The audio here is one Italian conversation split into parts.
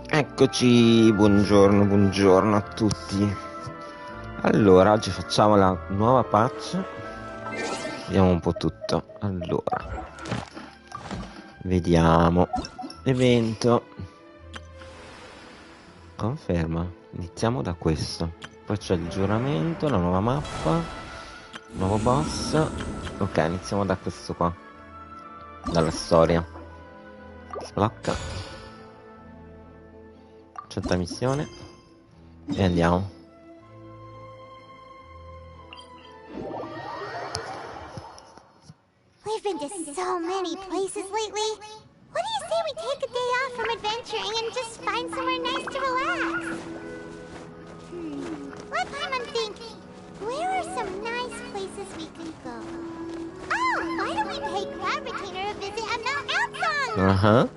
Eccoci, buongiorno, buongiorno a tutti. Allora, oggi facciamo la nuova patch. Vediamo un po' tutto. Allora, vediamo. Evento. Conferma. Iniziamo da questo. Poi c'è il giuramento, la nuova mappa, nuovo boss. Ok, iniziamo da questo qua. Dalla storia. Sblocca. Accetta missione. E andiamo. We've been to so many places lately. What do you say we take a day off from adventuring and just find somewhere nice to relax? Let Paimon think. Where are some nice places we can go? Oh, why don't we pay Cloud Retainer a visit at Mount Altsong?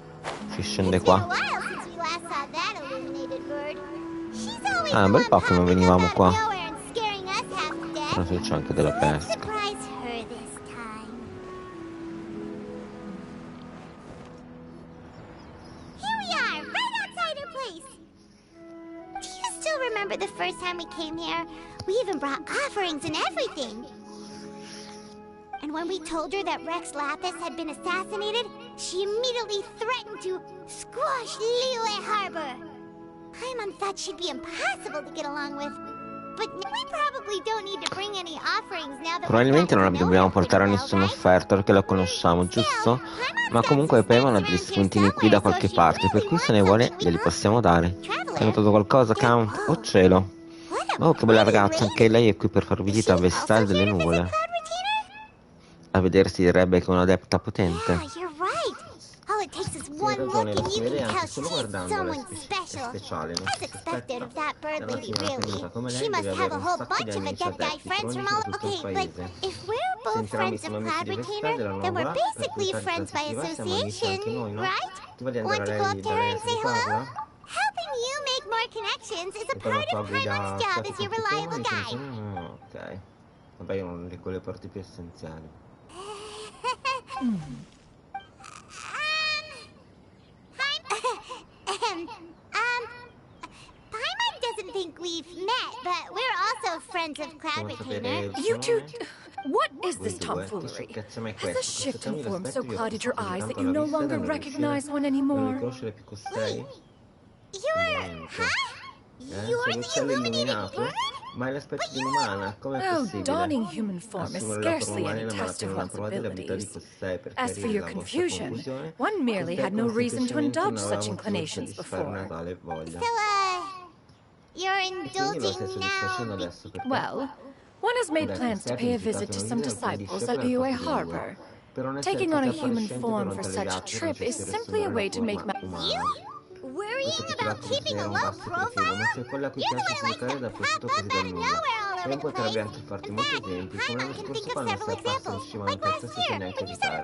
Si scende qua. Ah, un bel po' che non venivamo qua. Però se c'è anche della pesca. Remember the first time we came here? We even brought offerings and everything. And when we told her that Rex Lapis had been assassinated, she immediately threatened to squash Liyue Harbor. Paimon thought she'd be impossible to get along with. But we probably don't need to bring any offerings now that probabilmente non dobbiamo portare nessuna offerta perché la conosciamo, giusto? Ma comunque Paimon ha degli spuntini qui da qualche parte, per cui se ne vuole glieli possiamo dare. Hai notato qualcosa, Count? Oh cielo! Oh, che bella ragazza, anche lei è qui per far visita a Vestale delle Nuvole. A vedere si direbbe che è un'adepta potente. All it takes is one look and you can tell she's someone special. As expected of that bird lady, really. She must have a whole bunch of Adepti friends from all... Okay, but if we're both friends of Cloud Retainer, then we're basically friends by association, right? Want to go up to her and say hello? Helping you make more connections is a part of Paimon's job as your reliable guide. Ok. Vabbè, io non leggo le parti più essenziali. Paimon doesn't think we've met, but we're also friends of Cloud Retainer. You two... What is this tomfoolery? Has the shift in form so clouded your eyes that you no longer recognize one anymore? Wait, you're... Huh? You're the illuminated bird? Ma è l'aspetto di un'umana, com'è possibile? Oh, donning human form is scarcely any test of one's abilities. As for your confusion, one merely had no reason to indulge such inclinations before. So, you're indulging now? Well, one has made plans to pay a visit to some disciples at Liyue Harbor. Taking on a human form for such a trip is simply a way to make... You? Worrying about keeping a low profile? You're the one who likes to pop up out of nowhere all over the place. In fact, Paimon can think of several examples, like last year, when you said...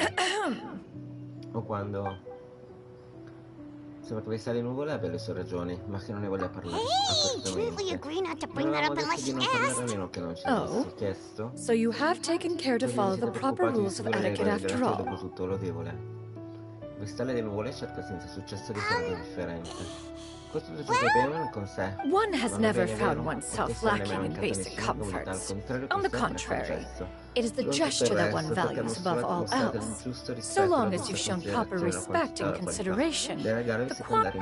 O quando... Sembra che Vestale delle Nuvole abbia le sue ragioni, ma che non ne voglia parlare. Hey, didn't we agree not to bring that up unless she asked? Oh, so you have taken care to follow the proper rules of etiquette after all. Vestale delle Nuvole cerca senza successo di essere differente. Questo è ciò che Paimon con sé. One has never found oneself lacking in basic comforts. On the contrary, it is the gesture that one values above all else. So long as you've shown proper respect and consideration, the quantity...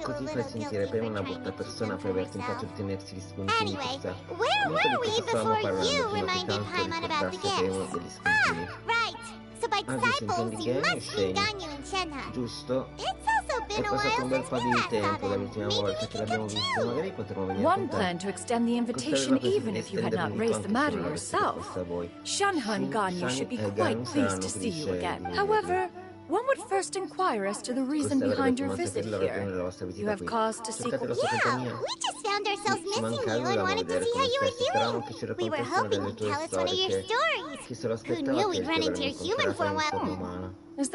Così fai sentire Paimon una brutta persona per aver tentato di tenersi gli spuntini per sé. Where were we before you reminded Paimon about the gifts? Ah, right. So by disciples, you must mean Ganyu and Shenhe. Giusto? It's also been a while un bel since po' we di last saw tempo them. dall'ultima volta che l'abbiamo visto, magari potremmo venire One planned to extend the invitation even if you had not raised the matter yourself. Shenhe and Ganyu should be quite pleased to see you again. However, One would first inquire as to the reason behind your visit here. You have cause to seek... Yeah, We just found ourselves missing you and wanted to see how you were doing. We were hoping you'd tell us one of your stories. Who knew we'd run into your human for a while?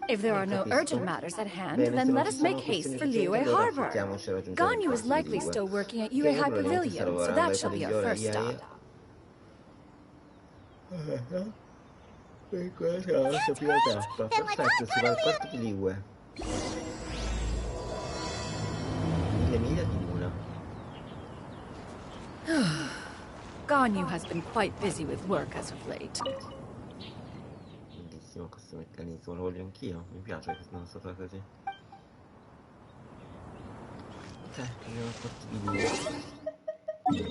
If there are no urgent matters at hand, then let us make haste for Liyue Harbor. Ganyu is likely still working at Yue High Pavilion, so that shall be our first stop. Perfetto, si va al porto di Liyue. 1000 miglia di luna. Ganyu has been quite busy with work as of late. Bellissimo questo meccanismo, lo voglio anch'io. Mi piace che non so fare così. Ok, andiamo al porto di Liyue.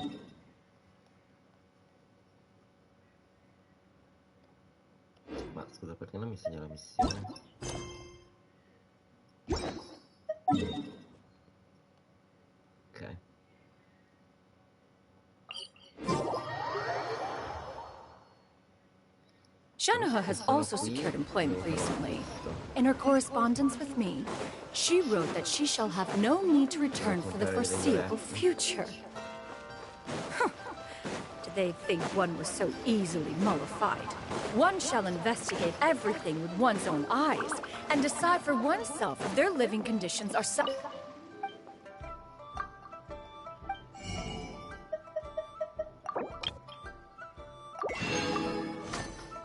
Ma scusa, perché non mi segna la missione? Ok. Shanoha has also secured employment recently. In her correspondence with me, she wrote that she shall have no need to return for the foreseeable future. Did they think one was so easily mollified? One shall investigate everything with one's own eyes and decide for oneself if their living conditions are so...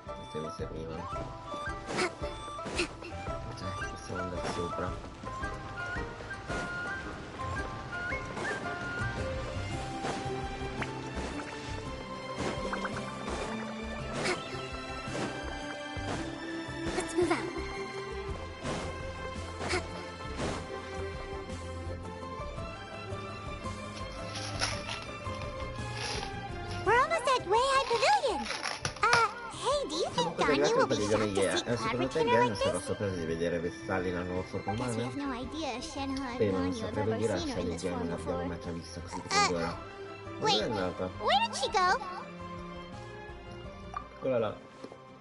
Queste mi servivano. Ok, possiamo andare sopra. Let's move out. We're almost at Way High Pavilion. Hey, do you think Ganyu will be shocked to see Secondo te Carpe Ganyu like sarà this? sorpreso di vedere Vestalli nella nuova forma Guess we umana? have no idea if Shanoha and Beh, non Ganyu have saprebbe ever dire a seen her in Shani this che non form l'abbiamo before. mai vista così di ora. Wait, Dove è andata? where did she go? Eccola là.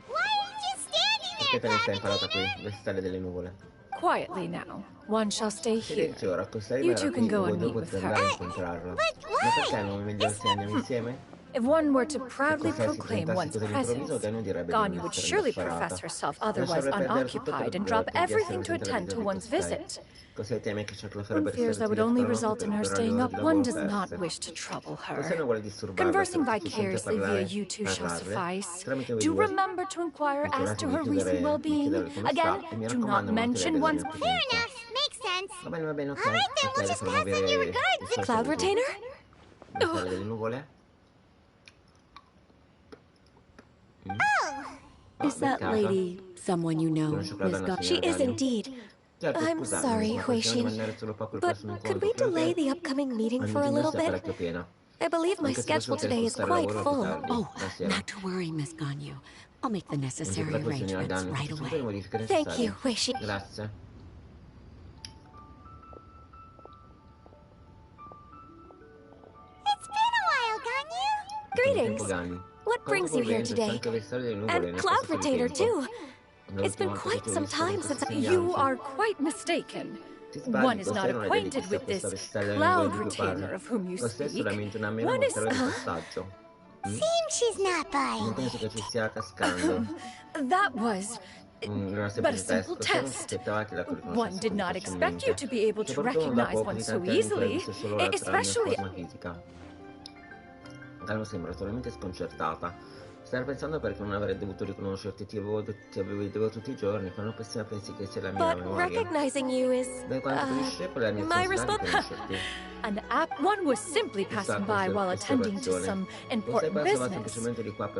Why are you just standing Perché te there, ne sei Carpe? imparata qui? Le stelle delle nuvole. Quietly now. One shall stay here. Silenzio ora, questa You era two qui, can go voi and due meet with potete andare a her. incontrarla. But Ma perché why? non è meglio se andiamo insieme? If one were to Se proudly questa si proclaim presentasse one's così all'improvviso, presence, Ganyu direbbe di Ganyu non would essere surely indaffarata. profess herself E otherwise lascerebbe perdere tutto unoccupied and drop per di essere everything to presente alla attend to visita di one's costei. visit. Così teme che ciò che lo One farebbe fears that restare would dietro only la notte result per in her recuperare staying le ore up. di One lavoro does not perse. wish to trouble Forse her. non vuole disturbarla, Conversing se è sufficiente vicariously via parlare, you two shall parlarle suffice. tramite voi Do due. remember to inquire as to her recent Di well-being. chiedere come Again, sta e mi do not raccomando, non mention chiedere one's... della mia Fair presenza. enough. Makes sense. Va bene, ok. All right, then Ok, we'll le just faremo pass on your avere regards. i suoi Cloud saluti. Retainer? Le stelle delle nuvole? Oh, Is that beccata. lady someone you know, Conosce quella Miss donna, Gunn? she signora is Ganyu? indeed. Certo, I'm scusami, sorry, ma possiamo Huixin, rimanere solo qua per il but prossimo could incontro, we per delay te? the upcoming meeting Il for a meeting little sta bit? parecchio piena. I believe my Anche se schedule posso today is spostare quite lavoro più full. tardi, Oh, la sera. not to worry, Miss Ganyu. I'll make the Non ti necessary preoccupare, signora arrangements Ganyu, right faccio tutte le away. modifiche Thank necessarie. you, Huixin. Grazie. It's been a while, Ganyu. Greetings. Greetings. What brings you here today? And Cloud Retainer, too. It's been quite some time since You are quite mistaken. One is not acquainted with this Cloud Retainer of whom you speak. One is... Seems she's not Non buying penso che it. ci stia cascando. That was... Era but a semplice simple test. Non si test. aspettava che la riconoscesse One did così not expect you facilmente. to be able to Soprattutto recognize dopo one così so tanti anni che l'ha easily, vista solo la mia especially... forma fisica. Ganyu sembra totalmente sconcertata. Stavo pensando perché non avrei dovuto riconoscerti, ti vedevo tutti i giorni, ma non pensi che sia la mia But memoria. recognizing you is, Beh, quando finisce per la mia my responsabilità di response. conoscerti. An app one was simply passing by while attending to some important business.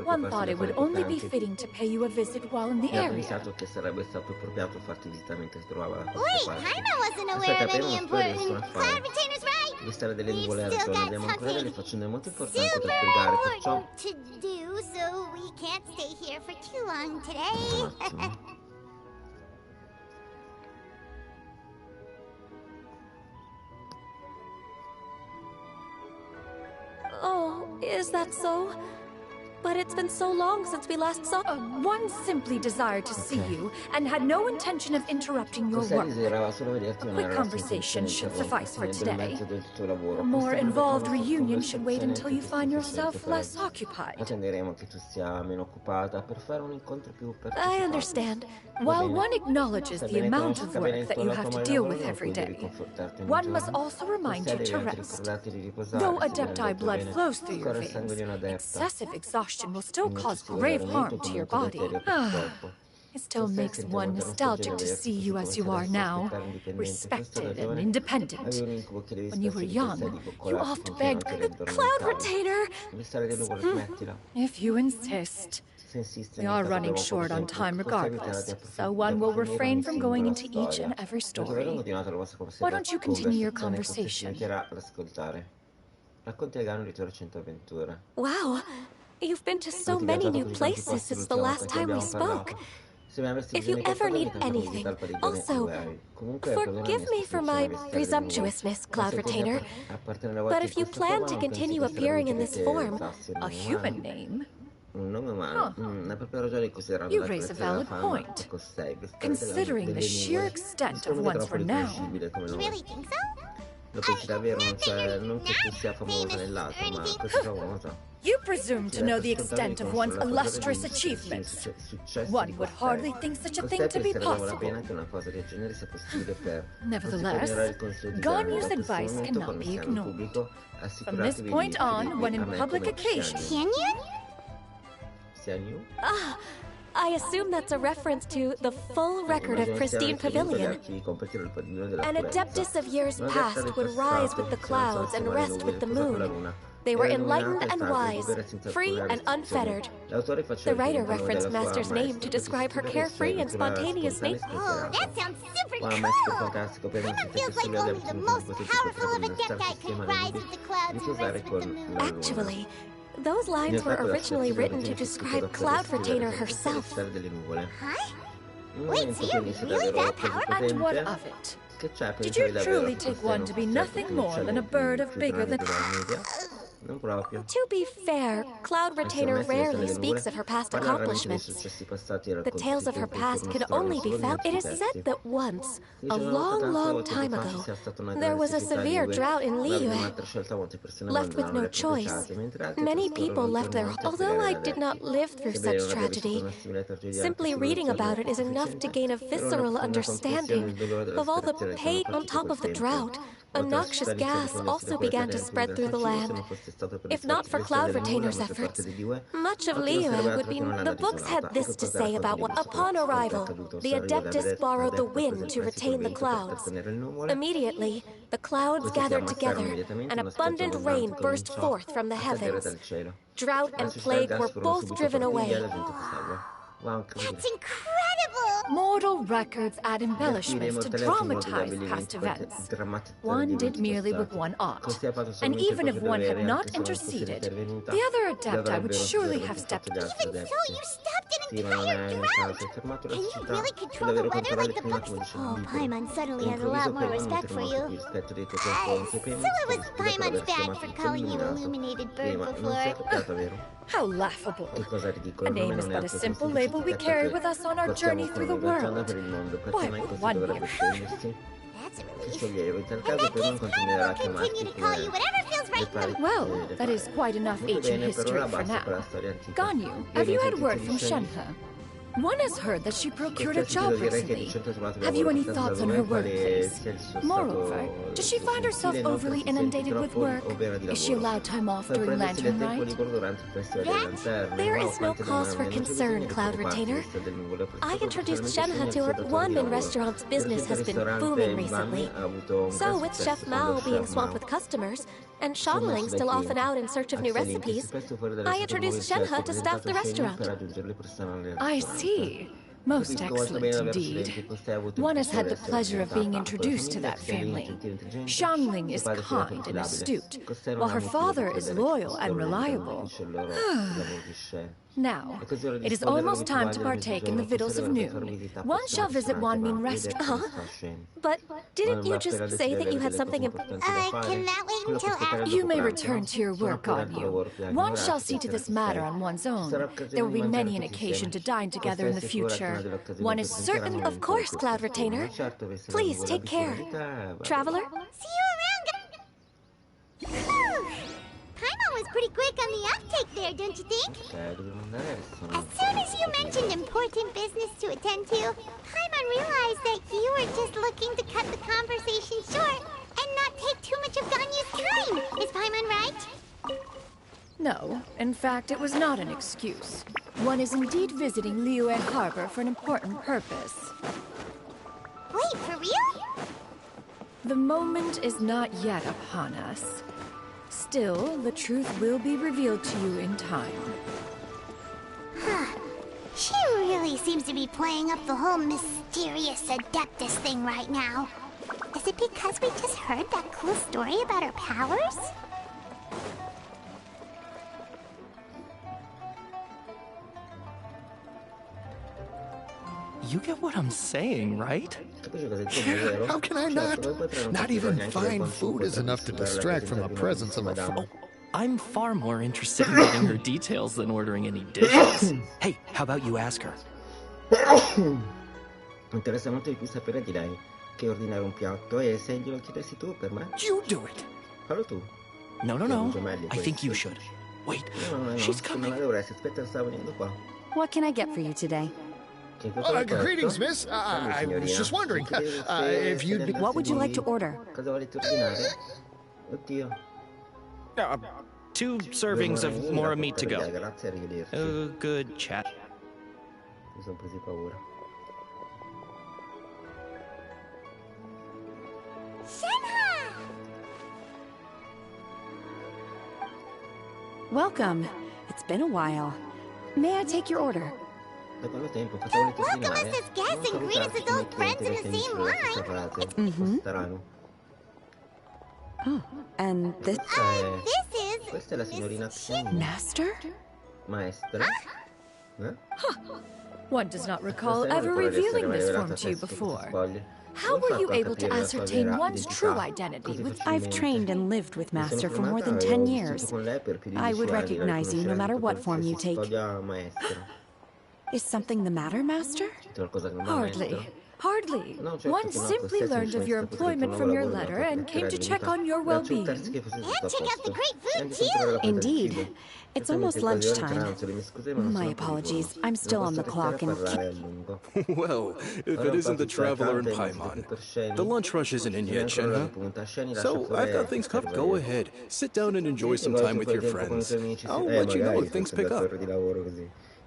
One thought it would only be fitting to pay you a visit while in the Mi ha area. pensato che sarebbe stato appropriato farti visitare mentre si trovava da Wait, queste parti. Paimon wasn't aware of Aspetta, any prima non important... spoiler Cloud Retainer's right. Le stelle delle We've nuvole still ragione, got abbiamo ancora delle something faccende molto importanti da super spiegare, perciò... important to do, so we can't stay here for too long today. Un attimo. Oh, is that so? But it's been so long since we last saw... one simply desired to see you and had no intention of interrupting your work. A quick conversation should suffice for today. A more involved reunion should wait until you find yourself less occupied. I understand. While one acknowledges the amount of work that you have to deal with every day, one must also remind you to rest. Though Adepti blood flows through your veins, excessive exhaustion will still cause grave harm to your body. It still makes one nostalgic to see you as you are now, respected and independent. When you were young, you oft begged the Cloud Retainer. If you insist. We are running short on time regardless, so one will refrain from going into each and every story. Why don't you continue your conversation? Wow, you've been to so many new places since the last time we spoke. If you ever need anything, also, forgive me for my presumptuousness, Cloud Retainer, but if you plan to continue appearing in this form... A human name? You raise a valid point, considering the sheer extent of one's renown. You really think so? You presume to know the extent of one's illustrious achievements. One would hardly think such a thing to be possible. Nevertheless, Ganyu's advice cannot be ignored. From this point on, when in public occasions... I assume that's a reference to the full record of Pristine Pavilion. An Adeptus of years past would rise with the clouds and rest with the moon. They were enlightened and wise, free and unfettered. The writer referenced Master's name to describe her carefree and spontaneous nature. Oh, that sounds super cool! It feels like only the most powerful of Adepti can rise with the clouds and rest with the moon. Actually, those lines were originally written to describe Cloud Retainer herself. Huh? Wait, so you're really that powerful? And what of it? Did you truly take one to be nothing more than a bird of bigger than... To be fair, Cloud Retainer rarely speaks of her past accomplishments. The tales of her past can only be found. It is said that once, a long time ago, there was a severe drought in Liyue. Left with no choice, many people left their... Although I did not live through such tragedy, simply reading about it is enough to gain a visceral understanding of all the pain on top of the drought. A noxious gas also began to spread through the land. If not for Cloud Retainer's efforts, much of Liyue would be... The books had this to say about what... Upon arrival, the Adeptus borrowed the wind to retain the clouds. Immediately, the clouds gathered together, and abundant rain burst forth from the heavens. Drought and plague were both driven away. That's incredible! Mortal records add embellishments to dramatize past events. One did merely with one ought, and even if one had not interceded, the other Adepti would surely have stepped in. Even so, you stopped an entire drought! Can you really control the weather like the books? Oh, Paimon suddenly has a lot more respect for you. So it was Paimon's bad for calling you Illuminated Bird before. How laughable. A name is but a simple label we carry with us on our journey through the world. Why would one be afraid? That's a relief. In that case, Paimon will continue to call you whatever feels right. Well, that is quite enough ancient history for now. Ganyu, have you had word from Shenhe? One has heard that she procured a job recently. Have you any thoughts on her workplace? Moreover, does she find herself overly inundated with work? Is she allowed time off during Lantern Night? That, there is no cause for concern, Cloud Retainer. I introduced Shenhe to her. Wanmin Restaurant's business has been booming recently. So, with Chef Mao being swamped with customers, and Shanling still often out in search of new recipes, I introduced Shenhe to staff the restaurant. I see. Most excellent indeed. One has had the pleasure of being introduced to that family. Shanling is kind and astute, while her father is loyal and reliable. Now, it is almost time to partake in the victuals of noon. One shall visit Wanmin Restaurant. But didn't you just say that you had something important? Can that wait until after? You may return to your work on you. One shall see to this matter on one's own. There will be many an occasion to dine together in the future. One is certain, Of course, Cloud Retainer. Please take care. Traveler? See you around, Paimon was pretty quick on the uptake there, don't you think? As soon as you mentioned important business to attend to, Paimon realized that you were just looking to cut the conversation short and not take too much of Ganyu's time. Is Paimon right? No, in fact, it was not an excuse. One is indeed visiting Liyue Harbor for an important purpose. Wait, for real? The moment is not yet upon us. Still, the truth will be revealed to you in time. She really seems to be playing up the whole mysterious Adeptus thing right now. Is it because we just heard that cool story about her powers? You get what I'm saying, right? How can I not? Not even fine food is enough to distract from the presence of a foe. I'm far more interested in getting her details than ordering any dishes. Hey, how about you ask her? Mi interessa molto di più sapere di lei che ordinare un piatto e se glielo chiedessi tu per me. You do it. Fallo tu. No. I think you should. Wait, she's coming. Non la dovresti, aspetta, sta venendo qua. What can I get for you today? Greetings, miss. I was just wondering if you'd... What would you like to order? Cosa volete ordinare? Oddio. 2 servings of more meat to go. Grazie, arrivederci. Good chat. Mi sono presi paura. Welcome. It's been a while. May I take your order? Da tempo, cosa volete Welcome ordinare? us as guests and greet us as old friends in the same line. Strano. Oh, and this... Questa è la signorina Master? Maestra? One does not recall ever revealing this form to you before. How were you able to ascertain one's true identity with... I've trained and lived with Master for more than 10 years. I would recognize you no matter what form you take. Is something the matter, Master? Hardly. One simply learned of your employment from your letter and came to check on your well-being. And check out the great food, too! Indeed. It's almost lunchtime. My apologies. I'm still on the clock and... Well, if it isn't the traveler in Paimon. The lunch rush isn't in yet, Shenhe. So, I've got things covered. Go ahead. Sit down and enjoy some time with your friends. I'll let you know if things pick up.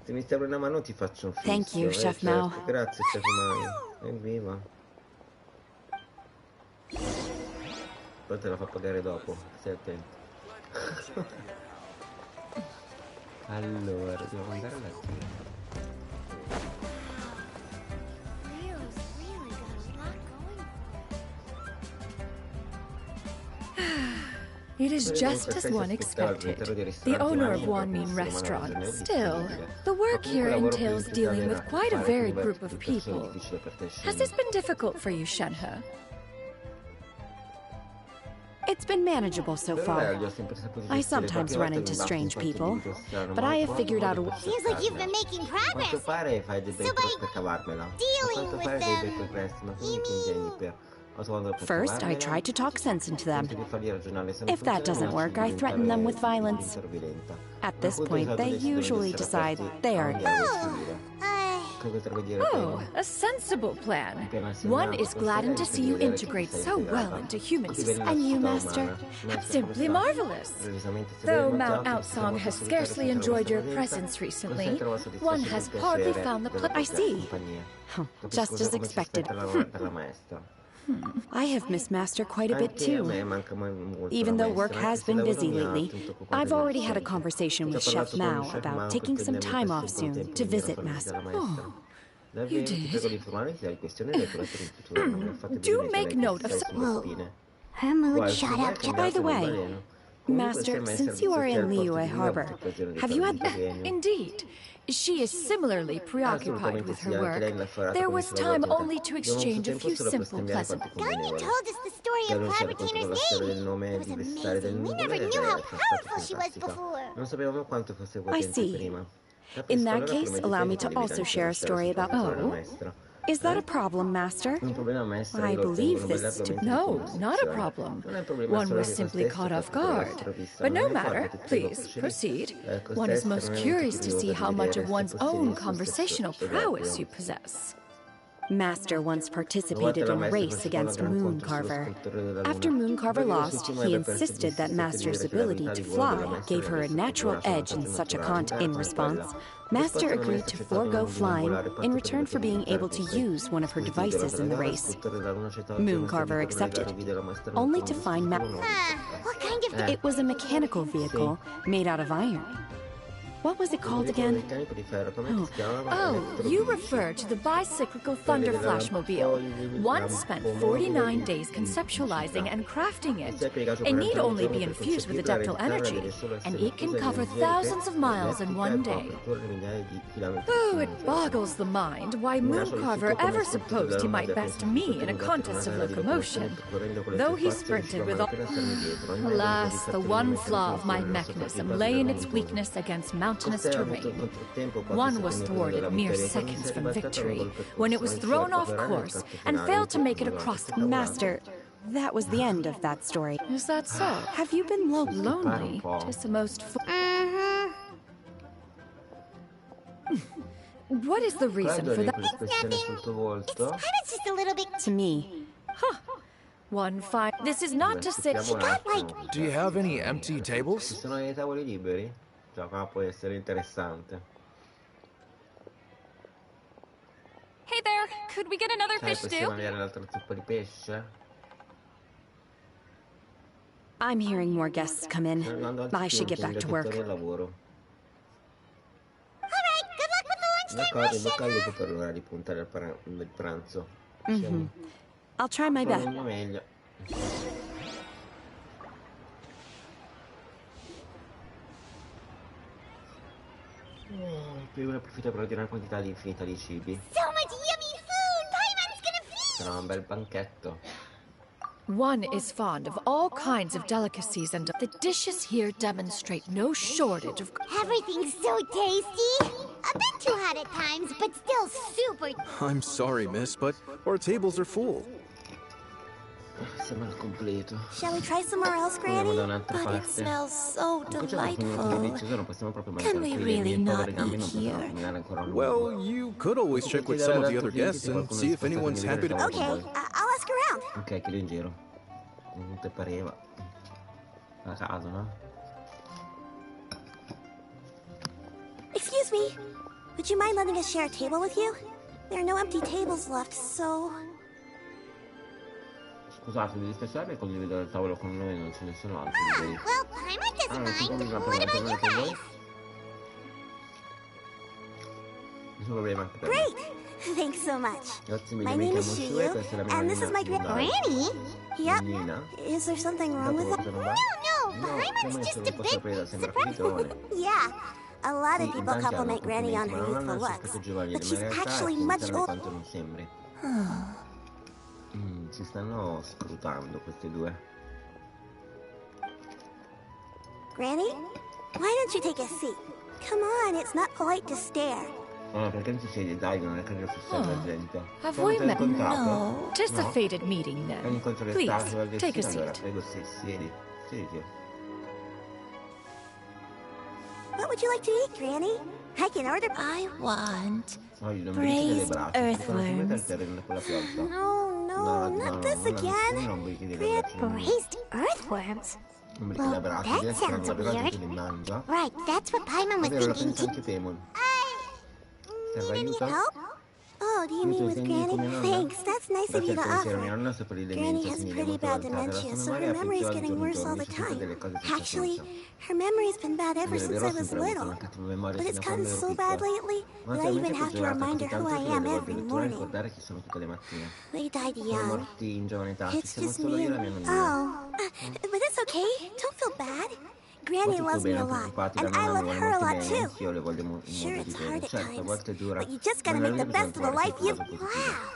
Se mi serve una mano ti faccio un fisso. Thank you, Chef Mao. Grazie, Chef Mao. Evviva. Poi te la fa pagare dopo, stai attento. Allora, dobbiamo andare a letto. It is just as one expected. The owner of Wanmin Restaurant. Still, the work here entails dealing with quite a varied group of people. Has this been difficult for you, Shenhe? It's been manageable so far. I sometimes run into strange people, but I have figured out a way. Seems like you've been making progress. So by dealing with them, you mean... First, I try to talk sense into them. If that doesn't work, I threaten them with violence. At this point, they usually decide they are... Oh, a sensible plan. One is gladdened to see you integrate so well into human society. And you, Master? Simply marvelous. Though Mount Outsong has scarcely enjoyed your presence recently, one has hardly found the I see. Just as expected. I have missed Master quite a bit too. Even though work has been busy lately, I've already had a conversation with Chef Mao about taking some time off soon to visit Master. Oh, you did? Do make note of... Whoa. Her mood shot up. By the way, Master, since you are in Liyue Harbor, have you had... Indeed. She is similarly preoccupied with her work. There was time only to exchange a few simple pleasant... Ganyu told us the story of Cloud Retainer's name. It was amazing. We never knew how powerful she was before. I see. In that case, allow me to also share a story about... Oh? Is that a problem, Master? I believe this to... No, not a problem. One was simply caught off guard. But no matter. Please, proceed. One is most curious to see how much of one's own conversational prowess you possess. Master once participated in a race against Mooncarver. After Mooncarver lost, he insisted that Master's ability to fly gave her a natural edge in such a contest. In response, Master agreed to forego flying in return for being able to use one of her devices in the race. Mooncarver accepted, only to find What kind of... It was a mechanical vehicle made out of iron. What was it called again? Oh, you refer to the bicyclical Thunder Flashmobile. One spent 49 days conceptually and crafting it. It need only be infused with adeptal energy, and it can cover thousands of miles in one day. Oh, it boggles the mind why Mooncarver ever supposed he might best me in a contest of locomotion, though he sprinted with all... Alas, the one flaw of my mechanism lay in its weakness against mountainous terrain. One was thwarted mere seconds from victory, when it was thrown off course and failed to make it across the... Master, that was the end of that story. Is that so? Have you been Lonely? 'Tis the most... What is the reason for that? It's nothing. It's just a little bit... To me. Huh. One fine... This is not to sit... She got like... Do you have any empty Ci tables? sono dei tavoli liberi? Cioè, qua può essere interessante. Hey there, could we get another fish Possiamo stew? avere l'altra zuppa di pesce? I'm hearing more guests come in. I should get back to work. Alright, good luck with the lunchtime D'accordo, rush, bocca al lupo Shenna. per l'ora di puntare del pranzo. I'll try my Farò best. il mio meglio. Poi uno approfitta per ordinare una quantità infinita di cibi. So much yummy food! Paimon's gonna feast! Sarà un bel banchetto. One is fond of all kinds of delicacies, and the dishes here demonstrate no shortage of... Everything's so tasty! A bit too hot at times, but still super... I'm sorry, miss, but our tables are full. Sembra il completo. Shall we try somewhere else, Granny? Da un'altra But it parte. smells so delightful. Non possiamo proprio Can we really not eat here? Well, you could always check with some of the other guests and see if anyone's happy to... Okay, I'll ask around. Ok, chiedo in giro. Non te pareva. A caso, no? Excuse me. Would you mind letting us share a table with you? There are no empty tables left, so... Scusate, mi dispiace condividere il tavolo con noi, non ce ne sono altri. Well, Paimon doesn't mind. What about you guys? Nessun problema anche per me. Great! Thanks so much. Grazie My mille, mi name chiamo is Sue, Shiyu, questa è la mia and this is my Granny? Yep. Nina. Is there something wrong with that? No, Paimon's just a bit surprised. Yeah. A lot of people compliment Granny on her youthful looks, but she's actually much older. Quanto non sembri. Si stanno scrutando queste due. Granny? Why don't you take a seat? Come on, it's not polite to stare. Perché non si siede? Dai, non è che devo fissare la gente. Have we met? No. Tis a fated meeting, È un then. incontro Please, d'estate, take a allora, seat. prego, siedi. Siediti. What would you like to eat, Granny? I can order. I want... Non Braised braccia, earthworms. quella pioggia. No, not this again. Non bricichi delle braccia. Braised earthworms? Non bricichi le braccia, that sounds weird. li mangia. Right, that's what Paimon was È vero, la thinking pensa too. anche Paimon. Need Serve any aiuto? help? Oh, do you mean with Granny? Thanks, that's nice of you to offer. Granny has pretty bad dementia, so her memory's getting worse all the time. Actually, her memory's been bad ever since I was little. But it's gotten so bad lately that I even have to remind her who I am every morning. They died young. It's just me and... Oh, but it's okay. Don't feel bad. Granny loves me a lot, and I love her a lot too. Sure, it's hard at times, but you just gotta make the best of the life you've... Wow!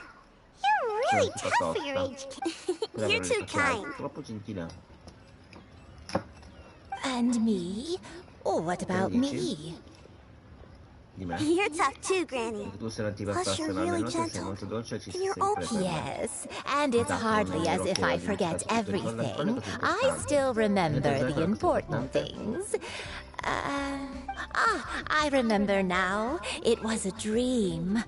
You're really tough for your age, kid. You're too kind. And me? Oh, what about me? You're tough too, Granny. Plus, you're really gentle. And you're open. Yes, and it's hardly as if I forget everything. I still remember the important things. I remember now. It was a dream.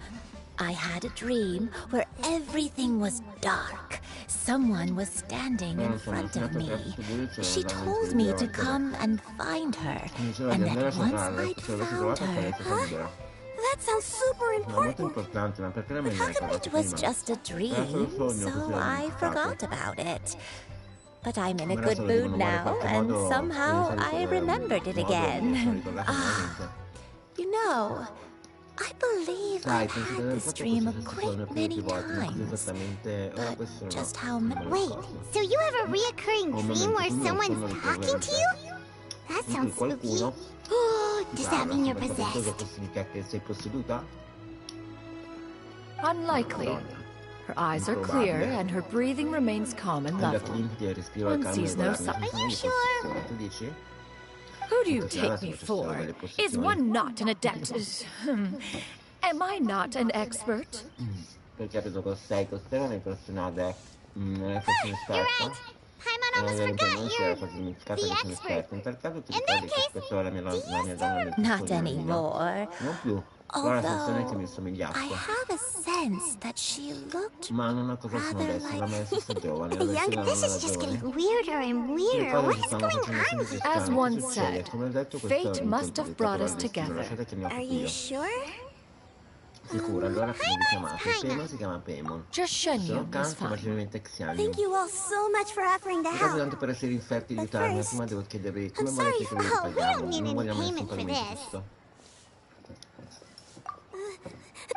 I had a dream where everything was dark. Someone was standing in front of me. She told me to come and find her, and that once I'd found her... Huh? That sounds super important. But how come it was just a dream, so I forgot about it? But I'm in a good mood now, and somehow I remembered it again. You know... I believe I've had this dream a great many times, but just how many... Wait, so you have a reoccurring dream where someone's talking to you? That sounds spooky. Oh, does that mean you're possessed? Unlikely. Her eyes are clear, and her breathing remains calm and level. One sees no sign. Are you sure? Who do you take me for? Is one not an adept? Am I not an expert? You're right. Paimon almost forgot you're the expert. In that case, do you still... Not anymore. Although, I have a sense that she looked rather like... Young, this is just getting weirder and weirder. What is going on here? As one said, fate must have brought us together. Are you sure? Just Shenyang is fine. Thank you all so much for offering to help. But first, I'm sorry. Oh, we don't need any payment for this.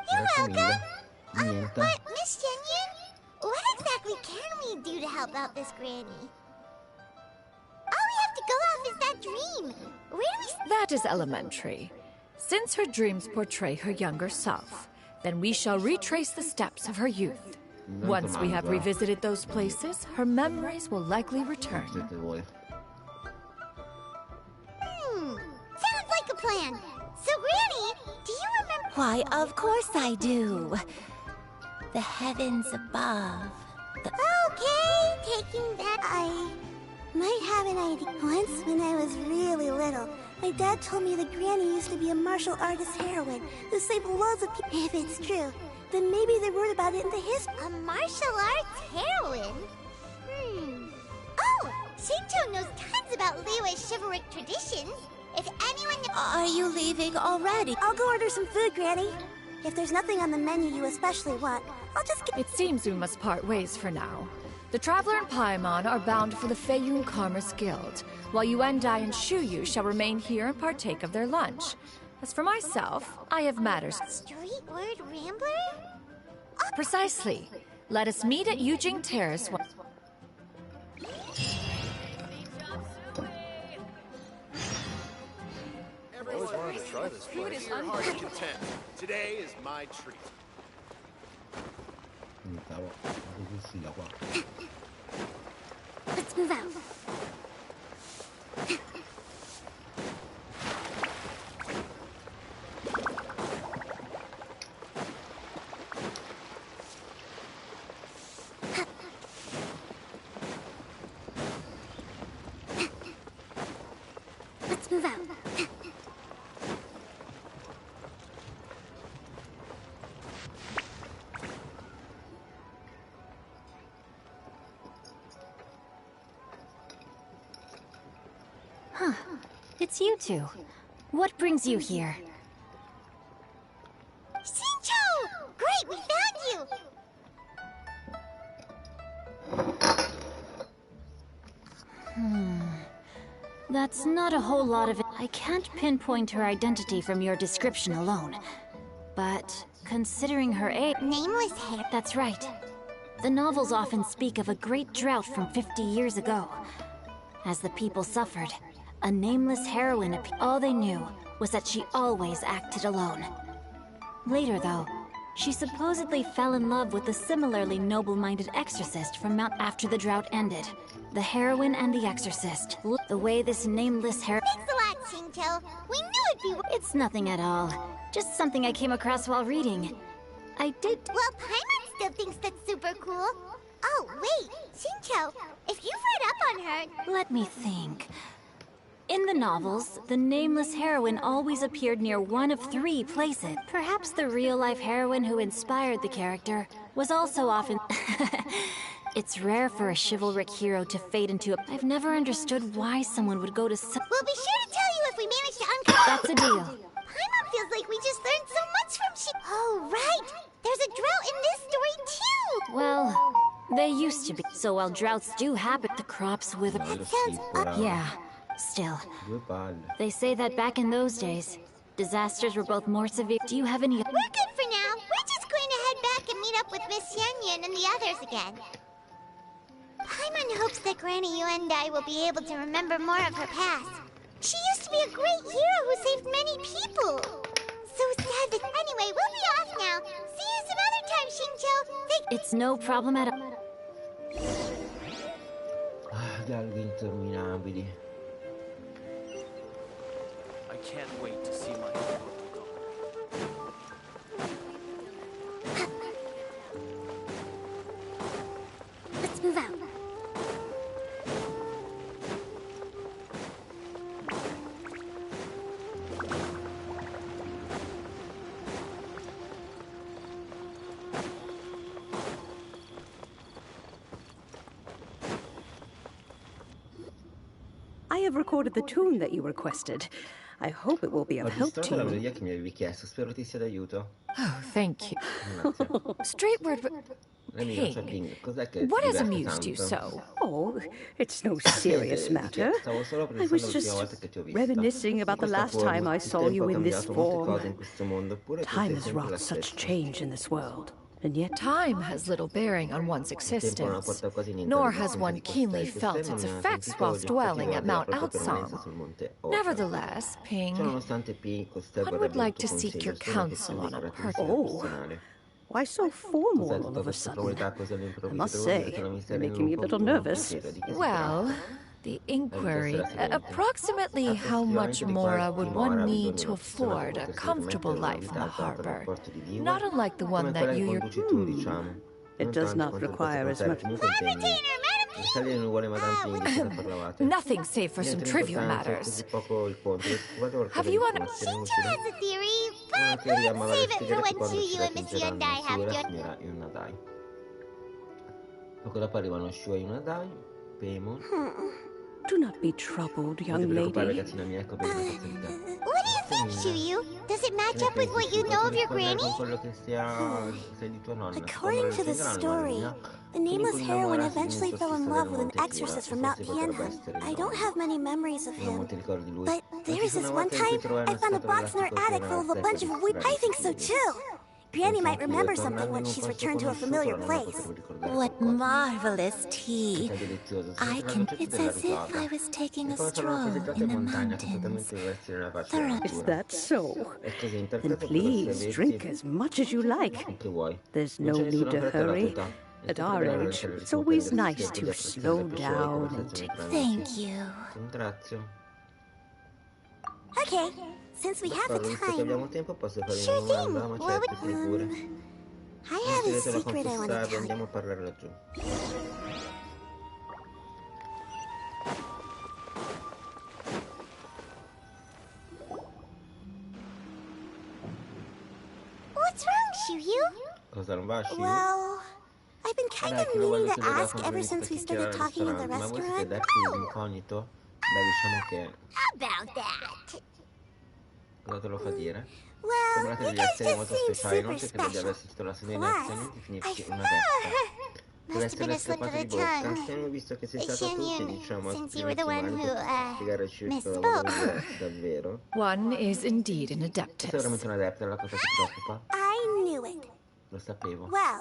You're welcome. But, Miss Shenyang, what exactly can we do to help out this granny? All we have to go off is that dream. Where do we... That is elementary. Since her dreams portray her younger self, then we shall retrace the steps of her youth. Once we have revisited those places, her memories will likely return. Sounds like a plan. So, Granny, do you remember... Why, of course I do. The heavens above. Okay, taking that, I might have an idea. Once, when I was really little, my dad told me that Granny used to be a martial artist heroine who saved loads of people. If it's true, then maybe they wrote about it in the history. A martial arts heroine? Oh, Shincho knows tons about Liyue's chivalric traditions. If anyone... Are you leaving already? I'll go order some food, Granny. If there's nothing on the menu you especially want, I'll just get... It seems we must part ways for now. The Traveler and Paimon are bound for the Feiyun Commerce Guild, while Yuendai and Shuyu shall remain here and partake of their lunch. As for myself, I have matters... Street word rambler? Precisely. Let us meet at Yujing Terrace... I always wanted to try this place. Heart's content. Today is my treat. Let's move out. Let's move out. Huh. It's you two. What brings you here? Shincho! Great Wait, we found you! That's not a whole lot of it. I can't pinpoint her identity from your description alone. But considering her age... Nameless hair. That's right. The novels often speak of a great drought from 50 years ago. As the people suffered, a nameless heroine appeared. All they knew was that she always acted alone. Later, though, she supposedly fell in love with a similarly noble-minded exorcist from Mount after the drought ended. The heroine and the exorcist. The way this nameless Thanks a lot, Shinto. We knew it'd be... It's nothing at all. Just something I came across while reading. I did... Well, Paimon still thinks that's super cool. Oh, wait. Shinto, if you've read up on her... Let me think. In the novels, the nameless heroine always appeared near one of 3 places. Perhaps the real-life heroine who inspired the character was also often... It's rare for a chivalric hero to fade into a... I've never understood why someone would go to some... We'll be sure to tell you if we manage to uncover... That's a deal. Paimon feels like we just learned so much from she... Oh, right! There's a drought in this story, too! Well, they used to be. So while droughts do happen, the crops wither... That sounds... Yeah, still. They say that back in those days, disasters were both more severe... Do you have any... We're good for now. We're just going to head back and meet up with Miss Yen and the others again. Paimon hopes that Granny Yuendai will be able to remember more of her past. She used to be a great hero who saved many people. So sad that... Anyway, we'll be off now. See you some other time, Shincho. It's no problem at all. Dialoghi interminabili. I can't wait to see my hero go. Let's move out. I have recorded the tune that you requested. I hope it will be of help to la you. melodia che mi avevi chiesto, spero ti sia d'aiuto. Oh, thank you. Grazie. Straight word, but King, cos'è che what ti has diverte amused you tanto? so? Oh, it's no serious matter. Stavo solo I pensando was alla prima volta che ti ho just vista. reminiscing about the In questa last time forma, I il saw tempo you ha in this cambiato molte form. cose in questo mondo, eppure tu Time sei has sempre la wrought such stessa. change in this world, and yet Time has little bearing on one's Il tempo non existence, porta quasi niente nor alla has vita one di questa keenly e felt non its ha effects sentito whilst gli dwelling effetti at della Mount propria permanenza Outsong. sul monte Oran. Nevertheless, Ping, Ciononostante P, Costego one would avrebbe like avuto to seek your consiglio solo che counsel on a caratteristica Oh. personale. why so Cos'è formal all tutta of a questa sudden? probabilità così I all'improvviso? must Devo dire say, che la you're miseria making me a un little po' nervous. di che si well, tratta. the inquiry, Effettivamente, approximately how much di Mora qualche would mora one ha need bisogno to una persona per afford a potersi comfortable permettere una life in vita the alta per harbor, rapporti di viewer, not unlike the come one quella that che you... conduci tu, diciamo. It Non does tanto not quanto il require poter as portare much... comunque impegni. Il salire non vuole Madame Ping, di cosa parlavate? Nothing save for some Niente trivial importante, matters. così poco il conto. Guarda qualcosa Have di you informazione Shincho utile. has a theory, Una but teoria, ma vale a let's save it for spiegare when quando Shuyu and Miss raggiungeranno Yuendai Shu have e la joined. signora Yuendai. Poco dopo arrivano Shu e Yuendai, Paimon. Do not be troubled, Non ti young preoccupare, lady. ragazzina mia, ecco per una forza di te. What do you think, Shuyu? Does it match up with what you know of your granny? Con quello che sei di tua nonna. According to the story, the nameless heroine eventually fell in love with an exorcist from Mount Tianhe. I don't have many memories of him, but there was this one time I found a box in her attic full of a bunch of weird... I think so too. Granny might remember something when she's returned to a familiar place. What marvelous tea. I can... It's as if I was taking a stroll in the mountains. Is that so? Then please drink as much as you like. There's no need to hurry. At our age, it's always nice to slow down and take... Thank you. Okay, since we have the Visto che time... abbiamo tempo, posso fare Sure una thing. domanda, ma Well, certo, fai pure. I have a Decidetelo a secret I want to confessarvi, tell you. andiamo a parlare laggiù. What's wrong, Shuyu? Cosa non va, Shu? Well, I've been kind Dai, of che lo voglio meaning to chiedere ask quando ever venite since we per chiacchierare started al talking at the ristorante, ma voi siete restaurant. adepti all'incognito? Beh, diciamo che... About that. Cosa te lo fa dire? Well, Sembrate you degli guys esseri just molto seem speciali, super inoltre credo di special. aver assistito alla sua Plus, elezione di I definirci una feel... detta. Deve Must have been essere a slip of scappato the di bocca. tongue. Stiamo visto che sei stata tu che diciamo Since you were the esprimerti one male, who, potresti spiegarci questo lavoro davvero? One is indeed an Sei adeptus. veramente un adepto, è la cosa che ti preoccupa? I knew it. Lo sapevo. Well,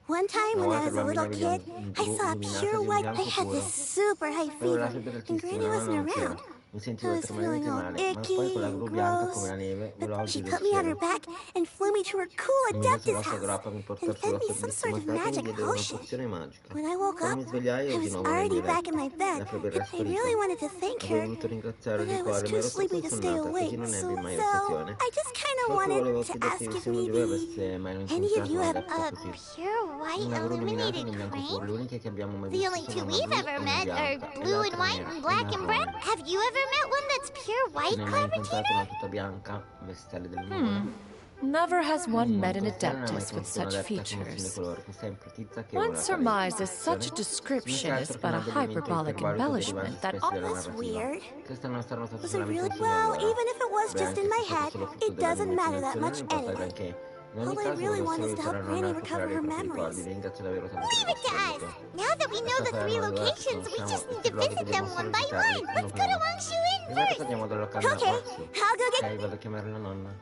one time when I was a little kid, I saw a pure white. I had this super high fever, and Granny wasn't around. Mi I sentivo was feeling estremamente all male, ma poi con la icky gru and bianca come gross. la neve volò She giù del put me on her cielo. back and flew me to her cool Mi mise sulla adeptus sua house grappa, mi portò and sulla fed me sua some sort bellissima of statua e mi magic diede una potion. pozione magica. When I woke Quando up, mi svegliai I ero di was nuovo nel already mio back in letto. my bed, La febbre era and I really sparita. wanted to thank Avrei her, voluto ringraziare but di I was cuore, ma too ero sleepy troppo to stay insonnata, così awake. non ebbi mai So occasione. I just kind of Forse volevo wanted to chiederti ask if se uno di voi maybe avesse mai any of incontrato you un have adepto a così. pure white Una gru illuminata in illuminated bianco puro, crane? le uniche che abbiamo mai The visto only sono two una we've blu ever e una met are bianca, e blue and l'altra white nera and e black and brown. marrone. Have you ever met one that's pure Ce white, n'hai mai Carpe incontrato Tina? una tutta bianca, vestale del nuvole? Never has one met an Montessori non ha mai adeptus with conosciuto un such adepto con un features. colore, questa imprecisa One surmises such a description is but a hyperbolic embellishment that all That's weird. Questa nostra nota Was it solamente really? un sogno Well, allora. even if it was Beh, just in anche my se fosse head, solo frutto it della doesn't matter that immaginazione, much non importa anyway. granché. In All ogni I caso really volevo want solo is to aiutare help a nonna Granny a recover recuperare her i propri ricordi. memories. Vi ringrazio davvero tanto per Leave il it to vostro us. aiuto. Now that we know the Questa 3 è una dove locations, we conosciamo just need questi to luoghi, visit them dobbiamo one solo by visitarli one. uno Let's per go to uno. Wangshu Inn Prima che first. torniamo dalla locanda Okay, Maxi. I'll go get... Ok, vado a chiamare la nonna.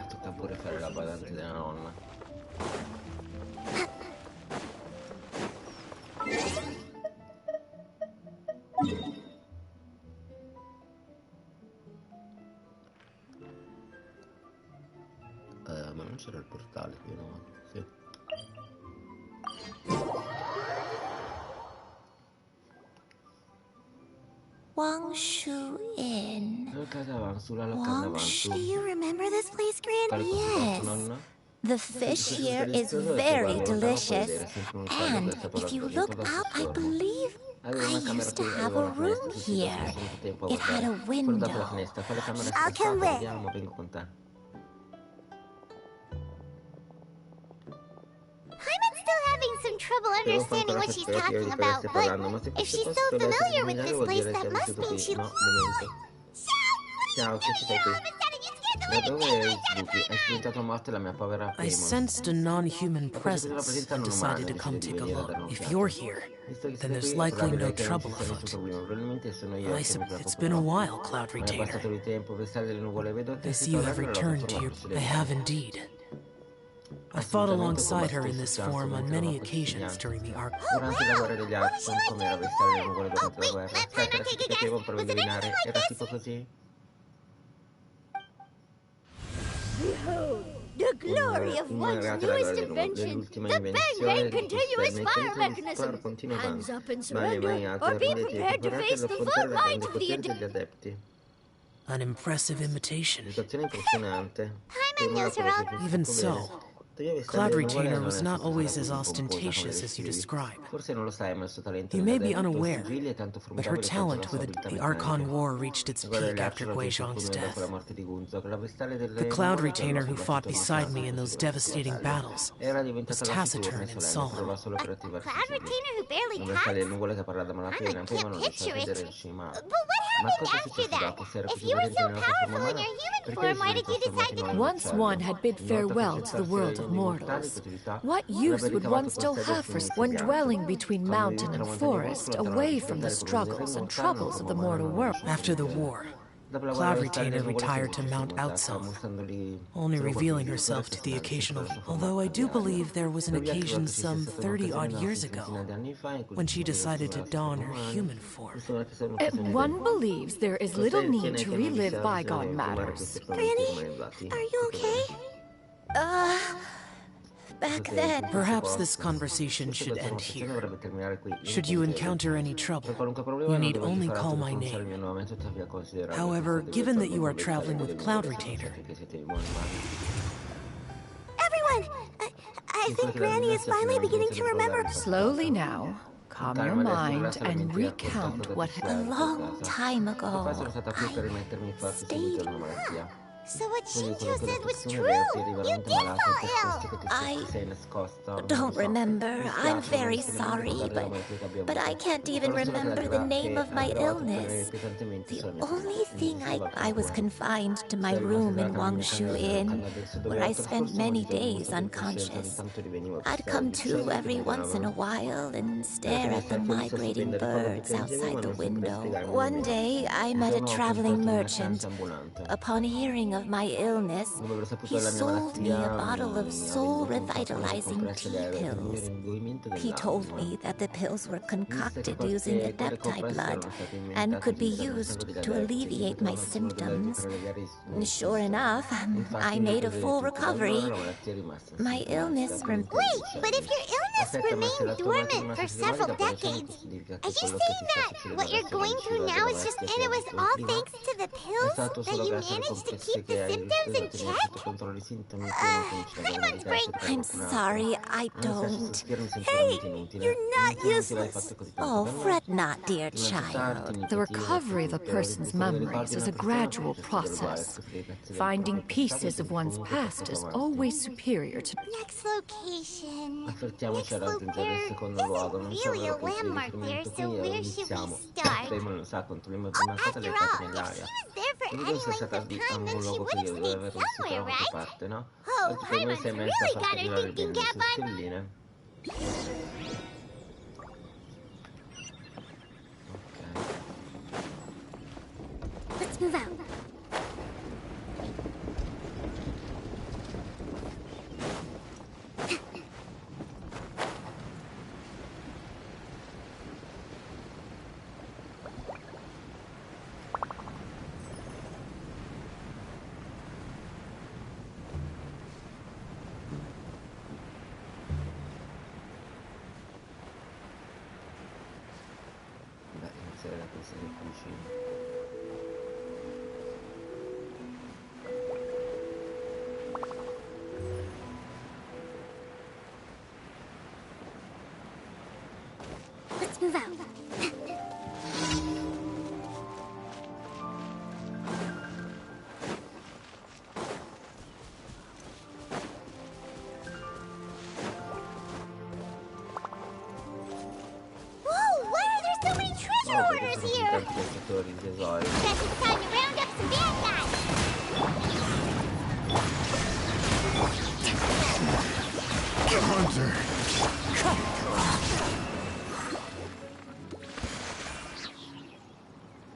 Tocca pure fare la badante della nonna. Ma non c'era il portale qui, no? Sì. Wangshu Inn. Wangshu. Do you remember this place, Granny? Yes. The fish here is very delicious. And if you look up, I believe I used to have a room here. It had a window. I'll come with. Vengo con te. Hyman's still having some trouble understanding what she's talking about, but if she's so familiar with this place, that must mean she... Ciao, che ci fai qui? Da dove sbuchi? Hai spaventato a morte la mia povera I Paimon. sensed a non-human presence and decided to come take a look. If you're here, then there's likely no trouble afoot. It's been a while, Cloud Retainer. I see you have returned to your... I have indeed. I fought alongside her in this form on many occasions during the Ark. Durante la guerra degli Axon, come era vestire le nuvole durante la guerra? Aspetta, ti piacevo per indovinare, era tipo così? Behold, the glory of one's newest invention, the bang-bang continuous fire mechanism. Hands up and surrender, or be prepared to face the full might of the adepti. An impressive imitation. Hyman knows her all... Even so, Cloud Retainer was not always as ostentatious as you describe. You may be unaware, but her talent with the Archon War reached its peak after Guizhong's death. The Cloud Retainer who fought beside me in those devastating battles was taciturn and solemn. A Cloud Retainer who barely talks? I can't picture it. But what happened after that? If you were so powerful in your human form, why did you decide to... Once one had bid farewell to the world of mortals, what use would one still have for when dwelling between mountain and forest, away from the struggles and troubles of the mortal world? After the war, Cloud Retainer retired to Mount Outsum, only revealing herself to the occasional. Although I do believe there was an occasion some 30-odd years ago when she decided to don her human form. One believes there is little need to relive bygone matters. Granny, are you okay? Back then... Perhaps this conversation should end here. Should you encounter any trouble, you need only call my name. However, given that you are traveling with Cloud Retainer... Everyone! I think Granny is finally beginning to remember... Slowly now. Calm your mind and recount what a long time ago. I stayed So what Shincho said was È true. vero, ti You arrivano did malati fall per ill. questo che ti sei nascosta. Non lo Don't so. remember. Mi I'm spiace, very non ti sorry, ricordare la malattia che abbia but I avuto. can't even Però solo remember the name of my illness. pesantemente The sulla mia only testa. thing I was confined to my Sei rimasta room in nella camera Wangshu del Inn, canale del sud dove where ho I spent trascorso many molti giorni days molto tempo scelto, ogni unconscious. tanto rivenivo a I'd fissare come gli to uccelli che every once in a migrava. while and Alla stare fine at the sempre riuscì a migrating sorprendere quello che birds piangevo, outside ma the non sempre a window. spiegarmi One nemmeno. day I Un met a giorno ho traveling incontrato un merchant. mercante ambulante. Upon hearing of my illness, Dopo aver saputo he della mia sold me a malattia, bottle of mi ha soul venduto un sacco di revitalizing compresse tea per il pills. ringoimento He told dell'anima. me that the pills were Disse che concocted using quelle adepti compresse blood erano state and inventate could be utilizzando il sangue used degli to adepti, che alleviate my potevano solo symptoms. per alleviare i Sure sintomi. enough, Infatti I mi made a riprese full tutti. Da allora recovery. la malattia è rimasta My illness Wait, but if your illness Aspetta, ma se la remained tua mente è dormant for rimasta several dormente dopo 10 anni, decades, significa are che you quello che saying ti sta that succedendo what you're adesso going through coincide now della is just, malattia and che it hai was avuto all prima? thanks to the È pills stato that solo you grazie alle managed to compresse keep che the hai symptoms riuscito a in tenere check? sotto controllo i sintomi che non cominci a Paimon's medicare per I'm qualcun altro. sorry, I Mi dispiace don't. sospiro, mi sento Hey, veramente inutile. you're not Non ti l'hai useless. fatto così tanto Oh, per me. fret not, dear Innalzarti, child. The iniziative, recovery of a tutto. person's Riacquistare dei memories ricordi is una a persona è un gradual processo graduale. process. Acquistare dei pezzi del Finding proprio passato pieces che of one's comunque past portato is avanti. always superior to Next location. Affrettiamoci Next a raggiungere il there secondo luogo, non c'è un really a vero punto di landmark there, riferimento so qui e where should we iniziamo. start? Raymond non sa quanto le mancate le After carte all, if nell'aria. she was there for Se any tu sei length stata of lì a time, un then she luogo would che have io stayed dovevo aver vissuto da somewhere, qualche right? parte, no? Oh, Oggi per noi Paimon's sei messa a really far got her capire thinking bene le cap sue on. stelline. Let's move out. Beh, inizierei da questa che è qui vicino. Let's move out. Whoa, why are there so many treasure Oh, orders perché sono here? tanti cacciatori di tesori. Guess it's time to round up some bad guys. The hunter.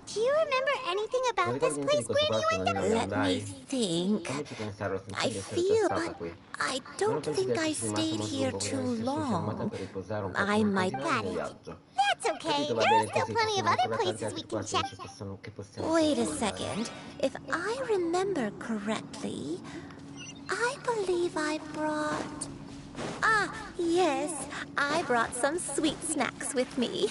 Do you remember anything Non about this ricordi niente di place questo where you posto, non went? Let me andai? think. Fammici pensare, ho sentito I di essere feel, stata but qui. I Non don't penso di think I esserci rimasto stayed molto here lungo, too potrei esserci fermata long. per riposare un po' I prima di might. continuare il mio viaggio. That's okay. Capito, va There bene are still così, plenty ci of sono other ancora tanti places we altri can posti check. che possiamo Wait a controllare. second. If I remember correctly, I believe I brought... Ah, yes. I brought some sweet snacks with me.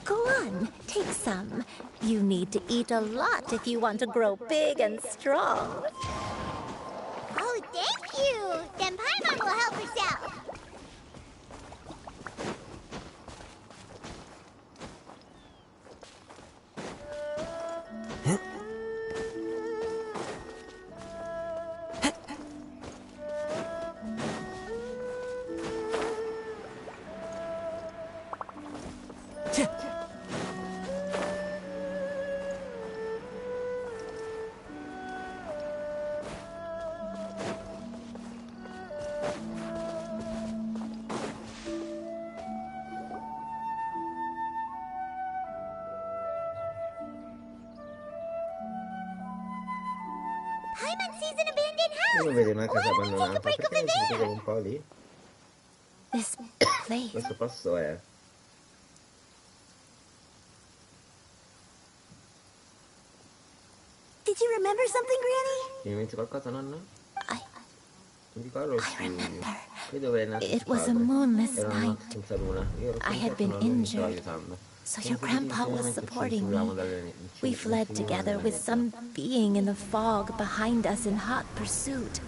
Go on, take some. You need to eat a lot if you want to grow big and strong. Oh, thank you. Then Paimon will help herself. Paimon sees an abandoned house. Uno vede una casa Why don't we take a abbandonata, break perché over non ci there? vediamo un po' lì? This place. Questo posto è... Did you remember something, Granny? Ti dimentichi qualcosa, nonna? I Mi ricordo qui dove è nato It suo was a padre. moonless Era una night. notte senza luna. Io ero I had stanco, been non mi stavo injured, aiutando. so Siamo your grandpa fuggiti was insieme mentre ci supporting rifugivamo me. dalle... We fled together with some being in the fog behind us in hot pursuit.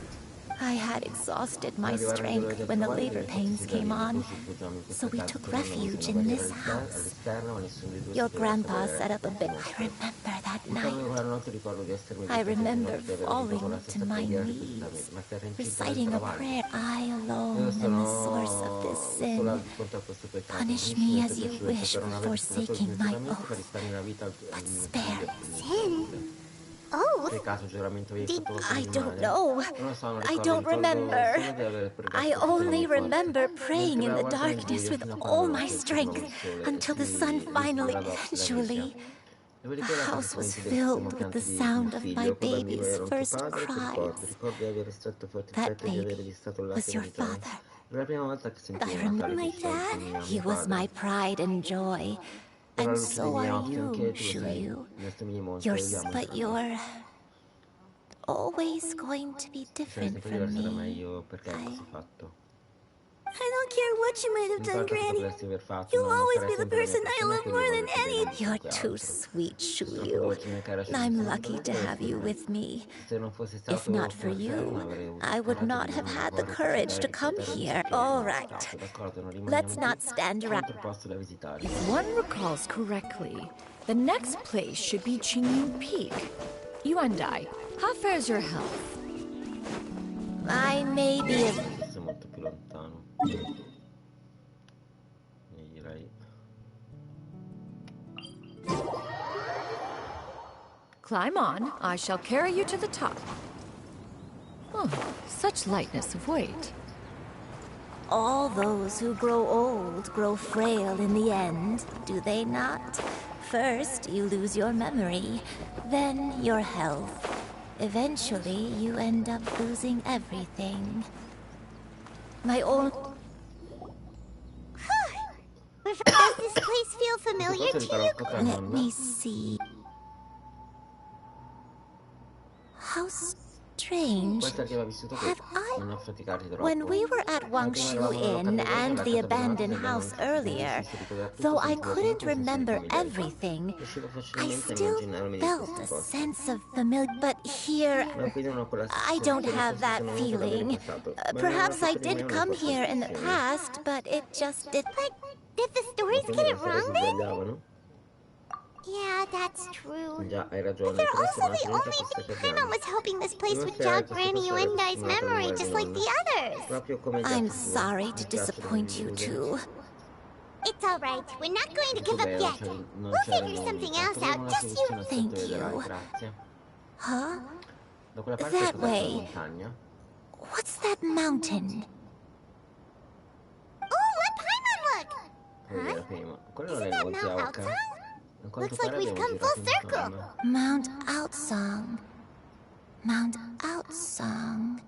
I had exhausted my strength when the labor pains came on, so we took refuge in this house. Your grandpa set up a bit. I remember that night. I remember falling to my knees, reciting a prayer. I alone am the source of this sin. Punish me as you wish for forsaking my oath, but spare Sin? Oh, I don't know. I don't remember. I only remember praying in the darkness with all my strength until the sun finally, eventually. The house was filled with the sound of my baby's first cries. That baby was your father. I remember my dad. He was my pride and joy. And so are you, Shuyu. But you're always going to be different from me. I don't care what you might have done, Granny. You'll always be the person I love more than any. You're too sweet, Shuyu. I'm lucky to have you with me. If not for you, I would not have had the courage to come here. All right. Let's not stand around. If one recalls correctly, the next place should be Qingyu Peak. Yuandai, how fares your health? I may be a... Climb on. I shall carry you to the top. Oh, such lightness of weight. All those who grow old grow frail in the end, do they not? First, you lose your memory, then your health. Eventually, you end up losing everything. My old... Does this place feel familiar to you? Let me see. How strange. Have I... When we were at Wangshu Inn and the abandoned house earlier, though I couldn't remember everything, I still felt a sense of familiar. But here, I don't have that feeling. Perhaps I did come here in the past, but it just did... But did the stories get it wrong then? Yeah, that's true. But they're also the only... Paimon was hoping this place would jog Granny Yuendai's memory just like the others. I'm sorry to disappoint you too. It's all right. We're not going to give up yet. We'll figure something else out. Just you... Thank you. Huh? That way. What's that mountain? Oh, let Paimon look! Huh? Isn't that Mount Outsong? Looks like we've come full circle. Mount Outsong. Mount Outsong.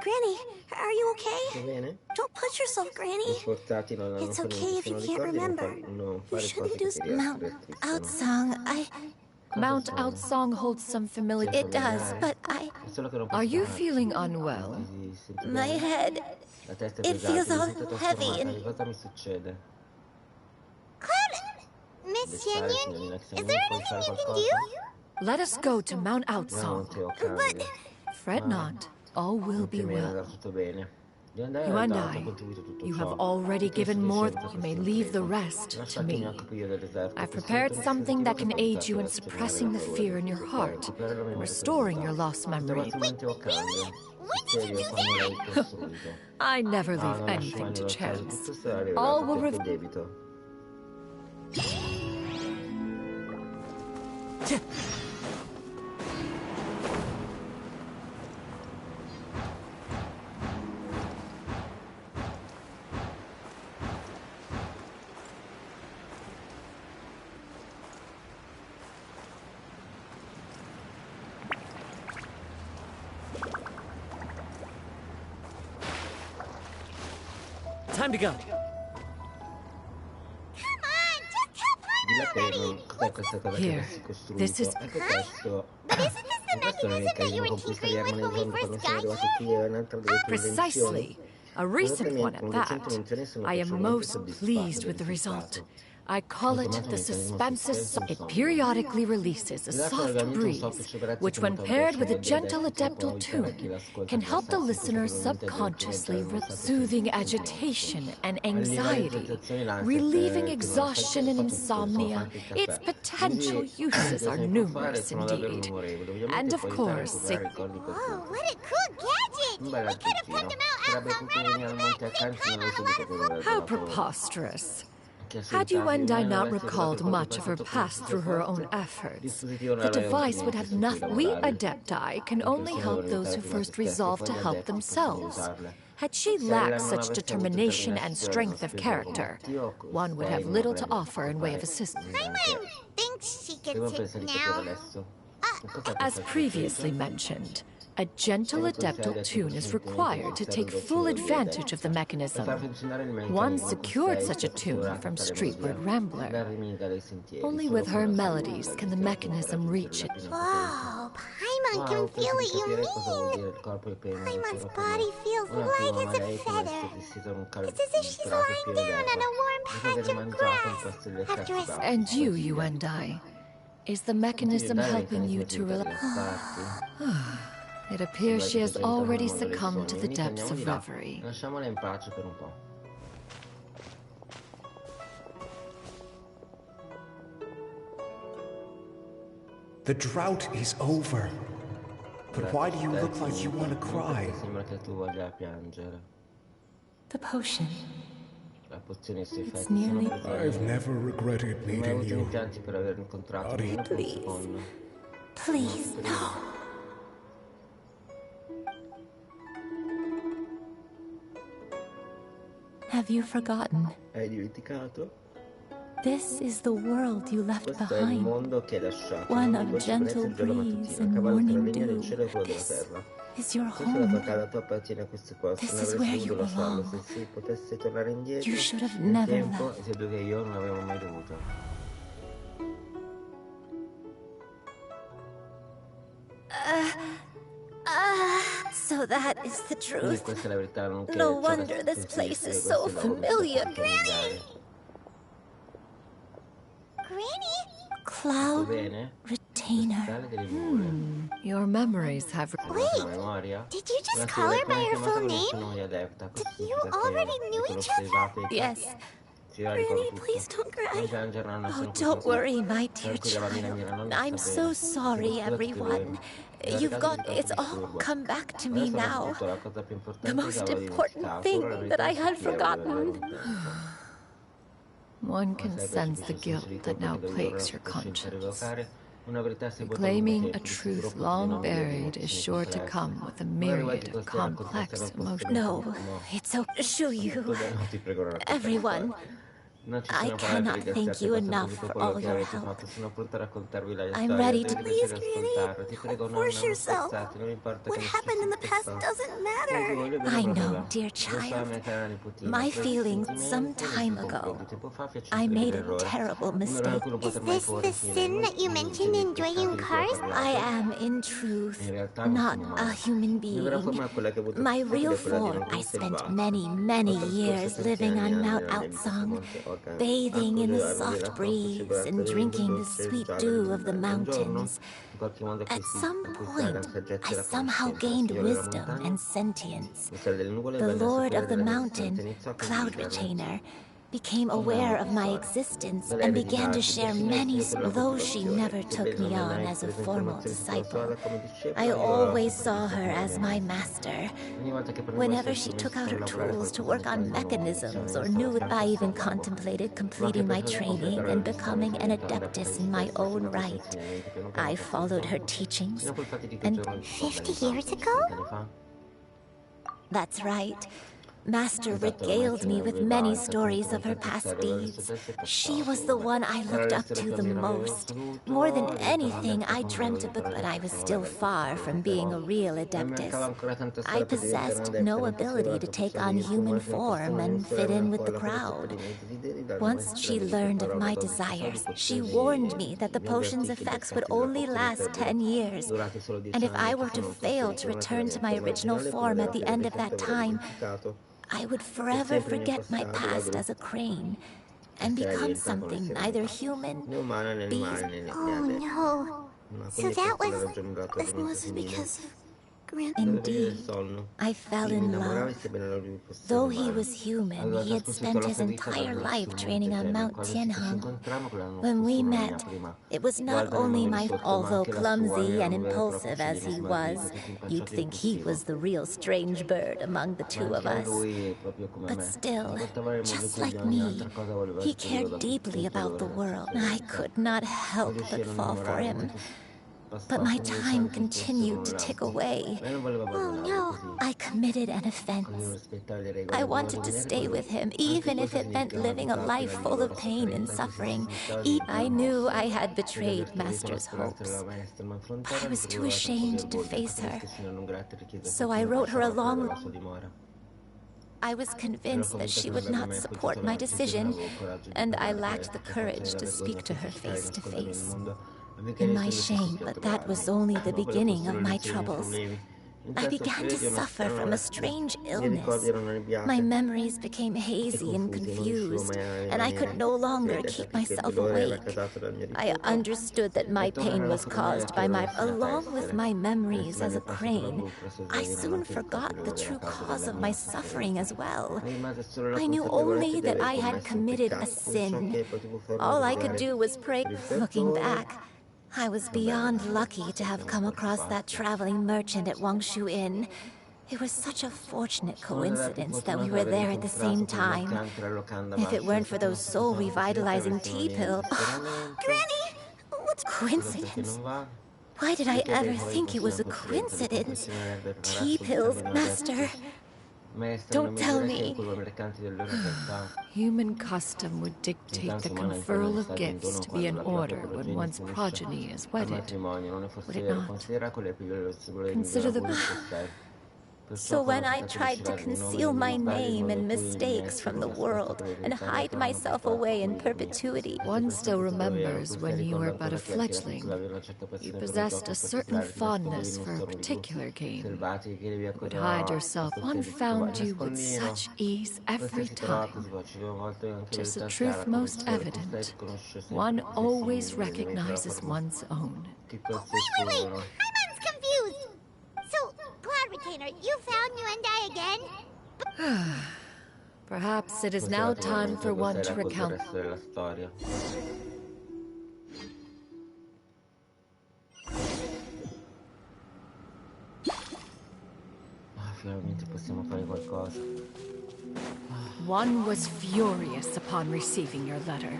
Granny, are you okay? Don't push yourself, Granny. It's okay if you can't remember. You shouldn't do... Mount Outsong, Mount Outsong holds some familiar... It does, but Are you feeling unwell? My head... It feels all heavy and... Miss Xianyun, is there anything you can do? Let us go to Mount Outsong. But... Fret not. All will be well. Yuandai, you have already given more. You may leave the rest to me. I've prepared something that can aid you in suppressing the fear in your heart and restoring your lost memory. Wait, really? When did you do that? I never leave anything to chance. All will Time to go. Here, this is... Huh? But isn't this the mechanism that you were tinkering with when we first got here? Precisely. A recent one at that. I am most pleased with the result. I call it the suspensus. It periodically releases a soft breeze, which when paired with a gentle adeptal tune, can help the listener subconsciously soothing agitation and anxiety, relieving exhaustion and insomnia. Its potential uses are numerous indeed. And of course, Whoa, what a cool gadget! We could have picked him out right off the bat and climb on a lot of how preposterous. Had Yuendai not recalled much of her past through her own efforts, the device would have nothing. We Adepti can only help those who first resolve to help themselves. Had she lacked such determination and strength of character, one would have little to offer in way of assistance. Paimon thinks she gets it now. As previously mentioned, a gentle adeptal tune is required to take full advantage of the mechanism. One secured such a tune from Streetward Rambler. Only with her melodies can the mechanism reach it. Whoa, Paimon can feel what you mean. Paimon's body feels light as a feather. It's as if she's lying down on a warm patch of grass after a... And you and I, is the mechanism helping you to relax? It appears she has already succumbed to the depths of reverie. The drought is over. But why do you look like you want to cry? The potion. It's nearly... I've never regretted meeting you. Please. Please, no. Have you forgotten? Hai dimenticato? This is the world you left Questo è il behind. mondo che hai lasciato. One of gentle breeze and morning dew. This Is your Questa è la tua home. casa, tu appartieni a queste cose. This Non is avresti where you dovuto lasciarlo. belong. Se potessi tornare indietro You should have nel never tempo, left. sia tu che io non avremmo mai dovuto. So that is the Quindi truth. questa è la verità, non che No c'è wonder da this place is esistere, so questo è la familiar. volontà di cambiare. Granny? Cloud Bene? Retainer. Sale delle nuvole. Your memories have... La memoria? Did you just Una call her by her chiamata full con il name? suo nome di adepta. Questo You significa che already knew vi each other? conoscevate. Yes. Sì, io ricordo Granny, tutto. please don't cry. Non piangere, Nonna, Oh, sono don't qui. worry, my dear Tranquilla, bambina mia, child. non I'm sta so bene. sorry, Scusate che everyone. You've got... It's all come back to me now. The most important thing that I had forgotten. One can sense the guilt that now plagues your conscience. Reclaiming a truth long buried is sure to come with a myriad of complex emotions. No, it's so... Shuyu. Everyone. I cannot thank you enough for all your help. I'm ready to... Please, Granny, force yourself. What happened in the past doesn't matter. I know, dear child. My feelings some time ago. I made a terrible mistake. Is this the sin that you mentioned in Dragon Cars? I am, in truth, not a human being. My real form, I spent many, many years living on Mount Outsong, bathing in the soft breeze and drinking the sweet dew of the mountains. At some point, I somehow gained wisdom and sentience. The Lord of the Mountain, Cloud Retainer, became aware of my existence and began to share many, though she never took me on as a formal disciple. I always saw her as my master. Whenever she took out her tools to work on mechanisms or knew I even contemplated completing my training and becoming an adeptus in my own right, I followed her teachings and... 50 years ago? That's right. Master regaled me with many stories of her past deeds. She was the one I looked up to the most. More than anything, I dreamt of it, but I was still far from being a real adeptus. I possessed no ability to take on human form and fit in with the crowd. Once she learned of my desires, she warned me that the potion's effects would only last 10 years, and if I were to fail to return to my original form at the end of that time, I would forever forget my past as a crane and become something neither human, beast. Oh no. So that was because of Indeed, I fell in love. Though he was human, he had spent his entire life training on Mount Tianheng. When we met, it was not only my fault. Although clumsy and impulsive as he was, you'd think he was the real strange bird among the two of us. But still, just like me, he cared deeply about the world. I could not help but fall for him. But my time continued to tick away. Oh no. I committed an offense. I wanted to stay with him, even if it meant living a life full of pain and suffering. I knew I had betrayed Master's hopes, but I was too ashamed to face her. So I wrote her a long... I was convinced that she would not support my decision, and I lacked the courage to speak to her face to face. In my shame, but that was only the beginning of my troubles. I began to suffer from a strange illness. My memories became hazy and confused, and I could no longer keep myself awake. I understood that my pain was caused by along with my memories as a crane. I soon forgot the true cause of my suffering as well. I knew only that I had committed a sin. All I could do was pray. Looking back, I was beyond lucky to have come across that traveling merchant at Wangshu Inn. It was such a fortunate coincidence that we were there at the same time. If it weren't for those soul-revitalizing tea pills... Granny! What's coincidence? Why did I ever think it was a coincidence? Tea pills, Master. Don't tell me. Human custom would dictate the conferral of gifts to be in order when one's progeny is wedded, would it not? Consider the... So when I tried to conceal my name and mistakes from the world and hide myself away in perpetuity... One still remembers when you were but a fledgling. You possessed a certain fondness for a particular game. You would hide yourself. One found you with such ease every time. 'Tis a truth most evident. One always recognizes one's own. Wait! Paimon's confused! So, Cloud Retainer, you found Nuendai again? Perhaps it is now time for one to recount. One was furious upon receiving your letter.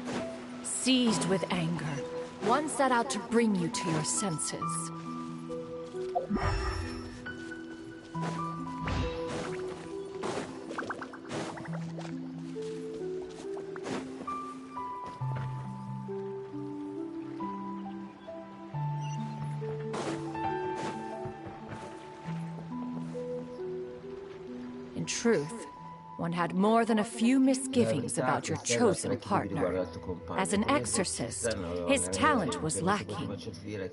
Seized with anger, one set out to bring you to your senses. In truth, one had more than a few misgivings about your chosen partner. As an exorcist, his talent was lacking.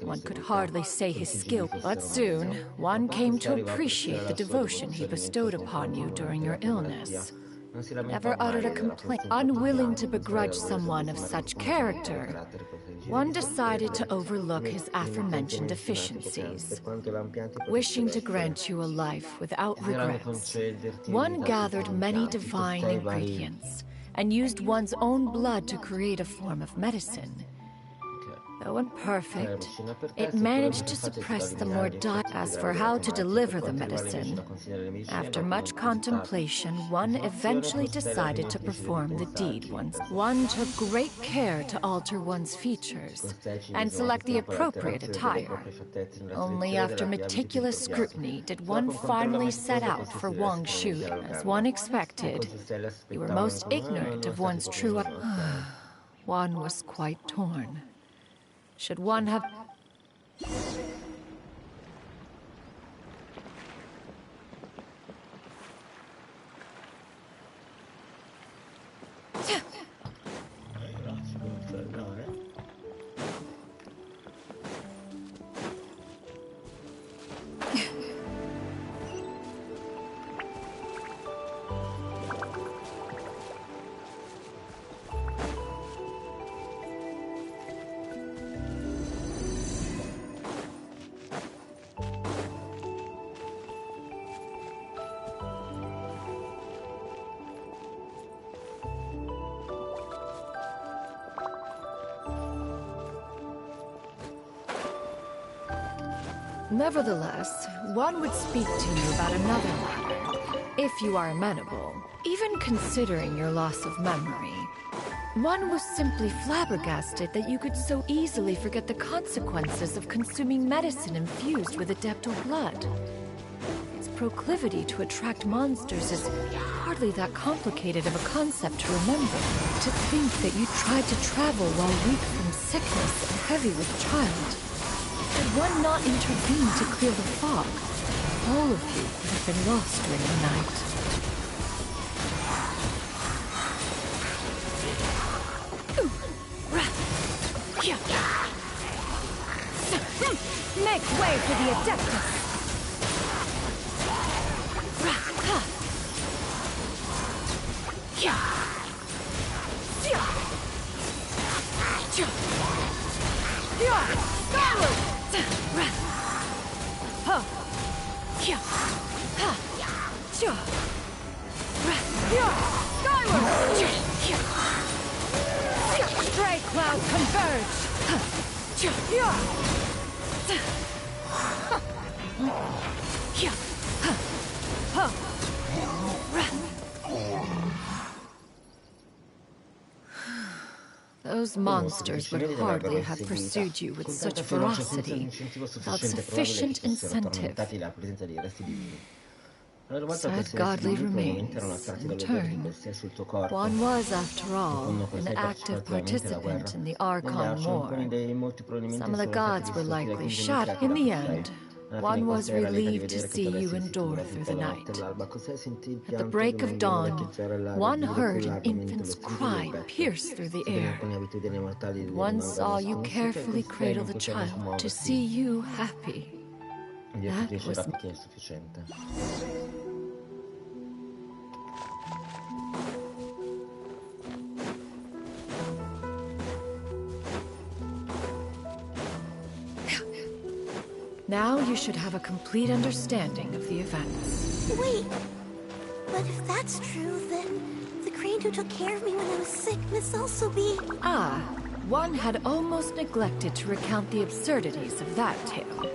One could hardly say his skill, but soon one came to appreciate the devotion he bestowed upon you during your illness. Never uttered a complaint. Unwilling to begrudge someone of such character, one decided to overlook his aforementioned deficiencies. Wishing to grant you a life without regrets, one gathered many divine ingredients and used one's own blood to create a form of medicine. Though imperfect, it managed to suppress the more dire. As for how to deliver the medicine, after much contemplation, one eventually decided to perform the deed once. One took great care to alter one's features and select the appropriate attire. Only after meticulous scrutiny did one finally set out for Wangshu. As one expected, you were most ignorant of one's true... One was quite torn. Should one have... Nevertheless, one would speak to you about another matter, if you are amenable. Even considering your loss of memory, one was simply flabbergasted that you could so easily forget the consequences of consuming medicine infused with adeptal blood. Its proclivity to attract monsters is hardly that complicated of a concept to remember. To think that you tried to travel while weak from sickness and heavy with child. Had one not intervened to clear the fog, all of you would have been lost during the night. Make way for the Adeptus! Stray cloud converge! Those monsters would hardly have pursued you with such ferocity without sufficient incentive. Said godly remains, in turn. One was, after all, an active participant in the Archon War. Some of the gods were likely shot in the end. One was relieved to see you endure through the night. At the break of dawn, one heard an infant's cry pierce through the air. One saw you carefully cradle the child to see you happy. That was... Now you should have a complete understanding of the events. Wait, but if that's true, then the crane who took care of me when I was sick must also be... Ah, one had almost neglected to recount the absurdities of that tale.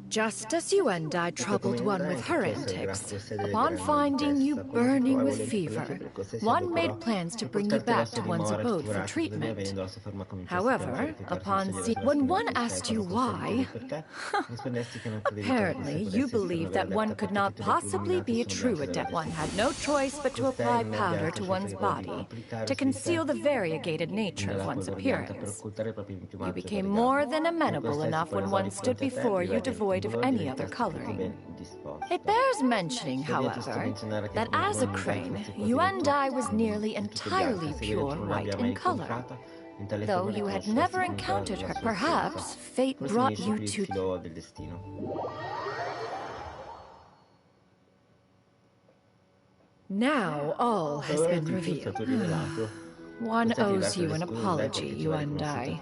Just as you and I troubled one with her antics, upon finding you burning with fever, one made plans to bring you back to one's abode for treatment. However, when one asked you why, apparently you believed that one could not possibly be a true adept. One had no choice but to apply powder to one's body to conceal the variegated nature of one's appearance. You became more than amenable enough when one stood before you devoid of any other coloring. It bears mentioning, however, that as a crane, you and I was nearly entirely pure white in color. Though you had never encountered her, perhaps fate brought you to... Now all has been revealed. One owes you an apology, you and I.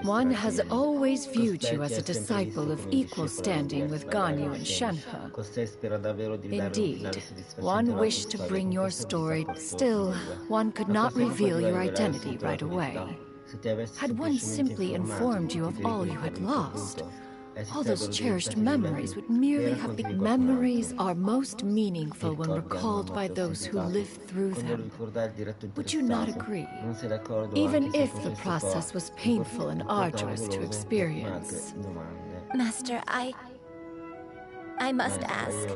One has always viewed you as a disciple of equal standing with Ganyu and Shenhe. Indeed, one wished to bring your story. Still, one could not reveal your identity right away. Had one simply informed you of all you had lost, all those cherished memories would merely have been... Memories are most meaningful when recalled by those who lived through them. Would you not agree? Even if the process was painful and arduous to experience. Master, I must ask.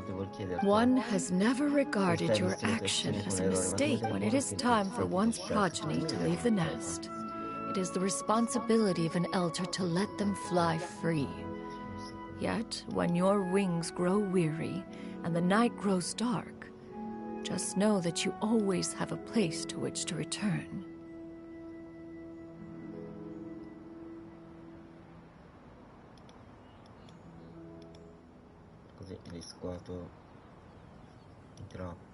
One has never regarded your action as a mistake. When it is time for one's progeny to leave the nest, it is the responsibility of an elder to let them fly free. Yet, when your wings grow weary and the night grows dark, just know that you always have a place to which to return. riscuoto troppo.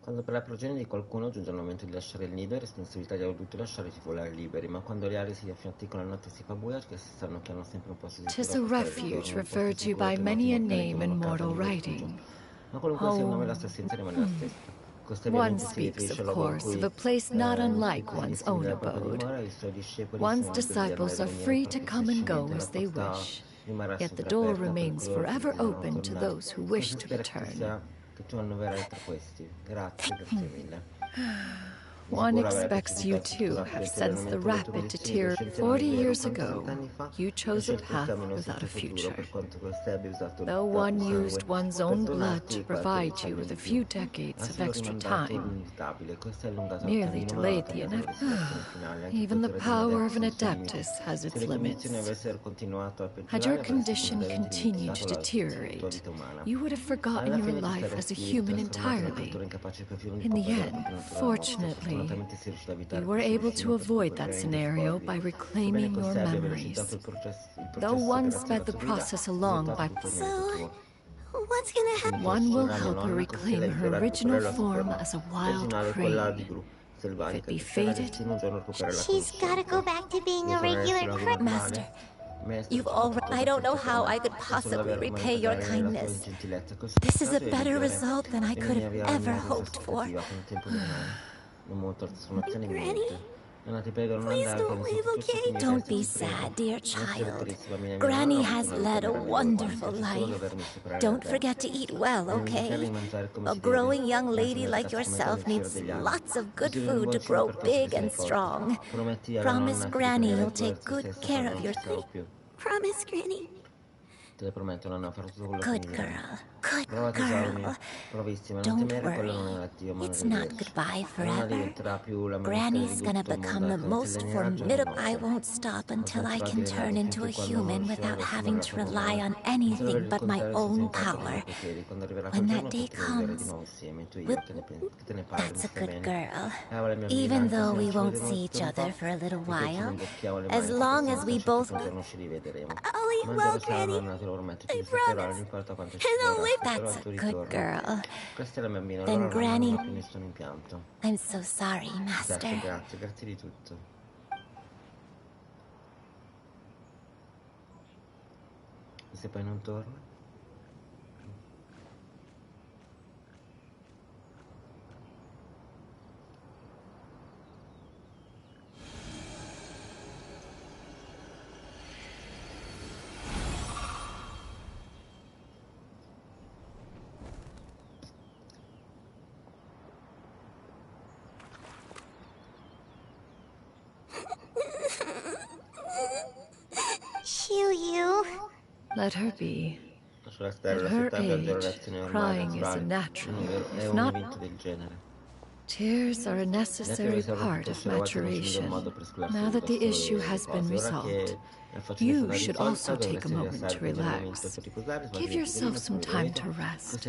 Quando per la progenie di qualcuno giunge il momento di lasciare il nido, è responsabilità degli adulti lasciarli volare liberi, ma quando le ali si affiancano e la notte si fa buia, che si sanno che hanno sempre un posto sicuro. 'Tis a refuge referred to by many a name in mortal writing. Ma qualunque sia il nome, la sua essenza rimane la stessa. One speaks, of course, of a place not unlike one's own abode. One's disciples are free to come and go as they wish, yet the door remains forever open to those who wish to return. Che tu annoverai tra questi. Grazie mille. One expects you too have sensed the rapid deterioration. 40 years ago, you chose a path without a future. Though one used one's own blood to provide you with a few decades of extra time, merely delayed the inevitable. Even the power of an adeptus has its limits. Had your condition continued to deteriorate, you would have forgotten your life as a human entirely. In the end, fortunately, you were able to avoid that scenario by reclaiming your memories. Though one sped the process along by... So, what's gonna happen? One will help her reclaim her original form as a wild crane. If it be fated, She's gotta go back to being a regular crab. Master, you've already... I don't know how I could possibly repay your kindness. This is a better result than I could have ever hoped for. Granny? Please don't leave, okay? Don't be sad, dear child. Granny has led a wonderful life. Don't forget to eat well, okay? A growing young lady like yourself needs lots of good food to grow big and strong. Promise Granny you'll take good care of yourself. Promise, Granny. Good girl. Good girl. Don't worry. It's not goodbye forever. Granny's gonna become the most formidable. I won't stop until I can turn into a human without having to rely on anything but my own power. When that day comes, that's a good girl. Even though we won't see each other for a little while, as long as we both... I'll eat well, Granny. I promise. And I'll live. That's a good girl. Then Granny... I'm so sorry, Master. Grazie di tutto. E se poi non torna? Let her be. At her age, crying is a natural, if not... Tears are a necessary part of maturation. Now that the issue has been resolved, you should also take a moment to relax. Give yourself some time to rest.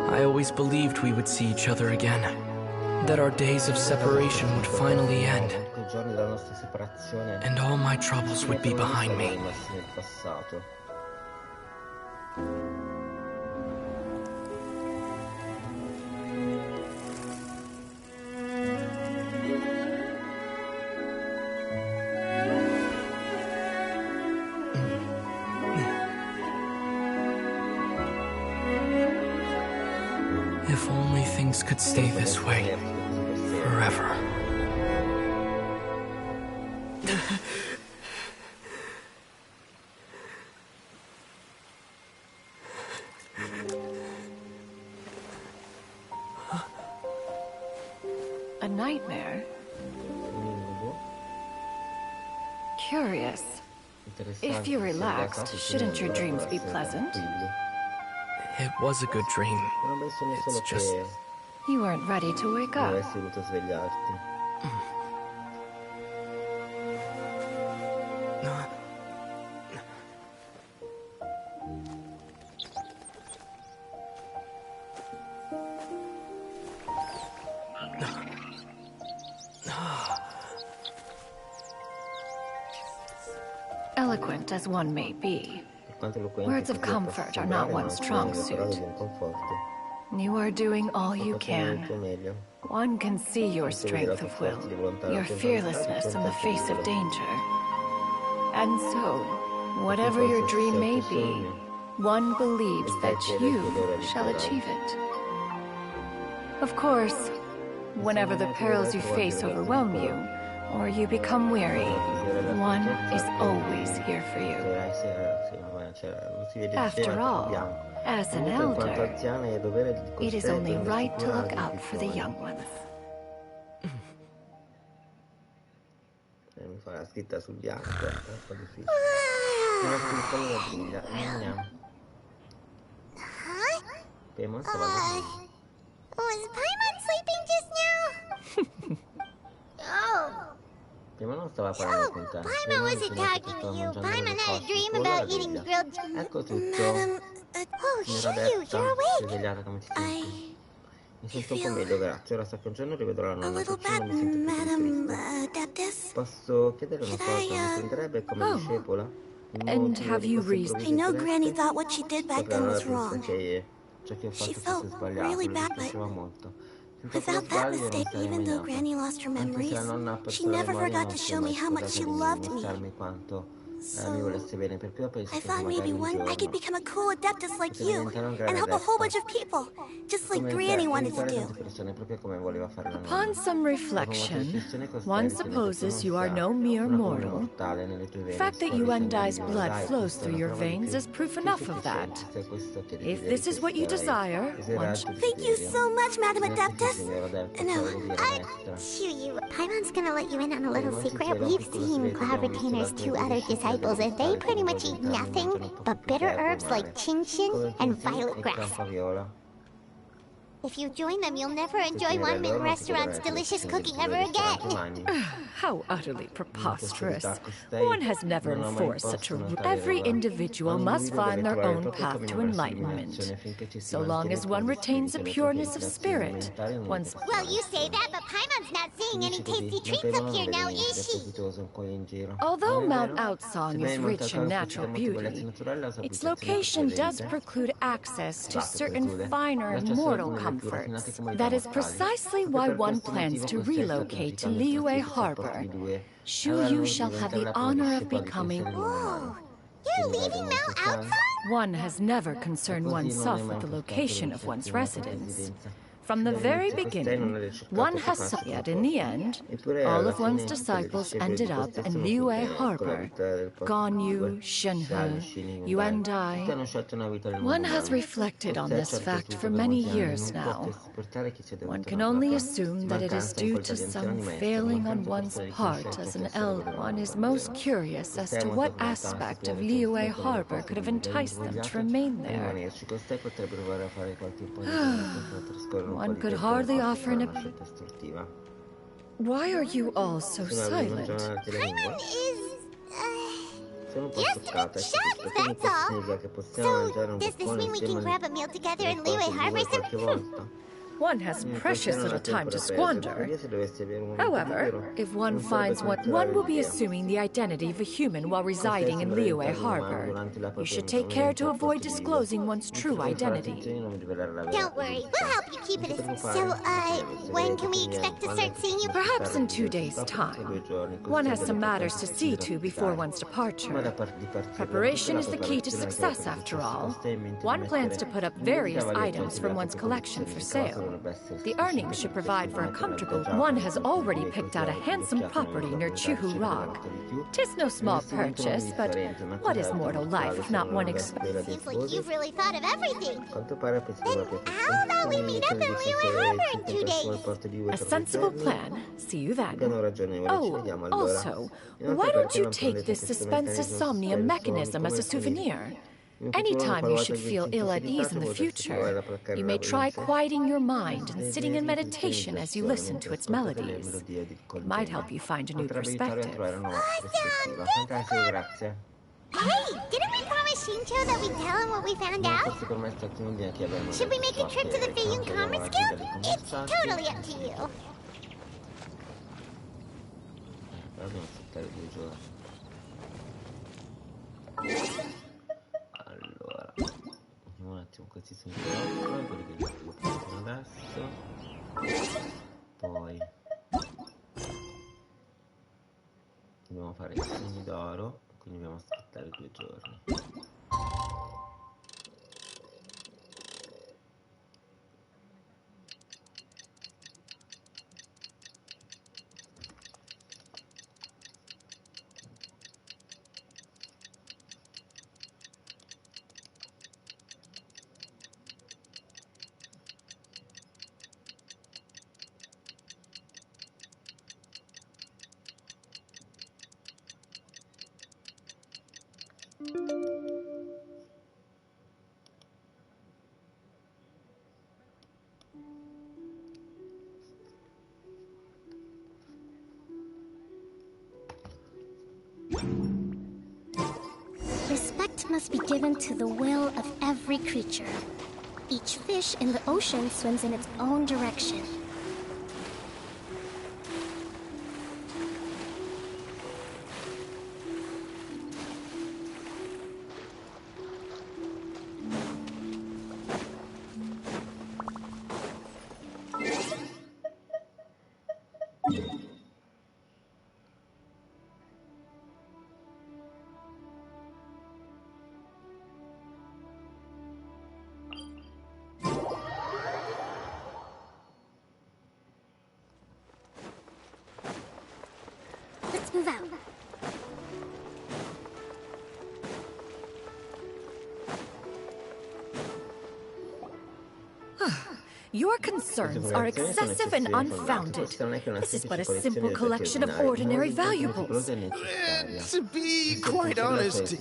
I always believed we would see each other again, that our days of separation would finally end, and all my troubles would be behind me. If only things could stay this way forever. A nightmare? Curious. If you're relaxed, shouldn't your dreams be pleasant? It was a good dream. It's just... You weren't ready to wake up. Eloquent as one may be, words of comfort are not one's strong suit. You are doing all you can. One can see your strength of will, your fearlessness in the face of danger. And so, whatever your dream may be, one believes that you shall achieve it. Of course, whenever the perils you face overwhelm you, or you become weary, one is always here for you. After all, as an elder, it is only right to look out for the young ones. Mi fa la scritta sul bianco, è un po' difficile. Una scritta nella griglia, andiamo. Paimon stava dormendo. Was Paimon sleeping just now? Oh. Paimon non stava parlando con te. Paimon wasn't talking to you. Paimon had a dream about eating grilled chicken. Ecco tutto. Oh, Shiryu, you're awake. Svegliata come ti senti? Mi sento un po' meglio, grazie. Ora sta piangendo e rivedrò la nonna. Non mi sento più triste. Posso chiedere una cosa? Mi prenderebbe come discepola? And have you reasoned? I know Granny thought what she did back then was wrong. She felt really bad, but without that mistake, even though Granny lost her memories, she never forgot to show me how much she loved me. So, I thought maybe I could become a cool adeptus like you, and help a whole bunch of people, just like Granny wanted to do. Upon some reflection, one supposes you are no mere mortal. The fact that Yuandai's blood flows through your veins is proof enough of that. If this is what you desire, one should... Thank you so much, Madam Adeptus. No, Shiryu, Paimon's gonna let you in on a little secret. We've seen Cloud Retainer's two other disciples, and they pretty much eat nothing but bitter herbs like chin-chin and violet grass. If you join them, you'll never enjoy One Min Restaurant's delicious cooking ever again. How utterly preposterous. One has never enforced such a rule. Every individual must find their own path to enlightenment. So long as one retains a pureness of spirit, one's... Well, you say that, but Paimon's not seeing any tasty treats up here now, is she? Although Mount Outsong is rich in natural beauty, its location does preclude access to certain finer mortal comforts. That is precisely why one plans to relocate to Liyue Harbor. Shu shall have the honor of becoming... Whoa! You're leaving Mount Outsong? One has never concerned oneself with the location of one's residence. From the very beginning, one has sought, yet in the end, all of one's disciples ended up in Liyue Harbor. Ganyu, Shenhe, Yuandai. One has reflected on this fact for many years now. One can only assume that it is due to some failing on one's part as an elder. One is most curious as to what aspect of Liyue Harbor could have enticed them to remain there. One could hardly offer an opinion. Why are you all so silent? Paimon is... Sono un po' Just scioccata, shocked, quindi that's questo all. significa che possiamo So, mangiare un does this boccone mean we can insieme grab a meal together alle in Leeway cose di Harbor voi qualche volta? One has precious Questa non little ha time tempo to da perdere. squander. Tuttavia, se dovessi avere un momento However, libero, if one non sarebbe finds one, contrario one will be all'idea. assuming the identity of a human while residing in Sembra Liyue aiutarmi una mano Harbor. durante la You propria should take care to momento avoid posto vivo. disclosing one's Non true potrei fare identity. attenzione, non mi rivelare la Don't worry, we'll help you keep it a... So, when can we expect to start seeing you? Perhaps in 2 days' time. One has some matters to see to before one's departure. Preparation is the key to success, after all. One plans to put up various items from one's collection for sale. The earnings should provide for a comfortable... One has already picked out a handsome property near Chuhu Rock. 'Tis no small purchase, but what is mortal life if not one Seems like you've really thought of everything. Then how about we meet up in Liyue Harbor in 2 days? A sensible plan. See you then. Oh, Also, why don't you take this suspense insomnia mechanism as a souvenir? Anytime you should feel ill at ease in the future, you may try quieting your mind and sitting in meditation as you listen to its melodies. It might help you find a new perspective. Grazie. Hey, didn't we promise Shincho that we'd tell him what we found out? Should we make a trip to the Feiyun Commerce Guild? It's totally up to you. Dobbiamo aspettare 2 giorni. Allora, vediamo un attimo questi sono i quelli che vi facciamo adesso. Poi dobbiamo fare i segni d'oro, quindi dobbiamo aspettare 2 giorni. Respect must be given to the will of every creature. Each fish in the ocean swims in its own direction. Let's move out. Your concerns are excessive and unfounded. This is but a simple collection of ordinary valuables. To be quite honest,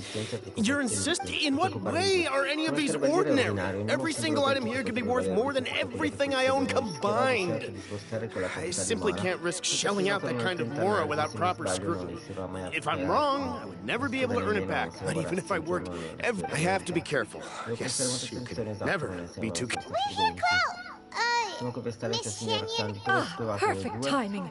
you're insisting. In what way are any of these ordinary? Every single item here could be worth more than everything I own combined. I simply can't risk shelling out that kind of mora without proper scrutiny. If I'm wrong, I would never be able to earn it back. Not even if I worked. I have to be careful. Yes, you could never be too careful. Perfect timing.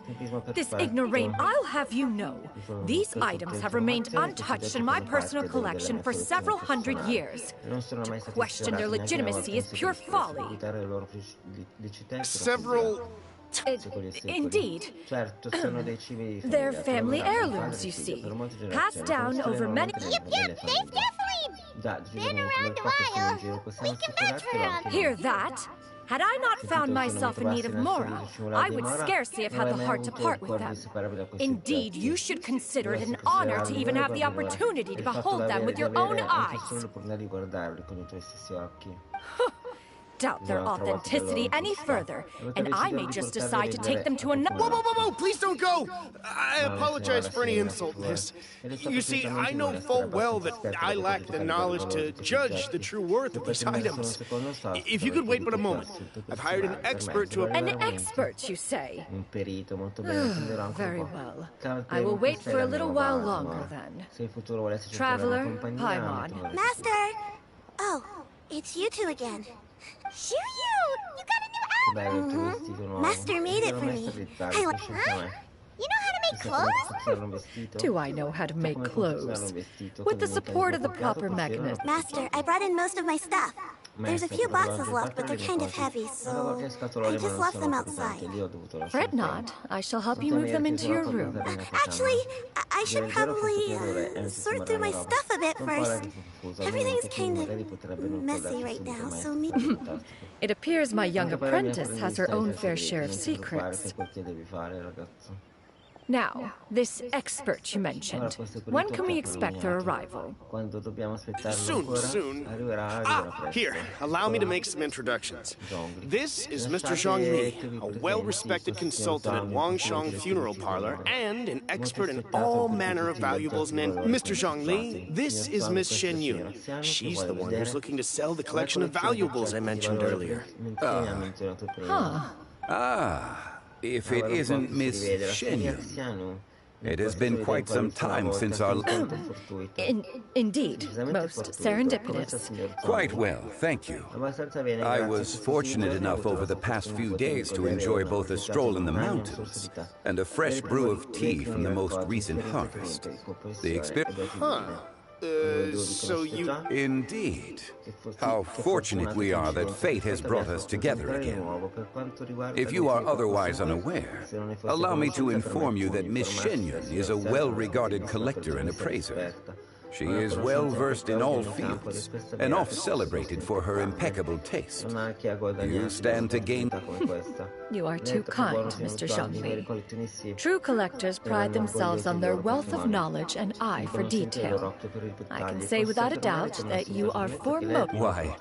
This ignorant, I'll have you know. These items have remained untouched in my personal collection for several hundred years. To question their legitimacy is pure folly. Several... Indeed. They're family heirlooms, you see. Passed down over many... Yep, they've definitely been around a while. We can vouch for them. Hear that? Had I not found myself in need of mora, I would scarcely have had the heart to part with them. Indeed, you should consider it an honor to even have the opportunity to behold them with your own eyes. doubt their authenticity any further, and I may just decide to take them to another. Whoa, whoa, whoa, whoa! Please don't go! I apologize for any insult, miss. You see, I know full well that I lack the knowledge to judge the true worth of these items. If you could wait but a moment, I've hired an expert to... An expert, you say? Very well. I will wait for a little while longer, then. Traveler, Paimon. Master! Oh, it's you two again. Shoo you! You got a new outfit! Master made it for me. Huh? You know how to make clothes? Do I know how to make clothes? With the support of the proper mechanism. Master, I brought in most of my stuff. There's a few boxes left, but they're kind of heavy, so I just left them outside. Fret not. I shall help you move them into your room. Actually, I should probably sort through my stuff a bit first. Everything's kind of messy right now, so maybe... It appears my young apprentice has her own fair share of secrets. Now, this expert you mentioned, when can we expect their arrival? Soon. Here, allow me to make some introductions. This is Mr. Zhongli, a well-respected consultant at Wangshang Funeral Parlor and an expert in all manner of valuables. And Mr. Zhongli, this is Miss Shen Yun. She's the one who's looking to sell the collection of valuables I mentioned earlier. If it isn't Miss Shenyun. It has been quite some time since our... Indeed, most serendipitous. Quite well, thank you. I was fortunate enough over the past few days to enjoy both a stroll in the mountains and a fresh brew of tea from the most recent harvest. The experience... So you... Indeed. How fortunate we are that fate has brought us together again. If you are otherwise unaware, allow me to inform you that Miss Shenyun is a well-regarded collector and appraiser. She is well-versed in all fields, and oft-celebrated for her impeccable taste. You stand to gain... You are too kind, Mr. Zhongli. True collectors pride themselves on their wealth of knowledge and eye for detail. I can say without a doubt that you are foremost... Why,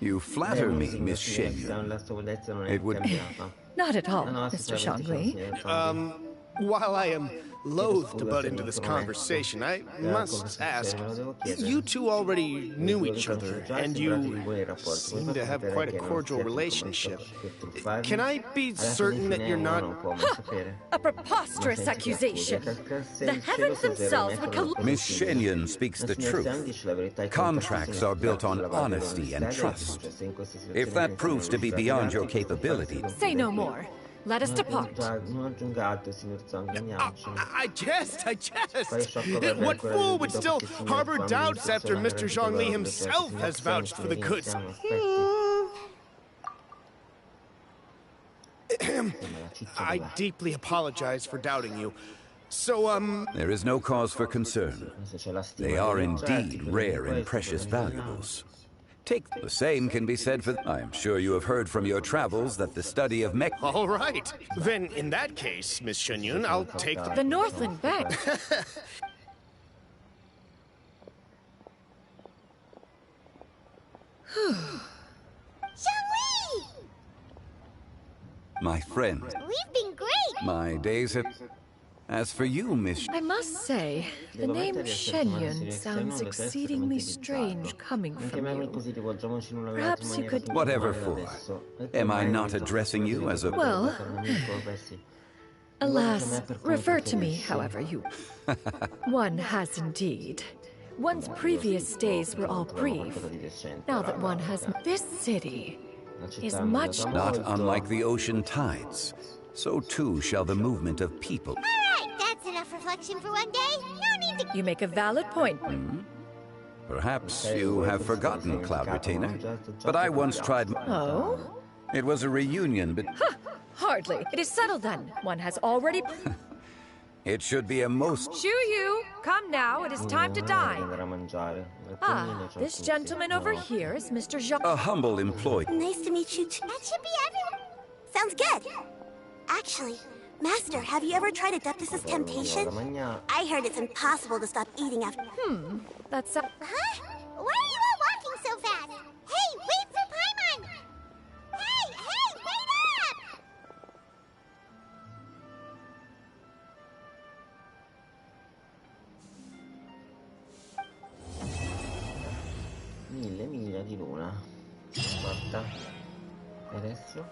you flatter me, Miss Shenyun. It would... Not at all, Mr. Zhongli. While I am loath to butt into this conversation, I must ask, you two already knew each other, and you seem to have quite a cordial relationship. Can I be certain that you're not... A preposterous accusation! The heavens themselves would... Miss Shenyun speaks the truth. Contracts are built on honesty and trust. If that proves to be beyond your capability... Say no more. Let us depart. I jest! What fool would still harbor doubts after Mr. Zhongli himself has vouched for the goods? I deeply apologize for doubting you. So, There is no cause for concern. They are indeed rare and precious valuables. The same can be said for... I am sure you have heard from your travels that the study of mech... All right. Then, in that case, Miss Shenyun, I'll take the Northland Bank. Zhongli! My friend. We've been great! My days have... As for you, Miss... I must say, the name Shenyun sounds exceedingly strange coming from you. Perhaps you could... Whatever for. Am I not addressing you as a... Well... Alas, refer to me however you... One has indeed. One's previous days were all brief. Now that one has... This city is much... Not unlike the ocean tides. So too shall the movement of people... That's enough reflection for one day. No need to... You make a valid point. Perhaps you have forgotten, Cloud Retainer, but I once tried... Oh? It was a reunion, but... Hardly. It is settled then. One has already... It should be a most... Shoo you! Come now, it is time to dine. This gentleman over here is Mr. Jean... A humble employee. Nice to meet you too. That should be everyone. Sounds good. Actually... Master, have you ever tried Adeptus' temptation? I heard it's impossible to stop eating after... That's... Huh? Why are you all walking so fast? Hey, wait for Paimon! vita. E adesso?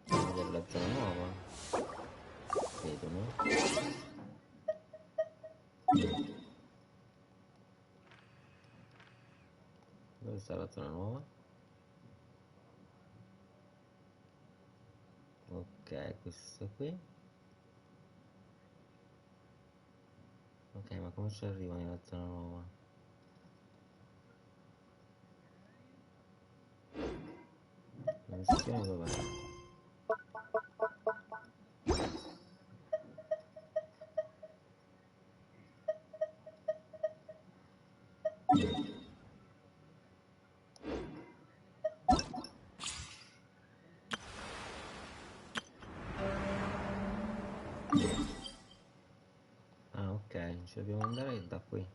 Vedere la zona nuova. Vedo, no? Dove sta la zona nuova? Ok, questo qui. Ok, ma come ci arrivo nella zona nuova? La missione dov'è? Ah, ok, ci dobbiamo andare da qui.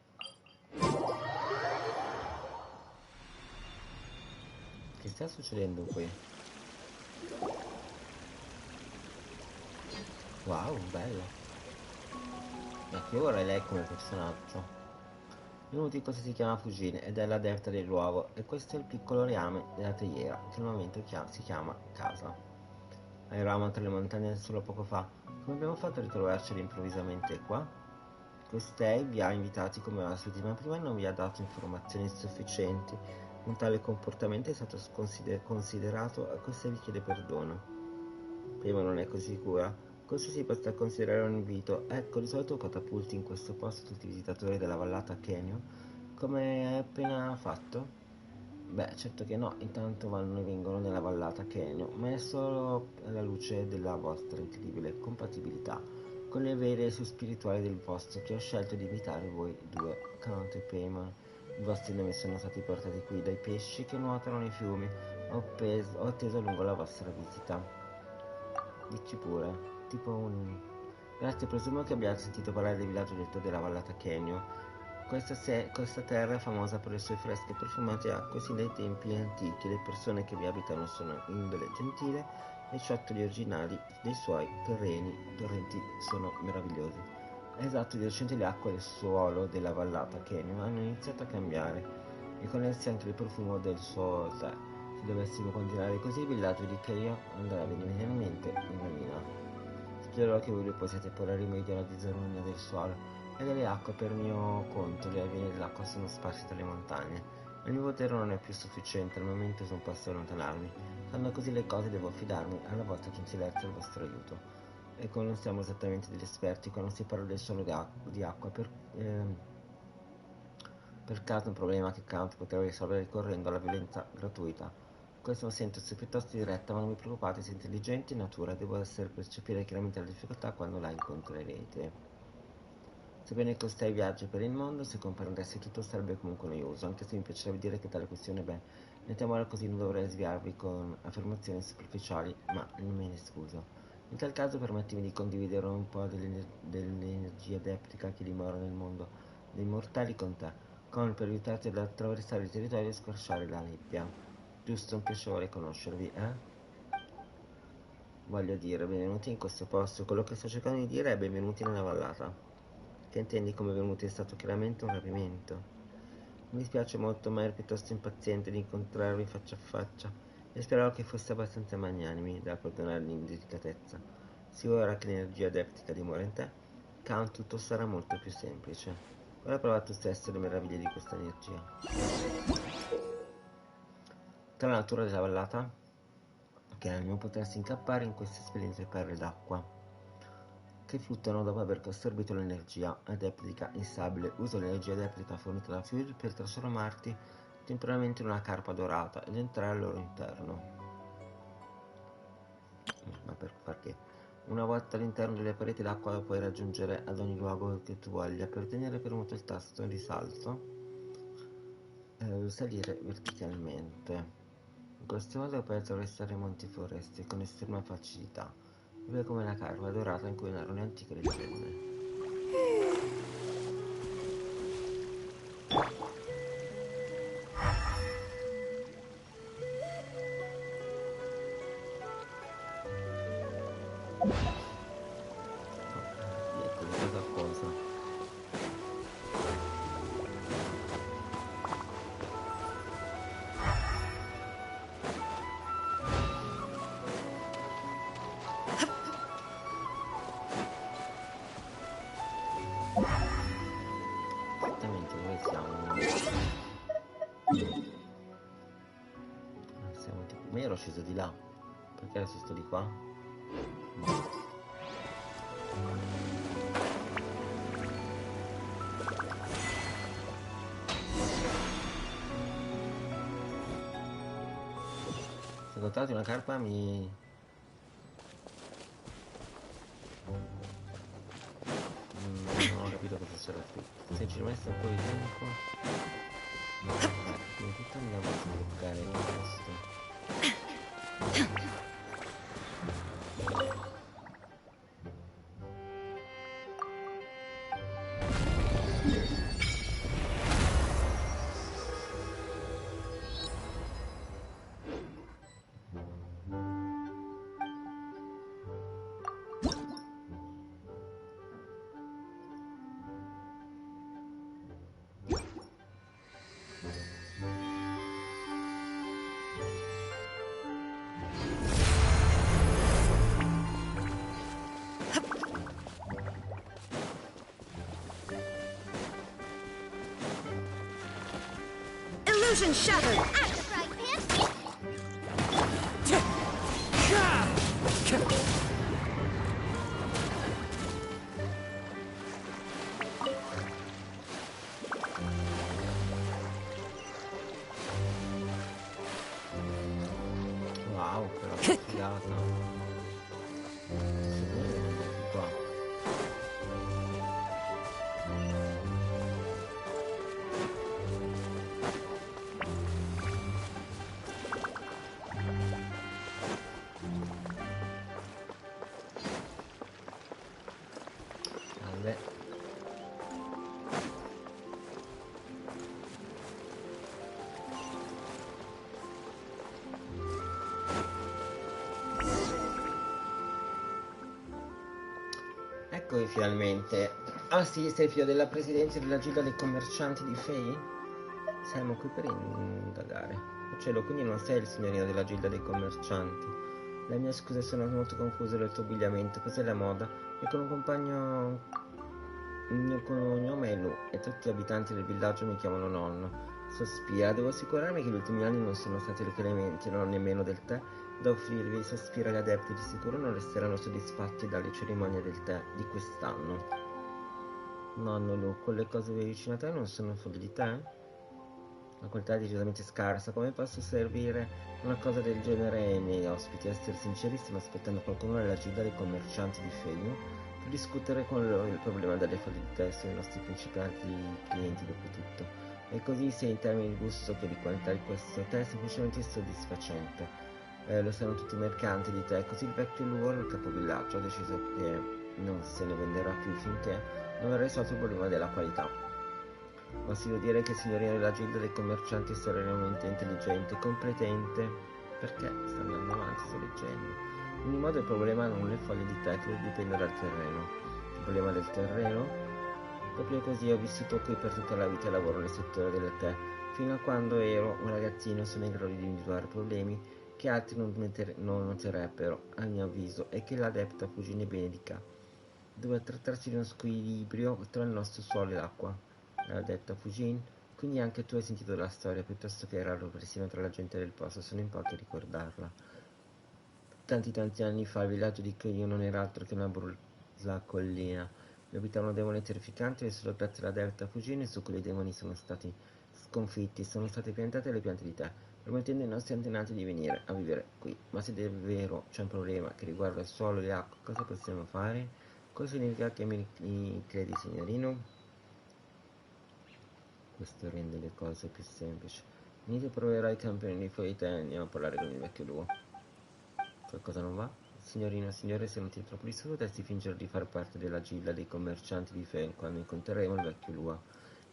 Che sta succedendo qui? Wow, bello. Ecco, io vorrei lei come personaggio. L'unico cosa si chiama Fugine ed è la delta dell'uovo e questo è il piccolo reame della teiera che al momento si chiama casa. Eravamo tra le montagne solo poco fa. Come abbiamo fatto a ritrovarceli improvvisamente qua? Costei vi ha invitati come ospiti ma prima non vi ha dato informazioni sufficienti. Un tale comportamento è stato considerato e questa vi chiede perdono. Prima non è così sicura. Questo si potrà considerare un invito. Ecco, di solito catapulti in questo posto tutti i visitatori della vallata Kenyo, come hai appena fatto? Beh, certo che no, intanto vanno e vengono nella vallata Kenyo, ma è solo alla luce della vostra incredibile compatibilità con le vere su spirituali del posto che ho scelto di invitare voi due, Count e Payman. I vostri nomi sono stati portati qui dai pesci che nuotano nei fiumi. Ho atteso lungo la vostra visita. Dici pure. Tipo un... Grazie, presumo che abbiate sentito parlare del villaggio detto della vallata Kenyo. Questa terra è famosa per le sue fresche e profumate acque sin dai tempi antichi. Le persone che vi abitano sono indole e gentile e i ciottoli originali dei suoi torrenti sono meravigliosi. È esatto, di recente le acque del suolo della vallata Kenyo hanno iniziato a cambiare e con esse anche il profumo del suo tè. Se dovessimo continuare così, il villaggio di Kenyo andrà definitivamente in rovina. Spero che voi due possiate porre rimedio alla disarmonia del suolo e delle acque. Per mio conto le ravine dell'acqua sono sparse tra le montagne. Il mio potere non è più sufficiente, al momento non posso allontanarmi. Stando così le cose devo affidarmi alla vostra gentilezza e al vostro aiuto. Ecco, non siamo esattamente degli esperti quando si parla del suolo di acqua. Per caso un problema che Count potrebbe risolvere ricorrendo alla violenza gratuita. Questo sento essere piuttosto diretta, ma non vi preoccupate, siete intelligenti in natura, devo essere percepire chiaramente la difficoltà quando la incontrerete. Sebbene costei viaggi per il mondo, se comprendessi tutto sarebbe comunque noioso, anche se mi piacerebbe dire che tale questione, beh, mettiamola così, non dovrei sviarvi con affermazioni superficiali, ma non me ne scuso. In tal caso permettimi di condividere un po' dell'energia adeptica che dimora nel mondo dei mortali con te, per aiutarti ad attraversare il territorio e squarciare la nebbia. Giusto, un piacere conoscervi, Voglio dire, benvenuti in questo posto. Quello che sto cercando di dire è benvenuti nella vallata. Che intendi come venuti è stato chiaramente un rapimento. Mi dispiace molto, ma ero piuttosto impaziente di incontrarvi faccia a faccia e speravo che foste abbastanza magnanimi da perdonare l'indelicatezza. Sì, ora che l'energia adeptica dimora in te, Count, tutto sarà molto più semplice. Ora prova tu stesso le meraviglie di questa energia. Tra la natura della vallata, che non potresti incappare in queste splendide perle d'acqua che fluttuano dopo aver assorbito l'energia adeptica instabile. Usa l'energia adeptica fornita da Fury per trasformarti temporaneamente in una carpa dorata ed entrare al loro interno. Ma per far che? Una volta all'interno delle pareti d'acqua la puoi raggiungere ad ogni luogo che tu voglia. Per tenere premuto il tasto di salto salire verticalmente. In questo modo puoi attraversare monti e foreste con estrema facilità, proprio come la carpa dorata in cui narrano le antiche leggende. Ecco cosa cosa. Esattamente dove siamo? Siamo tipo... Ma io ero sceso di là. Perché adesso sto di qua? No. Se incontrate una carpa mi... non ho capito cosa c'era qui. Se ci rimessa un po' di tempo... Quindi tutto andiamo a sbloccare questo. Illusion shattered! Wow, però che figata. Eccovi finalmente. Ah sì, sei figlio della presidenza della Gilda dei commercianti di Fei? Siamo qui per indagare. Oh cielo, quindi non sei il signorino della Gilda dei commercianti. Le mie scuse sono molto confuse del tuo abbigliamento, cos'è la moda? E con un compagno... Il mio cognome è Lu e tutti gli abitanti del villaggio mi chiamano nonno. Sospira, devo assicurarmi che gli ultimi anni non sono stati clementi, non ho nemmeno del tè da offrirvi. Sospira, gli adepti di sicuro non resteranno soddisfatti dalle cerimonie del tè di quest'anno. Nonno Lu, quelle cose vicine a te non sono foglie di tè? La qualità è decisamente scarsa, come posso servire una cosa del genere ai miei ospiti? A essere sinceri, stiamo aspettando qualcuno della Gilda dei commercianti di Fegno per discutere con loro il problema delle foglie di tè sui nostri principali clienti dopo tutto. E così sia in termini di gusto che di qualità di questo tè è semplicemente insoddisfacente. Lo sanno tutti i mercanti di tè, così il vecchio Luor, il capovillaggio, ha deciso che non se ne venderà più finché non verrà risolto il problema della qualità. Posso dire che il signorino della Gilda dei commercianti è estremamente intelligente e competente. Perché sta andando avanti, sto leggendo. In ogni modo il problema non è le foglie di tè, che dipende dal terreno. Il problema del terreno? Proprio così, ho vissuto qui per tutta la vita e lavoro nel settore delle tè. Fino a quando ero un ragazzino sono in grado di individuare problemi che altri non noterebbero, a mio avviso, e che l'adepta Fugine benedica. Deve trattarsi di uno squilibrio tra il nostro suolo e l'acqua. L'ha detta Fujin. Quindi anche tu hai sentito la storia, piuttosto che raro persino tra la gente del posto, sono in pochi a ricordarla. Tanti anni fa il villaggio di Keio non era altro che una brulla collina. Vi abitavano demoni terrificanti e solo grazie alla delta Fujin su cui i demoni sono stati sconfitti, sono state piantate le piante di tè, permettendo ai nostri antenati di venire a vivere qui. Ma se davvero c'è un problema che riguarda il suolo e l'acqua, cosa possiamo fare? Cosa significa che mi credi, signorino? Questo rende le cose più semplici. Venite a provare i campioni di foglie di tè e andiamo a parlare con il vecchio luo. Qualcosa non va? Signorina, signore, se non ti è troppo di salute, potresti fingere di far parte della gilda dei commercianti di Fen quando incontreremo il vecchio Lua.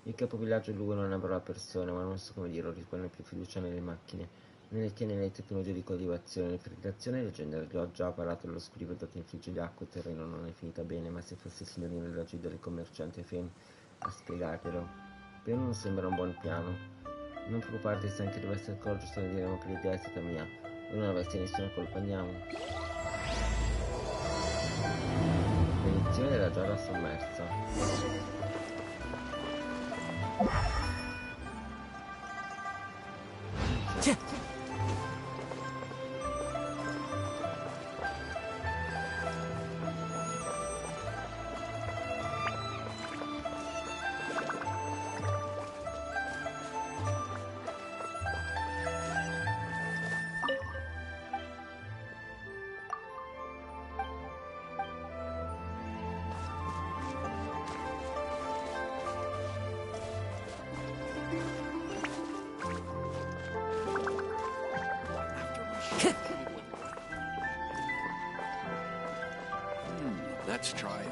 Il capovillaggio Lua non è una brava persona, ma non so come dirlo, risponde più fiducia nelle macchine nelle tecnologie di coltivazione e fertilizazione, leggendario. Ho già parlato dell'oscuro che infligge di acqua e terreno, non è finita bene, ma se fosse il signore delle ragioni delle commercianti a spiegarglielo. Per non sembra un buon piano. Non preoccuparti, se anche dovesse accorgersi, diremo che l'idea è stata mia. Voi non aveste nessuna colpa, andiamo. Spedizione della giara sommersa. Let's try it.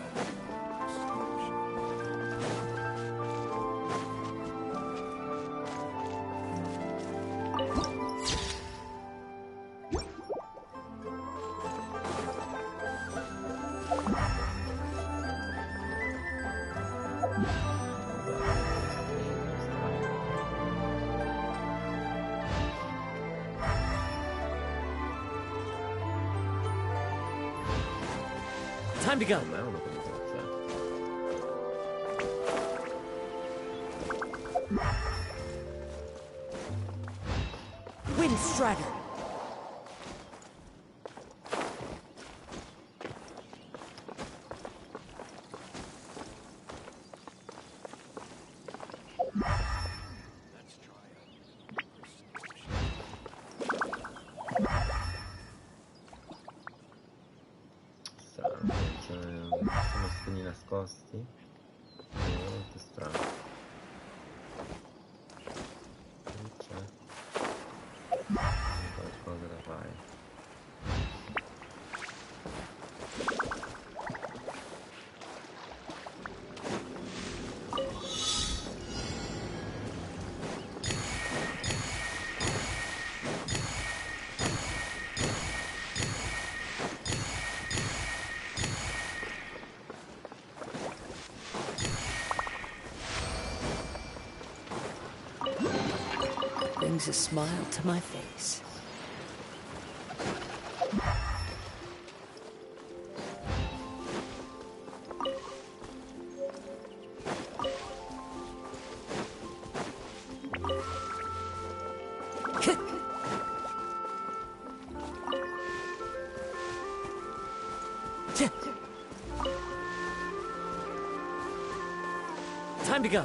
Time to go. Wind Strider. Sono spini nascosti. È molto strano. Non c'è qualcosa da fare. Brings a smile to my face. Time to go.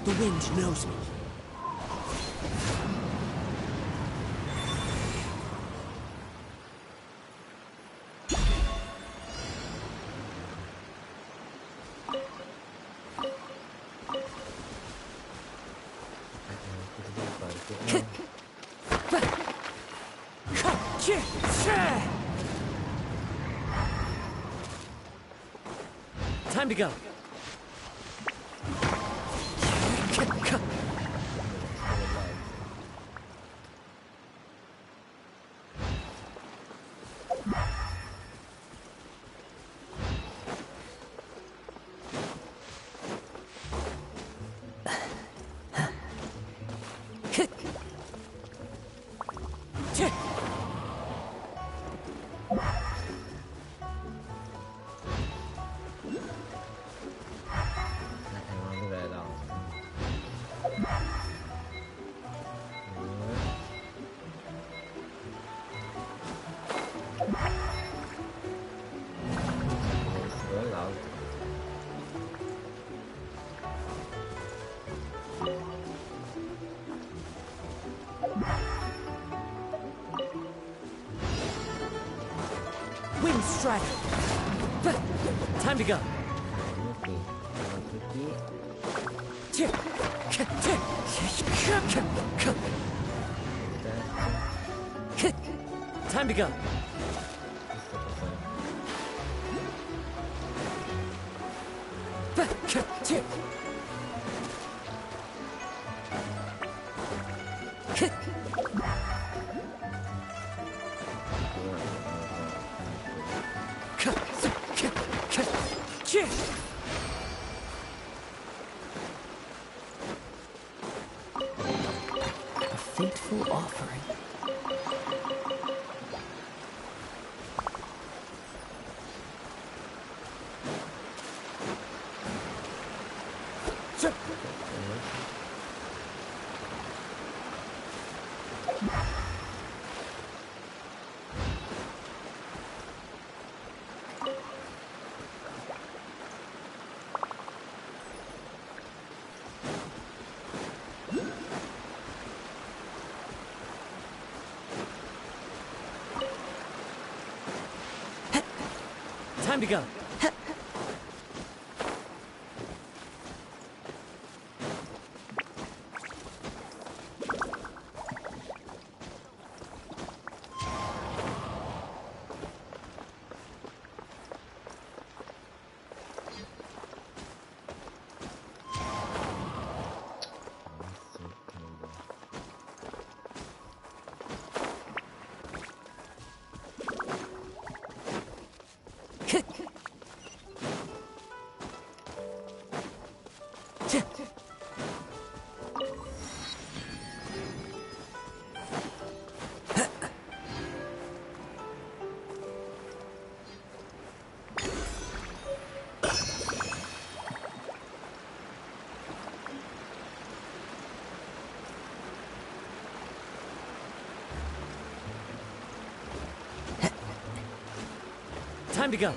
The wind knows me. Time to go. Wind Strider! Time to go! Time to go! A fateful offering. Time to go. Time to go.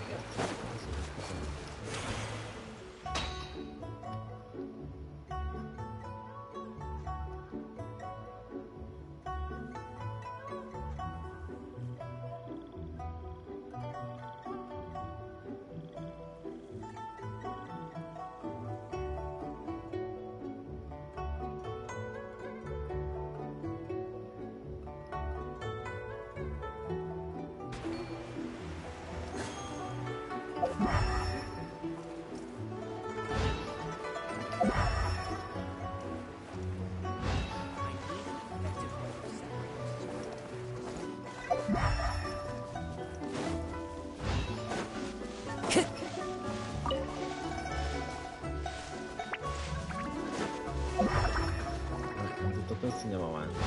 Tutto questo andiamo avanti.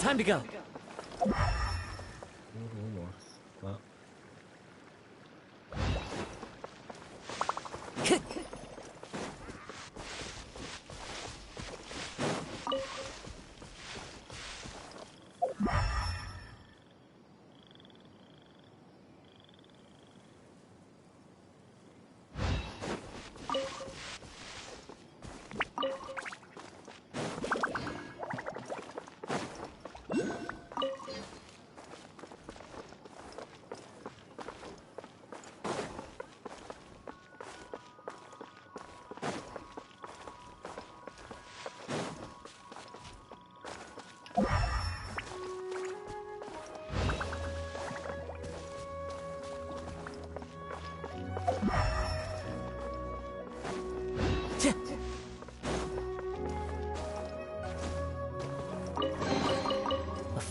Time to go.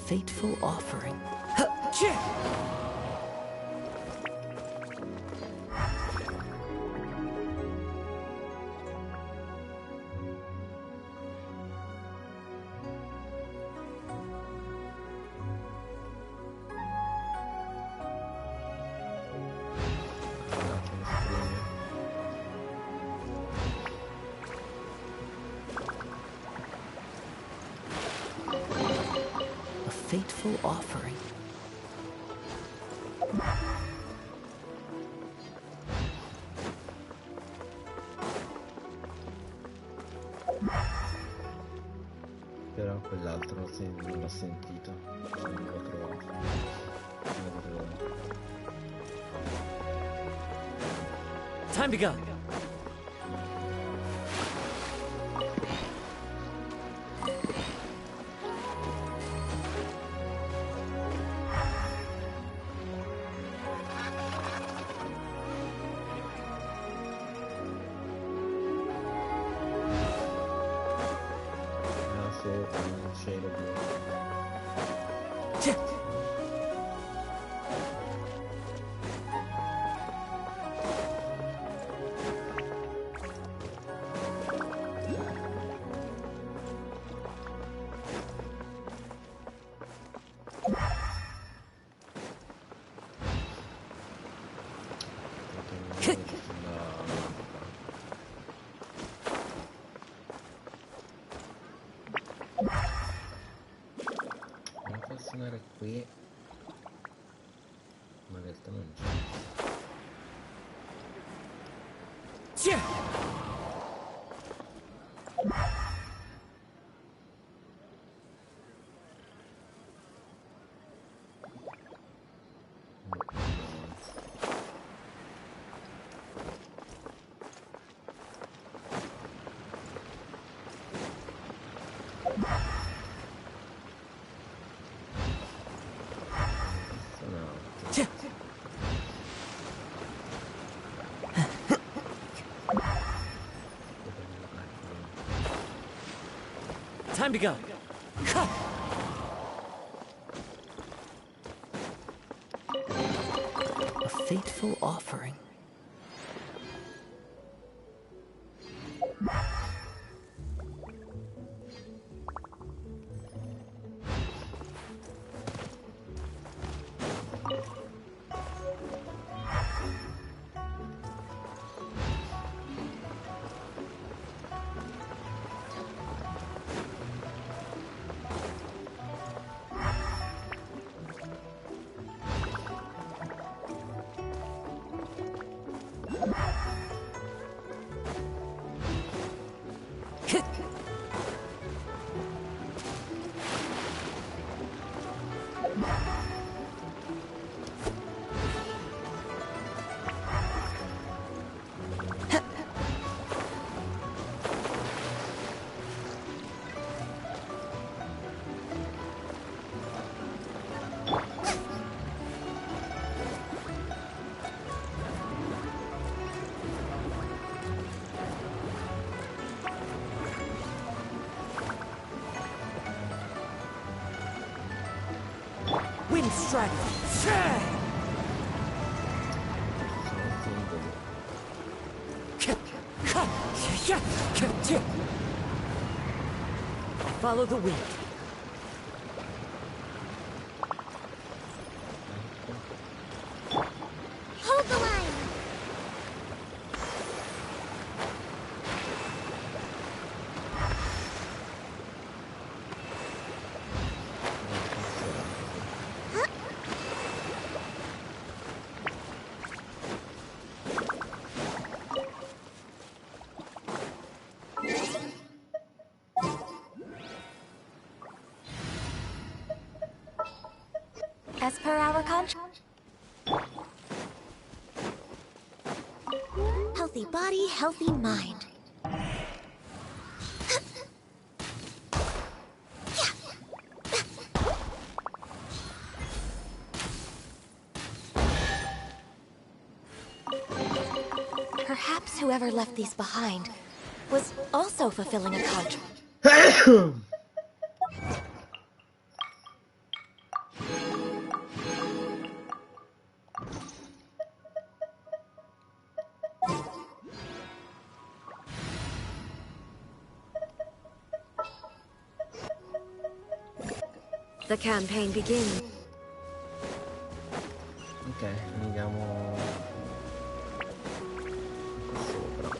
fateful offering. A fateful offering. Però quell'altro non l'ho sentito, non l'ho trovato. Non vedo l'ora. Time to go. Un cielo blu. Suonare qui, ma in realtà non c'è. Time to go. A fateful offering. Wind strike. Follow the wind. Hold the line. As per our contract. Healthy body, healthy mind. Perhaps whoever left these behind was also fulfilling a contract. The campaign begins. Ok, andiamo qua sopra.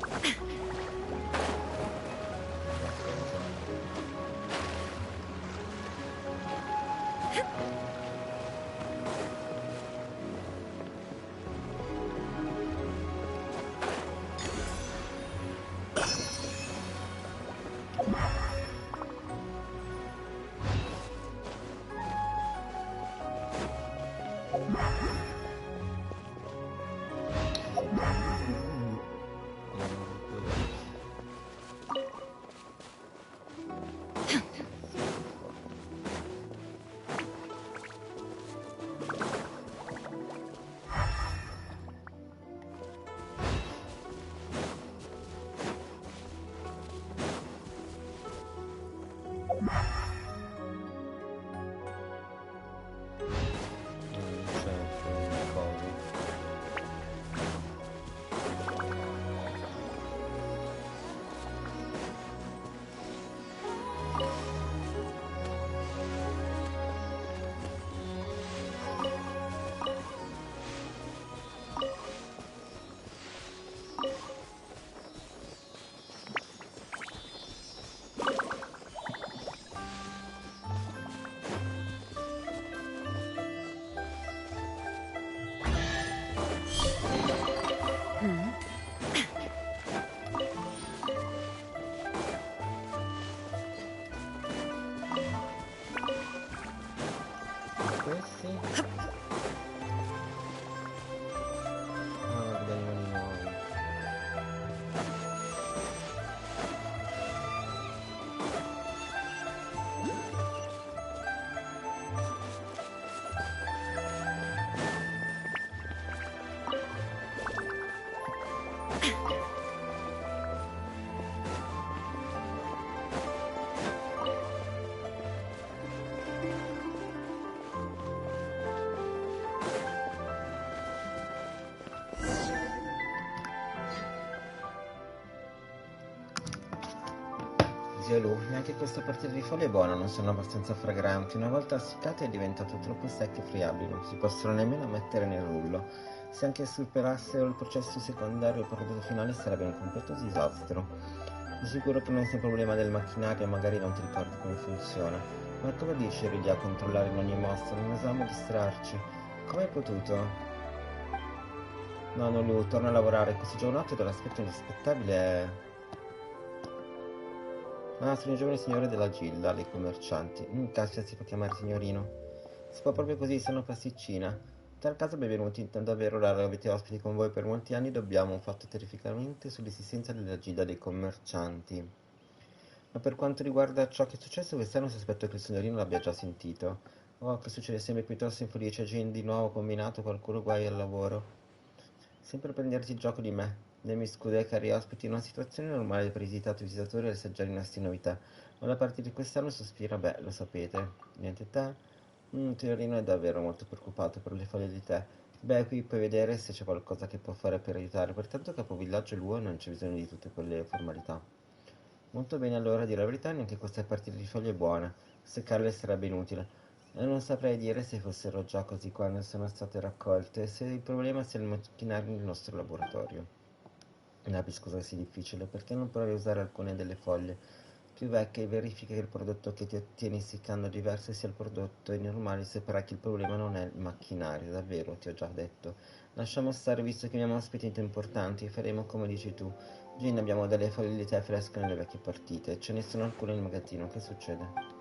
Questi degli animali nuovi. Zio Lu, neanche questa partita di foglie è buona, non sono abbastanza fragranti. Una volta essiccate è diventato troppo secche e friabili, non si possono nemmeno mettere nel rullo. Se anche superassero il processo secondario, il prodotto finale sarebbe un completo disastro. Di sicuro che non sia un problema del macchinario, magari non ti ricordi come funziona. Ma cosa dici eri lì a controllare in ogni mossa? Non osavamo distrarci. Come hai potuto? No, Lu, torna a lavorare, questi giovanotti dall'aspetto inaspettabile è... Ah, sono i giovani signori della gilda, dei commercianti. Caspita, si fa chiamare signorino. Si fa proprio così, sono pasticcina. In tal caso, benvenuti, intendo davvero raro avete ospiti con voi per molti anni, dobbiamo un fatto terrificamente sull'esistenza della gilda dei commercianti. Ma per quanto riguarda ciò che è successo quest'anno, sospetto che il signorino l'abbia già sentito. Oh, che succede sempre piuttosto infelice, gente di nuovo combinato, qualcuno guai al lavoro. Sempre prenderti il gioco di me. Dei miei scudei cari ospiti, in una situazione normale per i visitatori ad assaggiare i nostri novità, ma da parte di quest'anno sospira, beh, lo sapete. Niente te? Teorino è davvero molto preoccupato per le foglie di tè. Beh, qui puoi vedere se c'è qualcosa che può fare per aiutare, pertanto capovillaggio Luo non c'è bisogno di tutte quelle formalità. Molto bene, allora, a dire la verità, neanche questa partita di foglie è buona. Seccarle sarebbe inutile. E non saprei dire se fossero già così quando sono state raccolte, se il problema sia il macchinario nel nostro laboratorio. Capisco che sia difficile, perché non provi a usare alcune delle foglie più vecchie e verifica che il prodotto che ti ottieni seccando diverso sia il prodotto è normale, saprai che il problema non è il macchinario, davvero, ti ho già detto. Lasciamo stare, visto che abbiamo ospiti importanti, faremo come dici tu. Gin, abbiamo delle foglie di tè fresche nelle vecchie partite, ce ne sono alcune nel magazzino, che succede?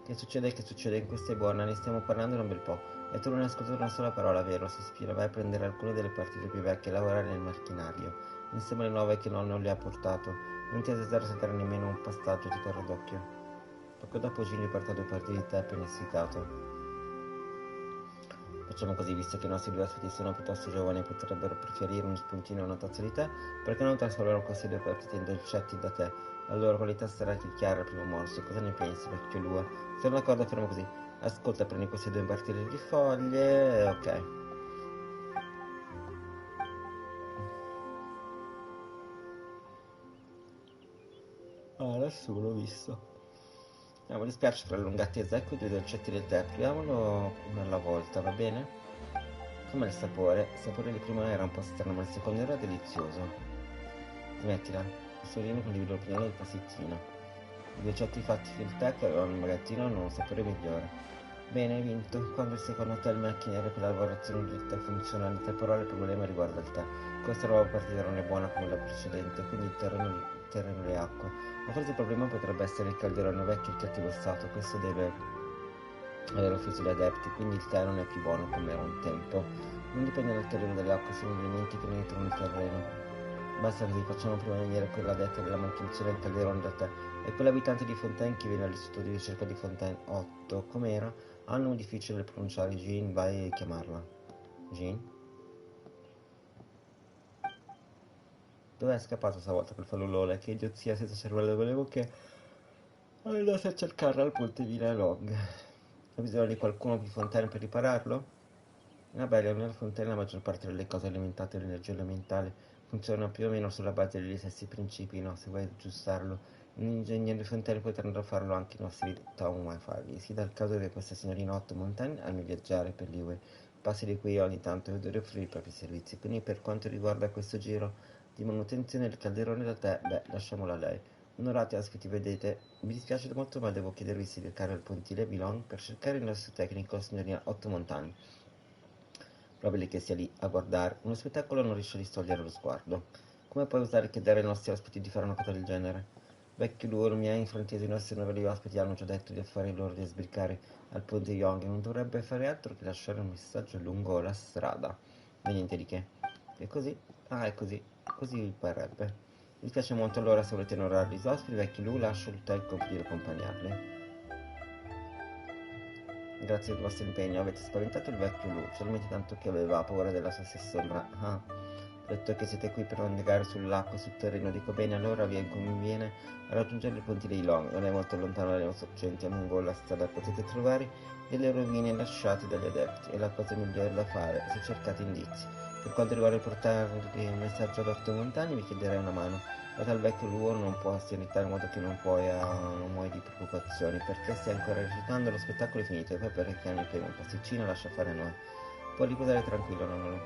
Che succede? Che succede? In questa è buona, ne stiamo parlando da un bel po'. E tu non hai ascoltato una sola parola, vero? Sospira, vai a prendere alcune delle partite più vecchie e lavorare nel macchinario. Insieme alle nuove che nonno le ha portato. Non ti esitare a saltare nemmeno un passaggio, ti terrò d'occhio. Poco dopo Gin riporta 2 partite di tè appena essiccato. Facciamo così, visto che i nostri 2 ospiti sono piuttosto giovani e potrebbero preferire uno spuntino e una tazza di tè, perché non trasformano queste 2 partite in dolcetti da tè? La loro qualità sarà chiara al primo morso. Cosa ne pensi, vecchio Lua? Sono d'accordo, fermo così. Ascolta, prendi queste 2 partite di foglie, ok. Adesso l'ho visto. Mi dispiace per la lunga attesa, ecco i 2 dolcetti del tè, proviamolo uno alla volta, va bene? Come il sapore? Il sapore di prima era un po' strano, ma il secondo era delizioso. Smettila, il sorino condivido l'opinione del passettino. I dolcetti fatti del tè che avevano il magazzino hanno un sapore migliore. Bene, hai vinto. Quando il secondo tè il macchinere per la lavorazione del tè funziona, in 3 parole il problema riguarda il tè. Questa nuova partita non è buona come la precedente, quindi il terreno e le acque. Ma forse il problema potrebbe essere il calderone vecchio e il cattivo stato. Questo deve avere offeso gli adepti, quindi il tè non è più buono come era un tempo. Non dipende dal terreno delle acque, sono gli elementi che penetrano il terreno. Basta così, facciamo prima venire quella detta della manutenzione del calderone da tè. E quell'abitante di Fontaine che viene all'istituto di ricerca di Fontaine 8, com'era? Ha un nome difficile da pronunciare. Jean, vai a chiamarla. Jean? Dove è scappato stavolta quel fallulone? Che idiozia senza cervello, volevo che andasse a cercarla al ponte di Long. Ha bisogno di qualcuno di Fontaine per ripararlo? Vabbè, nella Fontaine la maggior parte delle cose alimentate dall'energia elementale funzionano più o meno sulla base degli stessi principi, no? Se vuoi aggiustarlo, un ingegnere di Fontaine potrebbe farlo anche i nostri town wifi. Si dà il caso che questa signorina Otto Montaigne ami viaggiare per l'Iwe, passi di qui ogni tanto e deve offrire i propri servizi. Quindi per quanto riguarda questo giro di manutenzione del calderone da tè, beh, lasciamola a lei. Onorati ospiti, vedete, mi dispiace molto ma devo chiedervi di recare al pontile Bilong per cercare il nostro tecnico, signorina Otto Montaigne. Probabile che sia lì a guardare. Uno spettacolo non riesce a distogliere lo sguardo. Come puoi osare chiedere ai nostri ospiti di fare una cosa del genere? Vecchio loro miei, in francese i nostri nuovi ospiti hanno già detto di affari loro di sbricare al ponte Young e non dovrebbe fare altro che lasciare un messaggio lungo la strada. E niente di che. E così? Ah, è così. Così parrebbe. Mi dispiace molto, allora se volete onorare gli ospiti, vecchio Lu, lascio il tè il compito di accompagnarli. Grazie del vostro impegno, avete spaventato il vecchio Lu, solamente tanto che aveva paura della sua stessa ombra. Ah, detto che siete qui per non negare sull'acqua e sul terreno, dico bene, allora vi conviene a raggiungere il ponte dei Long, non è molto lontano dalle nostre sorgenti, lungo la strada potete trovare delle rovine lasciate dagli adepti, è la cosa migliore da fare se cercate indizi. Per quanto riguarda il portarvi un messaggio ad Otto Montani, vi chiederei una mano. Dato al vecchio Luo non può asseritare in modo che non muoia di preoccupazioni, perché stai ancora recitando, lo spettacolo è finito, e poi perché hanno il un pasticcino lascia fare a noi. Puoi riposare tranquillo, nonnolo.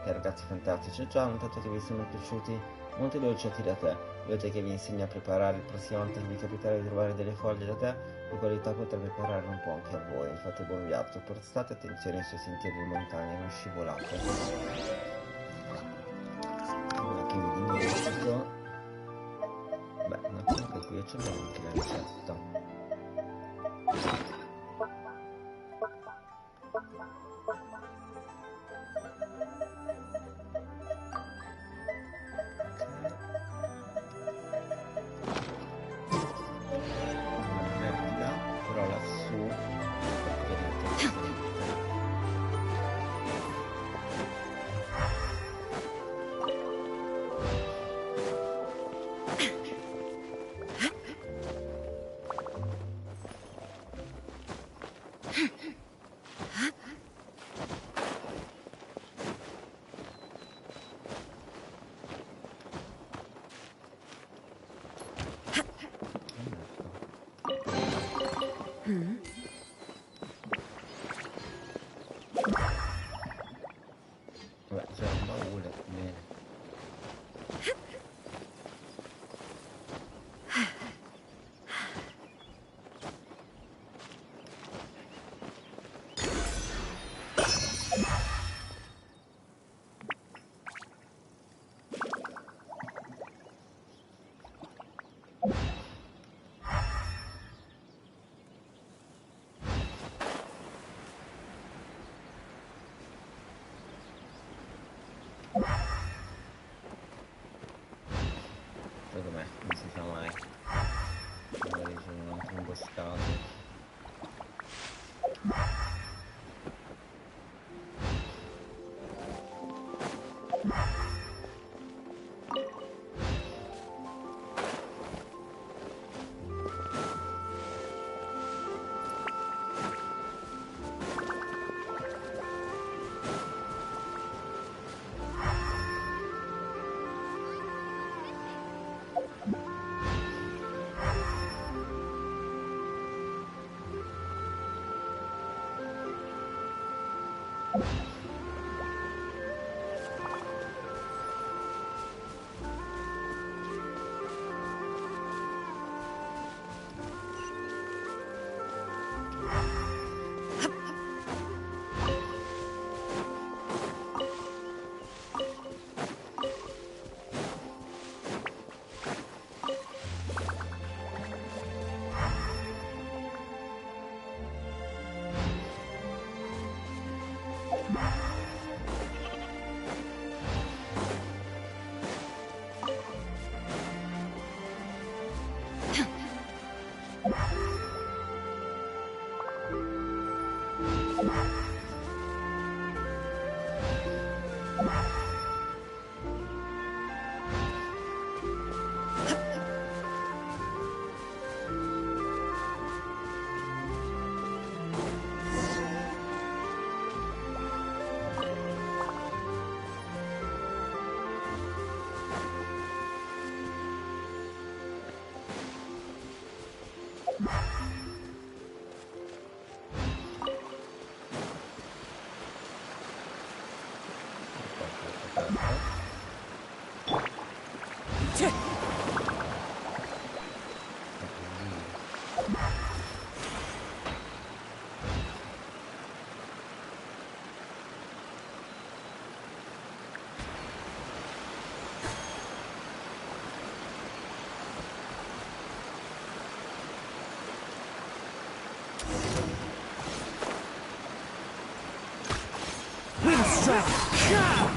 Che ragazzi fantastici, già ho notato che vi sono piaciuti molti dolcetti da te. Volete che vi insegni a preparare, il prossima volta che vi capiterà di trovare delle foglie da te, di qualità potrebbe preparare un po' anche a voi. Fate buon viaggio, prestate attenzione ai suoi sentieri di montagna, non scivolate. Ora che mi dimentico. Beh, ma comunque qui abbiamo anche la ricetta. Però lassù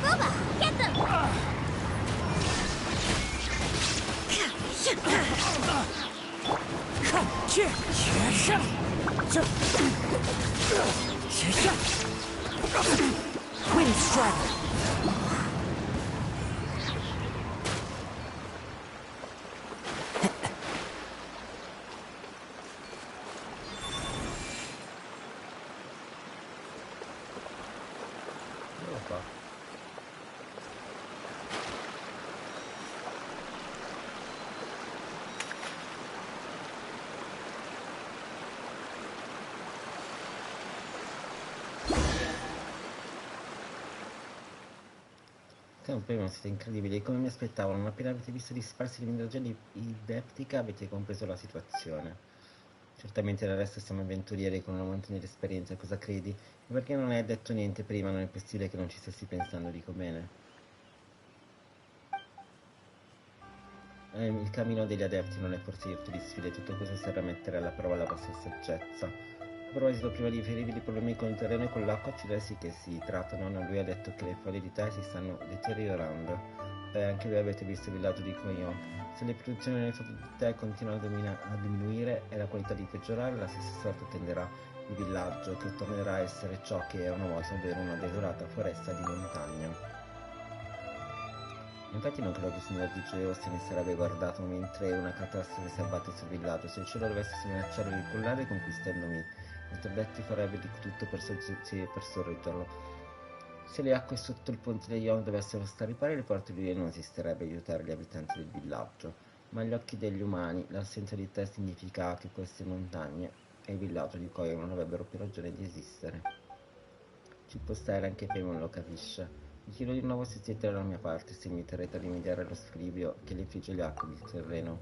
Booba, get them! Wind strike! Prima siete incredibili, come mi aspettavo, non appena avete visto disfarsi l'emigrazione ideptica avete compreso la situazione. Certamente del resto siamo avventurieri con una montagna di esperienza, cosa credi? E perché non hai detto niente prima? Non è possibile che non ci stessi pensando, dico bene. Il cammino degli adepti non è forse irto di sfide, tutto questo serve a mettere alla prova la vostra saggezza. A proposito, prima di ferire i problemi con il terreno e con l'acqua, ci resti che si trattano, lui ha detto che le foglie di tè si stanno deteriorando. Anche voi avete visto il villaggio di Cognò. Se le produzioni delle foglie di tè continuano a diminuire e la qualità di peggiorare, la stessa sorte attenderà il villaggio, che tornerà a essere ciò che era una volta, ovvero una desolata foresta di montagna. Infatti non credo che il signor Digeo se ne sarebbe guardato mentre una catastrofe si abbatte sul villaggio. Se il cielo dovesse minacciare di crollare conquistandomi, i tradetti farebbe di tutto per sorreggerlo. Se le acque sotto il ponte degli Yong dovessero stare pari, le porte di lui non esisterebbe a aiutare gli abitanti del villaggio. Ma agli occhi degli umani, l'assenza di te significa che queste montagne e il villaggio di Koya non avrebbero più ragione di esistere. Ci può stare, anche Paimon lo capisce. Vi chiedo di nuovo se siete dalla mia parte, se mi terrete a rimediare allo scribio che le figge gli acque del terreno.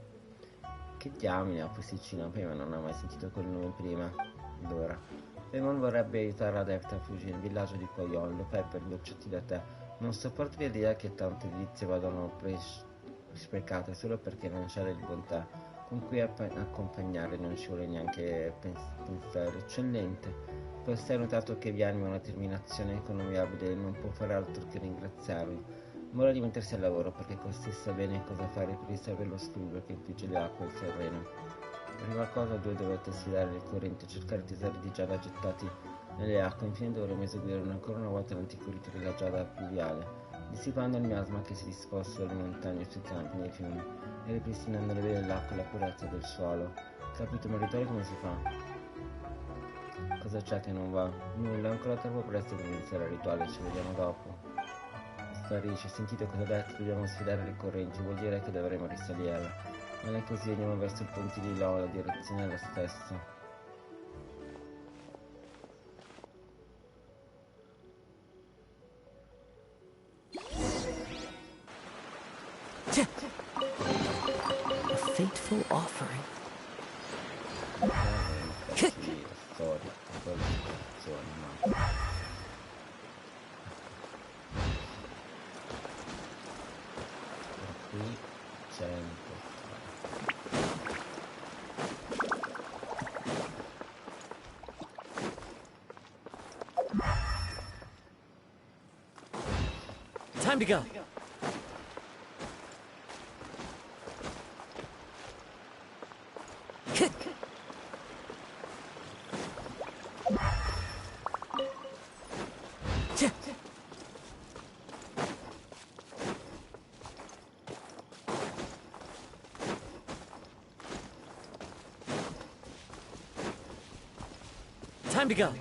Che diamine, a posticina, Paimon non ha mai sentito quel nome prima d'ora. Paimon vorrebbe aiutare l'adepta a fuggire nel villaggio di Koyon, lo fai per goccetti da te. Non sopporto l'idea che tante delizie vadano sprecate solo perché non c'è del bontà con cui accompagnare, non ci vuole neanche pensare. Eccellente. Forse hai notato che vi anima una determinazione incontrollabile e non può fare altro che ringraziarvi. Ma ora di mettersi al lavoro perché così sa bene cosa fare per risolvere lo scrivio che infligge le acque e il terreno. Per prima cosa due dovete sfidare il corrente e cercare tesori di giada gettati nelle acque. Infine dovremo eseguire ancora una volta l'antico rito della giada pluviale, dissipando il miasma che si disposta dalle montagne sui campi, nei fiumi, e ripristinando le vele dell'acqua e la purezza del suolo. Capito, ma il rituale come si fa? Cosa c'è che non va? Nulla, è ancora troppo presto per iniziare il rituale, ci vediamo dopo. Sparisce, sentite cosa ha detto, dobbiamo sfidare le correnti, vuol dire che dovremo risalire. Non è così, andiamo verso il ponte di Lo, la direzione è la stessa. A fateful offering. Storia, ma qui 100. Time to go. Time to go.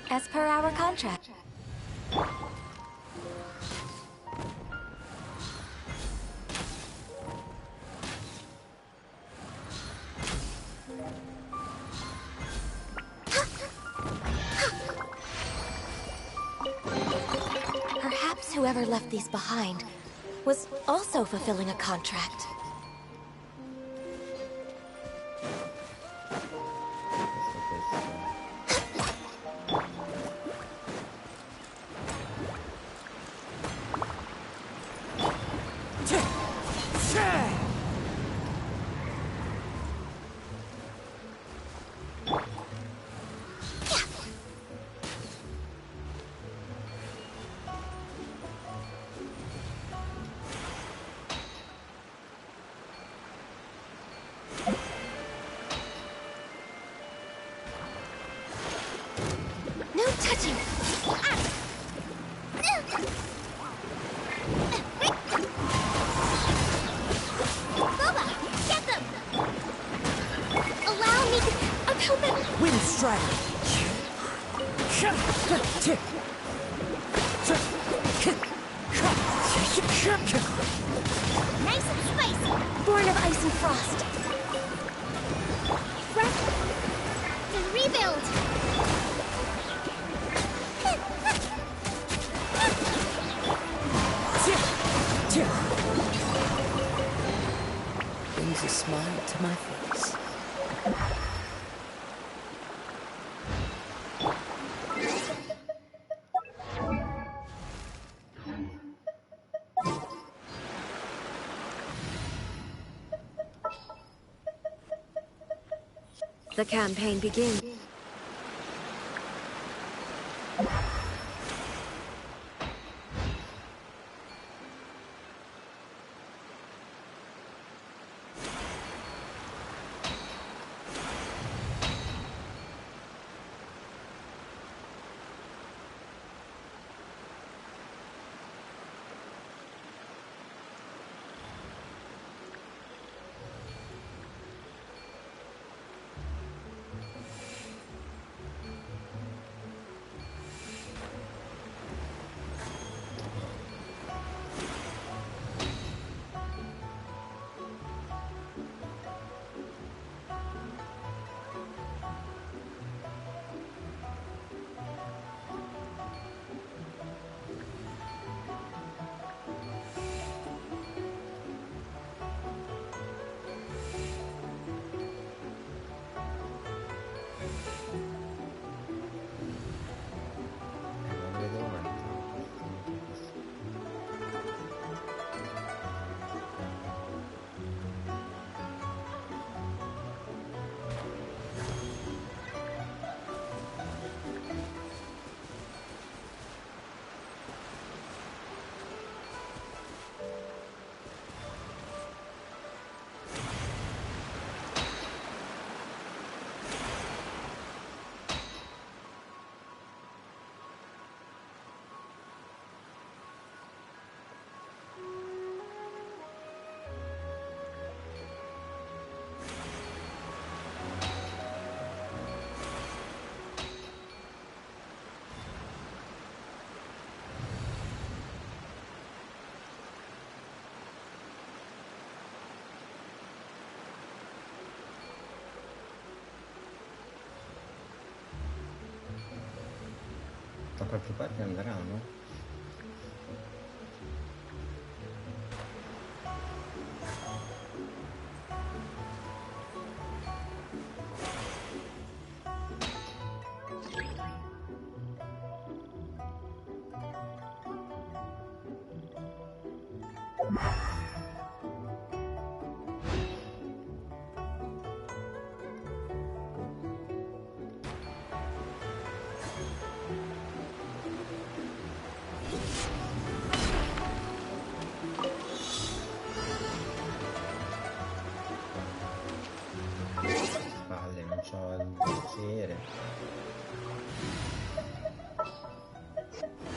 As per our contract. Perhaps whoever left these behind was also fulfilling a contract. No touching! Boba, get them! Allow me to... I'm helping! Wind Strider! Nice and spicy! Born of ice and frost! Rest and rebuild! Brings a smile to my face. The campaign begins. qualche parte andranno?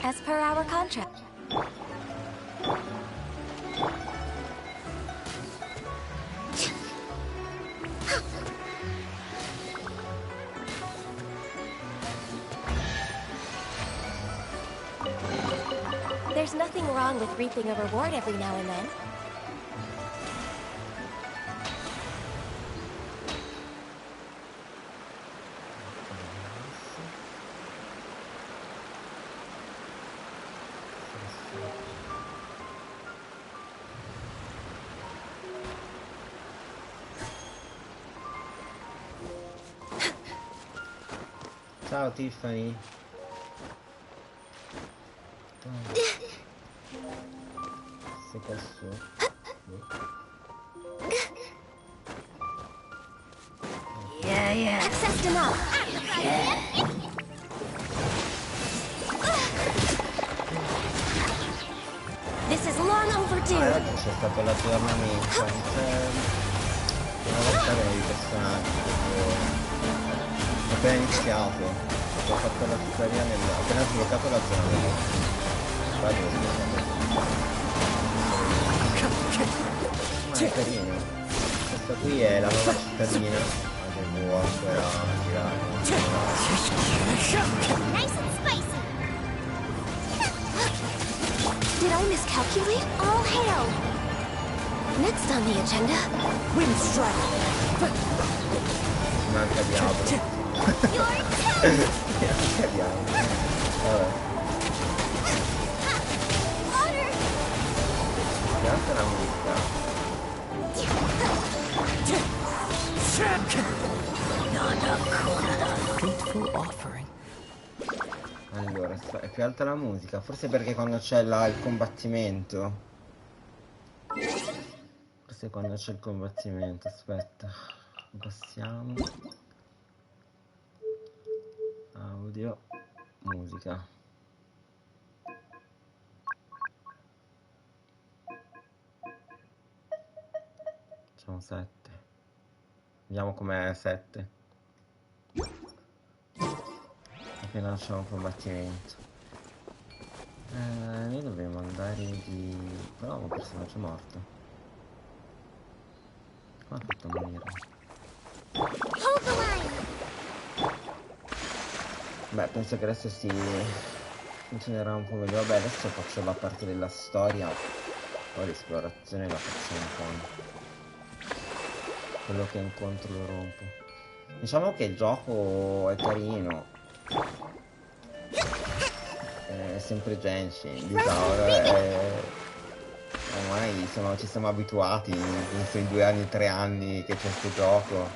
As per our contract. There's nothing wrong with reaping a reward every now and then. Ciao Tiffany. Sei qua su. Yeah. Access denied. This is long overdue. Oggi c'è stato l'aggiornamento. Una volta dei personaggi. Ho appena iniziato. Ho fatto la tutorial ho appena sbloccato l'aggiornamento. Vado a ma è carino. Questa qui è la nuova cittadina. Devo ancora girare. Nice and spicy. Did I miscalculate? All hail. Next on the agenda, wind strike. Manca diavolo. Manca diavolo. Vabbè. Guardate la musica. Allora, è più alta la musica, forse perché quando c'è il combattimento. Forse quando c'è il combattimento, aspetta. Passiamo. Audio, musica. Facciamo 7. Vediamo com'è 7. Appena c'è un combattimento. Noi dobbiamo andare di... Però un personaggio morto. Come ha fatto a morire? Beh, penso che adesso funzionerà un po' meglio. Vabbè, adesso faccio la parte della storia. Poi l'esplorazione la facciamo poi. Quello che incontro lo rompo. Diciamo che il gioco è carino. È sempre Genshin, ormai ci siamo abituati in quei 2 anni, 3 anni che c'è questo gioco.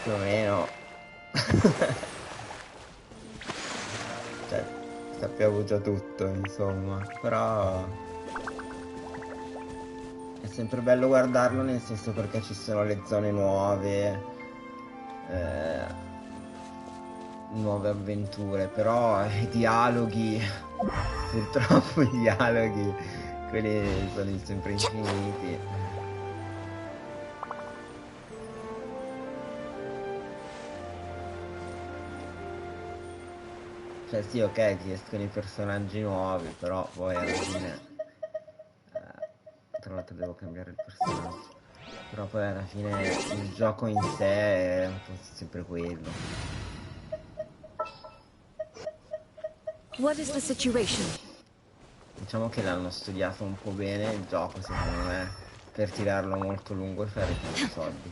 Più o meno. Cioè, sappiamo già tutto, insomma. Però è sempre bello guardarlo, nel senso perché ci sono le zone nuove. Nuove avventure, però i dialoghi, purtroppo i dialoghi, quelli sono sempre infiniti. Cioè sì, ok, ti escono i personaggi nuovi, però poi alla fine tra l'altro devo cambiare il personaggio, però poi alla fine il gioco in sé è un po' sempre quello. What is the situation? Diciamo che l'hanno studiato un po' bene il gioco, secondo me, per tirarlo molto lungo e fare tanti soldi.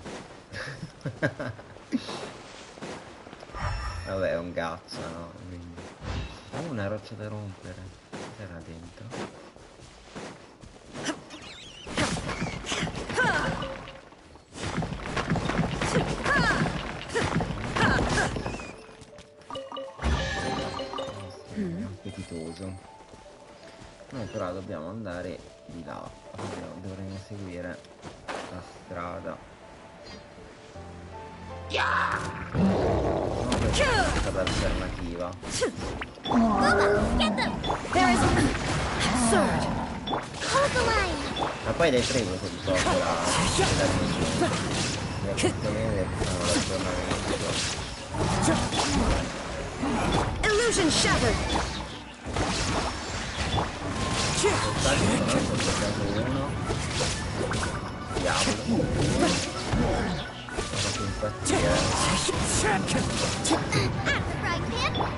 Vabbè, è un gacha, no? Quindi Una roccia da rompere. Cos'era dentro? Appetitoso. Noi però dobbiamo andare di là. Dovremmo seguire la strada. No, questa è la strada alternativa. Ma poi dai prego che di poco la Illusion shattered.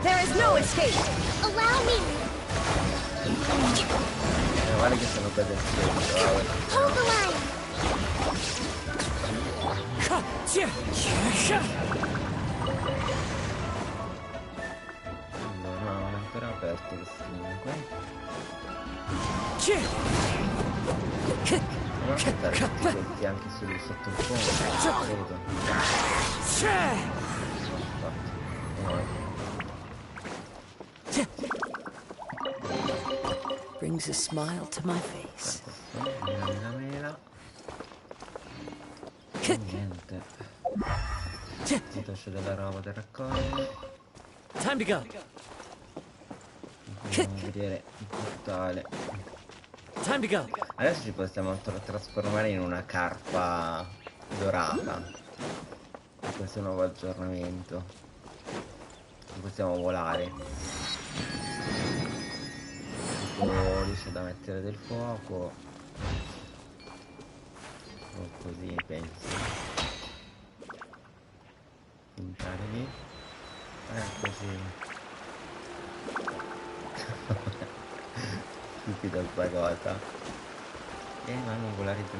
There is no escape. Allow me. Guarda che sono cose Hold the line. No, non è ancora aperto questo comunque. Devo aspettare tutti questi anche sotto il fondo, credo. Brings a smile to my face. Mela. Niente. Tutto c'è della roba da raccogliere. Time to go. Andiamo a vedere il portale. Time to go. Adesso ci possiamo trasformare in una carpa dorata. Questo è un nuovo aggiornamento. Possiamo volare. Riesce da mettere del fuoco. O così penso. Puntare lì. Così. Stupida sta cosa. Ma non volare più.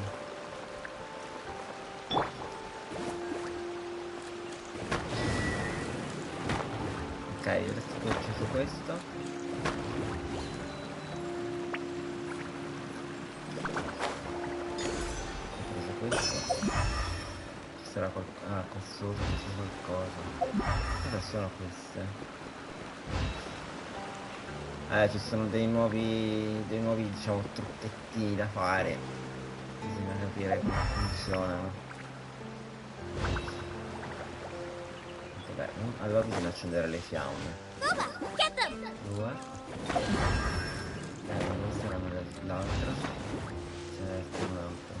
Ok, adesso ho acceso questo. Ho preso questo. Ci sarà qualcosa. Ah, qua sotto c'è qualcosa. Cosa sono queste? Ci sono dei nuovi diciamo trucchettini da fare. Bisogna capire come funzionano. Vabbè, allora bisogna accendere le fiamme. 2. Non saranno l'altra. Certo, un'altra.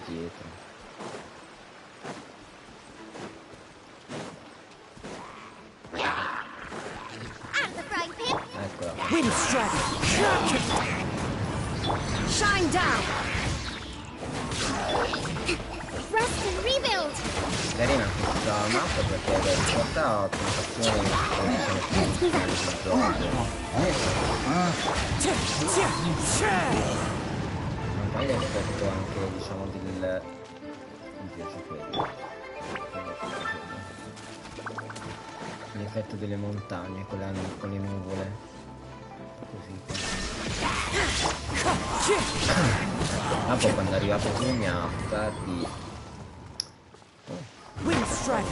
Dietro. Eccola. Wind strike. Shine down. Rest and rebuild. Carina questa mappa perché riporta applicazioni del gioco. Non fai l'effetto anche diciamo del... mi piace quello. L'effetto delle montagne con le nuvole. Così. Ah, poi quando è arrivato qui mi ha tardi. Wind strike.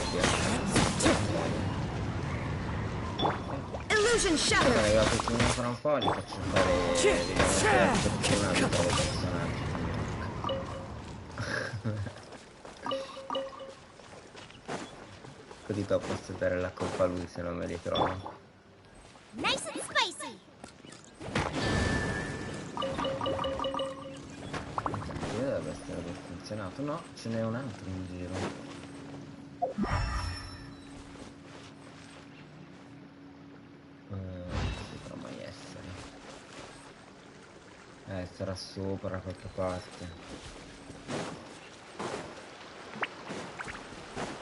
Illusion Quando è shattered. arrivato qui fra un po' li faccio fare perché non abito i personaggi. Così posso dare la colpa a lui se non me li trovo. Nice and spicy. Dovrebbe essere aver funzionato. No, ce n'è un altro in giro. Potrà mai essere. Sarà sopra da qualche parte.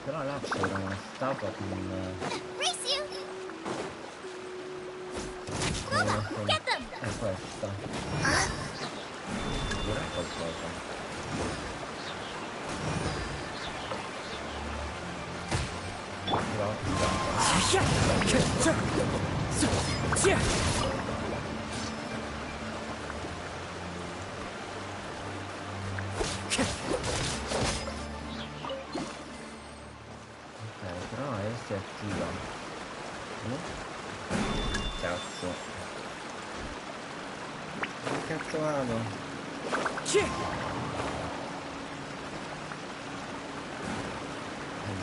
Però là c'era una statua con... Get them! È questa. Dirà qualcosa. Ok, però si attiva. Cazzo. Dove cazzo vado?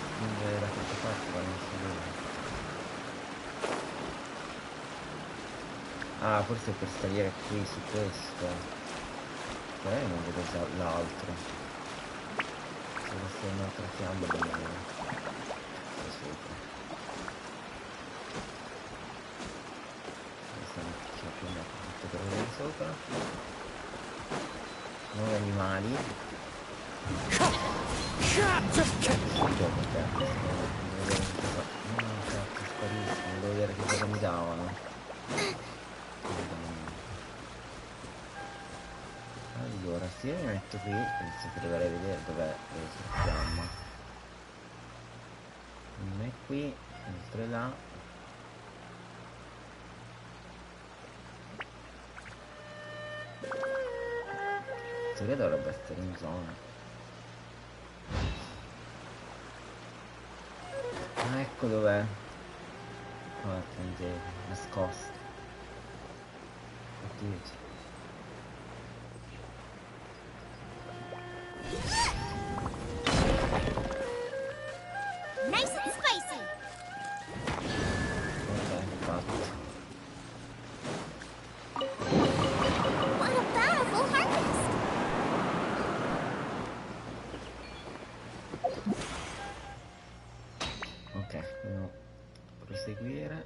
Spingere da questa parte ma non si vede. Ah, forse per salire qui su questo. Non vedo già l'altro. Se fosse un'altra fiamma non vedo. Da sopra. C'è più tutto per vedere sopra. Nuovi animali. Spariscono, devo vedere che cosa mi davano. Allora, se io mi metto qui, penso che dovrei vedere dov'è la fiamma. Non è qui, oltre là. In teoria dovrebbe essere in zona. Ah, ecco dov'è. Qua, nascosto. Oddio. Nice and spicy! Ok, fatto. What a powerful harvest! Ok, dobbiamo proseguire.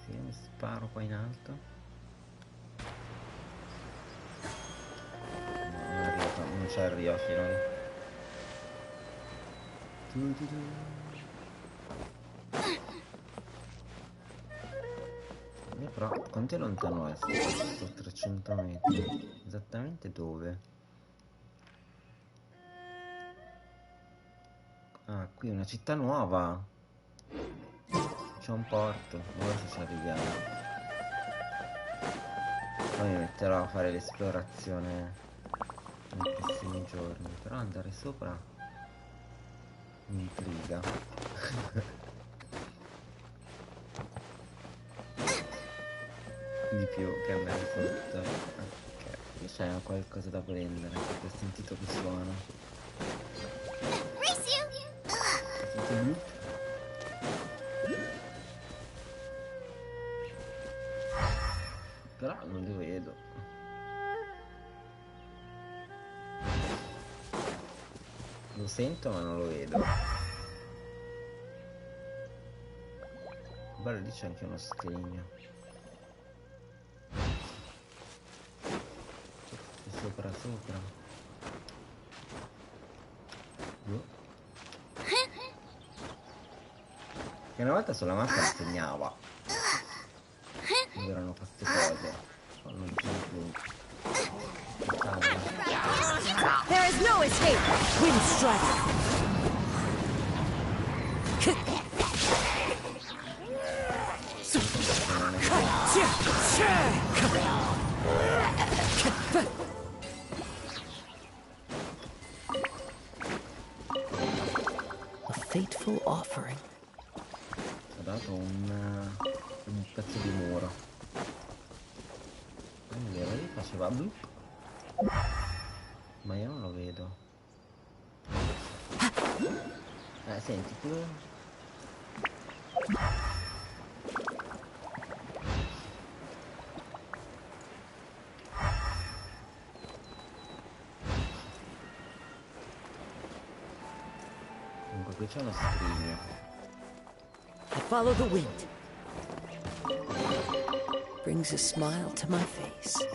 Sì, mi sparo qua in alto. No, non ci arriva fino lì. Però quanto è lontano è? Sto 300 metri. Esattamente dove? Ah, qui una città nuova. C'è un porto. Ora se ci arriviamo. Poi mi metterò a fare l'esplorazione nei prossimi giorni. Però andare sopra mi intriga. Di più che andare sotto. Ok, qui c'è qualcosa da prendere perché ho sentito che suono. Senti blu? Però non li vedo. Lo sento ma non lo vedo. Guarda, lì c'è anche uno scrigno. Sopra. Che una volta sulla mappa insegnava. Erano queste cose. Non più. There is no escape! Wind strike! A fateful offering. Ho dato un pezzo di muro. Allora lì faceva blu. Ma io non lo vedo. Senti tu. Comunque qui c'è uno scrigno. I follow the wind. Brings a smile to my face.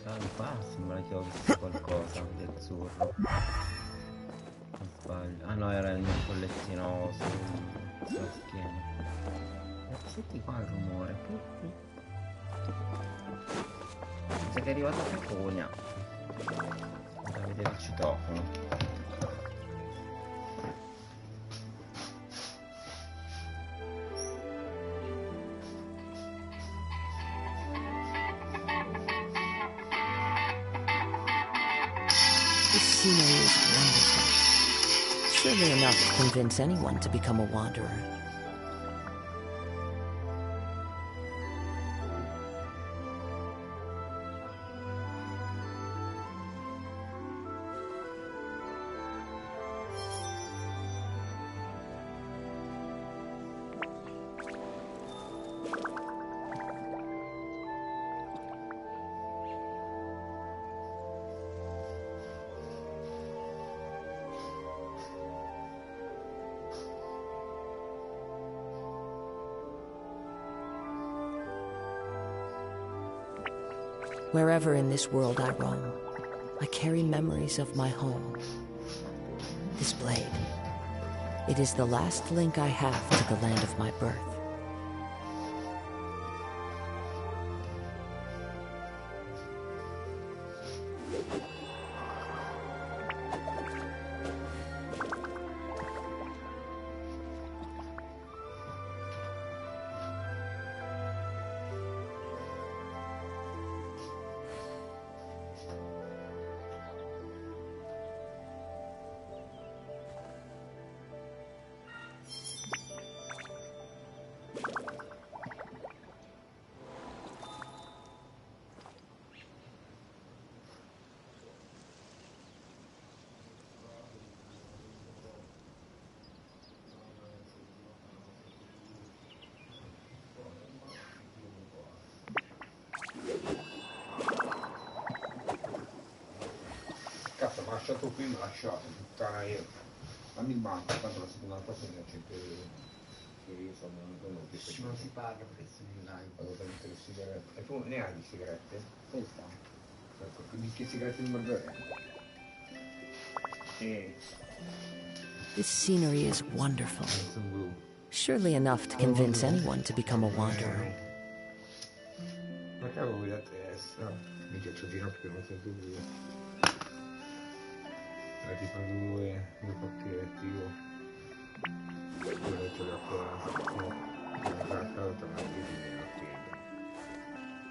Ah, di qua sembra che ho visto qualcosa di azzurro. Non sbaglio. Ah no, era il mio follettino sulla schiena. Senti qua il rumore. Mi sa che è arrivata Petunia. Vado a vedere il citofono. This scenery is wonderful. Surely enough to convince anyone to become a wanderer. Wherever in this world I roam, I carry memories of my home. This blade, it is the last link I have to the land of my birth. Cazzo, mi ha lasciato qui, mi ha lasciato, puttana io. Dammi il banco, tanto la settimana prossima mi accetto che io sono venuto. Non si parla presso in live. Vado a mettere le sigarette. E tu ne hai di sigarette? Questa? Ecco, quindi che sigarette di margarina? This scenery is wonderful. Surely enough to convince anyone to become a wanderer. Ma che avevo la testa? Mi piace di no perché non sento più. Tipo due pacchetti io. Quello ce l'ho qua.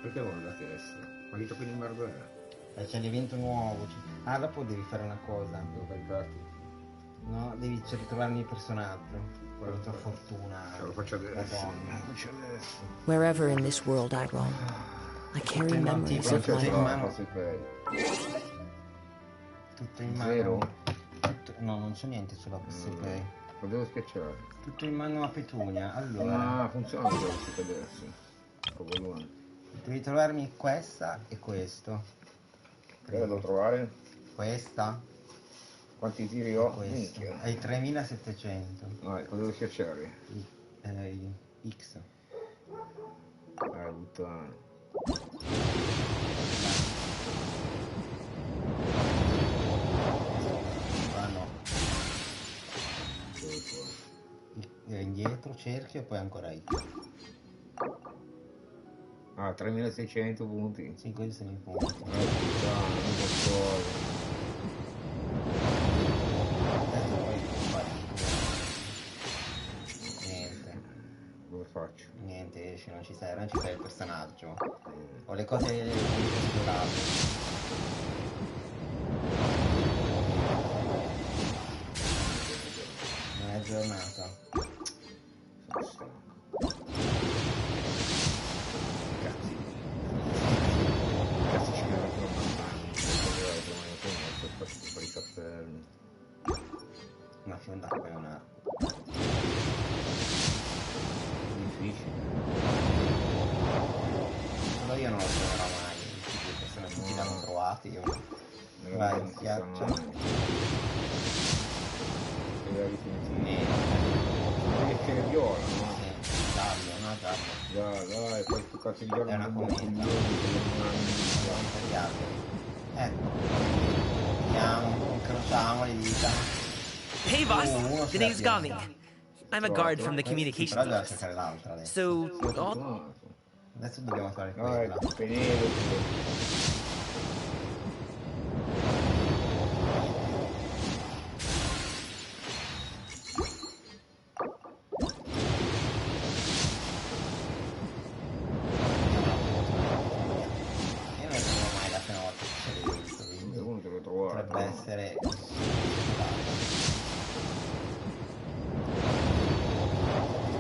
Perché vuole la testa? Ma li tocchi di margarina? C'è l'evento nuovo. Ah, dopo devi fare una cosa. Devo caricarti? No, devi ritrovarmi il personaggio. Con la tua fortuna. Ce lo faccio adesso. Wherever in this world I roam, I carry memories of my home. Tutto in mano. Zero? No, non c'è niente sulla PSP. Lo devo schiacciare. Tutto in mano a Petunia. Allora. Ah, funziona questo adesso. Proprio devi trovarmi questa e questo. Che devo trovare? Questa. Quanti tiri ho? Hai 3700. No, cosa devo schiacciare? X. Puttana. Indietro, cerchio e poi ancora X. Ah, 3600 punti. Sì, questi sono i punti. Niente. Dove faccio? Niente, esce, non ci sei il personaggio. Ho le cose esplorate. Non è giornata. Cazzo ci viene ancora per i cappelli. Una fionda d'acqua è un arco. Difficile. Solo io non lo troverò mai. Le persone tutti l'hanno trovati. Io. Vai, schiaccia. Che è viola, no? Giallo, no, giallo. Dai, poi tu cazzo di giorno è una cometa. Ecco. Vediamo, incrociamo le dita. Hey boss, the name's Gami. I'm a guard from the communications office. So, adesso dobbiamo fare quella. Potrebbe essere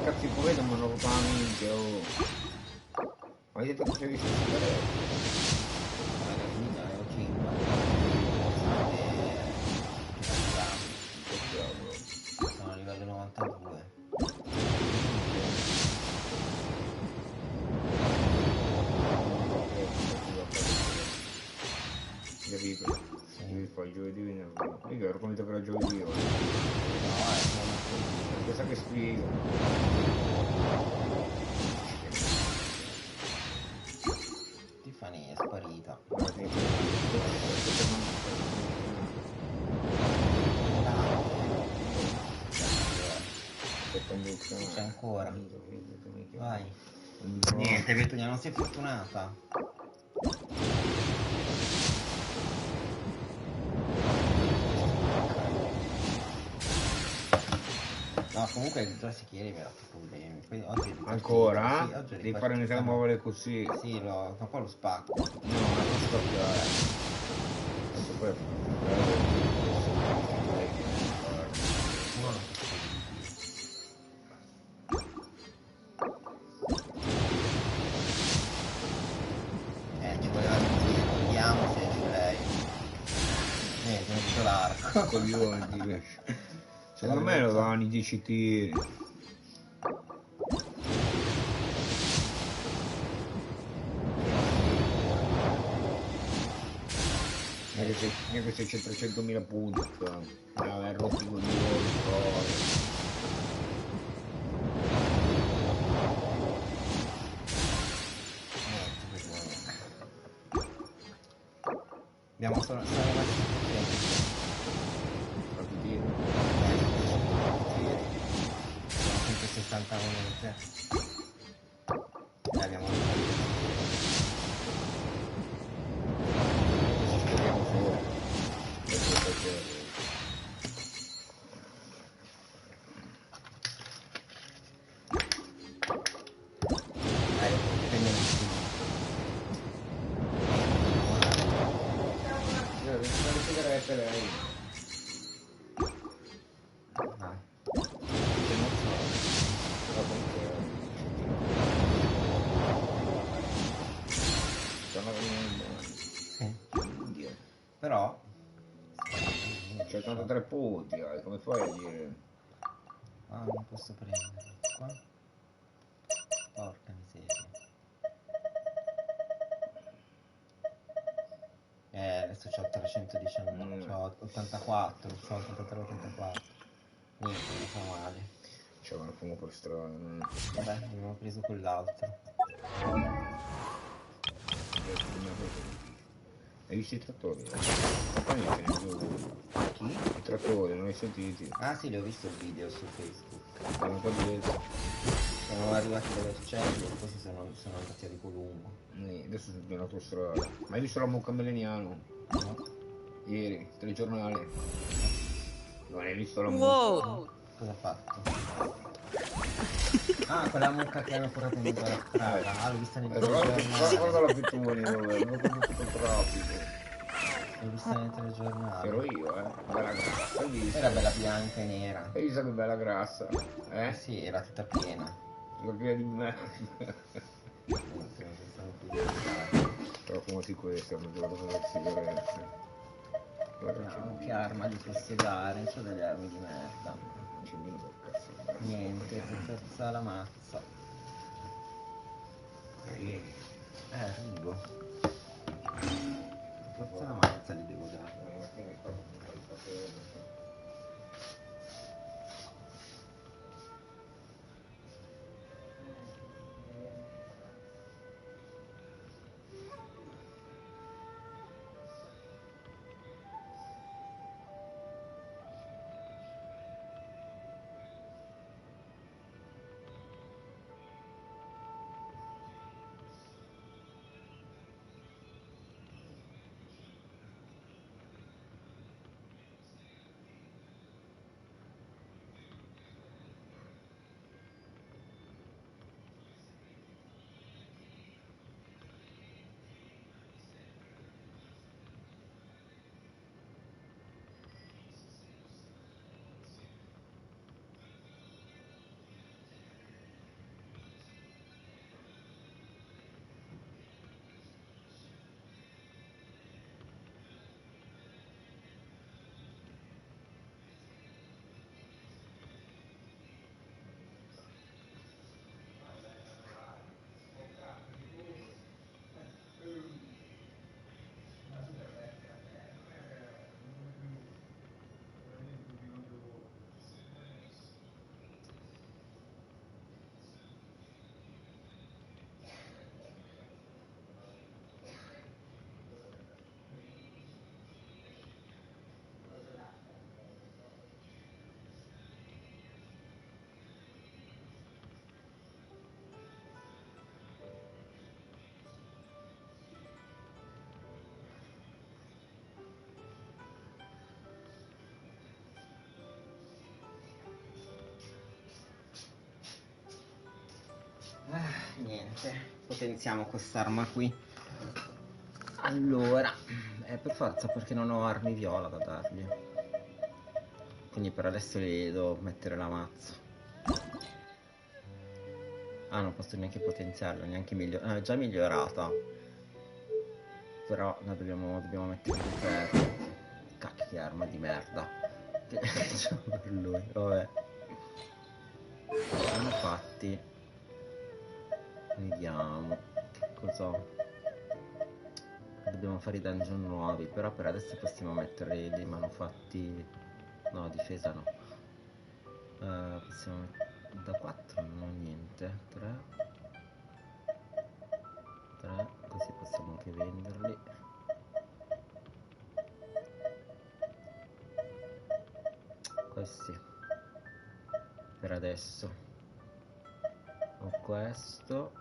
cazzo di povero mi hanno rotto la minchia, oh. Ma io che c'è visto vabbè, è finita, ne ho 5 sono a livello 92. Capito? Devi fare giovedì venerdì. Io ero convinto che era giovedì oggi. No, è questa che spiega. Tiffany è sparita. C'è ancora. Vai. Niente, Petunia, non sei fortunata. No, comunque il Jurassic ieri mi ha dato problemi. Poi oggi ancora? Sì, oggi devi fare iniziare a muovere così. Sì, ma poi lo spacco. No, non spaccare. Adesso poi ci voleva dire, vediamo se esce lei. Niente, non c'è l'arco. Coglione, ti secondo me lo davano i 10 tiri. Neanche se c'è 300.000 punti, aver rotto i coglioni, Abbiamo solo rimasti sono sempre 60 monete. Abbiamo però c'è 83 punti, come fai a dire? Ah, non posso prendere qua. Porca miseria. Adesso c'ho 319, c'ho 84, c'ho 83, 84. Niente, non fa male. C'è un fumo per strada. Vabbè, abbiamo preso quell'altro. Hai visto i trattori? Chi? I trattori, non li hai sentiti? Ah sì, li ho visto il video su Facebook. Sono arrivati dalle uccelli e poi sono andati a Ricolumbo. Adesso sono in autostrada. Ma hai visto la mucca Meleniano? No. Ieri, telegiornale. Non hai visto la mucca? Wow! Cosa ha fatto? Ah, quella mucca che hanno portato in mezzo alla strada. Ah, l'ho vista nel telegiornale. Guarda la pittura, vabbè, non ho fatto tutto il traffico. L'ho vista nel telegiornale. Ero io, bella grassa. Era bella bianca e nera. Hai visto che bella grassa? Sì, era tutta piena. Tutta piena di merda. Però fumati queste, non devo fare sigarette. Vediamo che arma gli posso dare, c'ho delle armi di merda. Niente, per forza la mazza. Arrivo. Per forza la mazza gli devo dare. niente, potenziamo quest'arma qui. Allora, per forza, perché non ho armi viola da dargli. Quindi per adesso gli devo mettere la mazza. Ah, non posso neanche potenziarla, neanche migliorare. È già migliorata. Però la dobbiamo mettere di ferro. Cacchio, che arma di merda. Che facciamo per lui, vabbè. Siamo fatti. Vediamo che cosa. Dobbiamo fare i dungeon nuovi, però per adesso possiamo mettere dei manufatti. No, difesa no. Possiamo mettere da 4 non ho niente. 3, così possiamo anche venderli. Questi per adesso. Ho questo.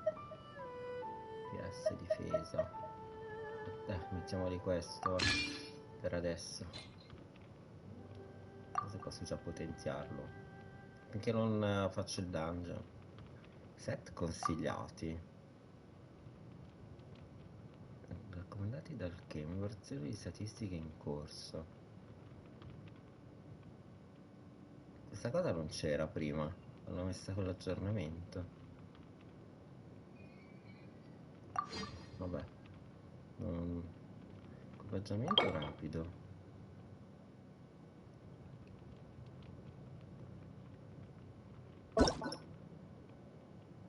PS difesa. Mettiamoli questo per adesso. Così posso già potenziarlo. Finché non faccio il dungeon. Set consigliati. Raccomandati dal game. Versione di statistiche in corso. Questa cosa non c'era prima. L'hanno messa con l'aggiornamento. Vabbè. Equipaggiamento rapido.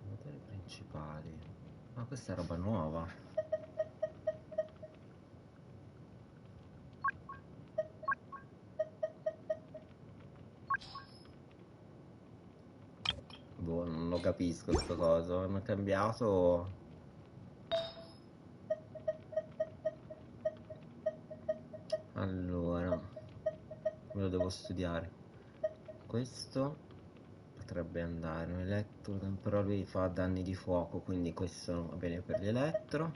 Motori principali. Ma questa è roba nuova. Boh, non lo capisco sto coso. Hanno cambiato. Allora, me lo devo studiare. Questo potrebbe andare un elettro, però lui fa danni di fuoco, quindi questo va bene per gli elettro.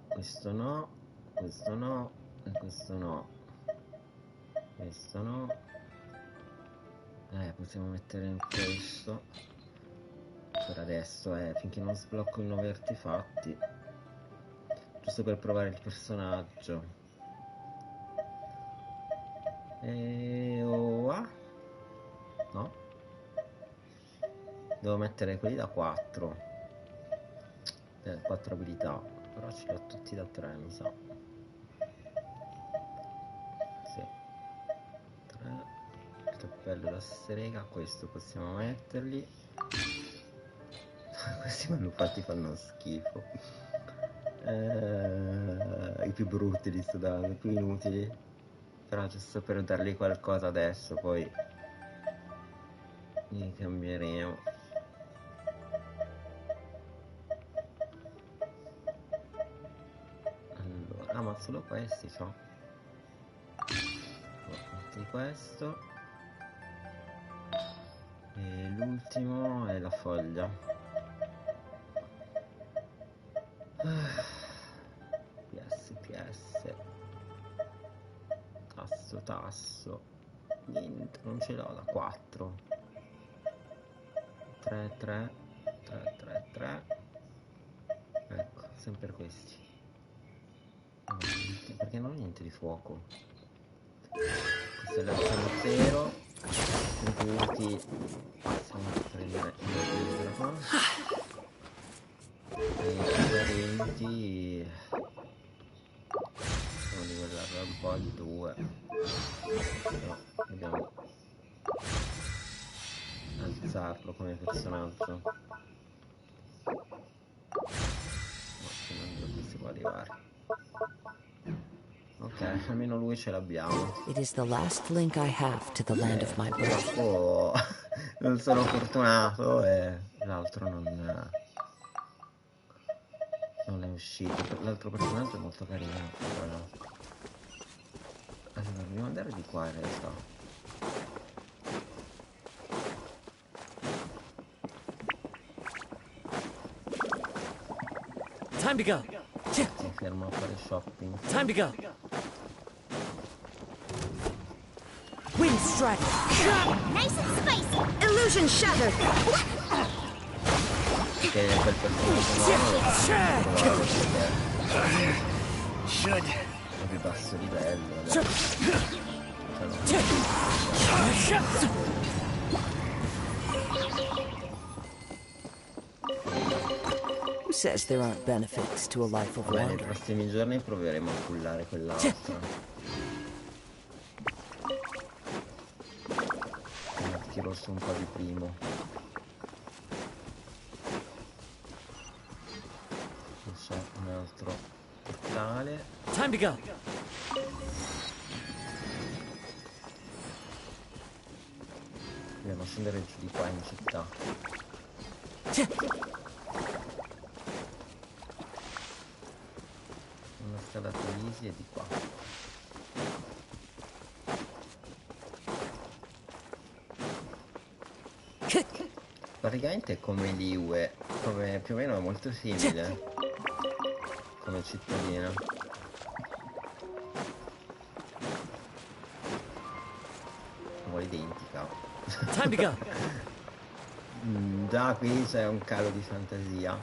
Questo no, questo no, e questo no. Questo no. Possiamo mettere in questo per adesso, finché non sblocco i 9 artefatti, giusto per provare il personaggio. No, devo mettere quelli da 4, 4 abilità, però ce li ho tutti da 3 mi sa. Sì, 3. Il cappello da strega, questo possiamo metterli. Questi manufatti fanno schifo. I più brutti li sto dando, i più inutili. Però giusto per dargli qualcosa adesso, poi li cambieremo. Allora, ma solo questi so. Metti questo. E l'ultimo è la foglia. PS. Tasso. Niente, non ce l'ho da 4. 3. Ecco, sempre questi. Perché non ho niente di fuoco. Questo è l'azione 0. Contenuti. Possiamo prendere il qua. E i parenti. Possiamo livellarla un po' al 2. Però dobbiamo alzarlo come personaggio. Non si può arrivare. Ok, almeno lui ce l'abbiamo. It is the last link I have to the land of my birth. Non sono fortunato e l'altro non è uscito. L'altro personaggio è molto carino. Allora, dobbiamo andare di qua in realtà. Time to go. Si fermo a fare shopping. Time to go. Wind strike. Nice and spicy. Illusion shattered. Che quel personaggio Should. è di basso livello. Who says there aren't benefits to a life of Nei wandering? prossimi giorni proveremo a pullare quell'altra. Tiro su un po' di primo. Non so, un altro tale. Time to go. Dobbiamo scendere giù di qua in città. Una scalata easy e di qua. Praticamente è come l'Iue, come più o meno è molto simile come cittadina. Un po' identica. Time to go. Già qui c'è un calo di fantasia.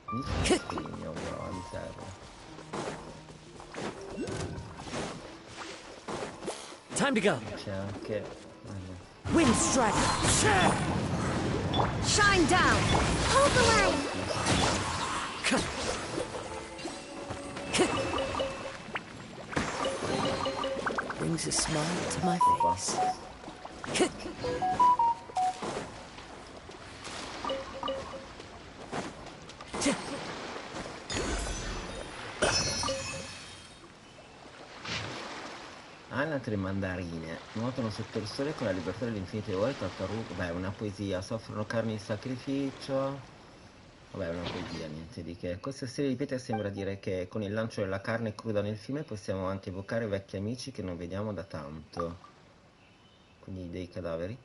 Mi fa scrigno però mi serve. Time to go. C'è anche... Wind strike. Shine down. Hold the line. Brings a smile to my face. Anatre mandarine nuotano sotto il sole con la libertà delle infinite ore. Tartarughe, beh, una poesia. Soffrono carni di sacrificio. Vabbè, è una poesia, niente di che. Questa serie di pietre sembra dire che con il lancio della carne cruda nel fiume possiamo anche evocare vecchi amici che non vediamo da tanto. Quindi dei cadaveri.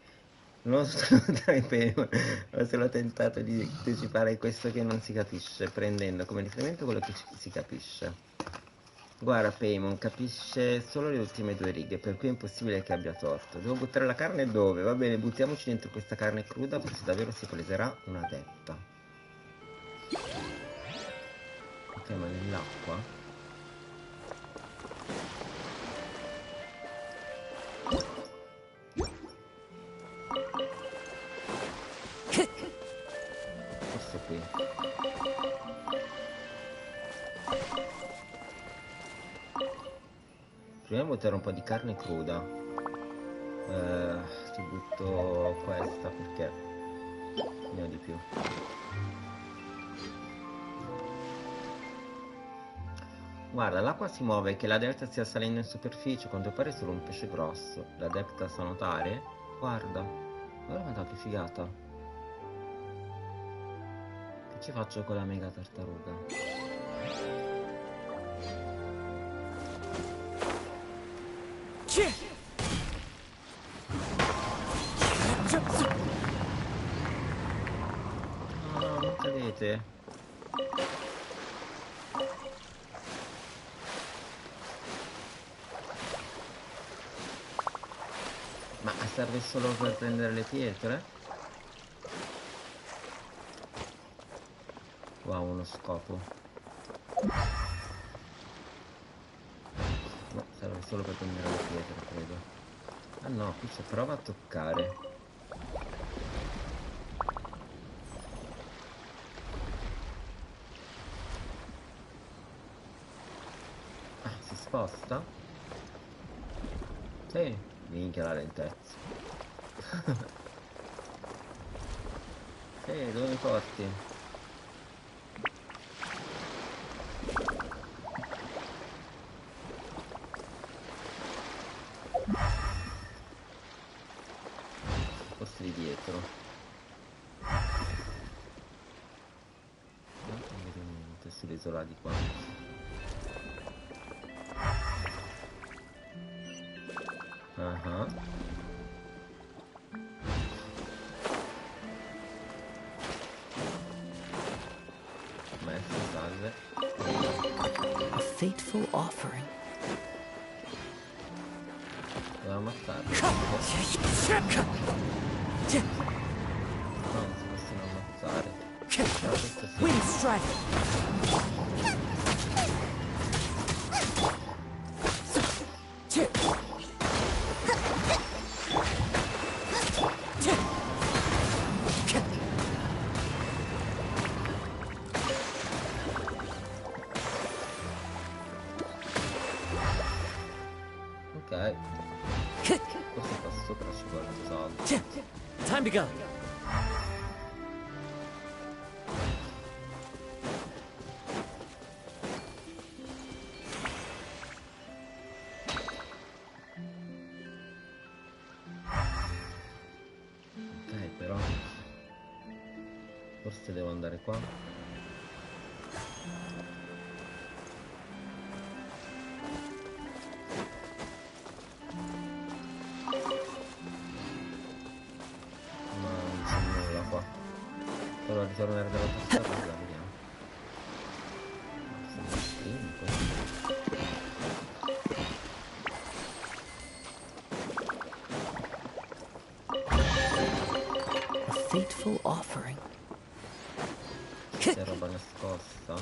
Non sottovalutare Pema, ho solo tentato di anticipare questo che non si capisce, prendendo come riferimento quello che si capisce. Guarda, Paimon capisce solo le ultime due righe, per cui è impossibile che abbia torto. Devo buttare la carne dove? Va bene, buttiamoci dentro questa carne cruda, forse davvero si paleserà un'adepta. Ok, ma nell'acqua? Forse qui. Proviamo a buttare un po' di carne cruda. Ti butto questa perché ne ho di più. Guarda, l'acqua si muove, che l'adepta stia salendo in superficie, quanto pare è solo un pesce grosso. L'adepta sa nuotare? Guarda, guarda che figata. Che ci faccio con la mega tartaruga? No, non cadete. Ma serve solo per prendere le pietre? Wow, uno scopo. No, serve solo per prendere le pietre, credo. Ah no, qui c'è prova a toccare. Ah, si sposta? Sì, minchia la lentezza. Sì, dove mi porti? Forse di dietro. No, non vedo niente sull'isola di qua. Ma maestro, salve. A fateful offering. Devo ammazzarlo. No, non si possono ammazzare. Però questo sì. Wind strike. Ok. Questo qua sopra ci vuole un salto. Time to go. Ok, però forse devo andare qua. Ma non c'è nulla qua. Provo a ritornare dalla passata, vediamo. Sembra spinto. A fateful offering. C'è roba nascosta.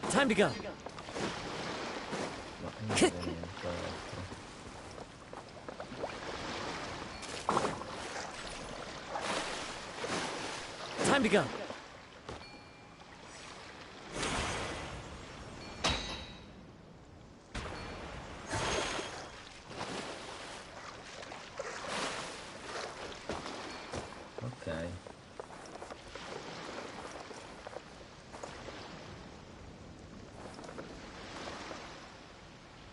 Time to go. Ma non vedo niente altro. Time to go. Ok.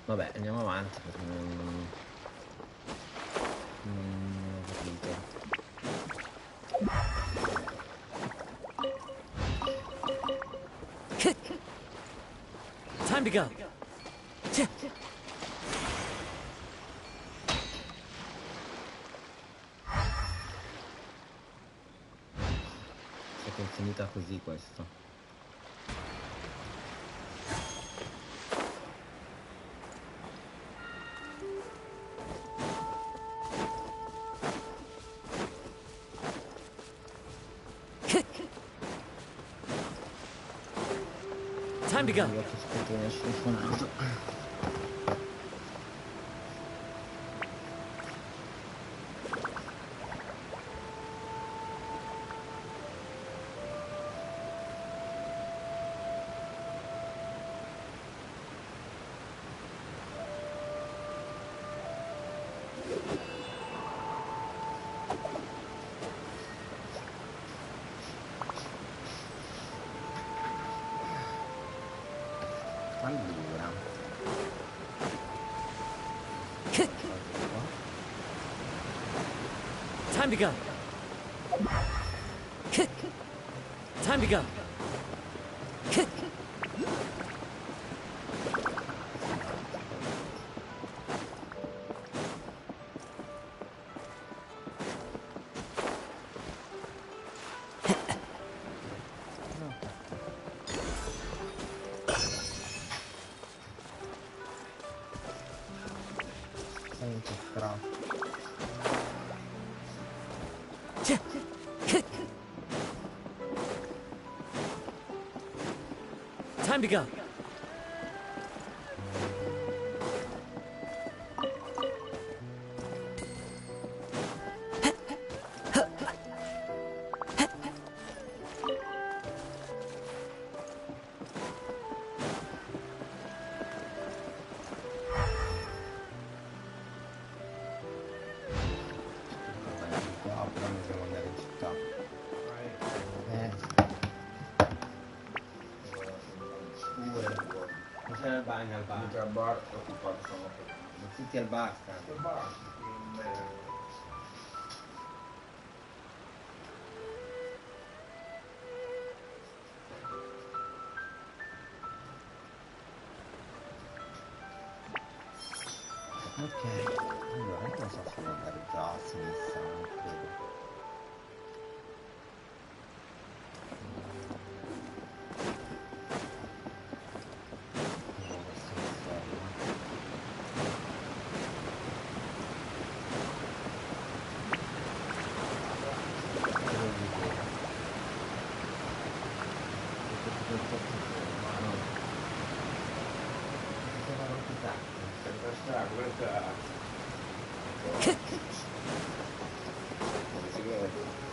Vabbè, andiamo avanti perché non ho capito. Time to go. È finita così questo. Time to go. Allora. Time to go. Time to go. Sei incastrato. Time to go. Qua però dobbiamo andare in città. Non c'è il bagno al bar. Tutti al bar, occupati sono Tutti al bar stanno. al bar. Ok, allora non so se devo andare già a sinistra, non credo.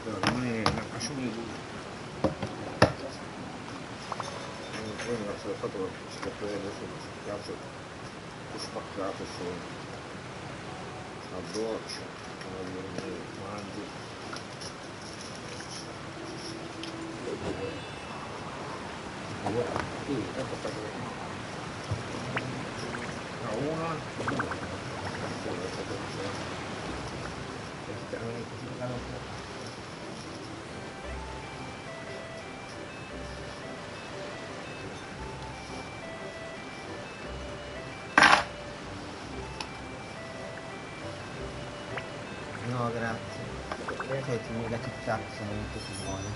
rimane una passione di lui. Poi mi lascio il fatto che si può prendere adesso cazzo è spaccato solo a doccia, mangi. Sì, ecco sta una. No, grazie. Cioè, ti mega Kit Kat sono molto più buoni.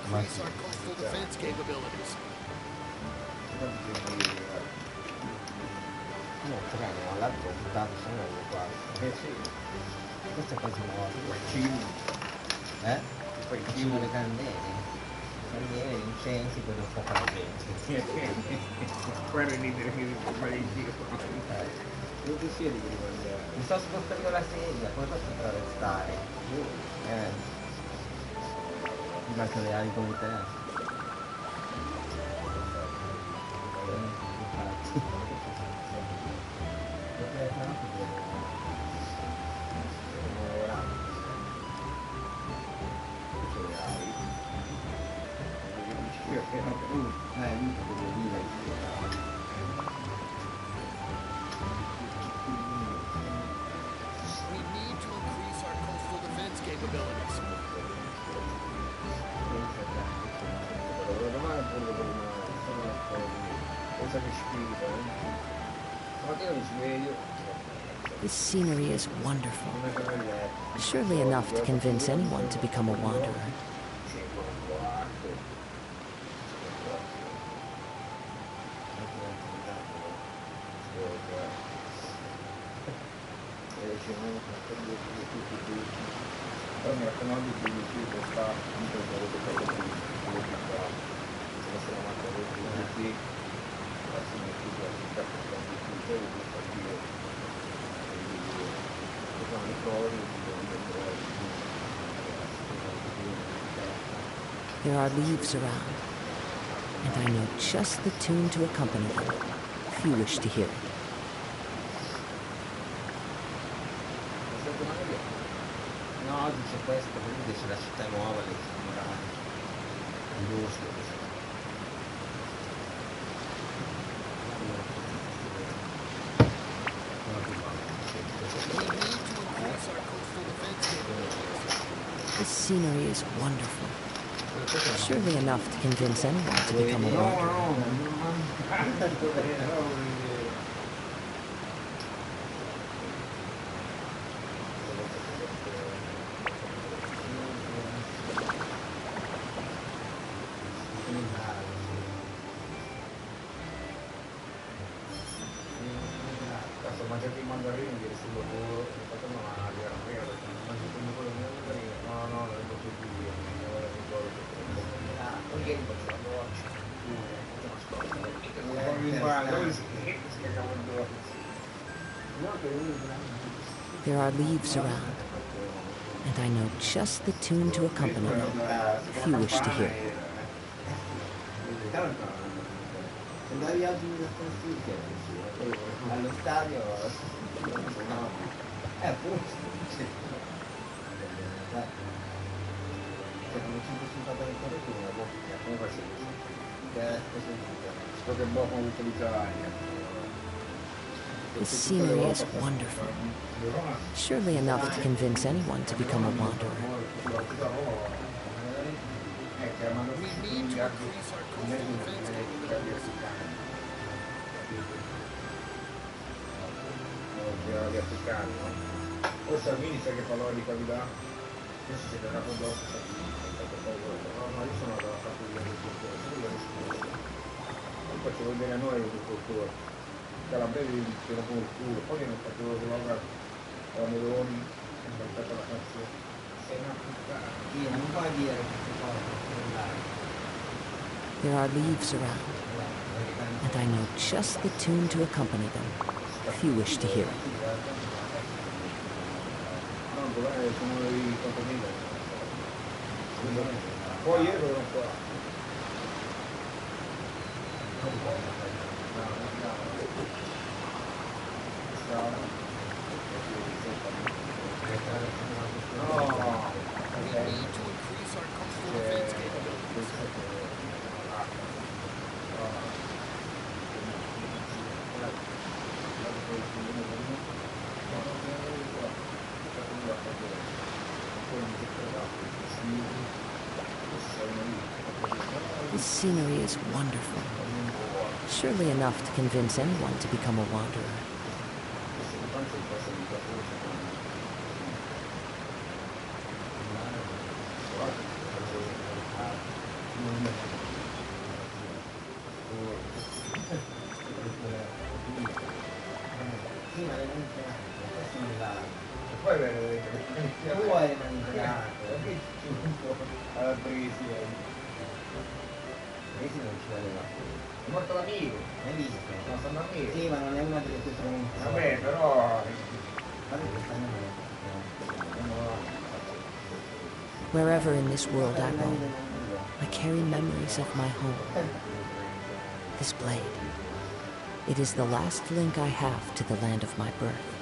Ma sì. No, treno, all'altro Kit Kat sono quasi. Sì. Questo è quasi nuovo. Poi ci sono le candele. Candele, incensi, poi lo fuoco alla gente. Quello è l'idea che mi dove siedi che devo andare? Mi sto spostando la sedia, come posso attraversare? Mi faccio le ali come te. This scenery is wonderful. Surely enough to convince anyone to become a wanderer. Però mi raccomando che il cibo sta There are leaves around, and I know just the tune to accompany them, if you wish to hear it. No, oggi c'è questo, comunque c'è la città nuova, le murate, il bosco. This scenery is wonderful. Surely enough to convince anyone to become a wanderer. Mangiate i mandarini ieri sul lavoro, mi facciamo una vera merda, mangio come quello di mandarini, no, non è così via, non è ricordo che ieri faccio la doccia, There are leaves around, and I know just the tune to accompany them, if you wish to hear it. Andavi oggi nella sconfitta allo stadio appunto come 150 metri su una bocca come facevi? Sto che dopo utilizza l'aria. The scenery is wonderful. Surely enough to convince anyone to become a wanderer. Gli africani, no? Poi Salvini sa che parlava di qualità, adesso si è cagato addosso Salvini, no, io sono dalla fattoria del cultore, sono io risposto. Poi facevo bene a noi l'agricoltore, calabresi mi tirano come il culo, poi non facevo roba a Meloni, ho saltato la canzone. Sei una puttana. Sì, non puoi dire queste cose, There are leaves around, and I know just the tune to accompany them, if you wish to hear it. This scenery is wonderful. Surely enough to convince anyone to become a wanderer. È morto l'amico, hai visto? No, stanno amici. Sì, ma non è una delle tue pronunciazioni. Vabbè, però... Wherever in this world I roam, I carry memories of my home. This blade, it is the last link I have to the land of my birth.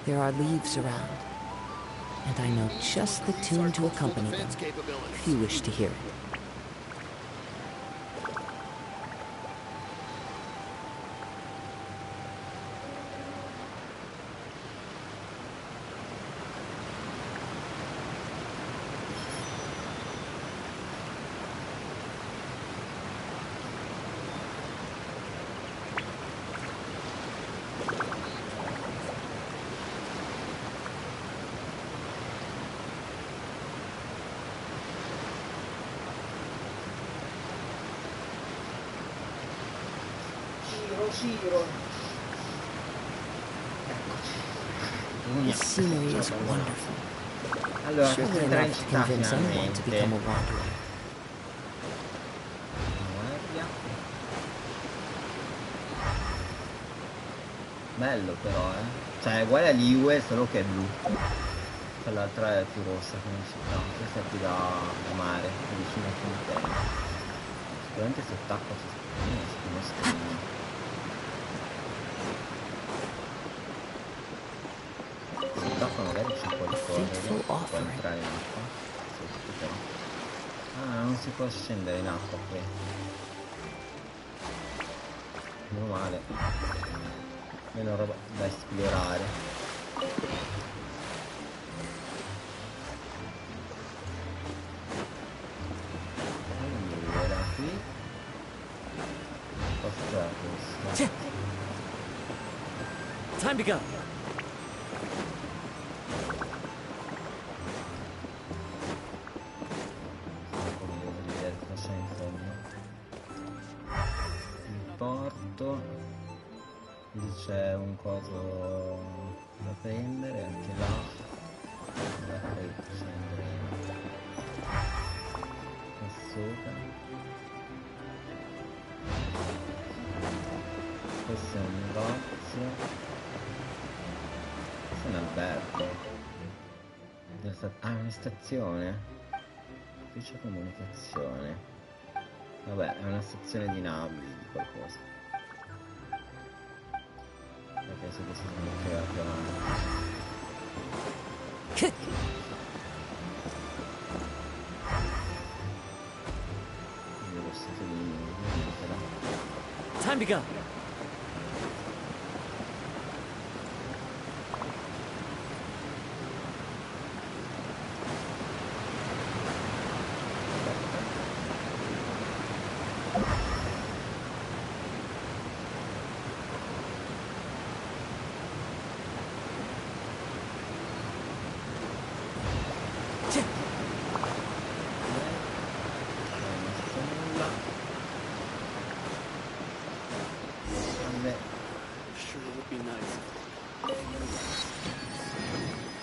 There are leaves around, and I know just the tune to accompany them, if you wish to hear it. This scenery is wonderful. Allora, Surely enough to convince anyone to become a wanderer. Bello però, Cioè, è uguale agli UE, solo che è blu. Quell'altra è più rossa come città. Questa è più da mare, più vicino a fontaine. Sicuramente sott'acqua ci sono schermi. Sott'acqua magari c'è qualcosa, può entrare in acqua. Sotto però. Ah, non si può scendere in acqua qui. Meno male. Meno roba da esplorare. Allora, qui cosa è questo? Time to go. Il porto. C'è un coso da prendere anche là. Poi scendere qua sopra. Questo è un negozio. Questo è un albergo. Ah, è una stazione. Ufficio comunicazione. Vabbè, è una stazione di navi di qualcosa. penso che si sbloccherà più avanti. Time to go.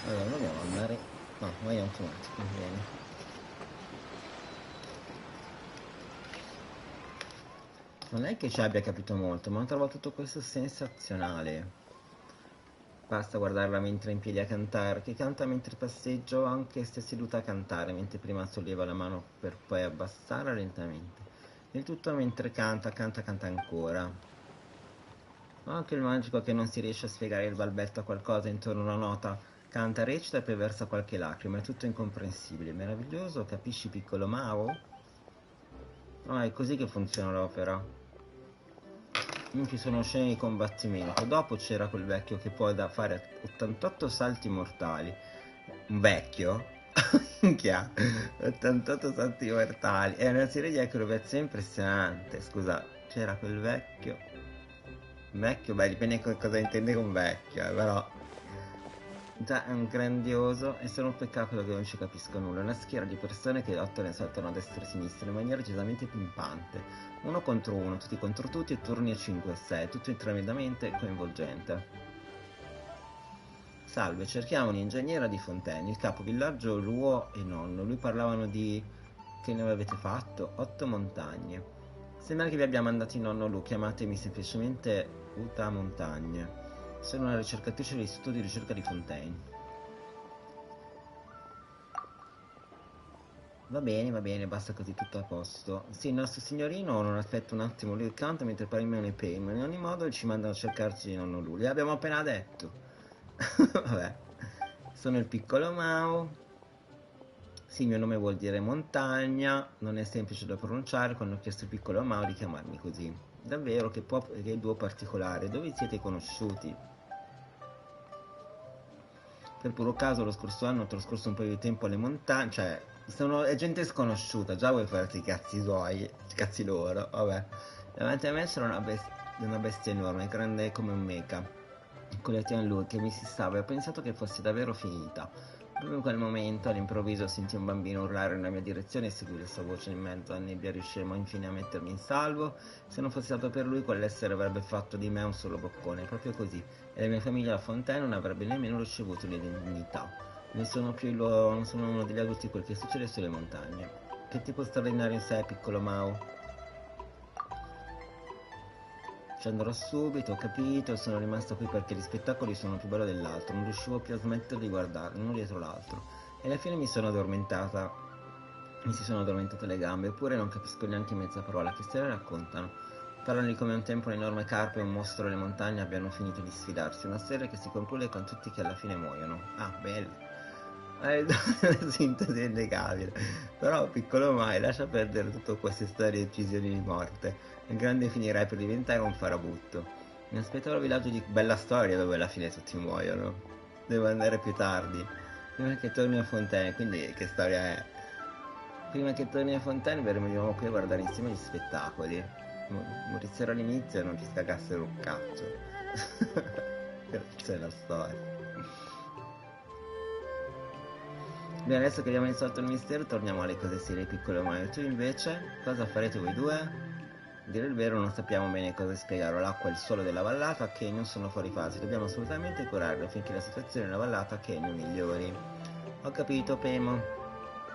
Allora, dobbiamo andare... No, vai automatico, bene. Non è che ci abbia capito molto, ma ho trovato tutto questo sensazionale. Basta guardarla mentre è in piedi a cantare, che canta mentre passeggio, anche se seduta a cantare, mentre prima solleva la mano per poi abbassarla lentamente. Il tutto mentre canta ancora. Anche il magico che non si riesce a spiegare il balbetto a qualcosa intorno a una nota, canta, recita e poi versa qualche lacrima, è tutto incomprensibile, meraviglioso, capisci piccolo Mao? No, è così che funziona l'opera. Non ci sono scene di combattimento, dopo c'era quel vecchio che può fare 88 salti mortali. Un vecchio? Minchia, 88 salti mortali, è una serie di acrobazie impressionante, scusa, c'era quel vecchio... Vecchio, beh, dipende cosa intende con vecchio, però già è un grandioso e sono un peccato che non ci capisco nulla. Una schiera di persone che lottano e saltano a destra e a sinistra in maniera decisamente pimpante. Uno contro uno, tutti contro tutti e turni a 5 e 6, tutto tremendamente coinvolgente. Salve, cerchiamo un ingegnere di Fontaine, il capovillaggio Luo e nonno. Lui parlavano di... che ne avete fatto? 8 montagne. Sembra che vi abbia mandati nonno Lu, chiamatemi semplicemente Uta Montagne. Sono una ricercatrice dell'istituto di ricerca di Fontaine. Va bene, basta così, tutto a posto. Sì, il nostro signorino non aspetta un attimo, lui canta mentre parliamo nei payment. In ogni modo ci mandano a cercarci nonno Lu. Li abbiamo appena detto. Vabbè. Sono il piccolo Mao. Sì, il mio nome vuol dire montagna, non è semplice da pronunciare quando ho chiesto al piccolo Mao di chiamarmi così. Davvero, che duo particolare, dove siete conosciuti? Per puro caso lo scorso anno ho trascorso un po' di tempo alle montagne, cioè, è gente sconosciuta, già vuoi farti i cazzi suoi, i cazzi loro, vabbè. Davanti a me c'era una bestia enorme, grande come un mecha, con le occhi a lui che mi si stava e ho pensato che fosse davvero finita. Proprio in quel momento, all'improvviso, sentì un bambino urlare nella mia direzione e seguì la sua voce in mezzo alla nebbia. Riusciremo infine a mettermi in salvo. Se non fosse stato per lui, quell'essere avrebbe fatto di me un solo boccone, proprio così. E la mia famiglia, la Fontaine, non avrebbe nemmeno ricevuto l'indennità. Non sono uno degli adulti di quel che succede sulle montagne. Che tipo straordinario sei, piccolo Mao? Ci andrò subito, ho capito, sono rimasto qui perché gli spettacoli sono più bello dell'altro, non riuscivo più a smettere di guardarli, uno dietro l'altro. E alla fine mi si sono addormentate le gambe, eppure non capisco neanche mezza parola, che storia raccontano? Parlano di come un tempo un'enorme carpe e un mostro delle montagne abbiano finito di sfidarsi, una storia che si conclude con tutti che alla fine muoiono. Ah, bello! La sintesi è innegabile. Però, piccolo Mai, lascia perdere tutte queste storie e uccisioni di morte. Il grande finirai per diventare un farabutto. Mi aspettavo il villaggio di bella storia dove alla fine tutti muoiono. Devo andare più tardi. Prima che torni a Fontaine, quindi che storia è? Prima che torni a Fontaine verremo qui a guardare insieme gli spettacoli. Morissero all'inizio e non ci scagassero un cazzo. Questa è la storia. Bene, adesso che abbiamo risolto il mistero torniamo alle cose serie, piccolo Mario. Tu invece, cosa farete voi due? A dire il vero non sappiamo bene cosa spiegare. L'acqua e il suolo della vallata a Kenyon sono fuori fase. Dobbiamo assolutamente curarlo affinché la situazione nella vallata a Kenyon migliori. Ho capito, Pemo.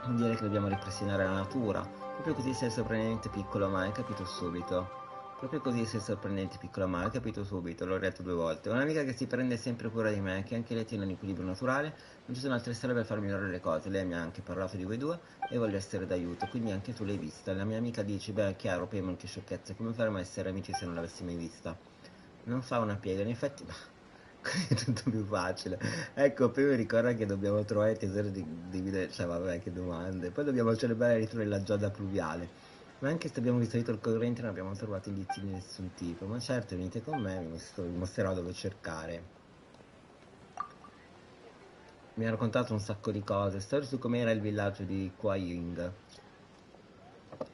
Vuol dire che dobbiamo ripristinare la natura. Proprio così sei sorprendente, piccolo Mario, hai capito subito. Proprio così sei sorprendente, piccolo Mario, hai capito subito, l'ho detto 2 volte. Un'amica che si prende sempre cura di me, che anche lei tiene un equilibrio naturale. Non ci sono altre strade per far migliorare le cose. Lei mi ha anche parlato di voi due e voglio essere d'aiuto, quindi anche tu l'hai vista. La mia amica dice, beh, è chiaro, Payment, che sciocchezza, come faremmo a essere amici se non l'avessi mai vista? Non fa una piega, in effetti... È tutto più facile. Ecco, poi mi ricorda che dobbiamo trovare il tesoro di video, cioè vabbè, che domande. Poi dobbiamo celebrare il rito della gioia pluviale. Ma anche se abbiamo risalito il corrente non abbiamo trovato indizi di nessun tipo. Ma certo, venite con me, vi mostrerò dove cercare. Mi ha raccontato un sacco di cose, storie su com'era il villaggio di Kuaying.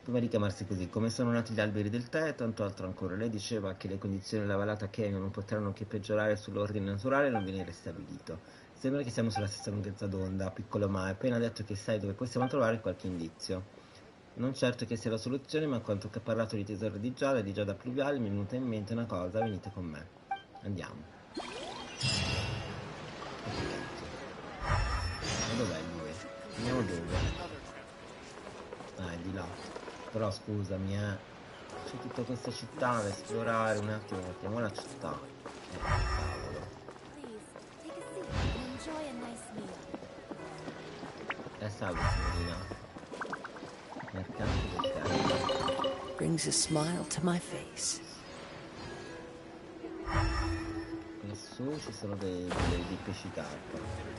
Prima di chiamarsi così, come sono nati gli alberi del tè e tanto altro ancora. Lei diceva che le condizioni della vallata Kenya non potranno che peggiorare sull'ordine naturale e non viene ristabilito. Sembra che siamo sulla stessa lunghezza d'onda, piccolo ma hai appena detto che sai dove possiamo trovare qualche indizio. Non certo che sia la soluzione, ma quanto che ha parlato di tesoro di giada e di giada pluviale mi è venuta in mente una cosa, venite con me. Andiamo. Ma dov'è lui? Andiamo dove? Ah, è di là. Però scusami, c'è tutta questa città da esplorare un attimo, guardiamo la città. Cavolo. Salve signorina. Mercante del tè. Brings a smile to my face. Qui su ci sono dei pesci carpe.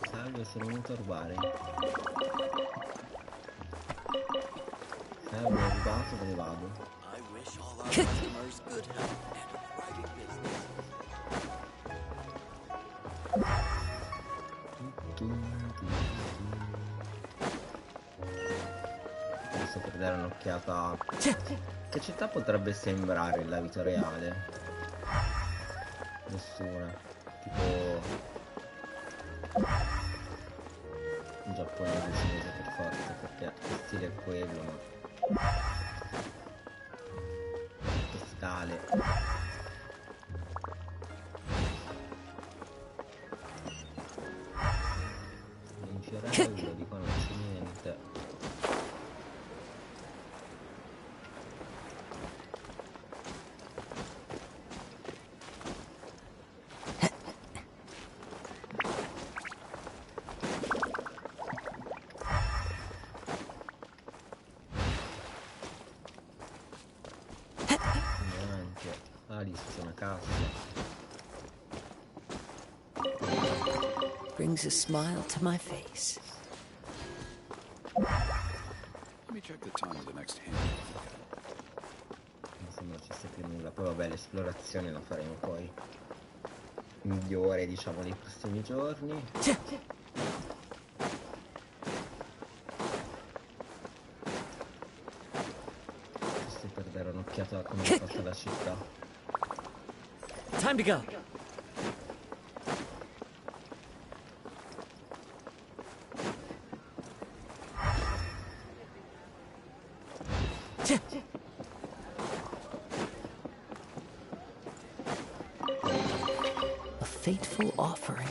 Salve, sono venuto a rubare. Salve, ho rubato, dove vado? Adesso per dare un'occhiata. Che città potrebbe sembrare la vita reale? Nessuna. Tipo un giapponese, cinese per forza, perché lo stile è quello, ma che scale. In fiorello di qua non c'è niente. Brings a smile to my face. Let me check the time of the next hand. Non sembra ci sia più nulla. Poi vabbè, l'esplorazione la faremo poi migliore, diciamo, nei prossimi giorni. Giusto per dare un'occhiata a come è fatta la città. Time to go. A fateful offering.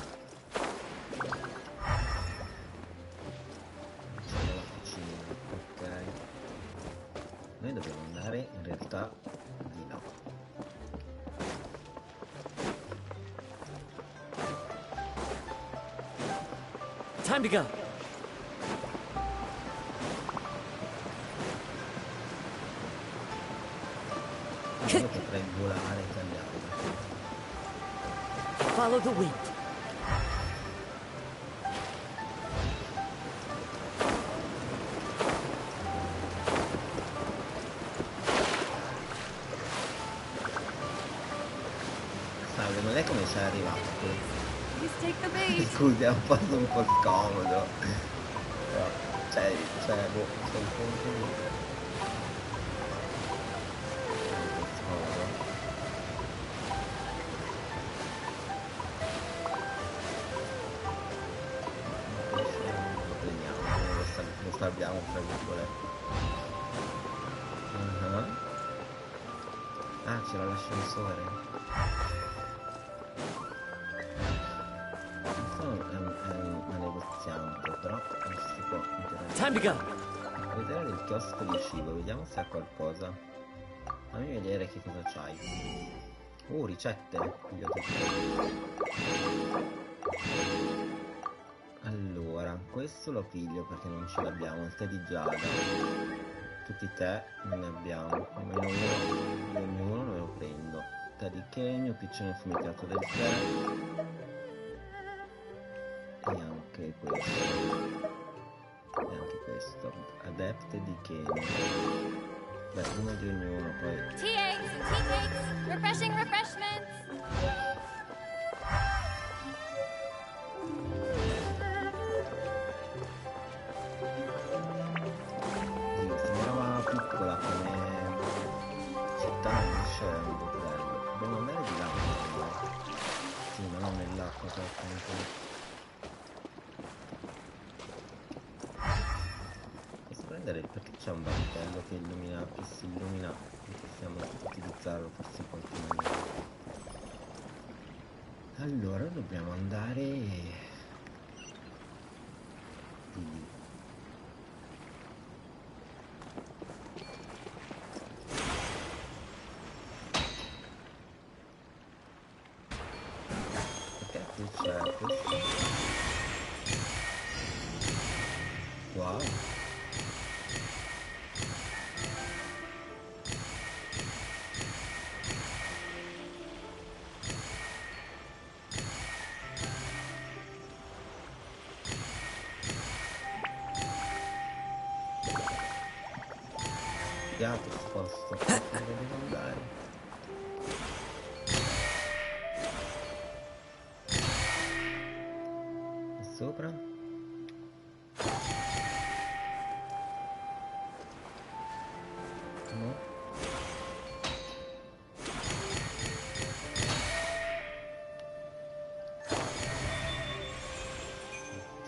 Ok. Noi dobbiamo andare in realtà di là. Time to go. Io potrei volare e tagliare. Follow the wind. Salve, non è come sei arrivato qui. Please take the bait. Scusi, è un po' scomodo. Però, boh, c'è un po' abbiamo tra virgolette. Ah, c'era l'ascensore. Questo è un negoziante, però non si può interagire. Time to go. Vedere il chiosco di cibo, vediamo se ha qualcosa. Fammi vedere che cosa c'hai. Ricette. Allora, questo lo piglio perché non ce l'abbiamo, il tè di giada. Tutti te non ne abbiamo, almeno uno me lo prendo. Tè di Kenyo, piccione affumicato del tè. E anche questo. E anche questo. Adepte di Kenyo. Beh, uno di ognuno, poi. Tea eggs and tea cakes, refreshing refreshments. Sembrava piccola come città, invece è molto bello. Dobbiamo andare di là. Sì, ma non nell'acqua, certamente. Posso prendere perché c'è un battello che illumina, che si illumina e possiamo utilizzarlo forse in qualche maniera. Allora dobbiamo andare di lì. Perché qui c'è questo? Wow. Sbagliato il posto, dove devo andare? E sopra? No?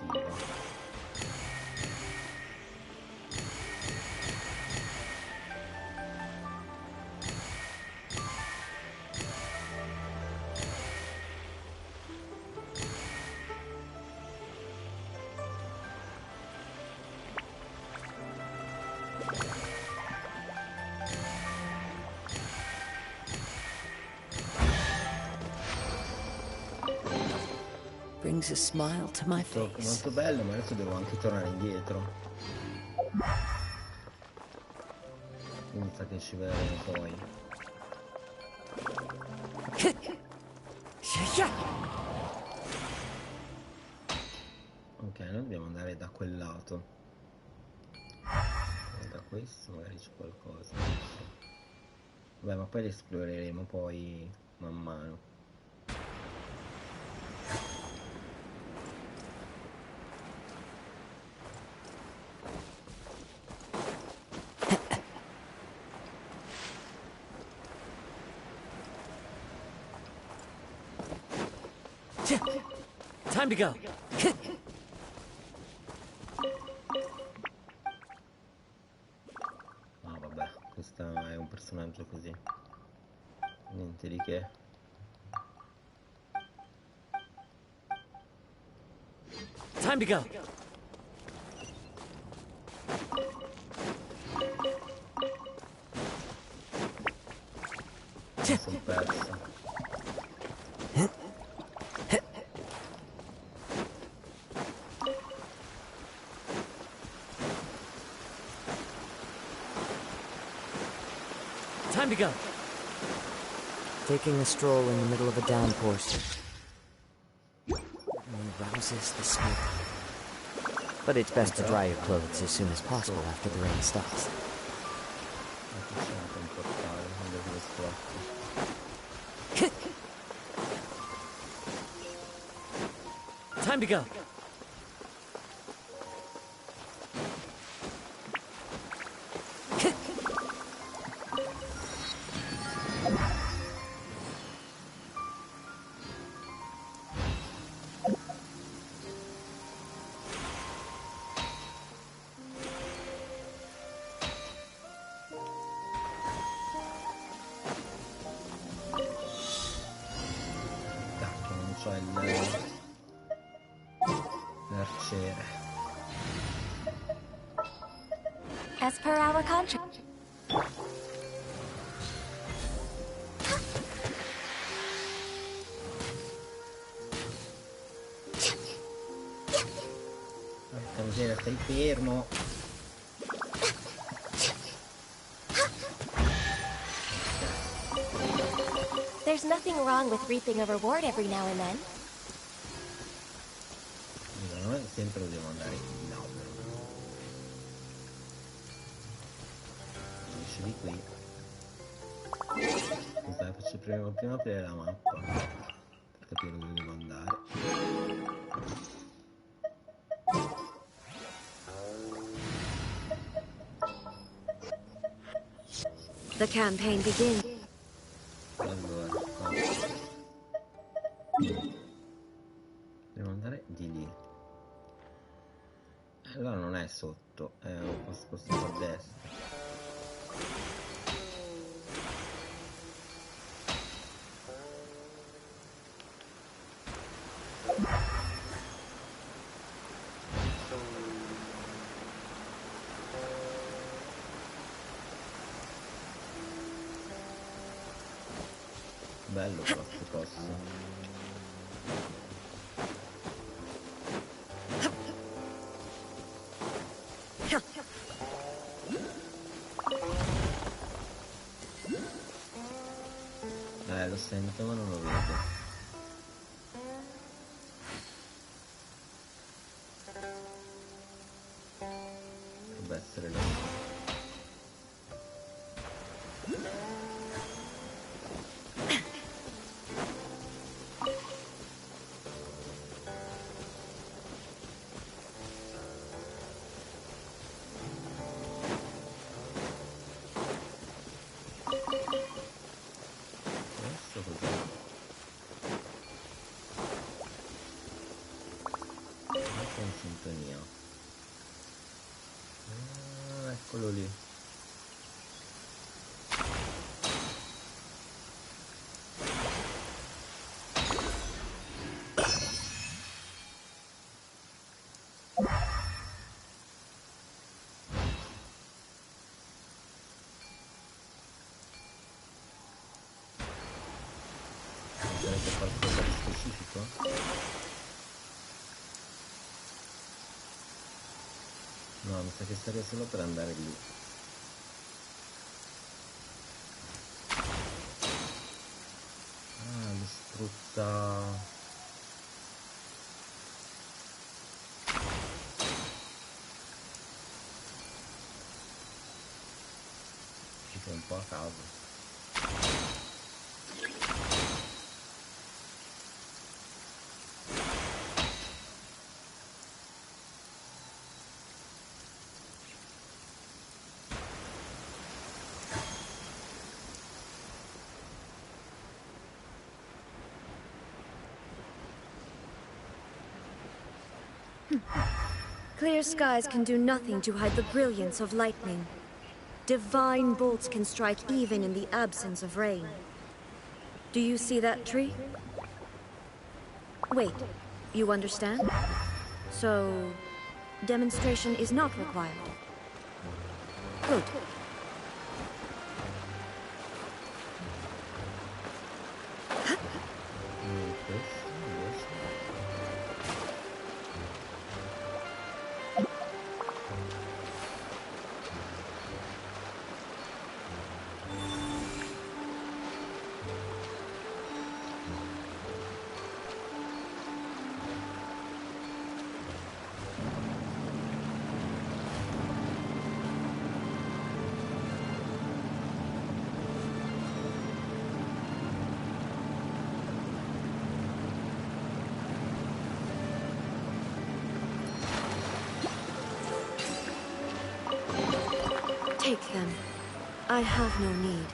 Attiva. Brings a smile to my face. Molto bello, ma adesso devo anche tornare indietro. Quindi sa che ci vedremo poi. Ok, noi dobbiamo andare da quel lato. E da questo magari c'è qualcosa. Vabbè, ma poi le esploreremo poi man mano. Time to go. Ah, vabbè, questo è un personaggio così. Niente di che. Time to go. Mi sono perso. Time to go. Taking a stroll in the middle of a downpour rouses the smoke. But it's best to dry your clothes as soon as possible after the rain stops. Time to go. As per our contract. Porca miseria, stai fermo. There's nothing wrong with reaping a reward every now and then. Noi sempre dobbiamo andare di là, però. Esce di qui. Scusate, faccio prima aprire la mappa per capire dove devo andare. The campaign begins. Allora, devo andare di lì. Allora non è sotto, è un po' spostato a destra. Bello però sto posto. Lo sento ma non lo vedo. Dovrebbe essere lì. In sintonia. Eccolo lì. Sarebbe qualcosa di specifico? No, mi sa che serve solo per andare lì. Ah, lo spruzza... Uscite un po' a caso. Clear skies can do nothing to hide the brilliance of lightning. Divine bolts can strike even in the absence of rain. Do you see that tree? Wait, you understand? So, demonstration is not required. Good. Take them. I have no need.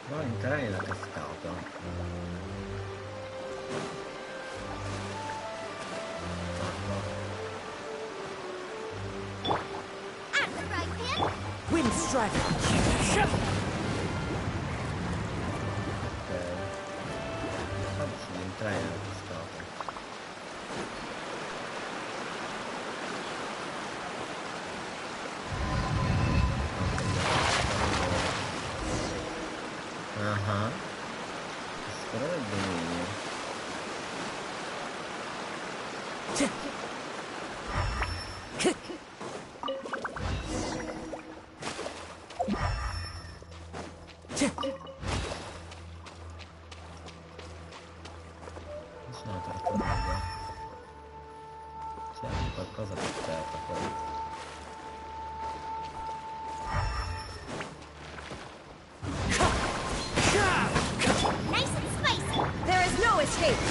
Devo entrare nella cascata. Wind strider. Faccio di entrare nella cascata. restaurare il dominio. Sono una tartaruga. C'è anche qualcosa per terra qua. Nice and spicy. There is no escape.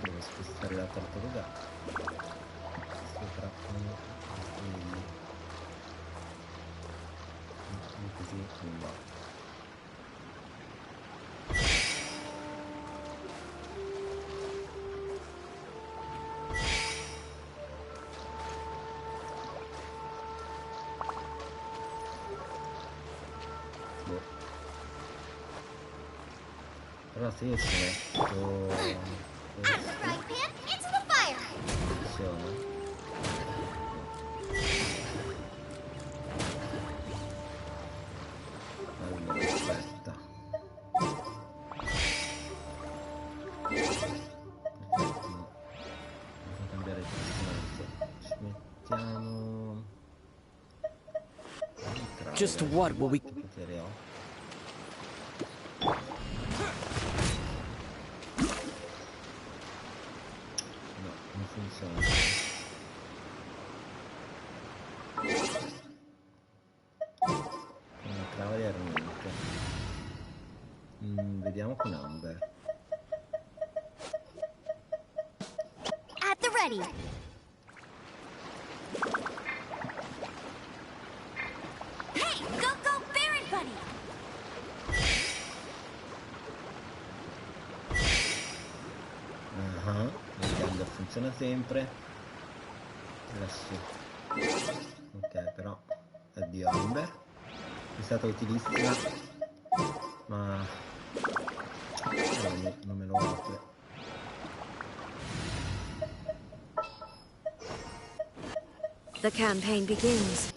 Devo spostare la tartaruga sopra così non va. Però se io ci metto Right pan into the fire. funziona. Allora, aspetta. No. Devo cambiare il personaggio. Ci mettiamo... Just what will we... Che potere ho? No, non funziona. Non travagliare niente. Vediamo con Amber. At the ready. Hey, go Baron Bunny. Vediamo, funziona sempre. Adesso. Ok, però. Addio Amber. È stata utilissima. Ma non me lo apre. The campaign begins.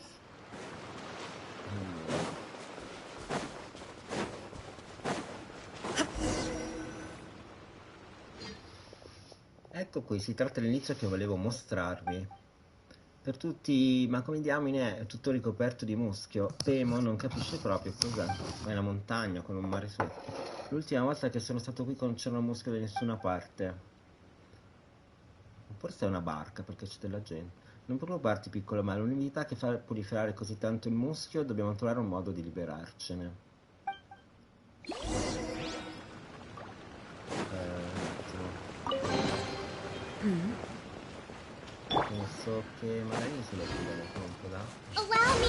Ecco qui, si tratta dell'inizio che volevo mostrarvi. Per tutti, ma come diamine è tutto ricoperto di muschio. Temo non capisce proprio cos'è. È una montagna con un mare sotto. L'ultima volta che sono stato qui non c'era muschio da nessuna parte. Forse è una barca perché c'è della gente. Non preoccuparti piccolo male, l'unità che fa proliferare così tanto il muschio, dobbiamo trovare un modo di liberarcene. Penso che magari se lo chiudiamo un po' da... Allow me.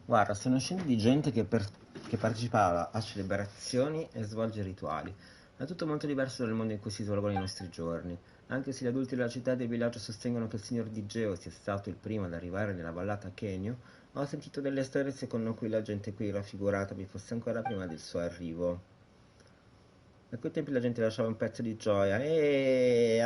Guarda, sono scene di gente che partecipava a celebrazioni e svolge rituali. È tutto molto diverso dal mondo in cui si svolgono i nostri giorni. Anche se gli adulti della città e del villaggio sostengono che il signor Digeo sia stato il primo ad arrivare nella vallata Kenyo, ho sentito delle storie secondo cui la gente qui raffigurata vi fosse ancora prima del suo arrivo. A quei tempi la gente lasciava un pezzo di gioia che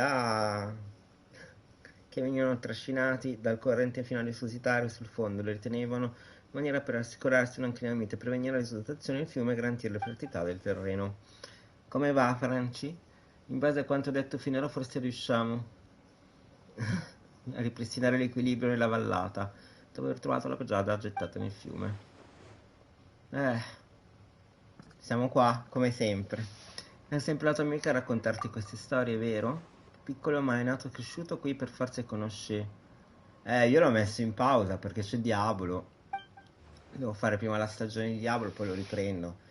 venivano trascinati dal corrente fino alle susitarie sul fondo, le ritenevano in maniera per assicurarsi un inclinamento e prevenire l'esotazione del fiume e garantire la fertilità del terreno. Come va, Franci? In base a quanto detto finora forse riusciamo a ripristinare l'equilibrio nella vallata, dopo aver trovato la giada gettata nel fiume. Siamo qua, come sempre. È sempre la tua amica a raccontarti queste storie, vero? Piccolo ma è nato e cresciuto qui per forza e conosci. Io l'ho messo in pausa perché c'è Diablo. Devo fare prima la stagione di Diablo, poi lo riprendo.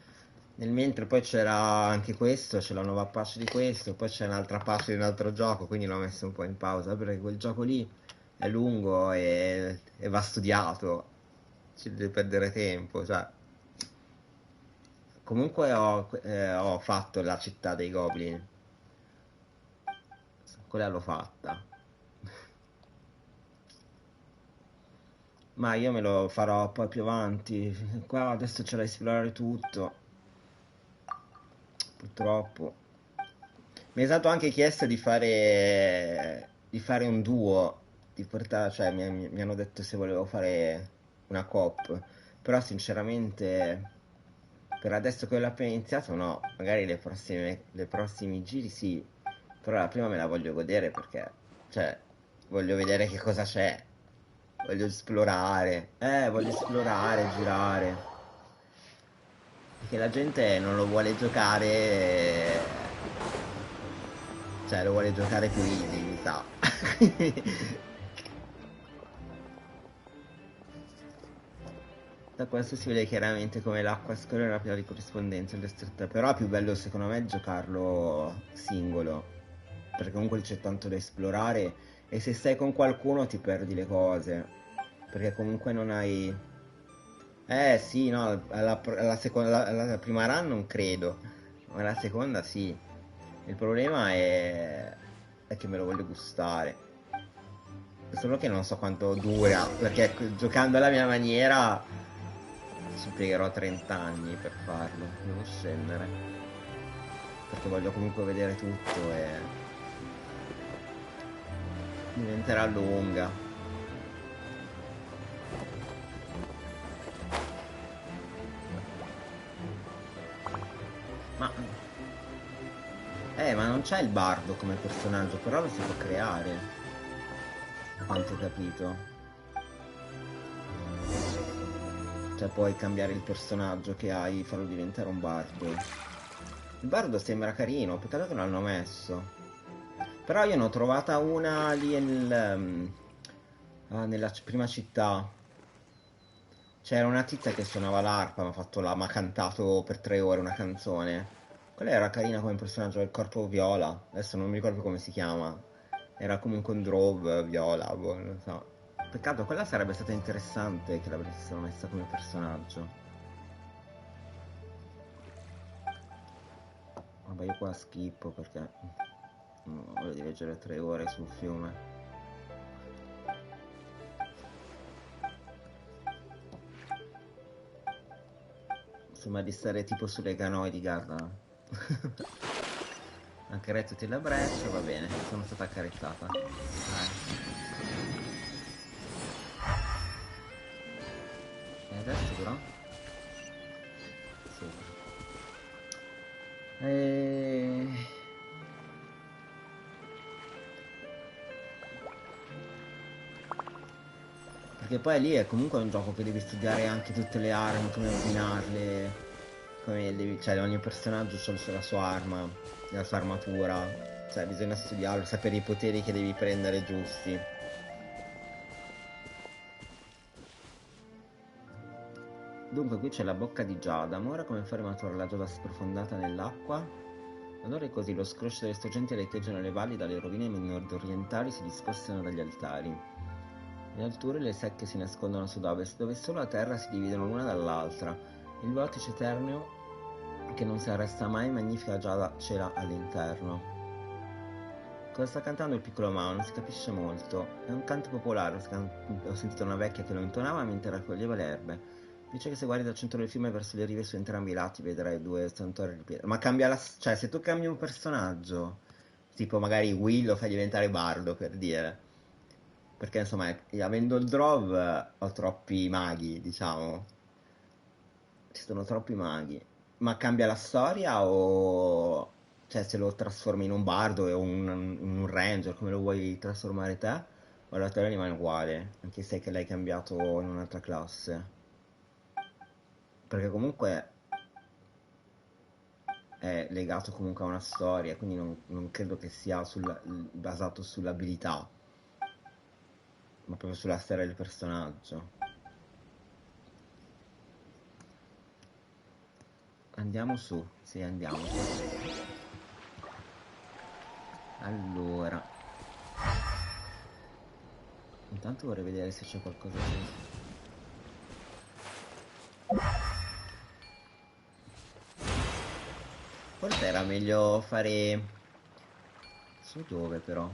Nel mentre poi c'era anche questo, c'è la nuova patch di questo, poi c'è un'altra patch di un altro gioco, quindi l'ho messo un po' in pausa perché quel gioco lì è lungo e va studiato. Ci deve perdere tempo, cioè. Comunque ho fatto la città dei Goblin. quella l'ho fatta. Ma io me lo farò poi più avanti. Qua adesso c'è da esplorare tutto. Purtroppo. Mi è stato anche chiesto di fare un duo, di portare, cioè mi hanno detto se volevo fare una coop, però sinceramente per adesso che l'ho appena iniziato no, magari le prossimi giri sì, però la prima me la voglio godere perché, cioè, voglio vedere che cosa c'è, voglio esplorare, girare, perché la gente non lo vuole giocare. Cioè, lo vuole giocare più easy, mi sa. Da questo si vede chiaramente come l'acqua scorre rapida di corrispondenza alle strette. Però è più bello secondo me giocarlo singolo. Perché comunque c'è tanto da esplorare. E se stai con qualcuno ti perdi le cose. Perché comunque non hai... sì, no, alla prima run non credo. Ma alla seconda sì. Il problema è che me lo voglio gustare. Solo che non so quanto dura, perché giocando alla mia maniera ci impiegherò 30 anni per farlo. Devo scendere. Perché voglio comunque vedere tutto e diventerà lunga. Ma non c'è il bardo come personaggio, però lo si può creare. A quanto ho capito. Cioè puoi cambiare il personaggio che hai, farlo diventare un bardo. Il bardo sembra carino, peccato che non l'hanno messo. Però io ne ho trovata una lì nella prima città. C'era una tizia che suonava l'arpa, m'ha cantato per 3 ore una canzone. Quella era carina come personaggio del corpo viola. Adesso non mi ricordo come si chiama. Era comunque un drove viola, boh, non so. Peccato, quella sarebbe stata interessante che l'avessero messa come personaggio. Vabbè, io qua schippo perché non voglio di leggere 3 ore sul fiume. Sembra di stare tipo sulle canoe, guarda. Accarezzati la breccia, va bene, sono stata accarezzata. E adesso però? Sì. Perché poi lì è comunque un gioco che devi studiare anche tutte le armi, come ordinarle, cioè ogni personaggio ha la sua arma, la sua armatura, cioè bisogna studiarlo, sapere i poteri che devi prendere giusti. Dunque qui c'è la bocca di Giada, ma ora come fare a maturare la Giada sprofondata nell'acqua? Allora è così, lo scroscio delle sorgenti aleggiano le valli, dalle rovine nord-orientali si discostano dagli altari. Le alture e le secche si nascondono a sud-ovest, dove solo la terra si dividono l'una dall'altra. Il vortice eterneo che non si arresta mai, magnifica Giada cela all'interno. Cosa sta cantando il piccolo Mao? Non si capisce molto. È un canto popolare, ho sentito una vecchia che lo intonava mentre raccoglieva le erbe. Dice che se guardi dal centro del fiume verso le rive su entrambi i lati vedrai 2 santuari di pietra. Ma cambia cioè se tu cambi un personaggio, tipo magari Will lo fai diventare bardo per dire. Perché insomma, avendo il Drove ho troppi maghi, diciamo. Ci sono troppi maghi. Ma cambia la storia o... Cioè se lo trasformi in un bardo o un ranger, come lo vuoi trasformare te? O la storia rimane uguale, anche se che l'hai cambiato in un'altra classe. Perché comunque è legato comunque a una storia, quindi non credo che sia basato sull'abilità, ma proprio sulla storia del personaggio. Andiamo su, sì, andiamo su. Allora, intanto vorrei vedere se c'è qualcosa di... Forse era meglio fare so dove però.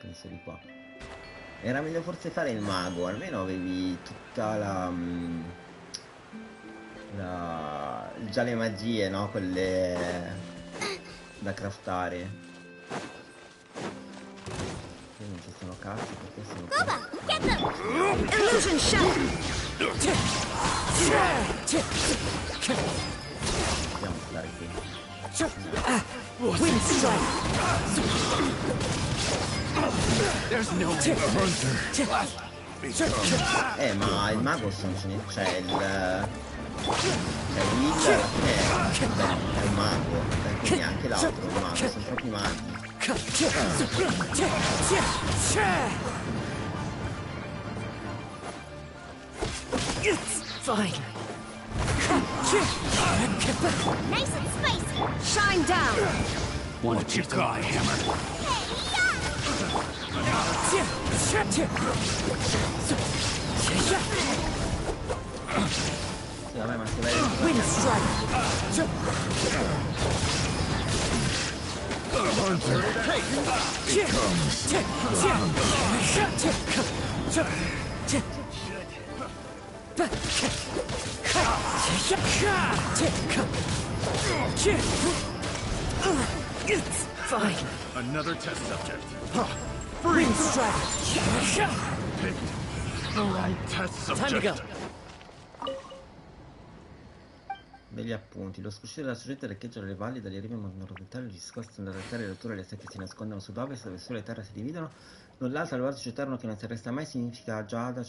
Penso di qua. Era meglio forse fare il mago, almeno avevi tutta già le magie, no? Quelle da craftare. Qui non ci sono cazzi perché sono Illusion shot. Dobbiamo stare qui. Wind strike. There's no hunter. Ma il mago c'è il Will alla fine è un mago, quindi anche l'altro è un mago, sono troppi maghi. It's fine. Nice and spicy. Shine down. What you got, Hammer? Sì, vabbè, ma se vai Wind strike. Hunter, It's fine. another test subject. Wind strike. Picked the right test subject. Time to go. degli appunti. Lo scuscire della sorgente recheggia le valli dalle rive nord-orientali discoste dalle terre e le alture le sette si nascondono sud-ovest dove solo le terre si dividono. Null'altro al vortice eterno che non si arresta mai significa Giada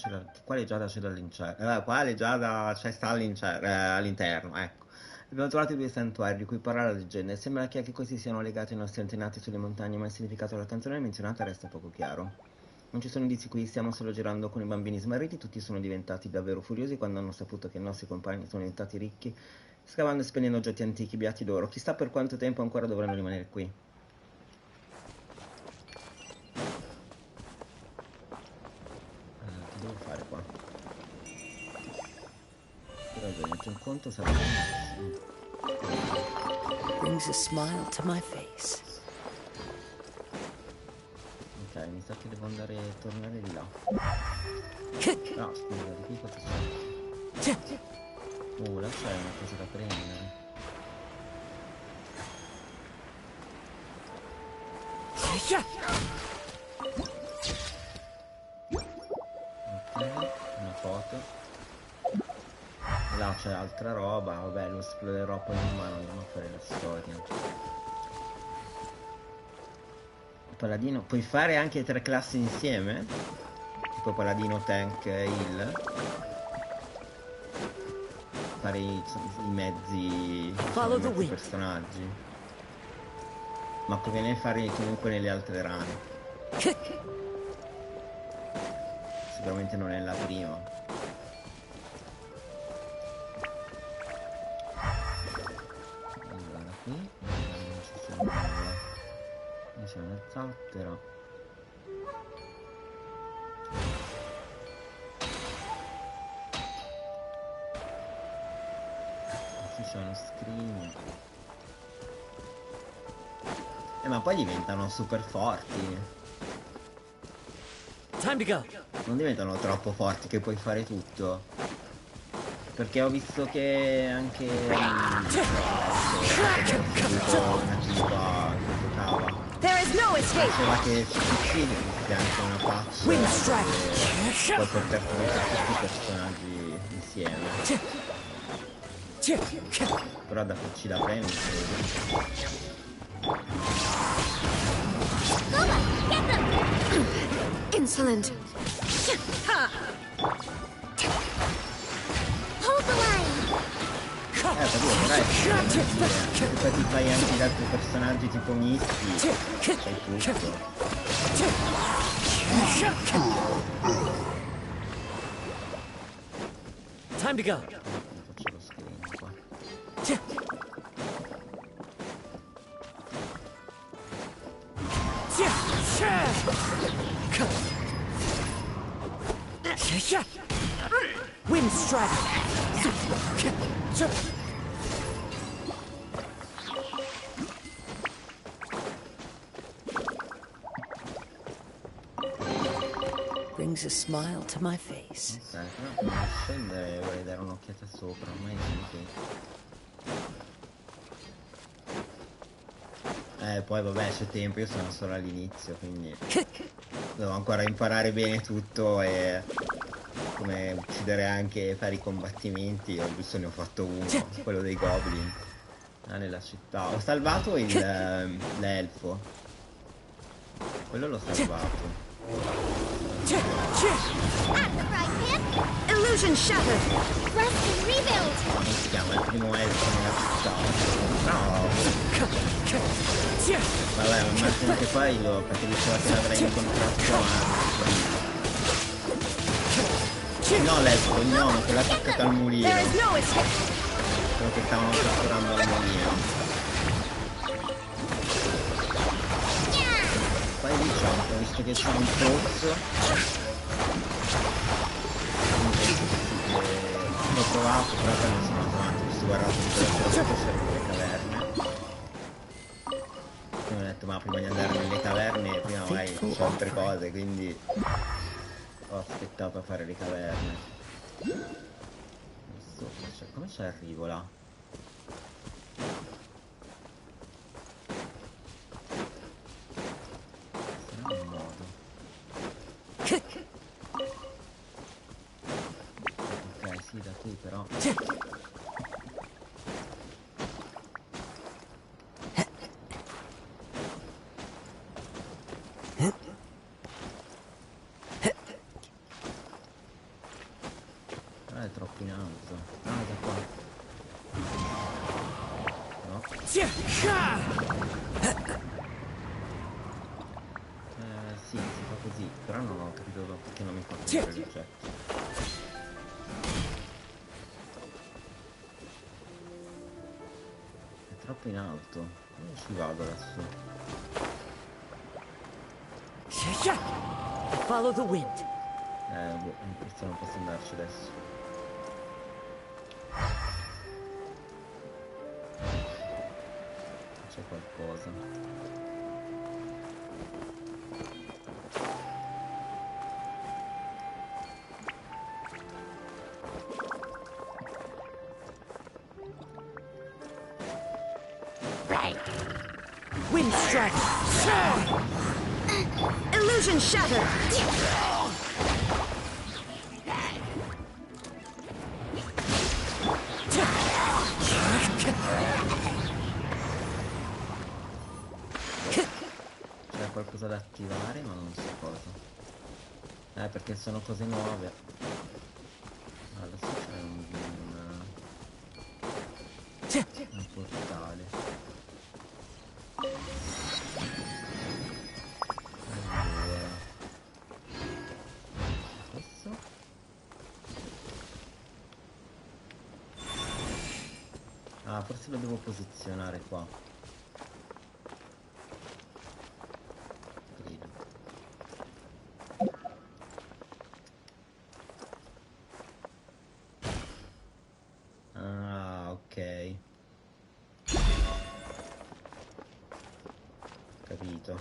quale Giada c'è dall'incerno. Quale Giada c'è sta all'interno, ecco. Abbiamo trovato due santuari di cui parla la leggenda e sembra che anche questi siano legati ai nostri antenati sulle montagne, ma il significato della canzone menzionata resta poco chiaro. Non ci sono indizi qui, stiamo solo girando con i bambini smarriti, tutti sono diventati davvero furiosi quando hanno saputo che i nostri compagni sono diventati ricchi, scavando e spendendo oggetti antichi, beati loro. Chissà per quanto tempo ancora dovranno rimanere qui. Che devo fare qua? Però c'è un conto, sarà Brings a smile to my face. ok, mi sa che devo andare a tornare di là. No, scusa, di qui cosa c'è? Là c'è una cosa da prendere. Ok, una foto. Là c'è altra roba, vabbè, lo esplorerò poi in mano, andiamo a fare la storia. Paladino, puoi fare anche 3 classi insieme? Tipo paladino, tank e heal? Fare i mezzi personaggi. Ma conviene fare comunque nelle altre rane. Sicuramente non è la prima. Allora qui non ci sono nulla. Qui c'è una zattera. Qui c'è uno scrigno. Ma poi diventano super forti. Time to go. Non diventano troppo forti che puoi fare tutto. Perché ho visto che anche una tipa che giocava diceva che ci succede che anche una faccia puoi portarti tutti i personaggi insieme. Però da PC da premio Insolent. Hold the line. Capito, però se poi ti fai anche gli altri personaggi tipo misti, fai tutto. Time to go. Faccio lo screen qua. Wind strike. brings a smile to my face. Ok, però prima di scendere vorrei dare un'occhiata sopra, ormai sono qui. Poi vabbè, c'è tempo, io sono solo all'inizio, quindi devo ancora imparare bene tutto e come uccidere anche, fare i combattimenti. Io giusto ne ho fatto uno, quello dei goblin, nella città. Ho salvato l'elfo, quello l'ho salvato. Illusion shattered. Rest and rebuild. Come si chiama? Il primo elfo nella città. No. Vabbè, ma immagino che poi perché diceva che l'avrei incontrato no, l'elfo, il gnomo, quello attaccato al mulino. Quello che stavano catturando al mulino. Poi lì c'è un po', visto che c'è un pozzo. L'ho provato, però poi non sono andato, mi sono guardato le caverne. Quindi ho detto, ma prima di andare nelle caverne, prima magari c'ho altre cose, quindi ho aspettato a fare le caverne. Adesso, come ci arrivo là? Sarà un modo. Ok, sì, da qui però. È troppo in alto. Ah, da qua. No? Sì, si fa così, però non ho capito perché non mi fa prendere l'oggetto. È troppo in alto. Come ci vado lassù? Follow the wind. Forse non posso andarci adesso. C'è qualcosa. Wind strike. Illusion shattered. C'è qualcosa da attivare ma non so cosa. Perché sono cose nuove. Adesso c'è un portale. Allora. Questo. Ah, forse lo devo posizionare qua. Credo. Ah, ok. Capito.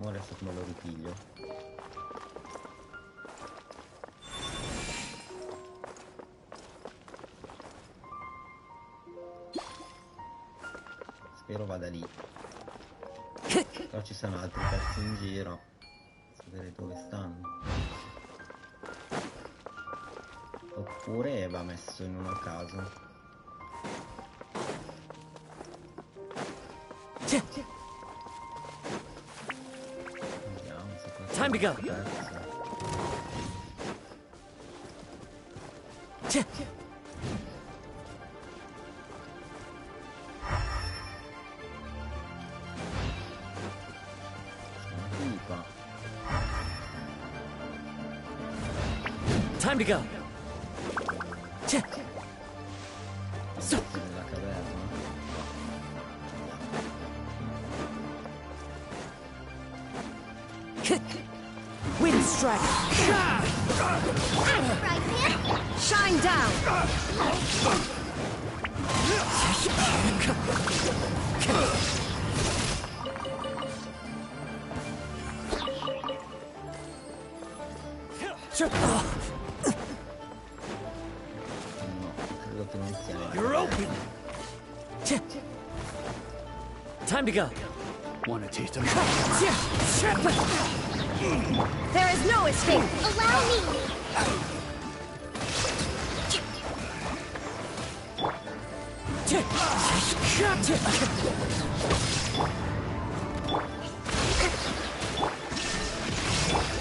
Ora adesso come lo ripiglio. Spero vada lì. Però ci sono altri pezzi in giro. Sapere dove stanno. Oppure va messo in uno a caso. Vediamo se questo Time to go. Time to go. Nella caverna. Wind strike. Shine down. credo che non sia You're open. Time to go. Want a taste of There is no escape. Allow me.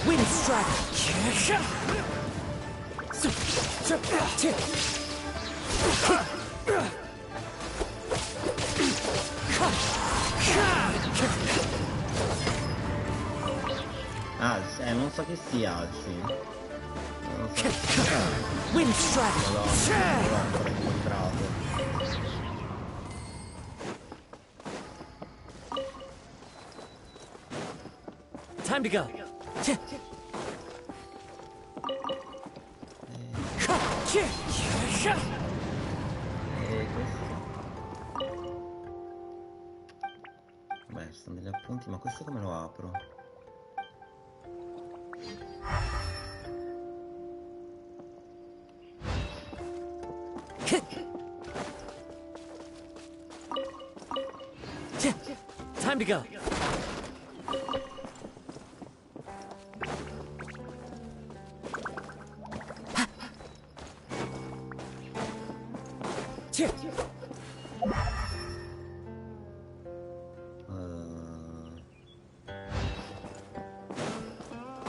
Wind strike. Non so che si alzi. Non so che si alzi. Wind strike. Non l'ho ancora incontrato. Time to go. Beh, ci sono degli appunti, ma questo come lo apro? Time to go.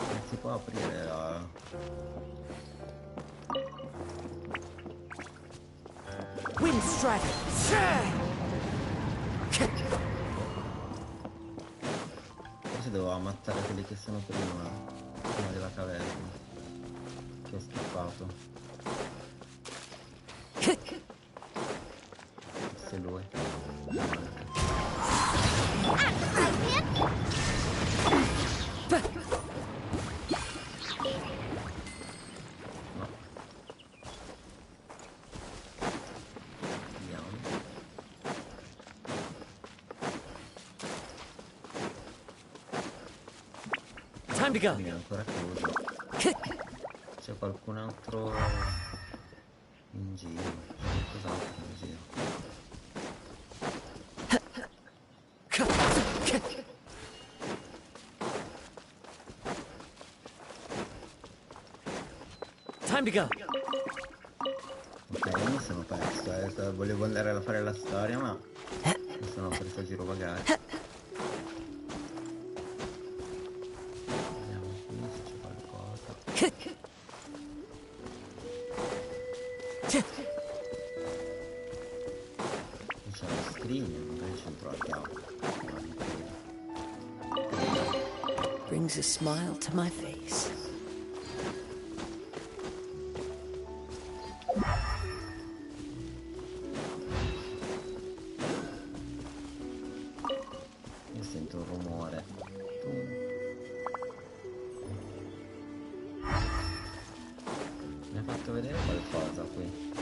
Non si può aprire la... Wind strike. Forse devo ammazzare quelli che sono prima della caverna. Che ho schippato. Forse lui. Time to go. È ancora chiuso. C'è qualcun altro in giro. C'è qualcos'altro in giro. Time to go. Ok, io mi sono perso, volevo andare a fare la storia, ma mi sono preso a girovagare. Vediamo qui se c'è qualcosa. C'è una scrigna, magari c'entro la chiave. Brings a smile to my face. Io sento un rumore. Mi ha fatto vedere qualcosa qui.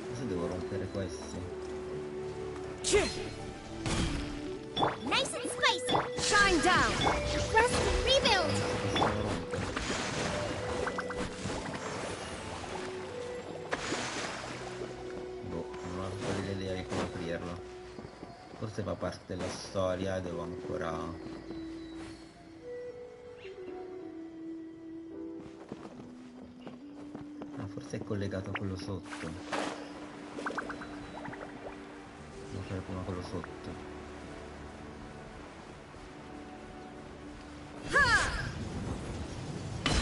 Forse devo rompere questi. Nice and spicy. Shine down. Rest and rebuild. Boh, non ho proprio idea di come aprirlo. Forse fa parte della storia e devo ancora... Ah, forse è collegato a quello sotto. Devo fare prima quello sotto.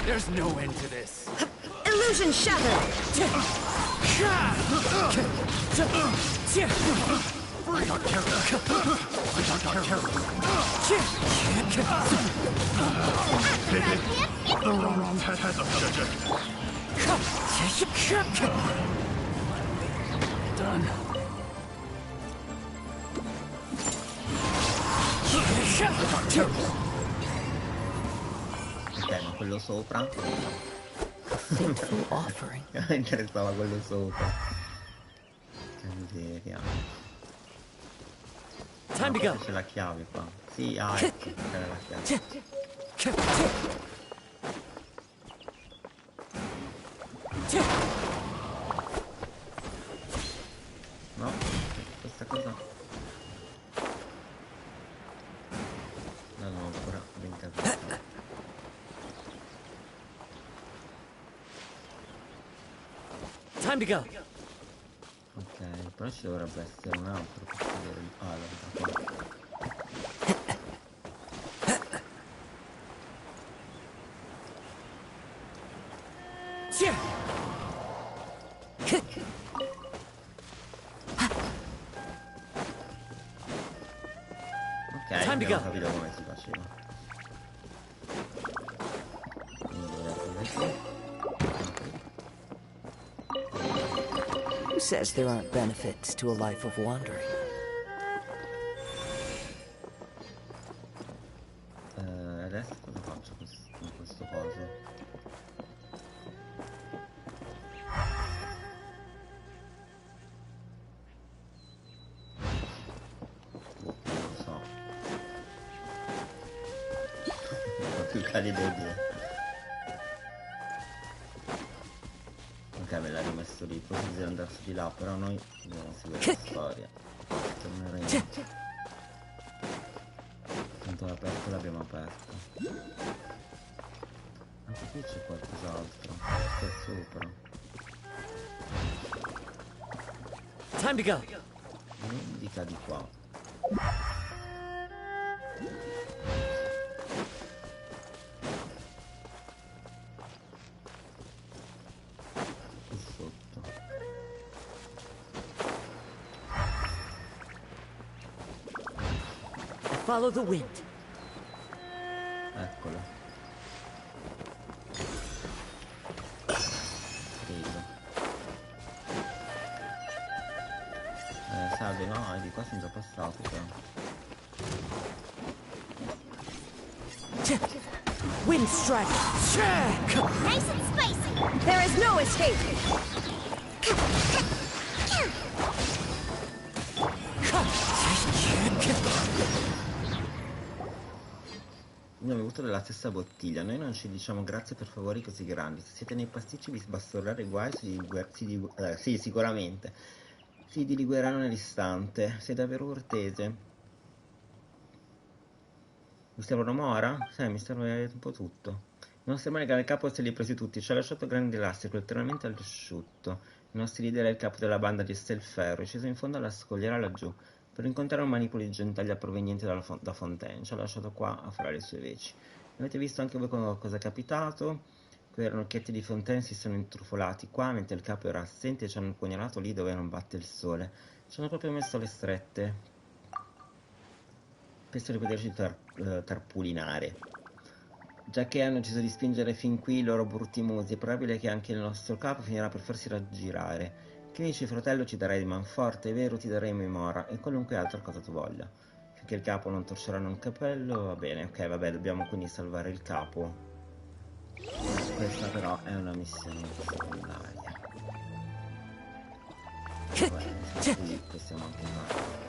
There's no end to this. Illusion shattered. I got carried. The wrong test subject. Done. Ok, ma quello sopra? Fateful offering. Mi interessava quello sopra. Che miseria. Time to go. C'è la chiave qua. Sì, ah, ecco, c'è la chiave. No, questa cosa non ho ancora ben capito. Time to go. Ok, però ci dovrebbe essere un altro per vedere il palo. Ok, abbiamo capito come si faceva. Quindi dovrei prendere Who says there aren't benefits to a life of wandering? Adesso cosa faccio con questo coso? Non lo so. Non ho più calida idea. Ok, me l'ha rimesso lì, poi si deve andare su di là, però noi dobbiamo seguire la storia. Torneremo. Tanto l'aperto l'abbiamo aperto. Anche qui c'è qualcos'altro. C'è sopra. Time to go. Mi indica di qua. Qui sotto. Follow the wind. Eccolo. Preso. Salve, no, di qua sono già passato però. Wind strike. Nice and spicy. There is no escape. Mi ho bevuto della stessa bottiglia. Noi non ci diciamo grazie per favori così grandi. Se siete nei pasticci vi bastonare guai, sì, sicuramente. Si diligueranno nell'istante. Sei davvero cortese. Mi servono mora? Mi serve un po' tutto. Il nostro ermone il capo se li ha presi tutti. Ci ha lasciato grandi elastico, letteralmente all'asciutto. I nostri leader e il capo della banda di Stelferro è sceso in fondo alla scogliera laggiù per incontrare un manipolo di gentaglia proveniente da Fontaine. Ci ha lasciato qua a fare le sue veci. Avete visto anche voi cosa è capitato? Quei ranocchietti di Fontaine si sono intrufolati qua mentre il capo era assente e ci hanno pugnalato lì dove non batte il sole. Ci hanno proprio messo le strette. Penso di poterci tarpulinare. Già che hanno deciso di spingere fin qui i loro brutti musi, è probabile che anche il nostro capo finirà per farsi raggirare. Che dici, fratello, ci darai di manforte, è vero, ti daremo i mora e qualunque altra cosa tu voglia. Finché il capo non torceranno un capello, va bene, ok, vabbè, dobbiamo quindi salvare il capo. Questa però è una missione secondaria. Vabbè, qui possiamo anche fare.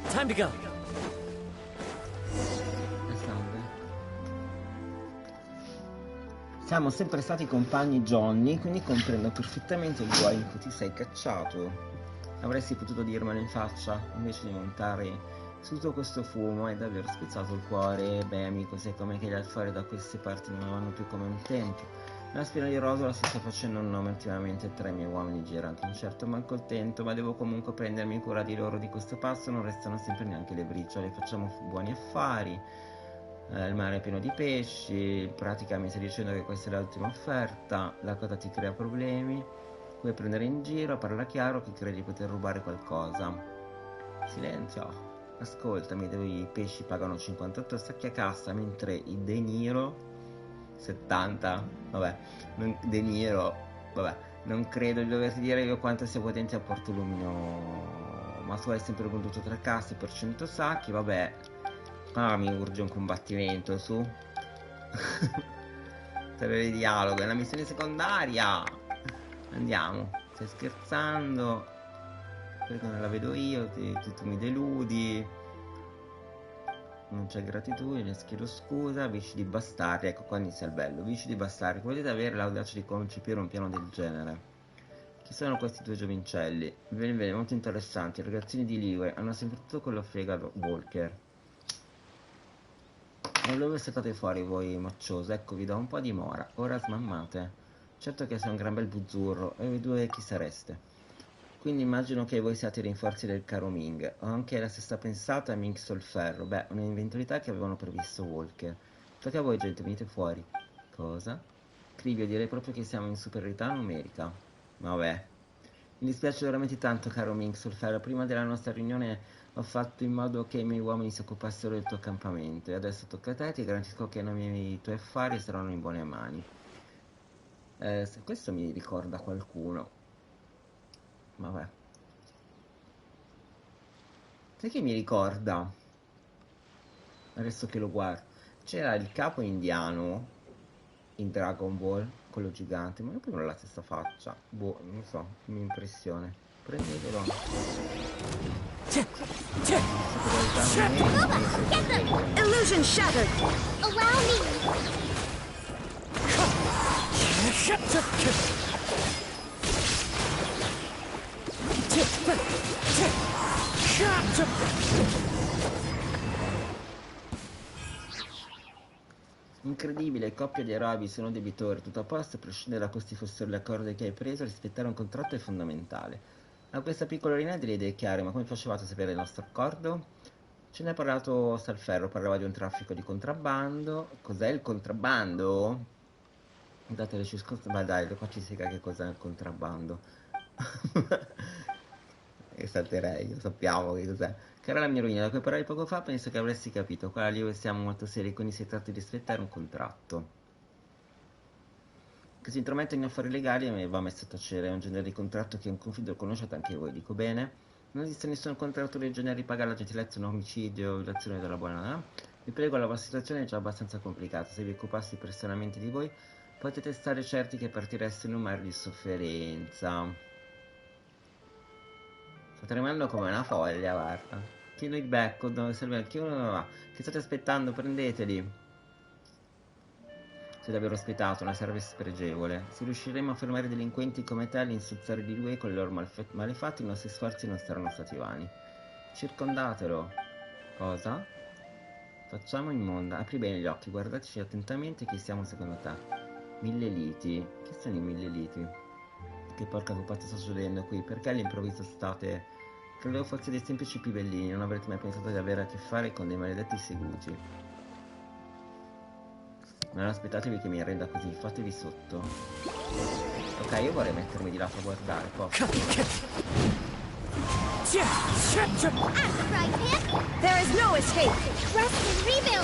Time to go. Salve. Siamo sempre stati compagni, Johnny, quindi comprendo perfettamente il guaio in cui ti sei cacciato. Avresti potuto dirmelo in faccia, invece di montare su tutto questo fumo. Hai davvero spezzato il cuore. Beh, amico, sai come che gli affari da queste parti non vanno più come un tempo. La spina di Rosola si sta facendo un nome ultimamente tra i miei uomini giranti. Un certo malcontento, ma devo comunque prendermi cura di loro di questo passo. Non restano sempre neanche le briciole. Facciamo buoni affari. Il mare è pieno di pesci. In pratica mi stai dicendo che questa è l'ultima offerta. La cosa ti crea problemi. Vuoi prendere in giro, parla chiaro, che credi di poter rubare qualcosa. Silenzio. Ascoltami, i pesci pagano 58 sacchi a cassa, mentre i De Niro 70. Vabbè, De Niro, vabbè, non credo di doverti dire io quanto sia potente a Portolumino, ma tu hai sempre venduto 3 casse per 100 sacchi, vabbè. Ah, mi urge un combattimento, su. Tre di dialogo, è una missione secondaria. Andiamo, stai scherzando? Perché non la vedo io, tu mi deludi. Non c'è gratitudine, chiedo scusa, vici di bastardi, ecco qua inizia il bello. Vici di bastardi, potete avere l'audacia di concepire un piano del genere. Chi sono questi due giovincelli? Bene, molto interessanti, i ragazzini di Ligure, hanno sempre tutto quello frega Walker. E dove siete fuori voi macciose? Ecco, vi do un po' di mora, ora smammate. Certo che sei un gran bel buzzurro, e voi due chi sareste? Quindi immagino che voi siate i rinforzi del caro Ming. Ho anche la stessa pensata a Ming Solferro. Beh, un'eventualità che avevano previsto Walker. Tocca a voi, gente, venite fuori. Cosa? Crivio, direi proprio che siamo in superiorità numerica. Vabbè. Mi dispiace veramente tanto, caro Ming Solferro. Prima della nostra riunione ho fatto in modo che i miei uomini si occupassero del tuo accampamento. E adesso tocca a te, ti garantisco che i tuoi affari saranno in buone mani. Se questo mi ricorda qualcuno. Vabbè. Sai che mi ricorda? Adesso che lo guardo. C'era il capo indiano in Dragon Ball, quello gigante, ma poi non ha la stessa faccia. Boh, non so, mia impressione. Prendetelo. Illusion shattered. Allow me. Incredibile, coppia di arabi sono debitori, tutto a posto, a prescindere da questi fossero le accordi che hai preso, rispettare un contratto è fondamentale. A questa piccolina delle idee chiare, ma come facevate a sapere il nostro accordo? Ce ne ha parlato Salferro, parlava di un traffico di contrabbando. Cos'è il contrabbando? Date le circostanze, ma dai, qua ci spiega che cos'è il contrabbando. E salterei, lo sappiamo che cos'è. Cara la mia rovina, da cui parlavi poco fa, penso che avresti capito. Qua io siamo molto seri, quindi si tratta di rispettare un contratto. Che si intromette in affari legali e va messo a tacere. È un genere di contratto che in confido conosciate anche voi, dico bene? Non esiste nessun contratto del genere di pagare la gentilezza un omicidio o violazione della buona. Vi prego, la vostra situazione è già abbastanza complicata. Se vi occupassi personalmente di voi, potete stare certi che partireste in un mare di sofferenza. Sto tremando come una foglia, guarda. Chiedo il becco, dove serve? Che uno va? Che state aspettando? Prendeteli. Se davvero ospitato, una serve spregevole. Se riusciremo a fermare delinquenti come te all'insuzzare di lui con i loro malefatti, i nostri sforzi non saranno stati vani. Circondatelo. Cosa? Facciamo in monda. Apri bene gli occhi, guardateci attentamente chi siamo secondo te. 1000 liti. Che sono i 1000 liti? Che porca pupazza sta succedendo qui? Perché all'improvviso state... Credevo fosse dei semplici pibellini, non avrete mai pensato di avere a che fare con dei maledetti segugi. Non aspettatevi che mi arrenda così, fatevi sotto. Ok, io vorrei mettermi di lato a guardare, posso? There is no escape. Rest and rebuild.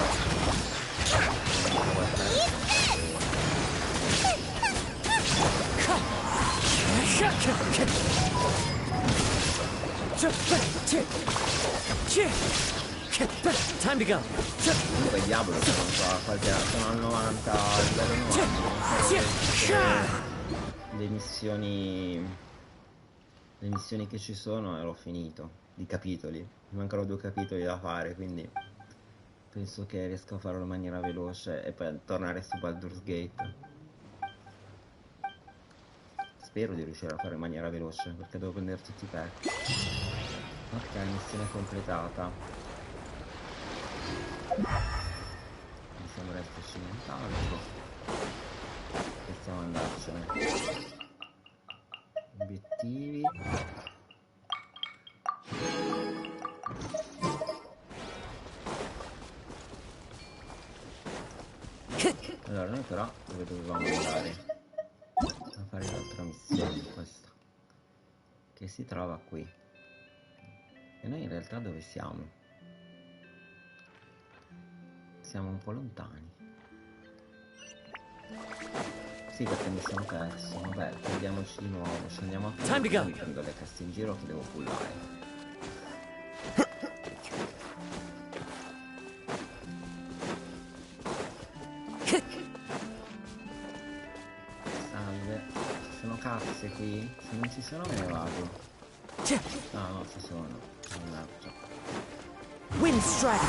Time to go. Comunque diavolo sono qua, qualche sono al 90, livello 90. Le missioni che ci sono ero finito, di capitoli. Mi mancano 2 capitoli da fare, quindi penso che riesco a farlo in maniera veloce e poi tornare su Baldur's Gate. Spero di riuscire a fare in maniera veloce, perché devo prendere tutti i pack. Ok, missione completata. Possiamo restarci nient'altro. Possiamo andarcene. Obiettivi. Allora, noi però dove dovevamo andare? A fare l'altra missione, questa. Che si trova qui. E noi in realtà dove siamo? Siamo un po' lontani. Sì, perché mi sono perso. Vabbè, prendiamoci di nuovo. Scendiamo a piedi. Mi prendo le casse in giro che devo pullare. Salve. Ci sono casse qui? Se non ci sono me ne vado. No, no, ci sono. Mannaggia. Wind strike.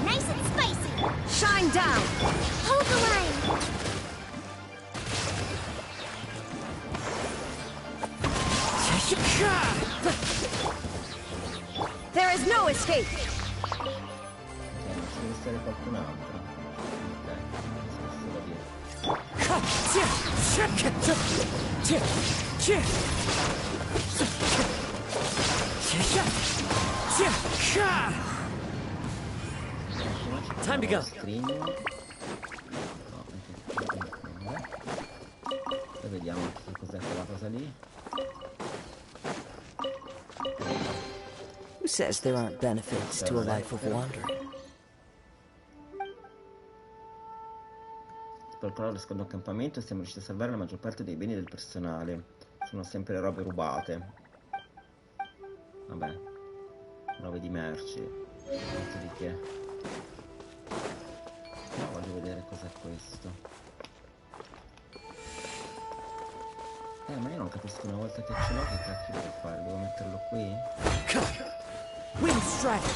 Nice and spicy. Shine down. Hold the line. There is no escape. Ok, ma ci deve essere qualcun altro. Ok, solo dire. Time to go. Poi vediamo che cos'è quella cosa lì. Who says there aren't benefits to a life of wandering? Spolverare lo secondo accampamento e siamo riusciti a salvare la maggior parte dei beni del personale. Sono sempre robe rubate. Vabbè. Robe di merci. Niente di che. No, voglio vedere cos'è questo. Ma io non capisco una volta che ce l'ho che cacchio devo fare. Devo metterlo qui? Wind strike.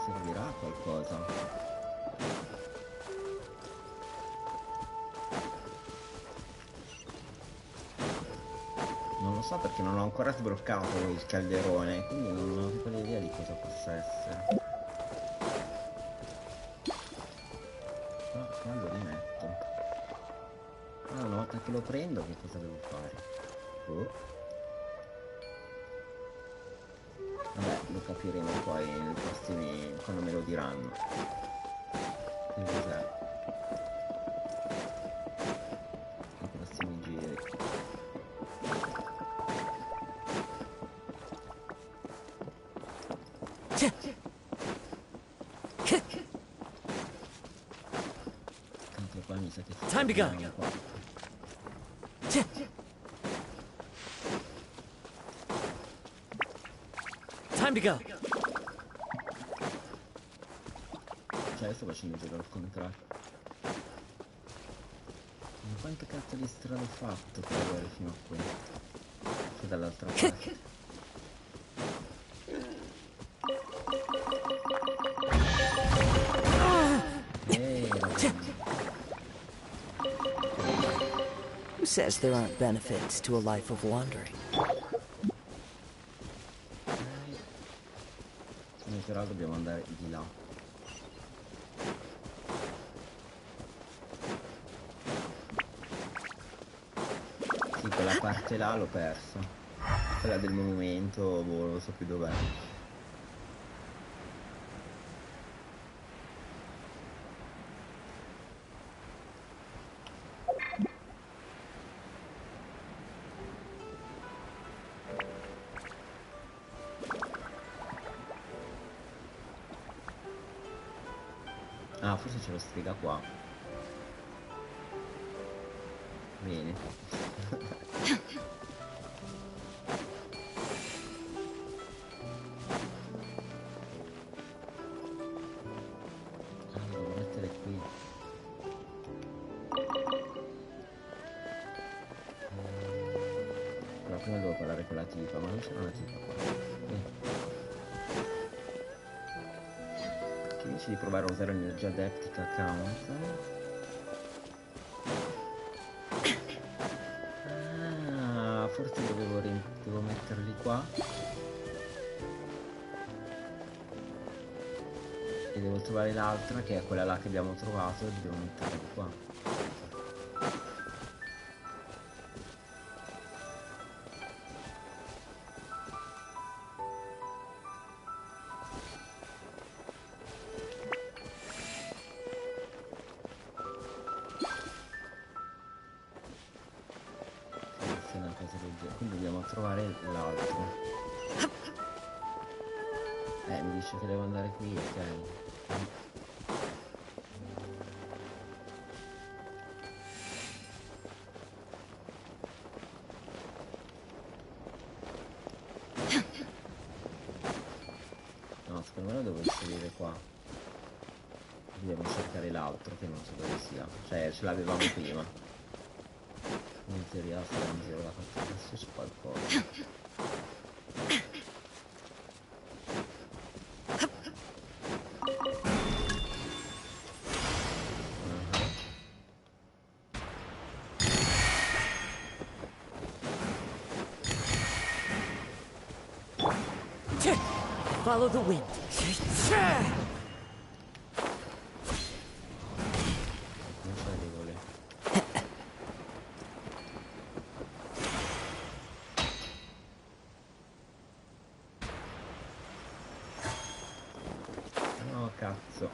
Servirà a qualcosa? Non lo so perché non ho ancora sbloccato il calderone, quindi non ho proprio idea di cosa possa essere. No, qua lo rimetto. Allora, una volta che lo prendo, che cosa devo fare? Vabbè, lo capiremo poi nei prossimi, quando me lo diranno. Che cos'è? Nei prossimi giri. Tanto qua mi sa che Time to go. qua. Time to go. Cioè, sto facendo il giro al contrario. Ma quanto cazzo di strada ho fatto per arrivare fino a qui? Che dall'altra parte. Who says there aren't benefits to a life of wandering? Noi però dobbiamo andare di là. Sì, quella parte là l'ho persa. Quella del monumento, boh, non so più dov'è. Ah, forse ce lo spiega qua. Bene. Ah, devo mettere qui. Però prima devo parlare con la tipa, ma non c'era una tipa qua. Che dici di provare a usare l'energia adeptica count? Ah, forse devo metterli qua. E devo trovare l'altra, che è quella là che abbiamo trovato, e devo metterla di qua. dice che devo andare qui, ok. No, secondo me lo devo inserire qua. Dobbiamo cercare l'altro che non so dove sia. Cioè, ce l'avevamo prima. In teoria sarà in giro da parte. Adesso c'è qualcosa. Follow the wind. No, cazzo.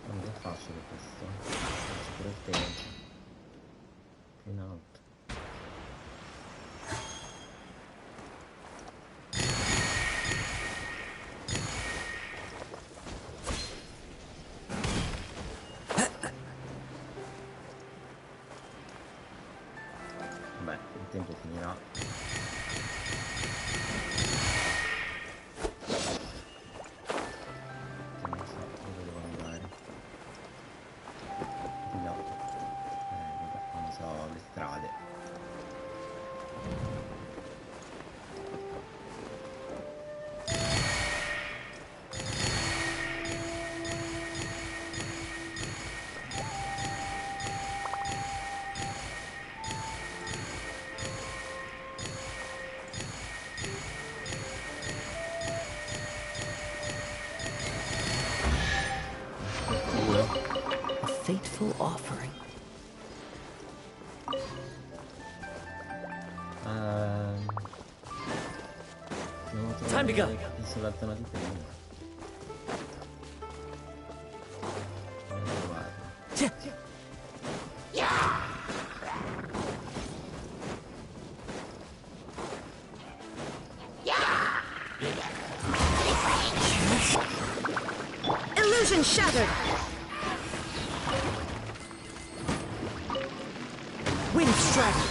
Non è facile questo. Faccio pure il tempo. Più in alto. Beh, il tempo finirà. Non so dove devo andare. Di là. Vabbè, non so le strade. A fateful offering. Time to go. Sulla zona di prima. Illusion shattered. Wind strike.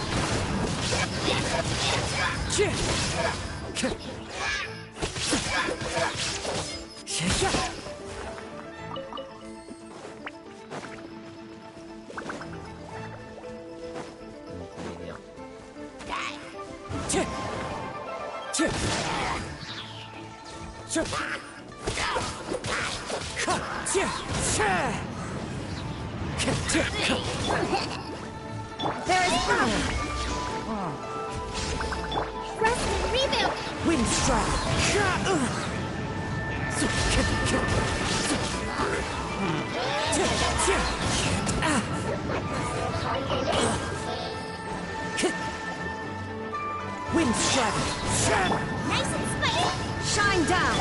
There is power. Rest and rebuild. Wind strike. Wind strike. Nice and spicy. Shine down.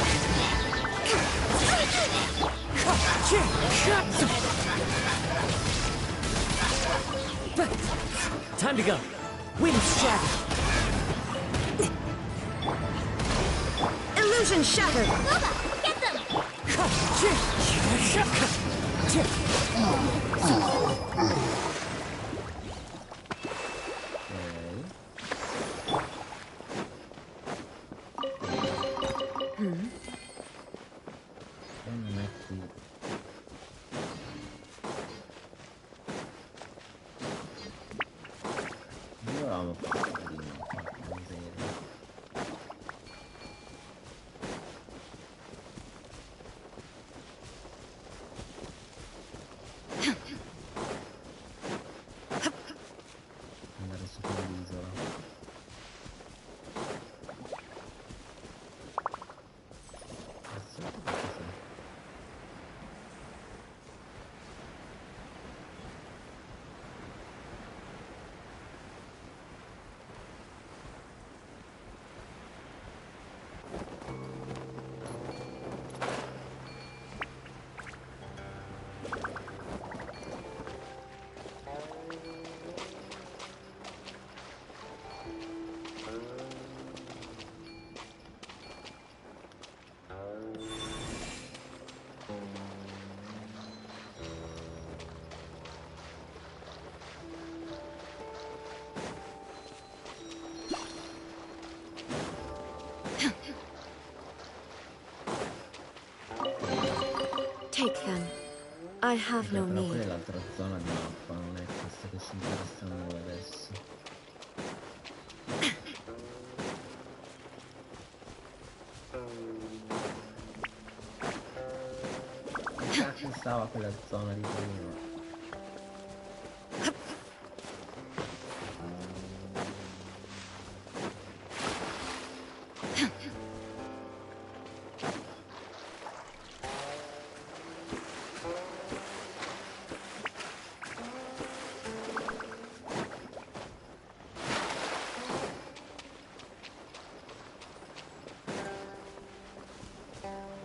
Time to go. Wind strike. Illusion shattered. Loba, get them. Non è qui. Dove avevamo fatto prima? Porca miseria. I have no Però quella need. è l'altra zona di mappa, non è questa che ci interessa a noi adesso. Che cazzo stava quella zona di prima?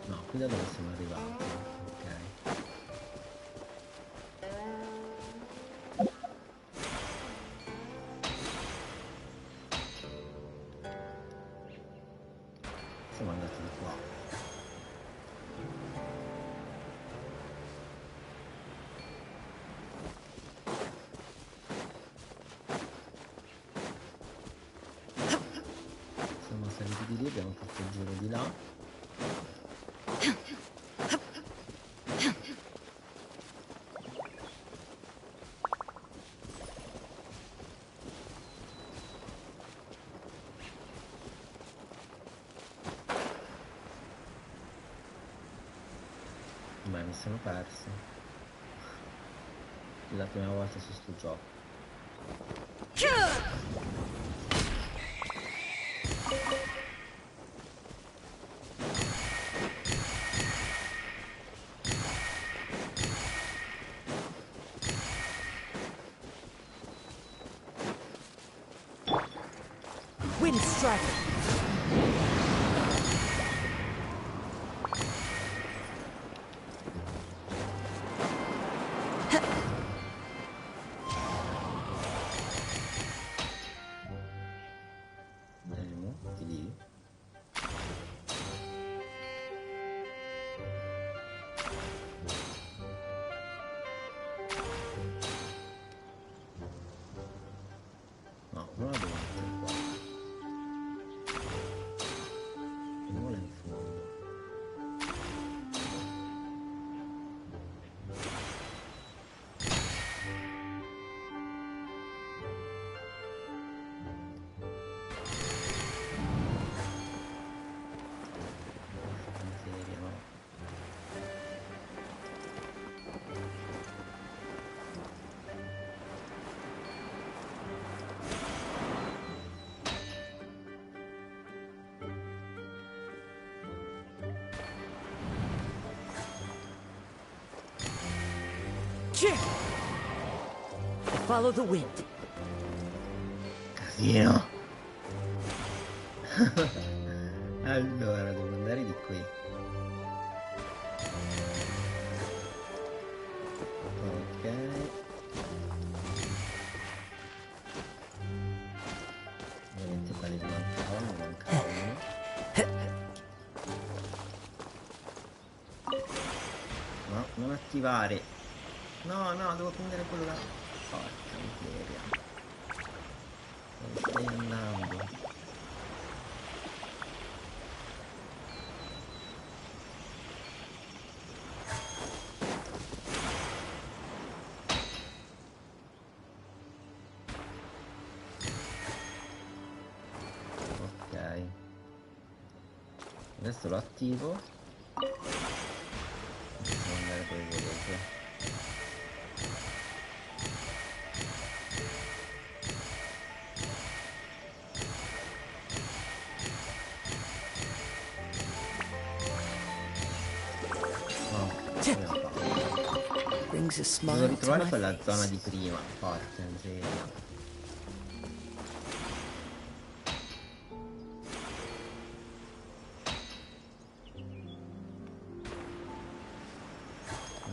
No, qui da dove siamo arrivati? Ok. Siamo andati di qua. Siamo saliti di lì, abbiamo fatto il giro di là. Beh, mi sono perso. È la prima volta su sto gioco. Wind strike. Di lì. No, non la devo mettere qua. Non è in fondo. Miseria, no? Follow the wind. Casino. Allora, devo andare di qui. Ok. Ovviamente quelli che mancavano, ne manca uno. No, non attivare. No, no, devo prendere quello là. Porca miseria. Dove stai andando? Ok. Adesso lo attivo. Devo andare con le volete. Brings a Devo smile to ritrovare my quella face. zona di prima. Porca miseria.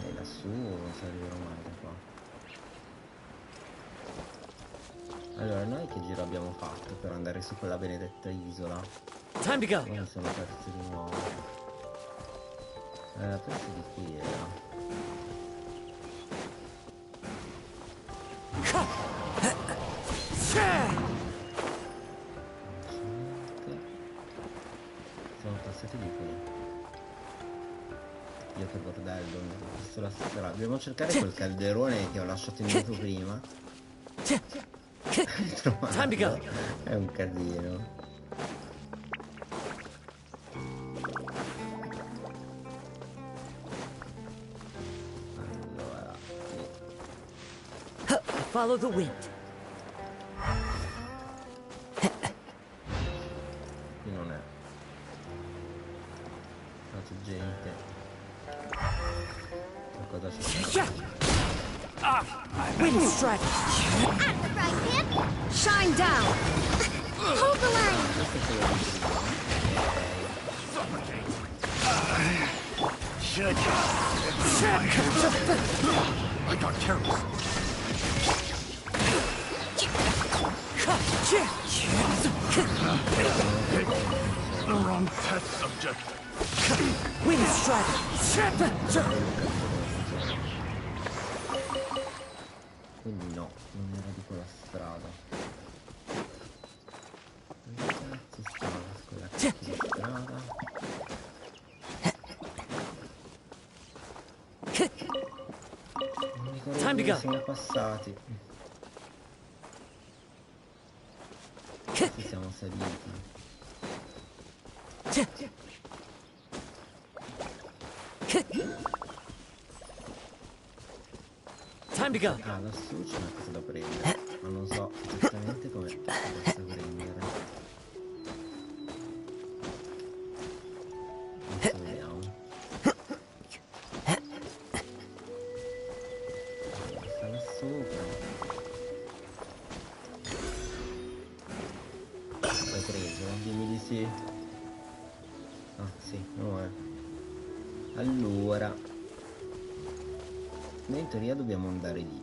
E lassù non si arriverò mai da qua. Allora, noi che giro abbiamo fatto per andare su quella benedetta isola? Time to go. Mi sono perso di nuovo. Penso di qui era. Siamo passati di qui. Dio, che bordello, mi ho visto la strada. Dobbiamo cercare quel calderone che ho lasciato indietro prima. Trovarlo è un casino. Allora, Follow the wind. qui non è. C'è gente. Qualcosa c'è. Wind strike. Shine down. Hold the line. Should I got careless. The wrong test subject. Wind strike. Quindi no, non era di quella strada. Dove cazzo stava quella cazzo di strada? Non mi ricordo dove siamo passati. Ci siamo saliti. Time to go. Ah, lassù c'è una cosa da prendere, ma non so esattamente come si possa prendere. Adesso vediamo. Sta là sopra. L'hai preso? Dimmi di sì. Ah sì, no allora, noi in teoria dobbiamo andare lì,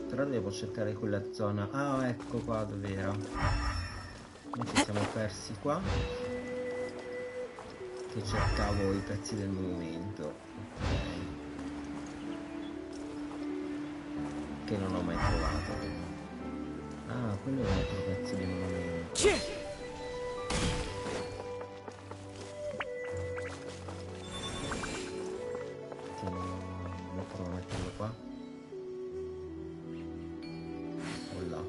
però devo cercare quella zona. Ah, ecco qua dov'era. Noi ci siamo persi qua, che cercavo i pezzi del monumento. Ok, che non ho mai trovato. Ah, quello è un altro pezzo di monumento. Provo a metterlo qua. O là.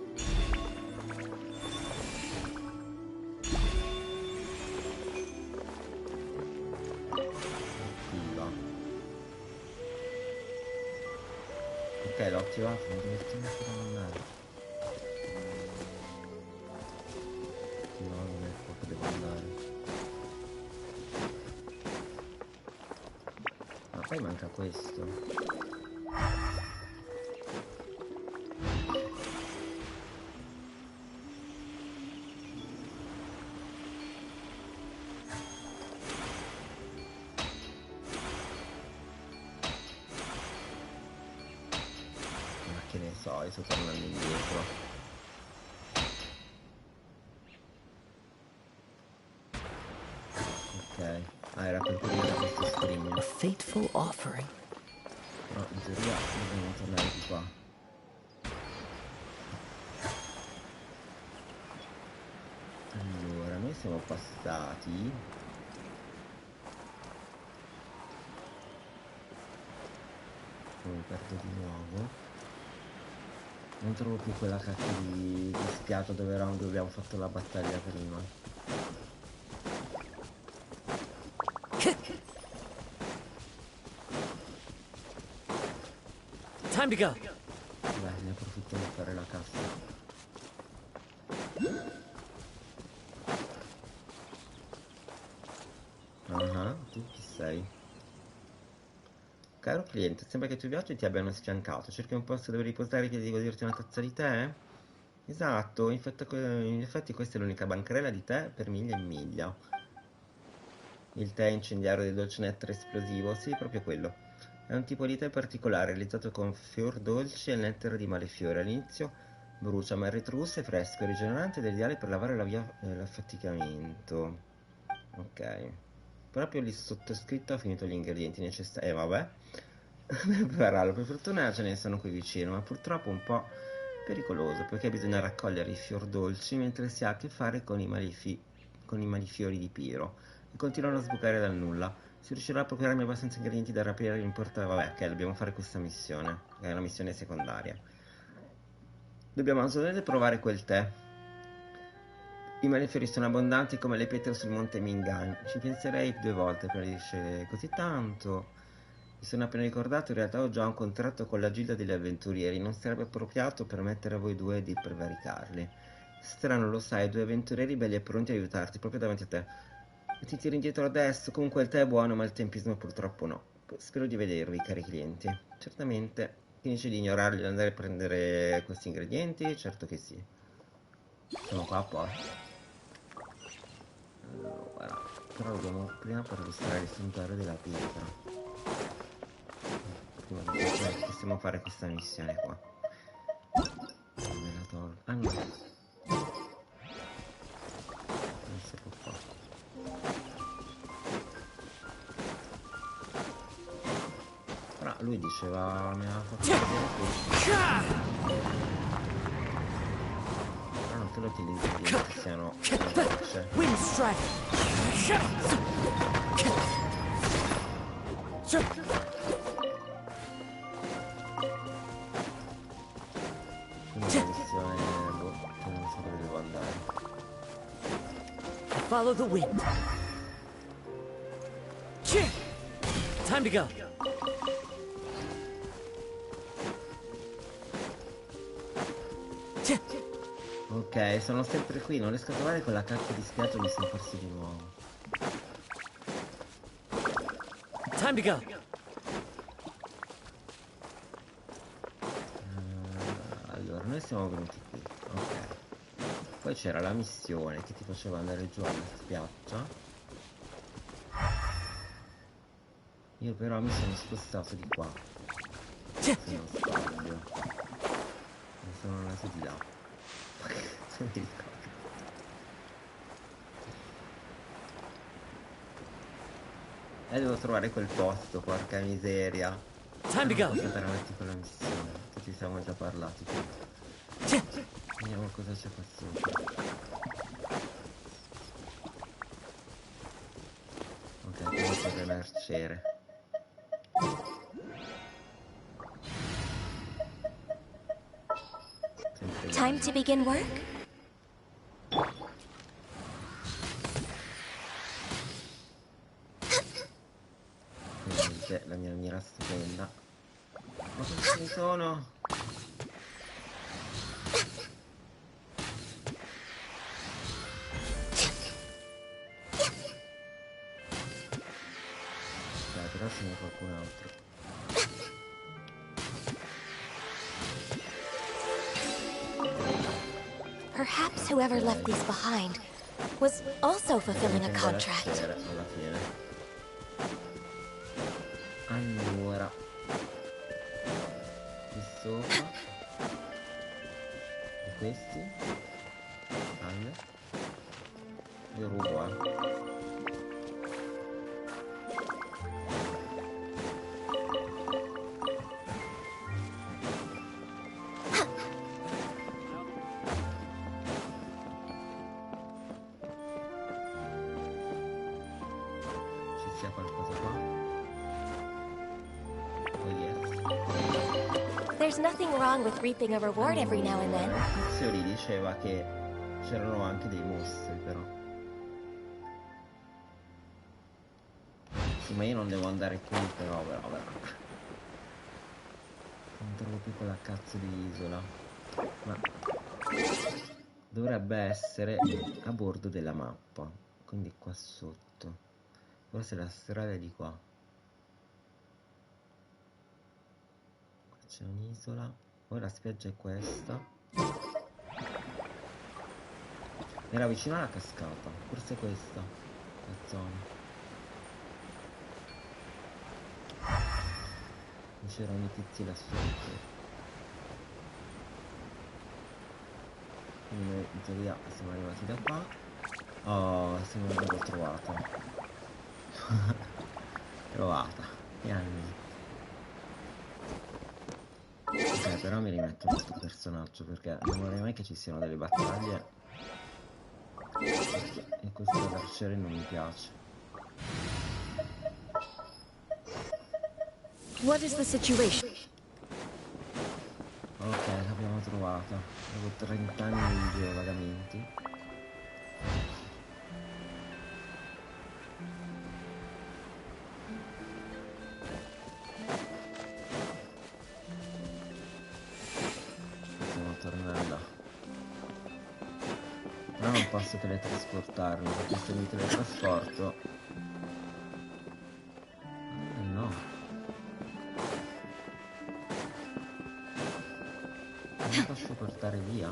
Attiva. Ok, l'ho attivato, non dovresti mettere andare. No, non è qua che devo andare. Ma poi manca questo. Che ne so, sto tornando indietro. Ok, ah, era per prendere questo scrigno. A fateful offering. No, in teoria dobbiamo tornare di qua. Allora, noi siamo passati. Mi perdo di nuovo. Non trovo più quella cacchio di spiaggia dove eravamo, dove abbiamo fatto la battaglia prima. Time to go. Beh, ne approfitto per fare la cassa. Ah, tu chi sei? Caro cliente, sembra che i tuoi viaggi ti abbiano sfiancato. Cerchi un posto dove riposare e chiedi di goderti una tazza di tè? Esatto, in effetti questa è l'unica bancarella di tè per miglia e miglia. Il tè incendiario del dolce nettare esplosivo? Sì, proprio quello. È un tipo di tè particolare, realizzato con fior dolci e nettare di malefiore. All'inizio brucia, ma il retrogusto è fresco e rigenerante ed è ideale per lavare la via l'affaticamento. Ok. Proprio lì sottoscritto ha finito gli ingredienti necessari. Vabbè. Per prepararlo, per fortuna ce ne sono qui vicino, ma purtroppo un po' pericoloso, perché bisogna raccogliere i fior dolci mentre si ha a che fare con i malefiori di Piro. e continuano a sbucare dal nulla. Se riuscirò a procurarmi abbastanza ingredienti da rapire l'importa... Vabbè, ok, dobbiamo fare questa missione, che è una missione secondaria. Dobbiamo assolutamente provare quel tè. I malefiori sono abbondanti come le pietre sul monte Mingan. Ci penserei 2 volte prima di dire così tanto. Mi sono appena ricordato, in realtà ho già un contratto con la gilda degli avventurieri. Non sarebbe appropriato permettere a voi due di prevaricarli. Strano, lo sai, 2 avventurieri belli e pronti a aiutarti proprio davanti a te. E ti tiri indietro adesso. Comunque il tè è buono, ma il tempismo purtroppo no. Spero di vedervi, cari clienti. Certamente. Finisci di ignorarli e andare a prendere questi ingredienti? Certo che sì. Sono qua apposta. Allora, però dobbiamo prima perlustrare il santuario della pietra. Prima di tutto possiamo fare questa missione qua. Me la tolgo. Ah no. Non si può fare. Però lui diceva mi aveva fatto vedere questo. Però non te lo utilizzi che siano veloce. Quindi la missione che non so dove devo andare. Follow the wind. Time to go. Ok, sono sempre qui, non riesco a trovare quella cacchia di spiaggia, mi sono perso di nuovo. Time to go. Allora, noi siamo venuti qui, ok. Poi c'era la missione che ti faceva andare giù alla spiaggia. Io però mi sono spostato di qua. Se non sbaglio. Mi sono andato di là. Non mi ricordo. Devo trovare quel posto, porca miseria. Time to go. Posso andare avanti con la missione, che ci siamo già parlati. Vediamo cosa c'è qua sopra. Ok, come per l'arciere. Time to begin work? La mia mira stupenda. Ma quanti ne sono? Dai, però ce n'è qualcun altro. Perhaps whoever left these behind was also fulfilling a contract. Alla fine. Allora, qui sopra e questi salve, io rubo ci sia qualcosa qua. There's nothing wrong with reaping a reward every now and then. Il tizio lì diceva che c'erano anche dei mostri, però. Sì, ma io non devo andare qui, però. Non trovo più quella cazzo di isola. Ma dovrebbe essere a bordo della mappa. Quindi qua sotto. Forse la strada è di qua. C'è un'isola. Poi la spiaggia è questa. Era vicino alla cascata. Forse è questa la zona. C'erano i tizi là sotto. Quindi noi in teoria siamo arrivati da qua. Oh, siamo l'ho trovata. Trovata. Finalmente. Ok, però mi rimetto questo personaggio perché non vorrei mai che ci siano delle battaglie e questo dell'arciere non mi piace. What is the situation? Ok, l'abbiamo trovato. Avevo 30 anni di video vagamenti. Possiamo tornare là. Però non posso teletrasportarmi, perché se mi teletrasporto... no. Non mi posso portare via?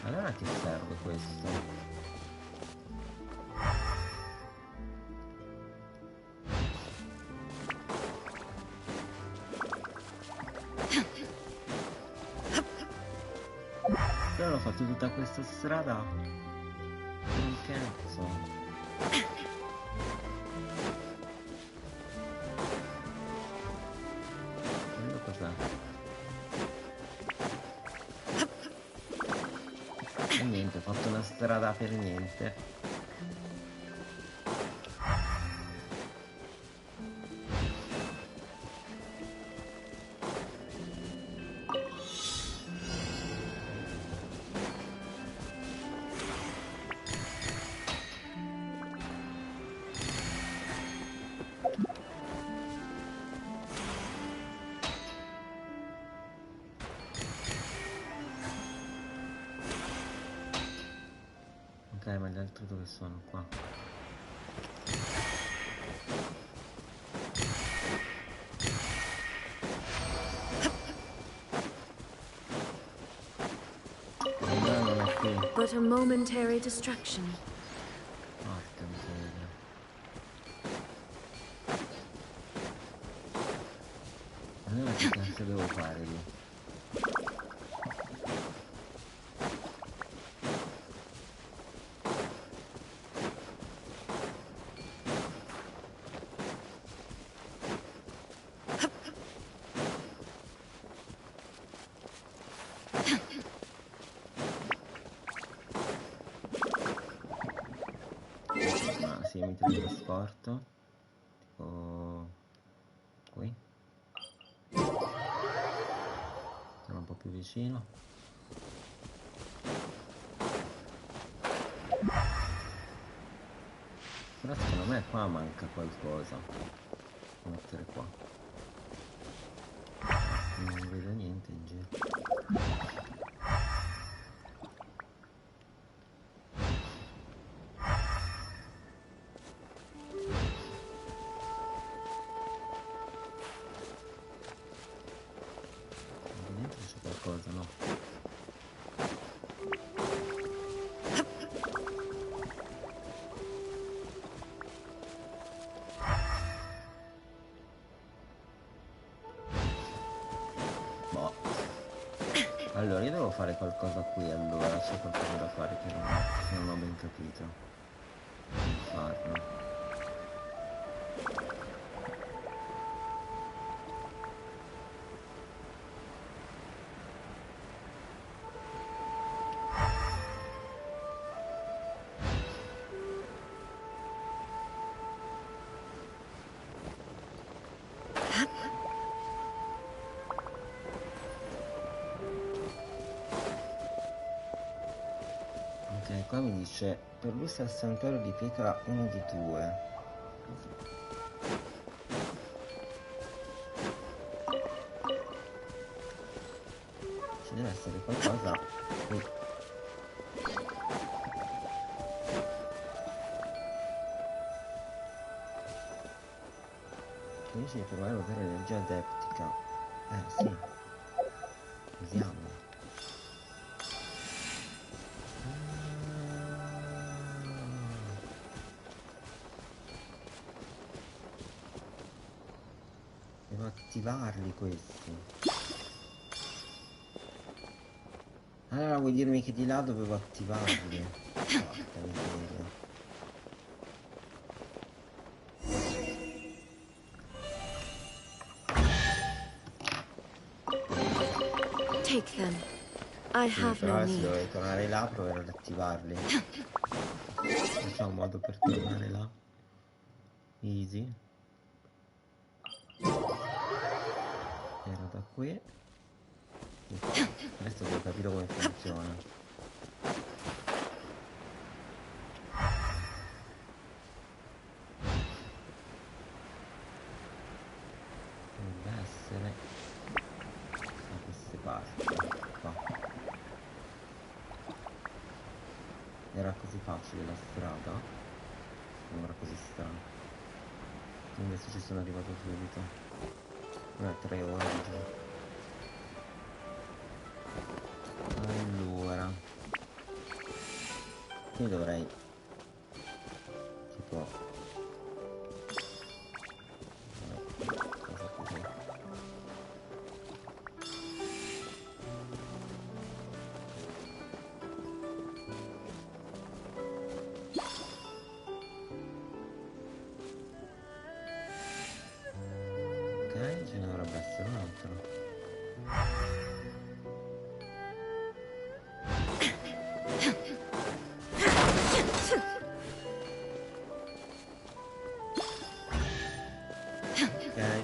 Allora a che serve questo? Però ho fatto tutta questa strada. Non cazzo. Quello cos'è? E niente, ho fatto una strada per niente. Ok, ma gli altri dove sono qua? No, non è qui. But a momentary distraction. Porca miseria. Allora che cazzo devo fare lì? Sì, mi teletrasporto. Tipo... qui. Sono un po' più vicino. Però secondo me qua manca qualcosa. Devo mettere qua. Non vedo niente in giro. Qualcosa, no? Boh. Allora io devo fare qualcosa qui, allora c'è qualcosa da fare che non ho ben capito. Farlo. Ok, qua mi dice perlusa al santuario di pietra 1 di 2. Ci deve essere qualcosa qui. Finisce di provare a usare l'energia adeptica. Sì. Usiamo. Devo attivarli questi. Allora vuoi dirmi che di là dovevo attivarli? Porca miseria. Take them. I have Però no adesso need. dovrei tornare là, provare ad attivarli. Non c'è un modo per tornare là? Easy. Era da qui. Adesso devo capire come funziona. Dovrebbe essere da queste parti qua. Era così facile la strada, sembra così strano. Invece ci sono arrivato subito. 3 ore già. Allora, qui dovrei tipo cosa così. Ok, ce ne dovrebbe essere un altro.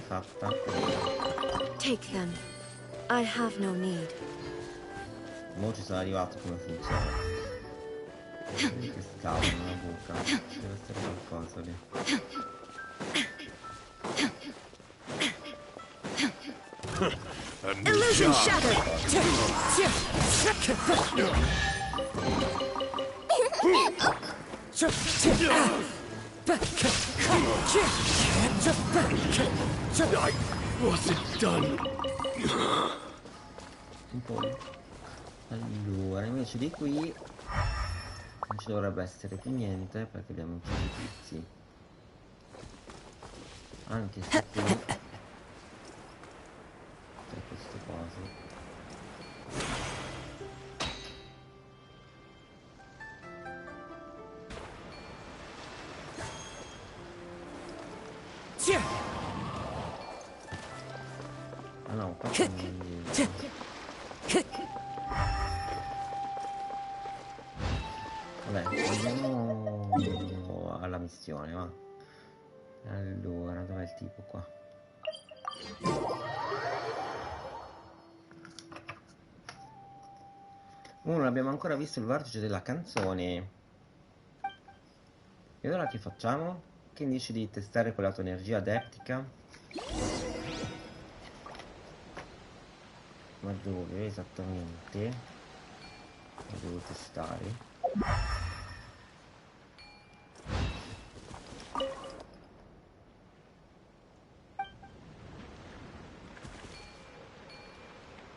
Fatta. Take them. I have no need. Mo ci sono arrivato, come funziona? Che scavo nella bocca. Ci deve essere qualcosa lì. Illusion shattered. I wasn't done. Un po'. Allora, invece di qui non ci dovrebbe essere più niente perché abbiamo ucciso tutti. Anche se qui c'è queste cose. Ah no, qua c'è vabbè, andiamo alla missione, va. Allora, dov'è il tipo qua? Non abbiamo ancora visto il vertice della canzone. E allora che facciamo? Che dici di testare quella tua energia adeptica? Ma dove esattamente? La devo testare.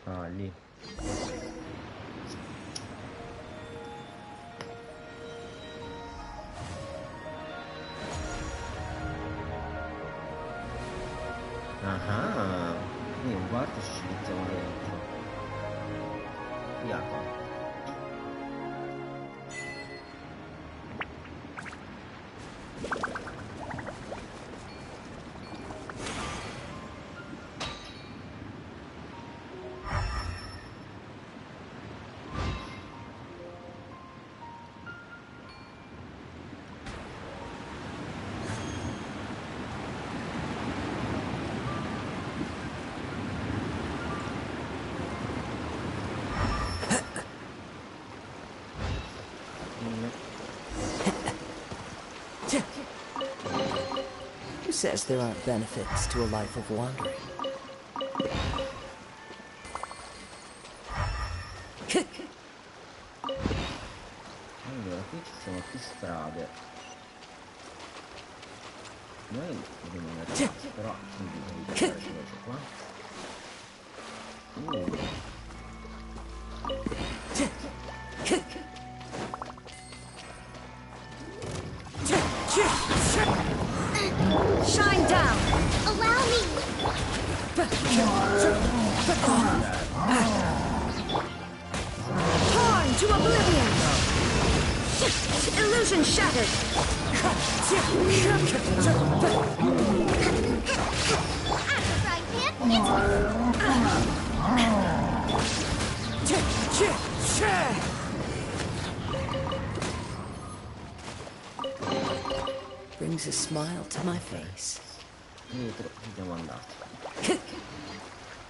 Ah, lì. Ah, quindi un quarto ci mettiamo dentro. Fiato. Who says there aren't benefits to a life of wandering? Allora, qui ci sono più strade. Noi dobbiamo andare, però dobbiamo vedere cosa c'è qua. Shine down. Allow me. Torn to oblivion. Illusion shattered. Brings brings a smile to my face. Dietro siamo andati.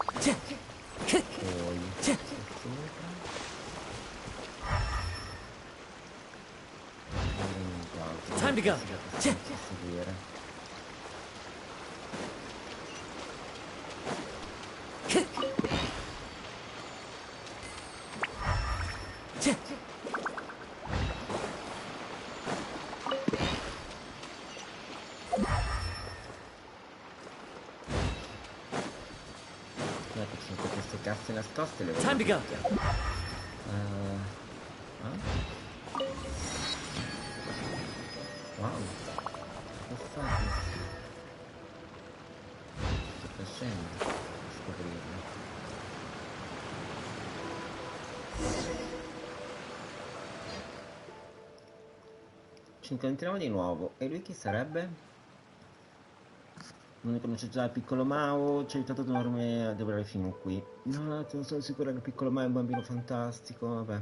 Poi Time to go. Seguire. Queste casse nascoste le vedo. Time to go. Wow, che fai? Sto facendo scoprirlo. Ci incontriamo di nuovo. E lui chi sarebbe? Non ne conosce già il piccolo Mao, ci ha aiutato enorme ad arrivare fino qui. No, non sono sicura che il piccolo Mao è un bambino fantastico, vabbè.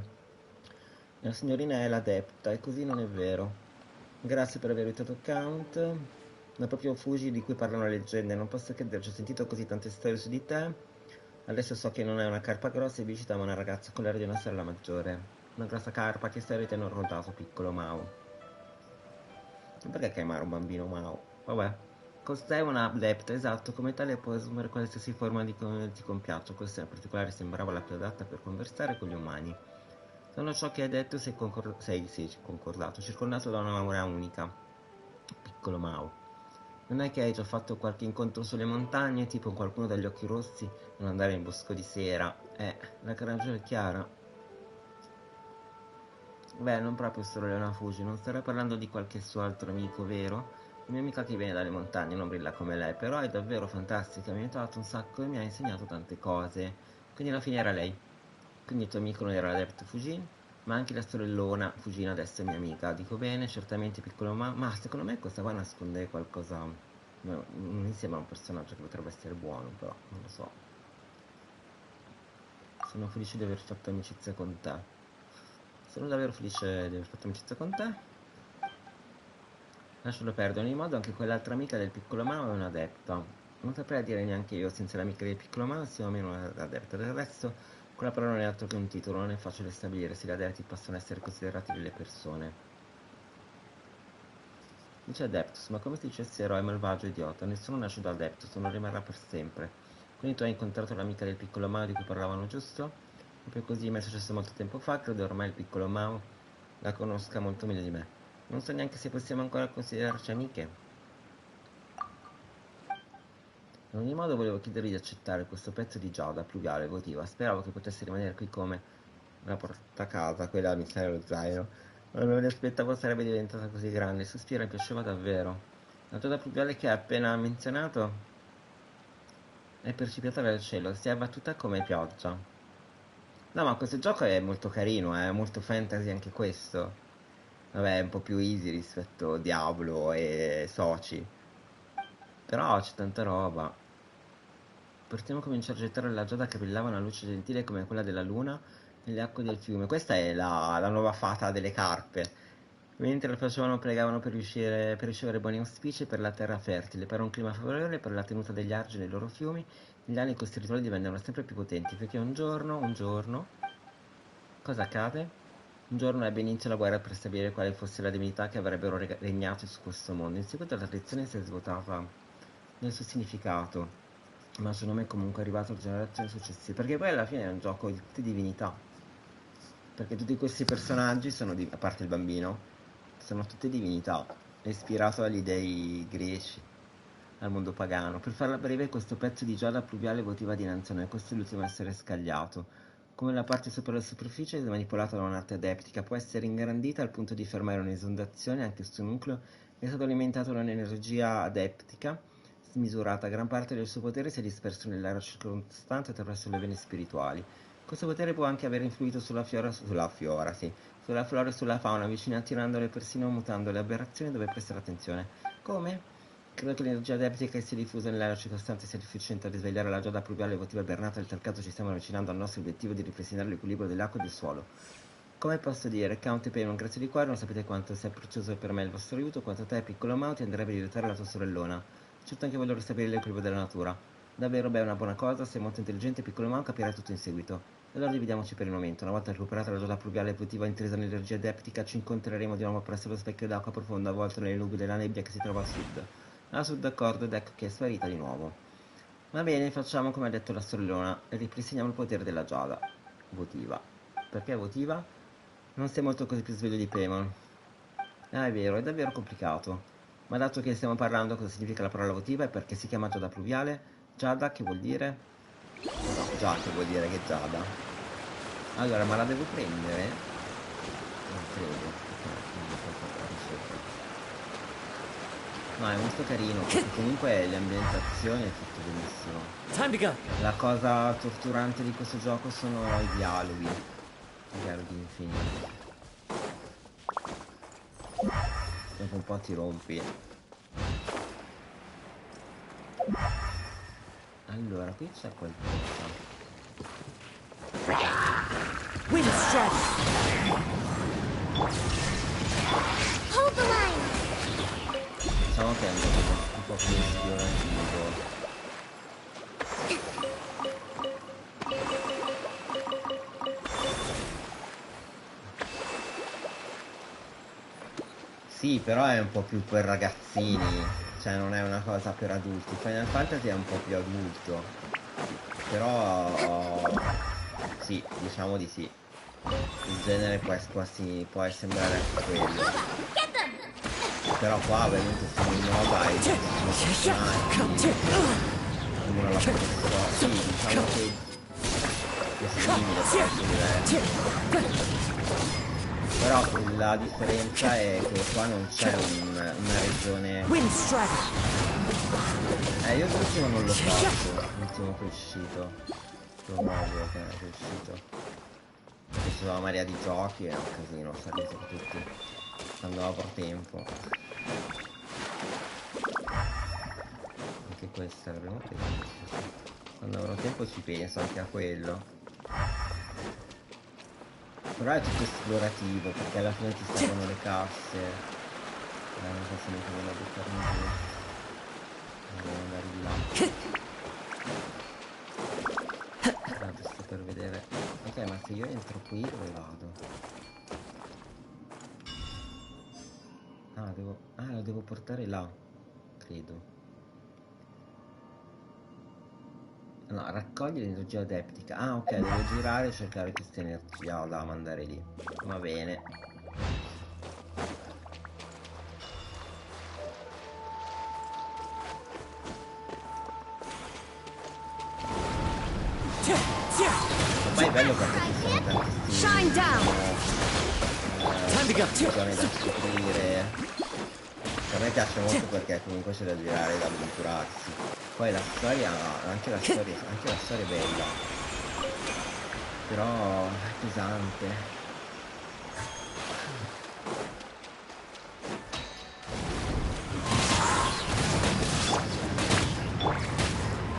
La signorina è l'adepta, e così non è vero. Grazie per aver aiutato Count. Da proprio Fuji di cui parlano le leggende, non posso crederci, ho sentito così tante storie su di te. Adesso so che non è una carpa grossa e visita ma una ragazza con l'aria di una sorella maggiore. Una grossa carpa, che storie ti hanno raccontato, piccolo Mao? Perché chiamare un bambino Mao? Vabbè. Costei una adepta, esatto, come tale può assumere qualsiasi forma di compiaccio. Questa in particolare sembrava la più adatta per conversare con gli umani. Secondo ciò che hai detto sei concordato, circondato da un'aura unica. Piccolo Mao. Non è che hai già fatto qualche incontro sulle montagne, tipo qualcuno dagli occhi rossi, non andare in bosco di sera? La ragione è chiara. Beh, non proprio solo Leona Fuji, non starei parlando di qualche suo altro amico, vero? La mia amica che viene dalle montagne non brilla come lei, però è davvero fantastica, mi ha aiutato un sacco e mi ha insegnato tante cose. Quindi alla fine era lei. Quindi il tuo amico non era l'adepto Fujin, ma anche la sorellona Fujin adesso è mia amica. Dico bene, certamente piccolo ma secondo me questa qua nasconde qualcosa. No, non mi sembra un personaggio che potrebbe essere buono, però non lo so. Sono felice di aver fatto amicizia con te. Sono davvero felice di aver fatto amicizia con te. Lascialo perdere, in ogni modo anche quell'altra amica del piccolo Mao è un'adepta. Non saprei dire neanche io senza l'amica del piccolo Mao sia o meno un'adepta. Del resto, quella parola non è altro che un titolo, non è facile stabilire se gli adepti possono essere considerati delle persone. Dice Adeptus, ma come se dicessi eroe malvagio e idiota, nessuno nasce da Adeptus, non rimarrà per sempre. Quindi tu hai incontrato l'amica del piccolo Mao di cui parlavano, giusto? Proprio così mi è successo molto tempo fa, credo ormai il piccolo Mao la conosca molto meglio di me. Non so neanche se possiamo ancora considerarci amiche. In ogni modo volevo chiedergli di accettare questo pezzo di giada pluviale votiva. Speravo che potesse rimanere qui come una portacasa, quella a mischiare lo zaino. Ma non mi aspettavo sarebbe diventata così grande. Il sospiro mi piaceva davvero. La giada pluviale che ha appena menzionato è precipitata dal cielo, si è abbattuta come pioggia. No, ma questo gioco è molto carino, è molto fantasy anche questo. Vabbè, è un po' più easy rispetto a Diablo e Soci. Però c'è tanta roba. Partiamo a cominciare a gettare la giada che brillava una luce gentile come quella della luna nelle acque del fiume. Questa è la nuova fata delle carpe. Mentre lo facevano pregavano per ricevere buoni auspici per la terra fertile, per un clima favorevole, per la tenuta degli argini nei loro fiumi. Negli anni questi rituali diventano sempre più potenti, perché un giorno... Cosa accade? Un giorno ebbe inizio la guerra per stabilire quale fosse la divinità che avrebbero regnato su questo mondo. In seguito la tradizione si è svuotata nel suo significato, ma il suo nome è comunque arrivato alle generazioni successive, perché poi alla fine è un gioco di tutte divinità, perché tutti questi personaggi sono, a parte il bambino, sono tutte divinità, ispirato agli dei greci, al mondo pagano. Per farla breve, questo pezzo di giada pluviale votiva dinanzi a noi, questo è l'ultimo a essere scagliato. Come la parte sopra la superficie, manipolata da un'arte adeptica, può essere ingrandita al punto di fermare un'esondazione, anche se il suo nucleo è stato alimentato da un'energia adeptica smisurata. Gran parte del suo potere si è disperso nell'aria circostante attraverso le vene spirituali. Questo potere può anche aver influito sulla flora e sulla fauna, vicina attirandole e persino mutando le aberrazioni dove prestare attenzione. Come? Credo che l'energia adeptica che si è diffusa nell'aria circostante sia sufficiente a risvegliare la giada pluviale votiva bernata e in tal caso ci stiamo avvicinando al nostro obiettivo di ripristinare l'equilibrio dell'acqua e del suolo. Come posso dire, Count e Paimon, grazie di cuore, non sapete quanto sia prezioso per me il vostro aiuto, quanto a te, piccolo Mao, ti andrebbe di aiutare la tua sorellona. Certo anche voglio ristabilire l'equilibrio della natura. Davvero, beh, è una buona cosa, sei molto intelligente, piccolo Mao, capirai tutto in seguito. E allora dividiamoci per il momento. Una volta recuperata la giornata pluviale evolutiva intrisa l'energia adeptica, ci incontreremo di nuovo presso lo specchio d'acqua profonda avvolto nelle nubi della nebbia che si trova a sud. A sud, d'accordo, ed ecco che è sparita di nuovo. Va bene, facciamo come ha detto la sorellona e ripristiniamo il potere della giada. Votiva. Perché votiva? Non sei molto così più sveglio di Paimon. Ah, è vero, è davvero complicato. Ma dato che stiamo parlando cosa significa la parola votiva e perché si chiama giada pluviale, giada che vuol dire? No, già che vuol dire che giada. Allora, ma la devo prendere? Non credo. No, è molto carino, perché comunque le ambientazioni è tutto benissimo. La cosa torturante di questo gioco sono i dialoghi. I dialoghi infiniti. Dopo un po' ti rompi. Allora, qui c'è qualcosa. Hold the line. Diciamo che è un po' più esplorativo. Sì, però è un po' più per ragazzini, cioè non è una cosa per adulti. Final Fantasy è un po' più adulto, però sì, diciamo di sì. Il genere può sembrare anche quello. Però qua ovviamente siamo in MOBA e ci sono personaggi, ognuno la professora. Sì, diciamo che è simile, però è diverso. Però la differenza è che qua non c'è una regione. Io l'ultimo non l'ho fatto, l'ultimo che è uscito. Lo nuovo che è uscito. Perché c'era una marea di giochi e è un casino, sapete tutti. Quando avrò tempo. Anche questa l'avremo presa. Quando avrò tempo ci penso anche a quello. Però è tutto esplorativo, perché alla fine ti servono le casse. Non so se mi devono buttarmi giù. Devo andare di là. Ah, giusto per vedere. Ok, ma se io entro qui dove vado? Lo devo portare là, credo. No, raccoglie l'energia adeptica. Ah, ok, devo girare e cercare questa energia da mandare lì. Va bene. Ormai è bello perché ci sono tantissime zone da scoprire. A me piace molto perché comunque c'è da girare e da avventurarsi. Poi la storia, anche la storia è bella. Però è pesante.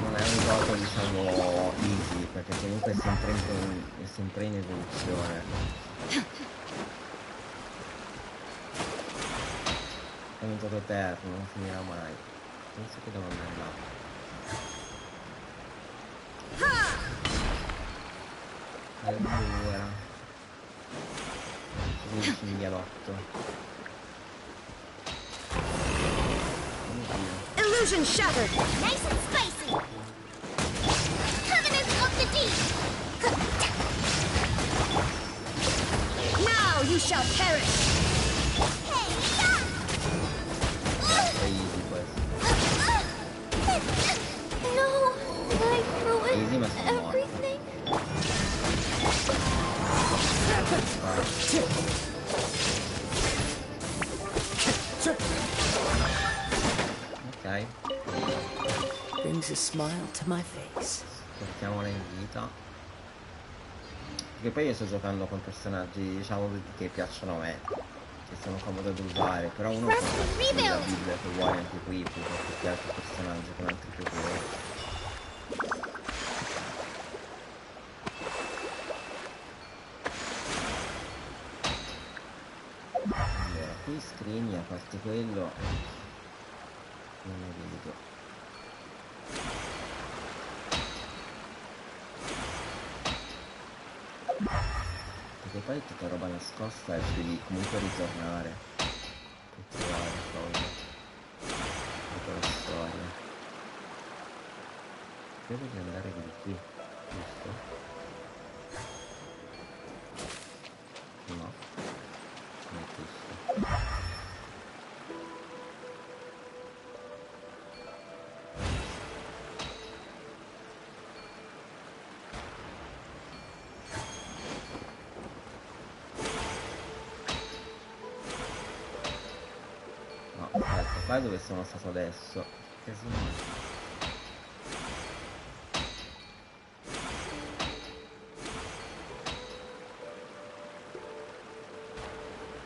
Non è un gioco diciamo easy, perché comunque è sempre in evoluzione. È un gioco eterno, non finirà mai. Penso che devo andare là. Allora, il cinghialotto. Illusion shattered. Nice and spicy. Covenant of the deep. Now you shall perish. No, I ruined everything. Ok. Brings a smile to my face. Portiamola in vita. Perché poi io sto giocando con personaggi, diciamo, che piacciono a me. Che sono comodi da usare. Però uno può fare la build che vuole anche qui, piuttosto che altri personaggi con altri poteri. scrigni, a parte quello non ne vedo. Perché poi è tutta roba nascosta e ci devi comunque ritornare per trovare cose dopo la storia. Credo di andare di qui, giusto? No, non è questo. Qua è dove sono stato adesso. Che casino.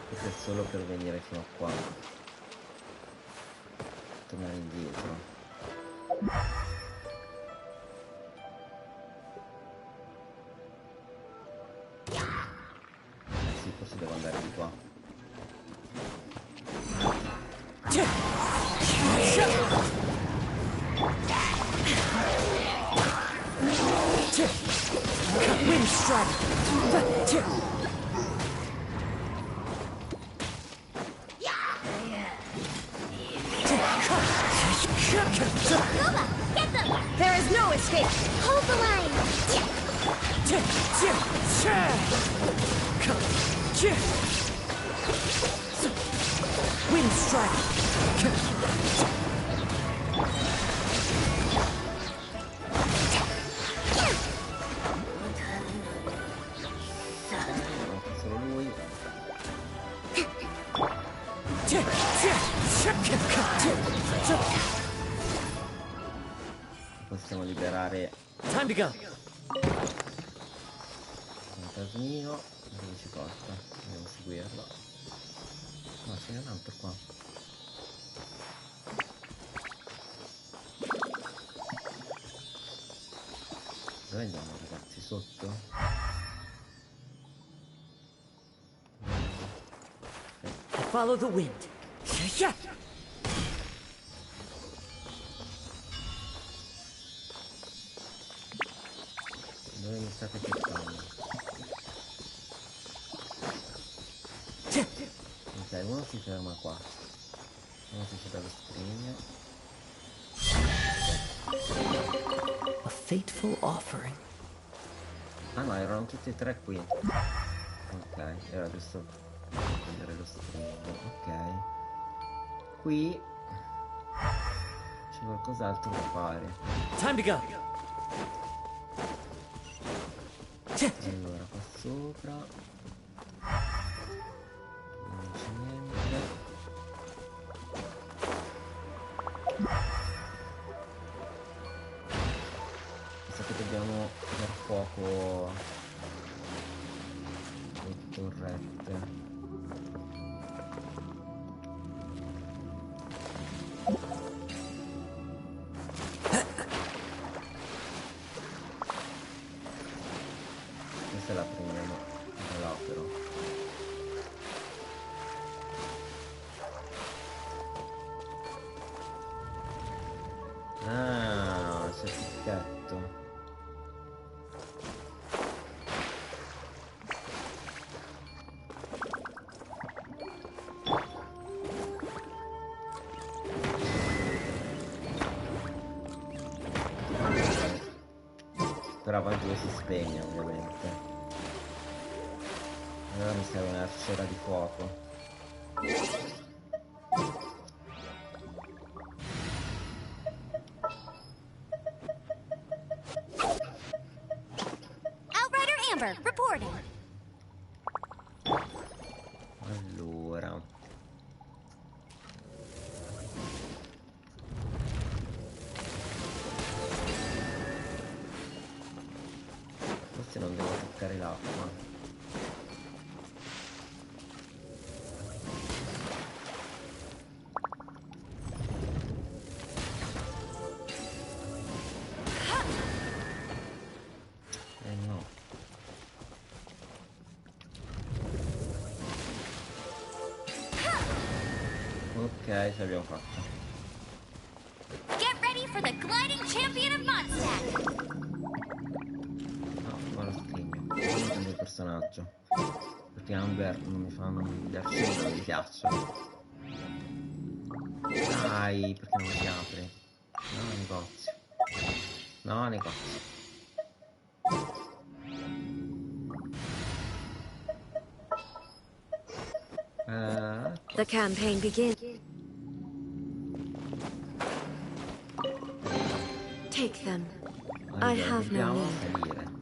Questo è solo per venire fino a qua. Tornare indietro. Sì, forse devo andare di qua. Wind strike. There is no escape. Hold the line. Wind strike. Solo lui. Possiamo liberare Time to go. fantasmino. Dove ci porta? Devo seguirlo. No, ce n'è un altro qua. Dove andiamo ragazzi? Sotto? Follow the wind. Dove mi state cercando? Ok, uno si ferma qua. Uno si fa lo scrigno. A fateful offering. Ah no, erano tutti e tre qui. Ok, era giusto prendere lo scrigno. Ok. Qui c'è qualcos'altro da fare. Time to go. Allora, qua sopra non c'è niente. Mi sa che dobbiamo dar fuoco le torrette. Questa la prendiamo da là però. Ah, c'è il picchetto. Però poi dove si spegne ovviamente. Allora mi serve un'arciera di fuoco. Outrider Amber, reporting. Allora. Forse non devo toccare l'acqua. No. ce l'abbiamo fatta. Get ready for the gliding champion of Mondstadt. No, ma lo scrigno. Non prendo il personaggio. Perché Amber non mi fanno gli arcieri, non mi piacciono. Dai, perché non si apre? No, negozio. No, negozio. The campaign begins. Take them. I have no Dobbiamo need. salire.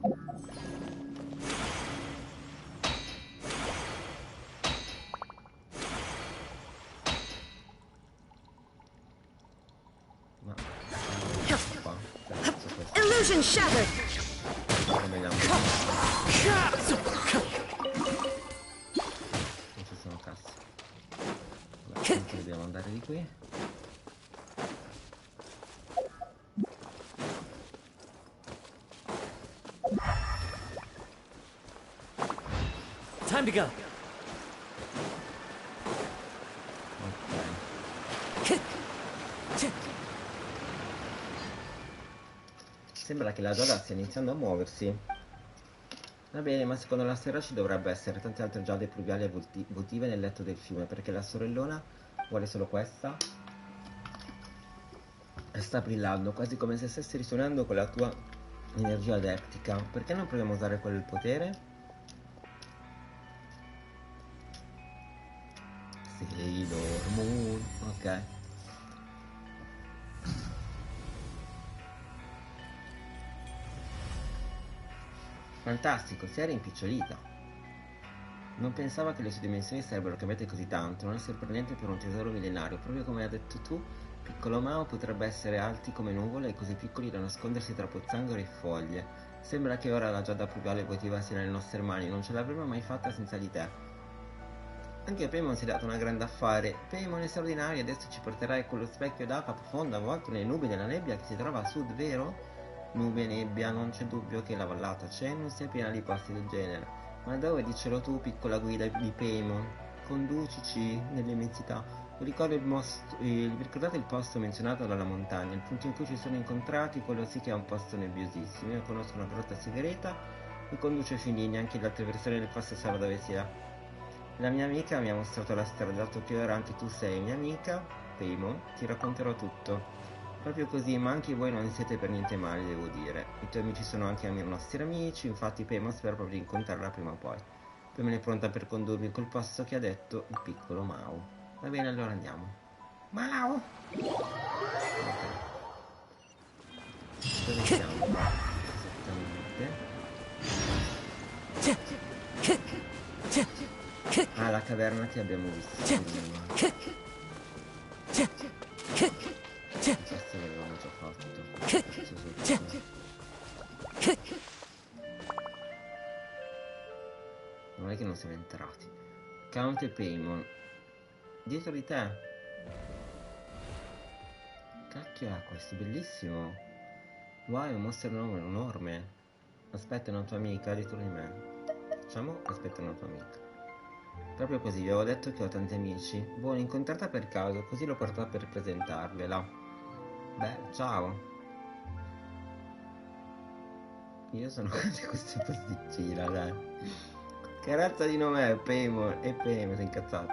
Ma qua. Illusion shattered. Come non ci sono casse. Allora, dobbiamo andare di qui. Time to go. Sembra che la giada stia iniziando a muoversi. Va bene, ma secondo la storia ci dovrebbe essere tante altre giade pluviali e votive nel letto del fiume, perché la sorellona vuole solo questa e sta brillando, quasi come se stesse risuonando con la tua energia adeptica. Perché non proviamo a usare quel potere? Sailor Moon, ok. Fantastico, si è rimpicciolita. Non pensava che le sue dimensioni sarebbero cambiate così tanto, non è sorprendente per un tesoro millenario. Proprio come hai detto tu, piccolo Mao potrebbe essere alti come nuvole e così piccoli da nascondersi tra pozzanghere e foglie. Sembra che ora la giada pluviale votiva sia nelle nostre mani, non ce l'avremmo mai fatta senza di te. Anche Paimon si è dato una grande affare. Paimon è straordinario, adesso ci porterai quello specchio d'acqua profonda avvolto nelle nubi della nebbia che si trova a sud, vero? Nube e nebbia, non c'è dubbio che la vallata Chen sia piena di posti del genere. Ma dove, dicelo tu, piccola guida di Paimon? Conducici nell'immensità. Vi ricordate il posto menzionato dalla montagna? Il punto in cui ci sono incontrati, quello sì che è un posto nebbiosissimo. Io conosco una grotta segreta, mi conduce fin lì, neanche l'altra versione del posto sa dove sia. La mia amica mi ha mostrato la strada, dato che ora anche tu sei mia amica, Paimon, ti racconterò tutto. Proprio così, ma anche voi non siete per niente male, devo dire. I tuoi amici sono anche i nostri amici, infatti Paimon spero proprio di incontrarla prima o poi. Paimon è pronta per condurmi in quel posto che ha detto il piccolo Mao. Va bene, allora andiamo. Mao! Dove siamo? Esattamente. Ah, la caverna che abbiamo visto prima. Questo l'avevamo già fatto. Non è che non siamo entrati. Count e Paimon. Dietro di te. Cacchio è questo? Bellissimo. Wow, è un mostro enorme. Aspetta una tua amica dietro di me. Facciamo aspetta una tua amica. Proprio così, vi avevo detto che ho tanti amici. Boh, l'ho incontrata per caso, così l'ho portata per presentarvela. Beh, ciao. Io sono quasi questo posticina, dai. Che razza di nome è? Paimon? E Paimon, sei incazzato.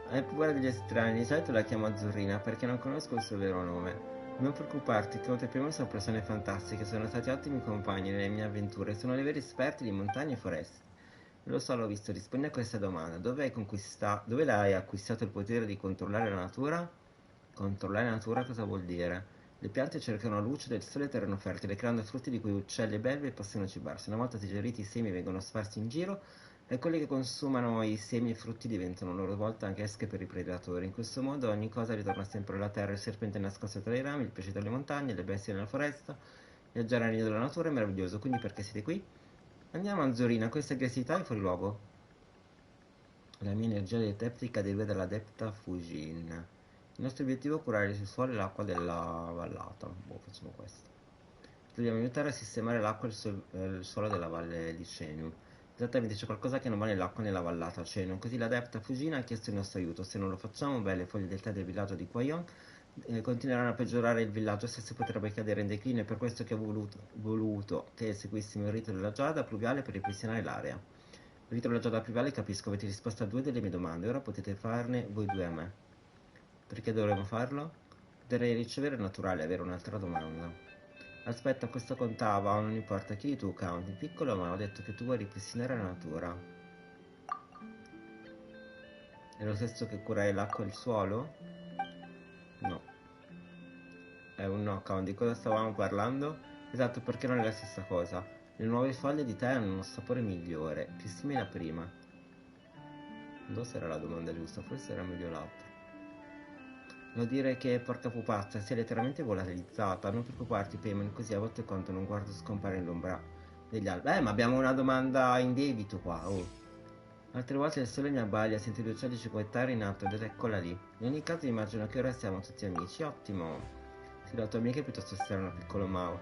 Hai paura degli estranei, di solito la chiamo Azzurrina perché non conosco il suo vero nome. Non preoccuparti, Count e Paimon sono persone fantastiche, sono stati ottimi compagni nelle mie avventure, sono dei veri esperti di montagne e foreste. Lo so, l'ho visto, rispondi a questa domanda. Dove l'hai acquistato il potere di controllare la natura? Controllare la natura cosa vuol dire? Le piante cercano la luce del sole e terreno fertile, creando frutti di cui uccelli e belve possono cibarsi. Una volta digeriti i semi vengono sparsi in giro e quelli che consumano i semi e frutti diventano a loro volta anche esche per i predatori. In questo modo ogni cosa ritorna sempre alla terra, il serpente è nascosto tra i rami, il pesce tra le montagne, le bestie nella foresta. Viaggiare nel nido della natura è meraviglioso, quindi perché siete qui? Andiamo Anzorina, questa aggressività è fuori luogo. La mia energia deteptica deriva dall'adepta Fujin. Il nostro obiettivo è curare il suolo e l'acqua della vallata. Boh, facciamo questo. Dobbiamo aiutare a sistemare l'acqua e il suolo della valle di Cenu. Esattamente, c'è qualcosa che non va nell'acqua nella vallata Cenon. Così l'adepta Fugina ha chiesto il nostro aiuto. Se non lo facciamo, beh, le foglie del tè del villaggio di Quayon continueranno a peggiorare il villaggio, se si potrebbe cadere in declino. È per questo che ho voluto che seguissimo il rito della giada pluviale per ripristinare l'area. Il rito della giada pluviale, capisco, avete risposto a 2 delle mie domande, ora potete farne voi 2 a me. Perché dovremmo farlo? Potrei ricevere naturale avere un'altra domanda. Aspetta, questo contava, non importa, chiedi tu, Count. Il piccolo ma ho detto che tu vuoi ripristinare la natura. È lo stesso che curare l'acqua e il suolo? No. È un no, Count. Di cosa stavamo parlando? Esatto, perché non è la stessa cosa. Le nuove foglie di tè hanno uno sapore migliore, più simile a prima. Non so se era la domanda giusta, forse era meglio l'altra. Vuol dire che, porca pupazza, si è letteralmente volatilizzata. Non preoccuparti, Payman, così a volte quando non guardo scompare nell'ombra degli alberi. Ma abbiamo una domanda in debito qua, oh. Altre volte il sole mi abbaglia, sento gli uccelli cicottare in alto ed eccola lì. In ogni caso immagino che ora siamo tutti amici, ottimo. Sì, la tua amica è piuttosto strana, piccolo Mao.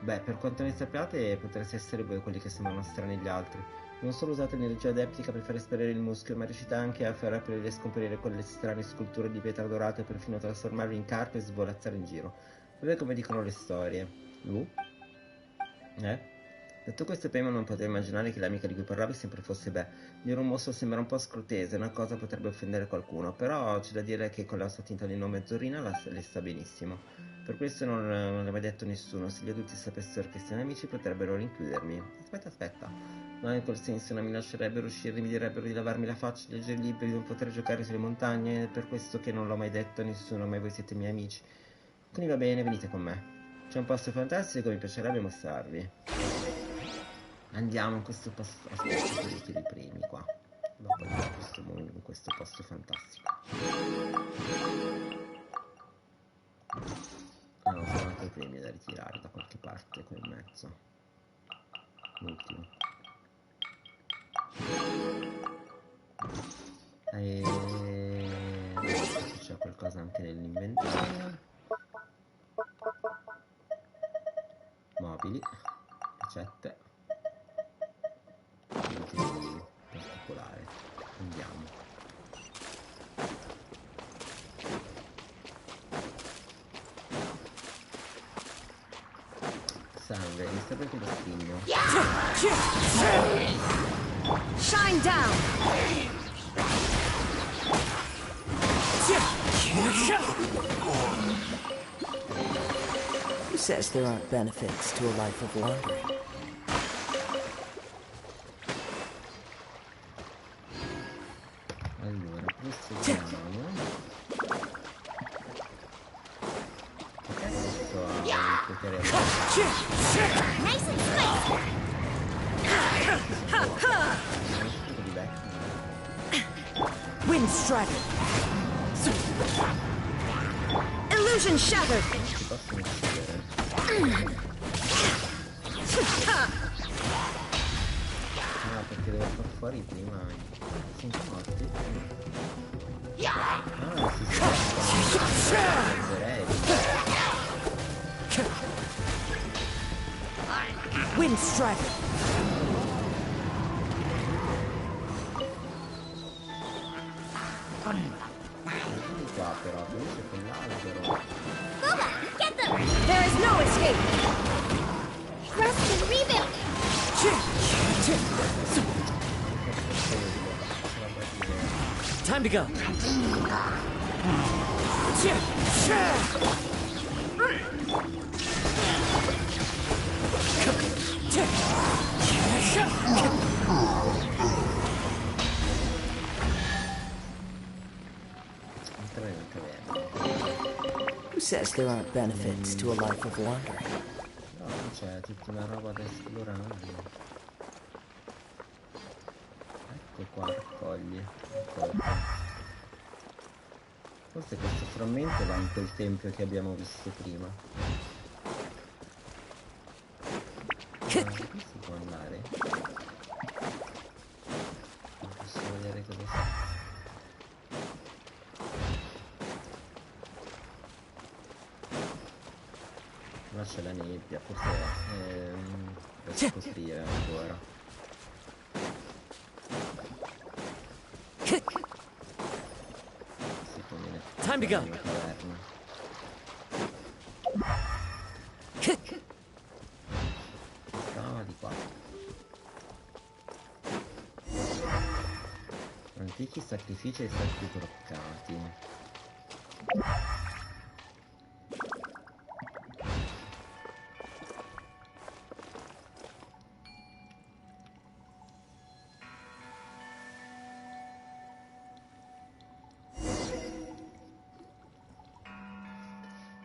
Beh, per quanto ne sappiate, potreste essere voi quelli che sembrano strani agli altri. Non solo usate l'energia adeptica per far esperire il muschio, ma riuscite anche a far aprire e scomparire quelle strane sculture di pietra dorate, perfino trasformarvi in carpe e svolazzare in giro. Proprio come dicono le storie. Detto questo, Payman non poteva immaginare che l'amica di cui parlavi sempre fosse Beh. Dire un mostro sembra un po' scrutese, una cosa potrebbe offendere qualcuno, però c'è da dire che con la sua tinta di nome Zorina le sta benissimo. Per questo non l'ha mai detto nessuno. Se gli adulti sapessero che siamo amici potrebbero rinchiudermi. Aspetta. No, in quel senso non mi lascerebbero uscire, mi direbbero di lavarmi la faccia, di leggere libri, di non poter giocare sulle montagne. È per questo che non l'ho mai detto a nessuno, ma voi siete miei amici. Quindi va bene, venite con me. C'è un posto fantastico, mi piacerebbe mostrarvi. Andiamo in questo posto. Aspetta, vedete i primi qua. Dopo andiamo in questo posto fantastico. Ah, no, sono altri premi da ritirare da qualche parte qui in mezzo. L'ultimo. C'è qualcosa anche nell'inventario. Mobili, ricette, particolare. Andiamo. Sangue, mi sta perché lo stigno. Shine down! Who says there aren't benefits to a life of wandering? Allora, proseguiamo. Adesso ripeteremo. Nice and spicy! Wind Strider! Illusion Shattered! Ah, perché devo far fuori prima. Sono morti. Ah, Wind Strider! Qua però, finisce con l'albero. Go back! Get them! There is no escape! Rust and rebuild! Time to go. Who says there aren't benefits to a life of wandering? No, c'è tutta una roba da esplorare. Ecco qua, raccogli. Forse questo frammento va in quel tempio che abbiamo visto prima. Qui si può andare. Non posso vedere cosa sia. Ma c'è la nebbia, forse devo scoprire ancora. Time to go. No, di qua. Antichi sacrifici e sacri croccati.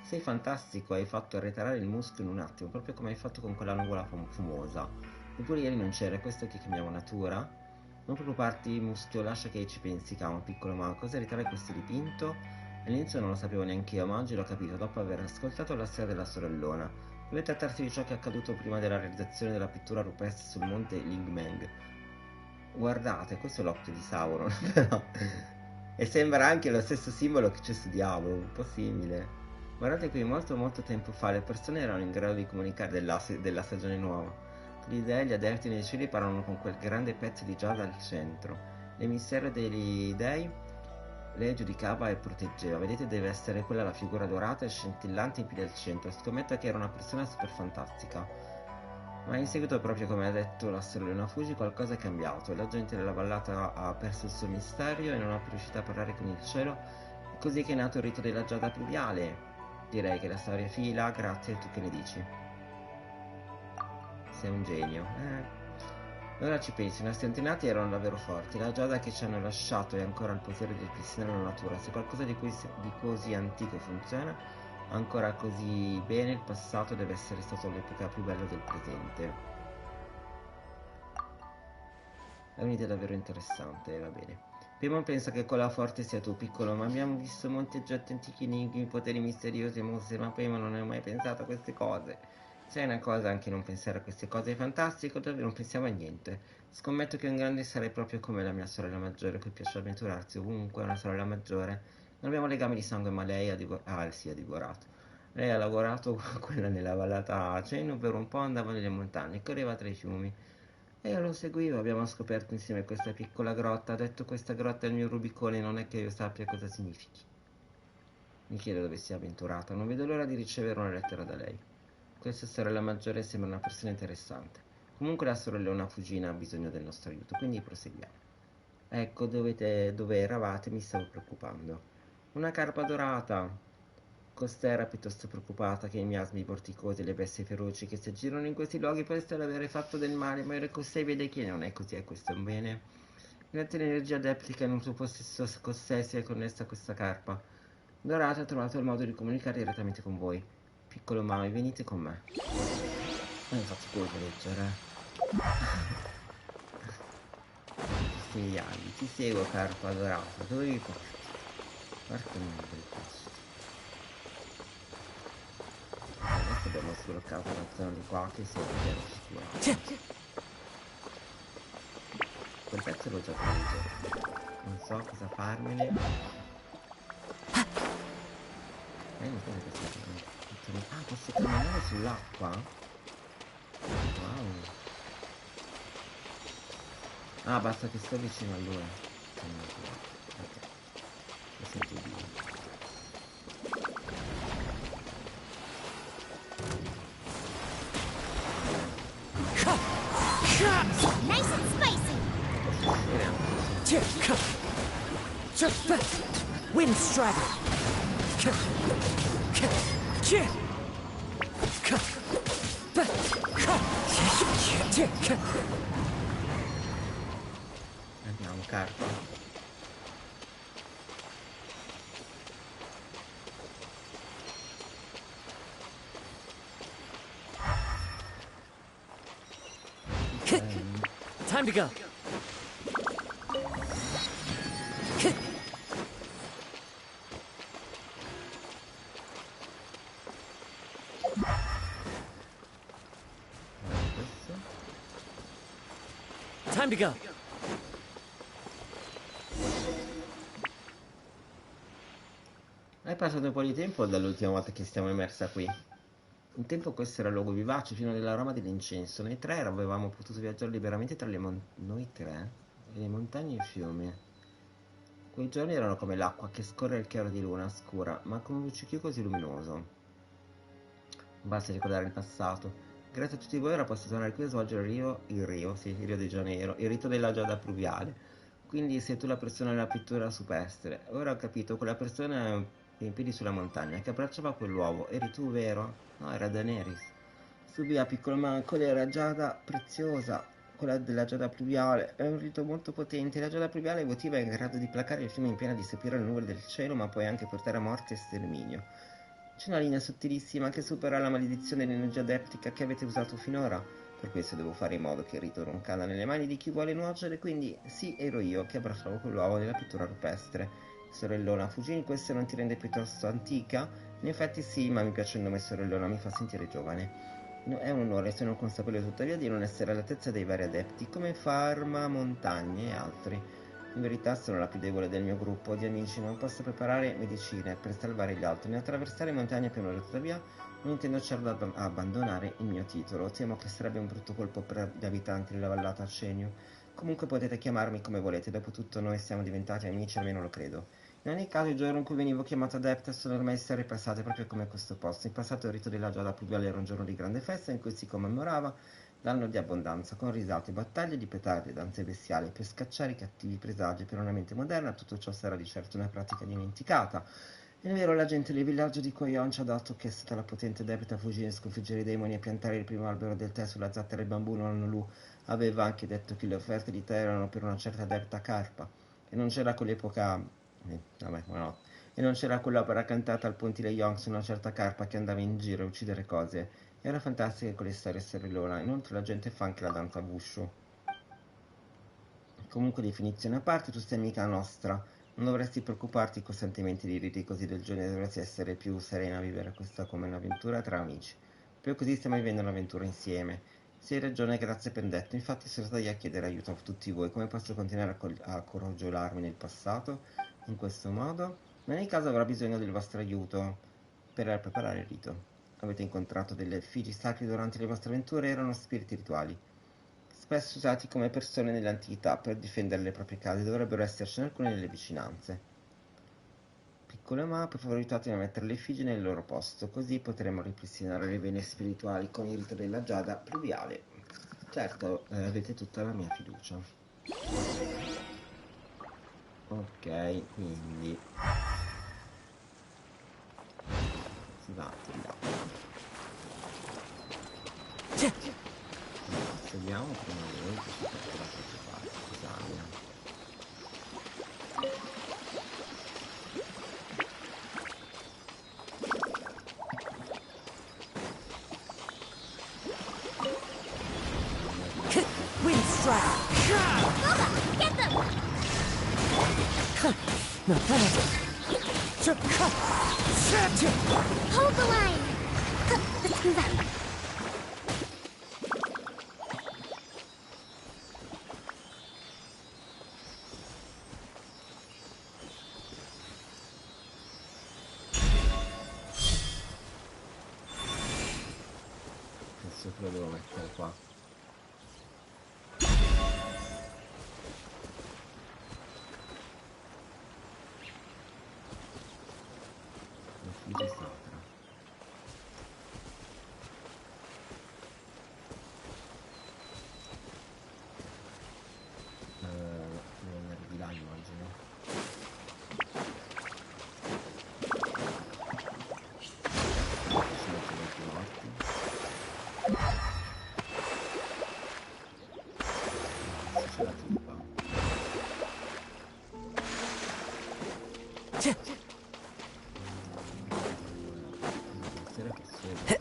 Sei fantastico, hai fatto arretrare il muschio in un attimo, proprio come hai fatto con quella nuvola fumosa. Eppure ieri non c'era, questo che chiamiamo natura? Non preoccuparti, muschio, lascia che ci pensi, calmo, piccolo mago. Cosa ritrae questo dipinto? All'inizio non lo sapevo neanche io, ma oggi l'ho capito dopo aver ascoltato la storia della sorellona. Deve trattarsi di ciò che è accaduto prima della realizzazione della pittura rupestre sul monte Lingmeng. Guardate, questo è l'occhio di Sauron, però. E sembra anche lo stesso simbolo che c'è su Diavolo, un po' simile. Guardate qui, molto tempo fa le persone erano in grado di comunicare della stagione nuova. Gli dei e gli adepti nei cieli parlano con quel grande pezzo di giada al centro. L'emissario degli dei lei giudicava e proteggeva. Vedete, deve essere quella la figura dorata e scintillante in piedi al centro. Scommetto che era una persona super fantastica. Ma in seguito, proprio come ha detto la sorellona Fuji, qualcosa è cambiato. La gente della vallata ha perso il suo mistero e non è più riuscita a parlare con il cielo. È così che è nato il rito della giada pluviale. Direi che la storia fila, grazie, tu che ne dici? Sei un genio. Ora ci pensi, i nostri antenati erano davvero forti. La giada che ci hanno lasciato è ancora il potere di ripristinare la natura. Se qualcosa di così antico funziona ancora così bene, il passato deve essere stato l'epoca più bella del presente. È un'idea davvero interessante, va bene. Paimon pensa che quella forte sia tu, piccolo, ma abbiamo visto molti oggetti antichi, enigmi, poteri misteriosi e mostri, ma Paimon non ha mai pensato a queste cose. Se è una cosa anche non pensare a queste cose, è fantastico, davvero non pensiamo a niente. Scommetto che un grande sarei proprio come la mia sorella maggiore, a cui piace avventurarsi ovunque, una sorella maggiore. Non abbiamo legami di sangue, ma lei ha divorato. Lei ha lavorato con quella nella vallata a Cenu per un po', andava nelle montagne, correva tra i fiumi. E io lo seguivo, abbiamo scoperto insieme questa piccola grotta. Ha detto questa grotta è il mio Rubicone, non è che io sappia cosa significhi. Mi chiedo dove sia avventurata, non vedo l'ora di ricevere una lettera da lei. Questa sorella maggiore sembra una persona interessante. Comunque la sorellona Fugina ha bisogno del nostro aiuto, quindi proseguiamo. Ecco, dove eravate, mi stavo preoccupando. Una carpa dorata! Costa era piuttosto preoccupata che i miasmi vorticosi e le bestie feroci che si aggirano in questi luoghi potessero avere fatto del male, ma ora Costei vede che non è così, e questo è un bene. Grazie all'energia adeptica in un suo possesso, Costei si è connessa a questa carpa. Dorata ha trovato il modo di comunicare direttamente con voi. Piccolo Maui, venite con me. Non faccio colpo leggere. Segnali, ti seguo, carpa dorata. Dove vi porti? Porca miseria del posto. Adesso abbiamo sbloccato una zona di qua che si è davvero sicura. Quel pezzo l'ho già preso. Non so cosa farmene. Non so che sia. Ah, posso camminare sull'acqua? Wow. Ah, basta che sto vicino a lui. Ok. Lo sento bene. Nice and spicy! Wind Strider! Andiamo, carpa. Time to go. Time to go. È passato un po' di tempo dall'ultima volta che siamo immersa qui. Un tempo questo era il luogo vivace, pieno dell'aroma dell'incenso. Noi tre avevamo potuto viaggiare liberamente tra le montagne e i fiumi. Quei giorni erano come l'acqua che scorre al chiaro di luna scura, ma con un luccichio così luminoso. Basta ricordare il passato. Grazie a tutti voi ora posso tornare qui a svolgere il Rio de Janeiro, il rito della giada pluviale. Quindi sei tu la persona nella pittura superstite. Ora ho capito, quella persona in piedi sulla montagna che abbracciava quell'uovo. Eri tu, vero? No, era Daenerys. Su via, piccolo manco, era giada preziosa, quella della giada pluviale. È un rito molto potente. La giada pluviale votiva è in grado di placare il fiume in piena di stupire le nuvole del cielo, ma puoi anche portare a morte e sterminio. C'è una linea sottilissima che supera la maledizione dell'energia adeptica che avete usato finora. Per questo devo fare in modo che il rito non cada nelle mani di chi vuole nuocere, quindi sì, ero io che abbracciavo quell'uovo nella pittura rupestre. Sorellona, Fujin, questo non ti rende piuttosto antica? In effetti sì, ma mi piace il nome Sorellona, mi fa sentire giovane. No, è un onore, sono consapevole tuttavia di non essere all'altezza dei vari adepti, come Farma, Montagne e altri. In verità sono la più debole del mio gruppo di amici, non posso preparare medicine per salvare gli altri, né attraversare montagne e pianure, tuttavia non intendo certo abbandonare il mio titolo. Temo che sarebbe un brutto colpo per gli abitanti della vallata Cenio. Comunque potete chiamarmi come volete, dopotutto noi siamo diventati amici, almeno lo credo. In ogni caso, il giorno in cui venivo chiamato adepta sono ormai storie passate, proprio come questo posto. In passato il rito della giada pluviale era un giorno di grande festa in cui si commemorava l'anno di abbondanza, con risate, battaglie di petardi e danze bestiali per scacciare i cattivi presagi. Per una mente moderna tutto ciò sarà di certo una pratica dimenticata. È vero, la gente del villaggio di Koyon ci ha dato che è stata la potente adepta a fuggire e sconfiggere i demoni e piantare il primo albero del tè sulla zattera del bambù Nonolu. Aveva anche detto che le offerte di tè erano per una certa adepta carpa. E non c'era quell'epoca... vabbè, ma no. E non c'era quell'opera cantata al Pontile Young su una certa carpa che andava in giro a uccidere cose. Era fantastica quelle storie sorellona. Inoltre la gente fa anche la danza Wushu. Comunque, definizione a parte, tu sei amica nostra. Non dovresti preoccuparti costantemente di riti così del genere, dovresti essere più serena a vivere questa come un'avventura tra amici. Proprio così stiamo vivendo un'avventura insieme. Sì, hai ragione, grazie per detto. Infatti sono stata a chiedere aiuto a tutti voi. Come posso continuare a crogiolarmi nel passato in questo modo? Ma in ogni caso avrò bisogno del vostro aiuto per preparare il rito. Avete incontrato delle effigi sacre durante le vostre avventure? Erano spiriti rituali spesso usati come persone nell'antichità per difendere le proprie case, dovrebbero essercene alcune nelle vicinanze. Piccole ma, per favore aiutatemi a mettere le effigie nel loro posto, così potremo ripristinare le vene spirituali con il rito della giada pluviale. Certo, avete tutta la mia fiducia. Ok, quindi si va di là. Seguiamo prima di noi che ci porta da qualche parte, scusate. Get them! Hold the line! Let's move out. Adesso lo devo mettere qua. L'effigie sacra. Devo andare di là, immagino. Ci metto dei pilotti. C'è la tipa. Sera che sera.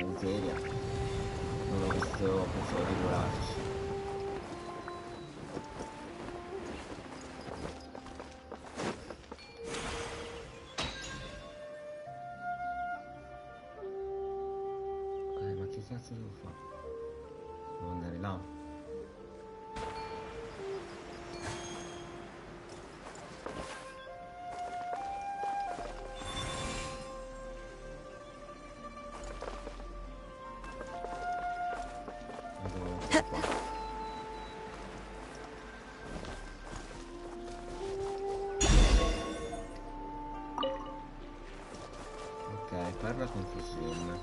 Miseria. Non ho visto, pensavo di volarci. Ma che cazzo devo fare? Devo andare là. per la confusione.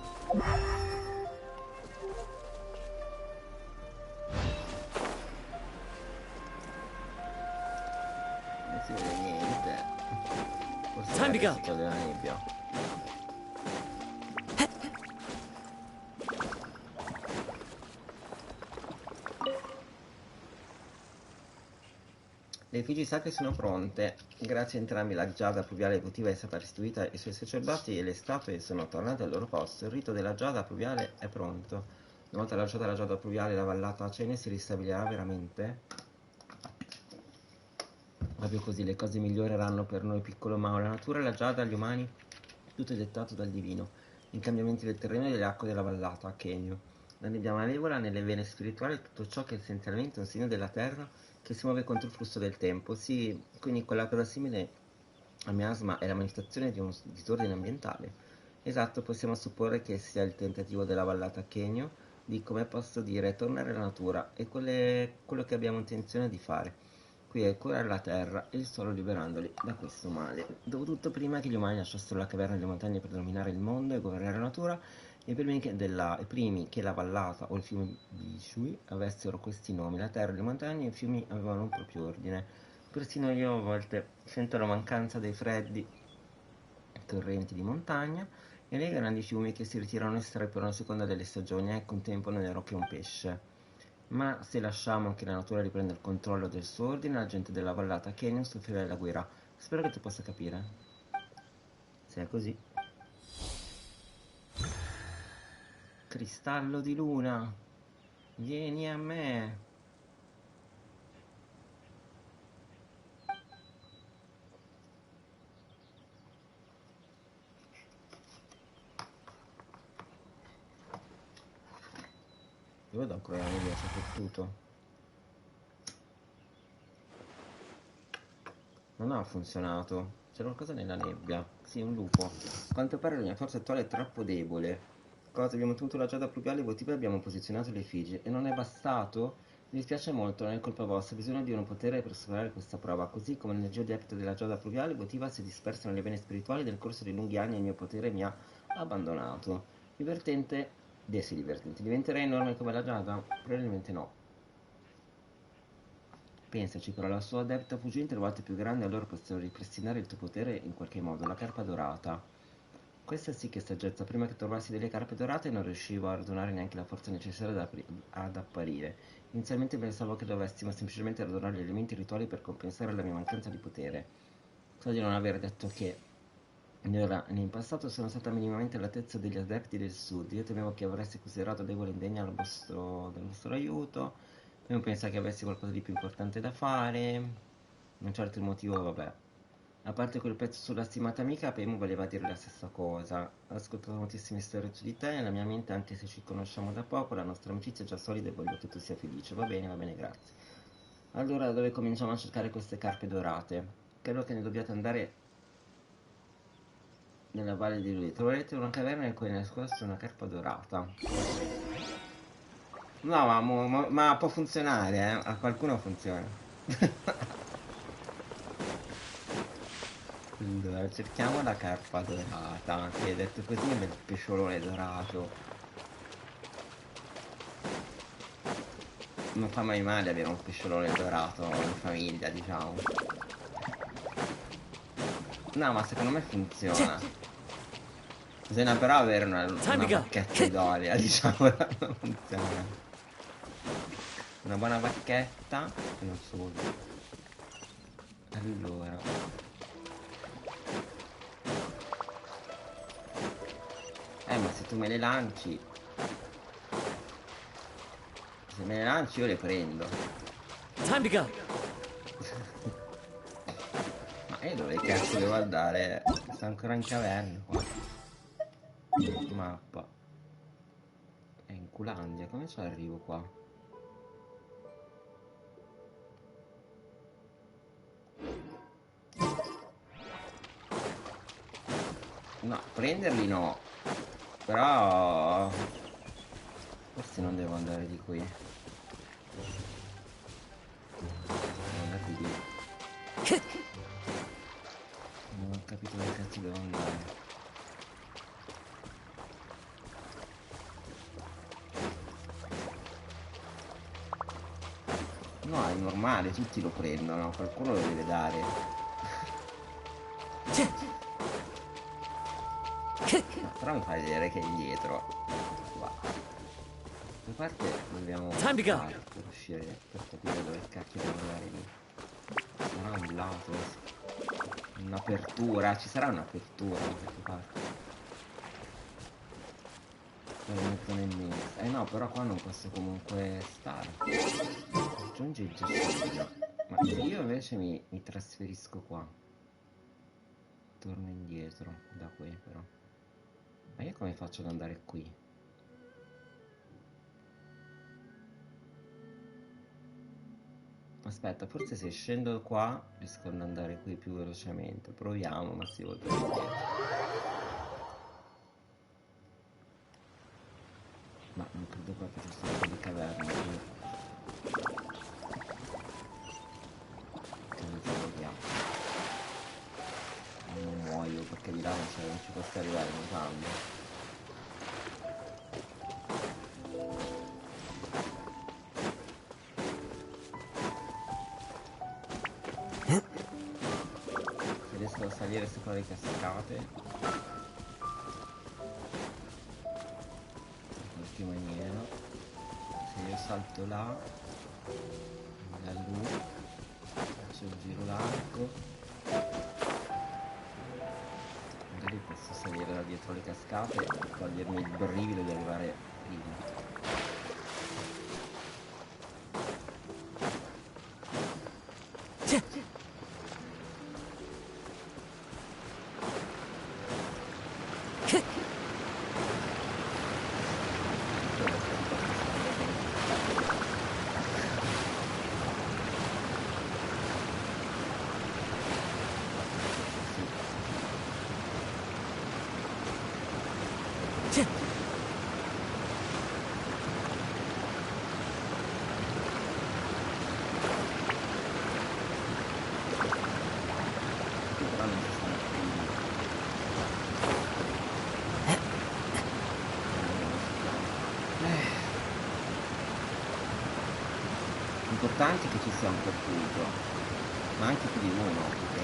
Non si vede niente. Forse è il resto della nebbia. Le effigie sacre sono pronte. Grazie a entrambi la giada pluviale votiva è stata restituita ai suoi sacerdoti e le statue sono tornate al loro posto. Il rito della giada pluviale è pronto. Una volta lasciata la giada pluviale, la vallata Acene si ristabilirà veramente. Proprio così le cose miglioreranno per noi, piccolo Mao. La natura, la giada, gli umani, tutto è dettato dal divino. I cambiamenti del terreno e delle acque della vallata Kenyo. La nebbia malevola nelle vene spirituali, tutto ciò che è essenzialmente un segno della terra che si muove contro il flusso del tempo. Sì, quindi quella cosa simile a miasma è la manifestazione di un disordine ambientale. Esatto, possiamo supporre che sia il tentativo della vallata Kenyo di, come posso dire, tornare alla natura, e quello che abbiamo intenzione di fare. Qui è curare la terra e il suolo liberandoli da questo male. Dopotutto, prima che gli umani lasciassero la caverna e le montagne per dominare il mondo e governare la natura, i primi che la vallata o il fiume Bishui avessero questi nomi, la terra, le montagne e i fiumi avevano un proprio ordine. Persino io a volte sento la mancanza dei freddi torrenti di montagna e dei grandi fiumi che si ritirano e strepano a seconda delle stagioni e contempono nero che un pesce. Ma se lasciamo che la natura riprenda il controllo del suo ordine, la gente della vallata Canyon soffrirà la guerra. Spero che tu possa capire. Se è così. Cristallo di luna, vieni a me. Io vedo ancora la nebbia soprattutto. Non ha funzionato. C'è qualcosa nella nebbia. Sì, un lupo. A quanto pare la mia forza attuale è troppo debole. Cosa? Abbiamo ottenuto la giada pluviale votiva e abbiamo posizionato le effigie. E non è bastato? Mi dispiace molto, non è colpa vostra. Ho bisogno di un potere per superare questa prova. Così come l'energia debita della giada pluviale votiva si è dispersa nelle vene spirituali, nel corso di lunghi anni il mio potere mi ha abbandonato. Divertente? Sì, divertente. Diventerei enorme come la giada? Probabilmente no. Pensaci, però, la sua adepta fuggì 3 volte più grande, allora possiamo ripristinare il tuo potere in qualche modo. La carpa dorata. Questa sì che è saggezza. Prima che trovassi delle carpe dorate non riuscivo a radunare neanche la forza necessaria ad apparire. Inizialmente pensavo che dovessimo semplicemente radunare gli elementi rituali per compensare la mia mancanza di potere. So di non aver detto che in passato sono stata minimamente all'altezza degli adepti del sud. Io temevo che avresti considerato debole e indegna del vostro aiuto. Io penso che avessi qualcosa di più importante da fare. Non certo il motivo, vabbè. A parte quel pezzo sulla stimata amica, Pemu voleva dire la stessa cosa. Ho ascoltato moltissime storie su di te, nella mia mente, anche se ci conosciamo da poco, la nostra amicizia è già solida e voglio che tu sia felice. Va bene, grazie. Allora, dove cominciamo a cercare queste carpe dorate? Credo che ne dobbiate andare nella valle di lui. Troverete una caverna in cui è nascosta una carpa dorata. No, ma può funzionare, eh? A qualcuno funziona. Allora, cerchiamo la carpa dorata, che detto così è del pesciolone dorato. Non fa mai male avere un pesciolone dorato in famiglia, diciamo. No, ma secondo me funziona. Bisogna però avere una bacchetta d'olio, diciamo, non funziona. Una buona bacchetta e non solo. Allora, ma se tu me le lanci, se me le lanci io le prendo. Time to go. Ma io dove cazzo devo andare? Sto ancora in caverna qua. Mappa. È in Culandia, come ci arrivo qua? No, prenderli no. Però forse non devo andare di qui. Devo andare di lì. Non ho capito dove cazzo devo andare. No, è normale, tutti lo prendono, qualcuno lo deve dare. No, però mi fa vedere che è indietro. Va. In parte dobbiamo fare per uscire, per capire dove cacchio devo andare lì. Sarà un lato, un'apertura, ci sarà un'apertura da qualche parte. Me lo metto nel mix. No, però qua non posso comunque stare. Aggiungi il gestibile. Ma se io invece mi trasferisco qua, torno indietro da qui però. Ma io come faccio ad andare qui? Aspetta, forse se scendo qua riesco ad andare qui più velocemente. Proviamo, ma si vuole indietro. Ma non credo proprio ci sia un po' di caverna qui. Che mi troviamo. Non muoio perché di là non ci posso arrivare nuotando. Se riesco a salire su quelle cascate in qualche maniera, se io salto là, da lì, faccio il giro largo, magari posso salire da dietro le cascate e togliermi il brivido di arrivare prima. L'importante è che ci sia un percuto, ma anche più di uno, ok?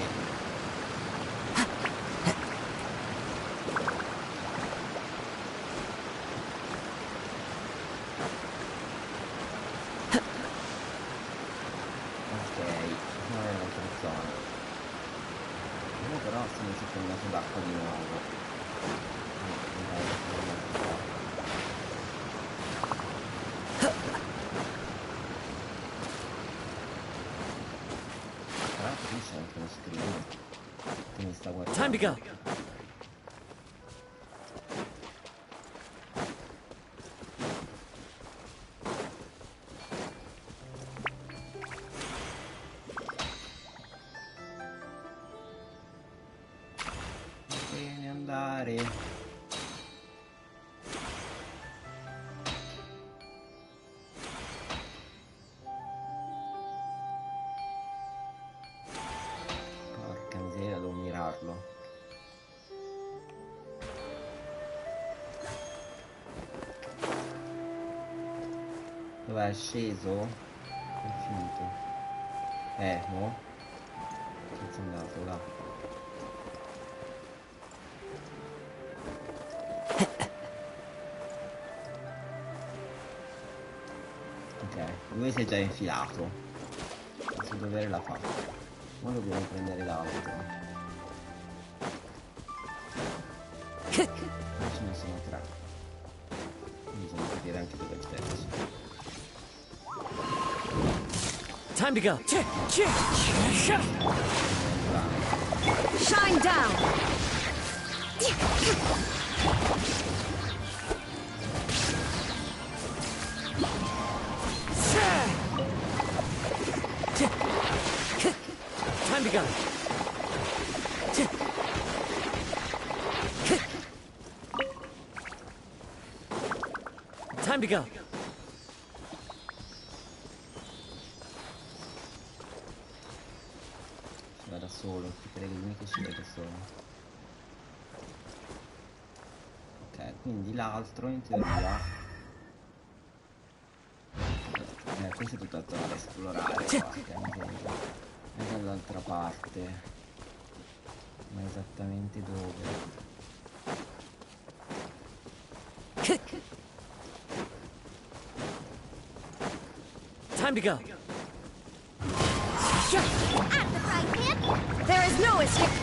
Non è un'altra zona. Io però sono circondato d'acqua di nuovo. Tra l'altro qui c'è anche uno scrigno che mi sta guardando. Time to go. Bene andare. Porca miseria, devo mirarlo. Dov'è? È sceso? È finito. Mo? Che è andato là. Ok, lui si è già infilato. Il suo dovere l'ha fatto. Ora dobbiamo prendere l'altro. Ce ne sono tre. Bisogna capire anche dove è il terzo. Time to go. Shine down! Time to go. Time to go. Si va da solo, ti prego dimmi che si va da solo. Ok, quindi l'altro in teoria qui si è tutto da esplorare, e dall'altra parte, ma esattamente dove? Time to go. At the frying pan. There is no escape.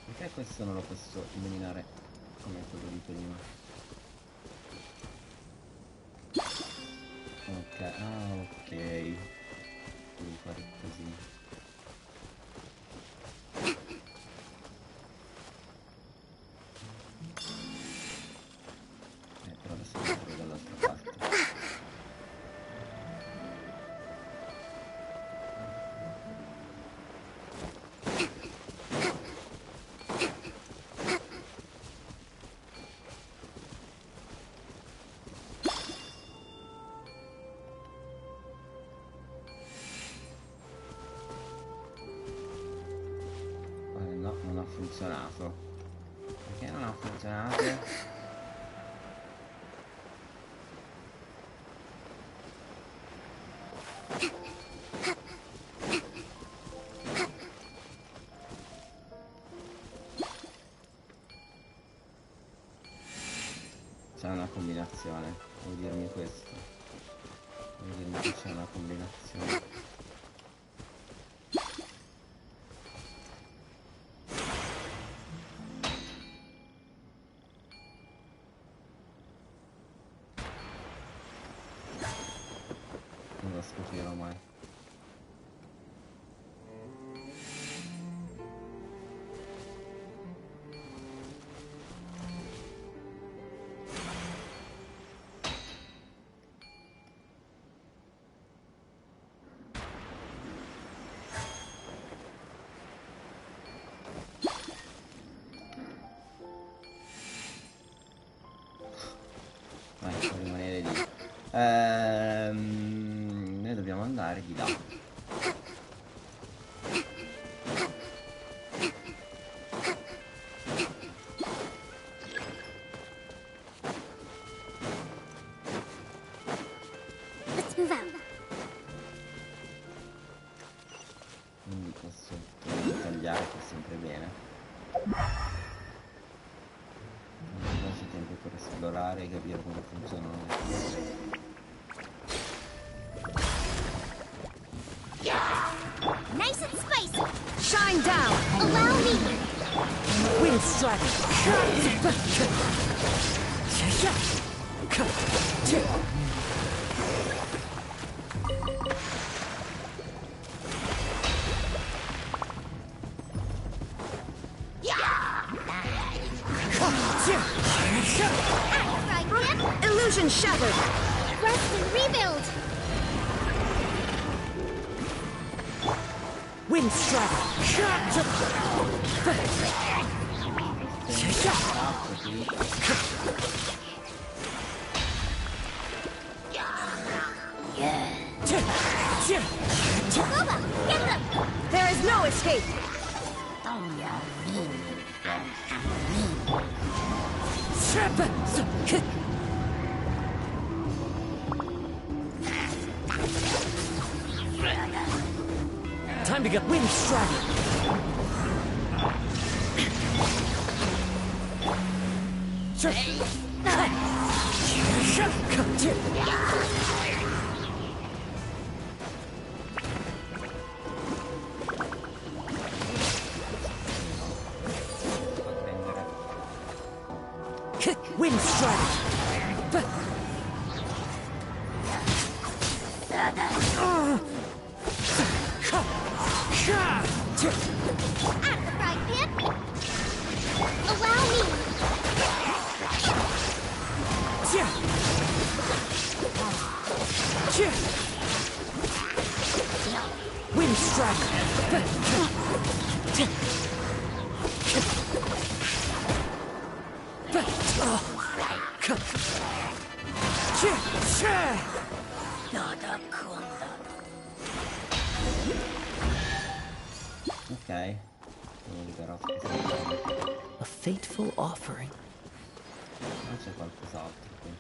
Perché questo non lo posso illuminare come quello di prima? Ok, ok. Devo fare così. Però adesso devo fare dall'altra parte. No, non ha funzionato. Perché non ha funzionato? C'è una combinazione, vuoi dirmi questo? Vuoi dirmi che c'è una combinazione? Non lo scoprirò mai. Vai, può rimanere lì. Noi dobbiamo andare di là. Let's move out. Quindi posso tagliare, che è sempre bene. Non c'è tempo per esplorare e capire come funzionano le cose. Nice and spicy. Shine down. Allow me. Wind strike. Illusion shattered. Rest and rebuild. Wind strike. Bubba, get them. There is no escape. Time to get wind strike. Wind strike. At the frying pan. Allow me. Wind strike. Ok, sono liberato. A fateful offering. Non c'è qualcos'altro qui.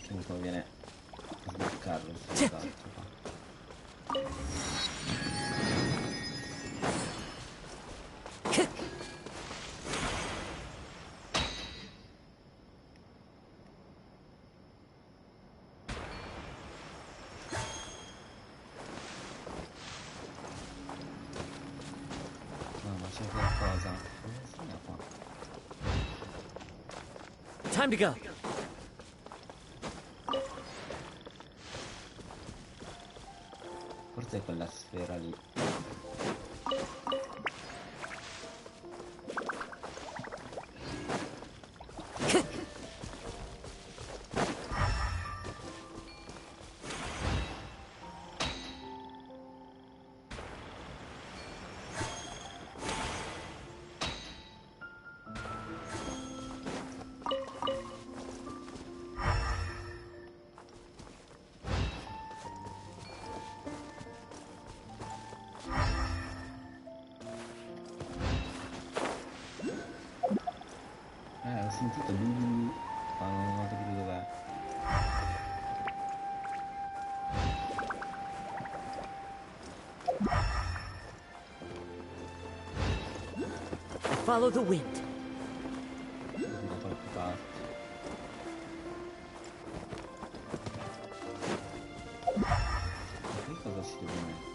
Mi conviene sbloccarlo senz'altro qua. No, ma c'è qualcosa. Come sta qua? Time to go. Forse è quella sfera lì. Ho sentito buh, ma non ho capito dov'è. Follow the wind. Da qualche parte. Qui cosa ci devo mettere?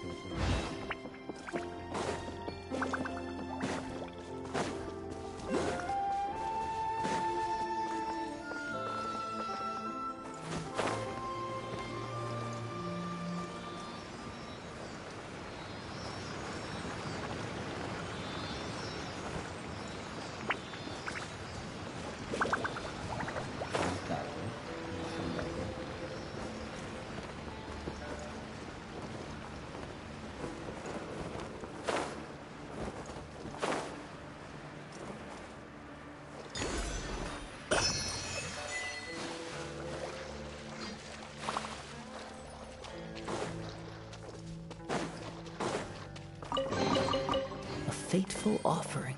A fateful offering.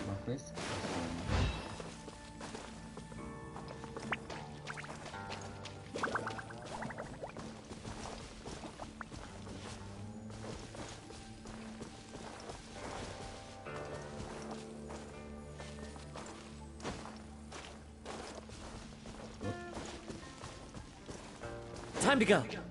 Ma questo? Time to go.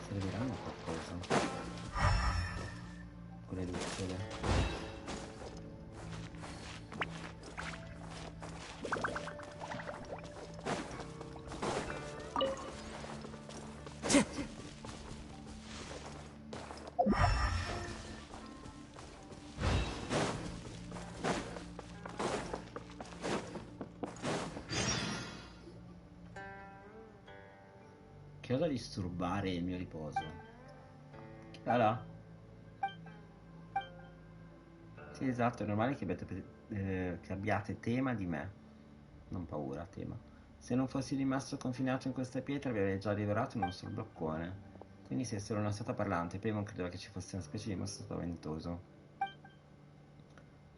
Serviranno qualcosa? Quelle lucciole. Che osa disturbare il mio riposo. Ah là. Sì, esatto, è normale che abbiate tema di me. Non paura, tema. Se non fossi rimasto confinato in questa pietra vi avrei già liberato in un solo bloccone. Quindi sei solo una statua parlante. Paimon credeva che ci fosse una specie di mostro spaventoso.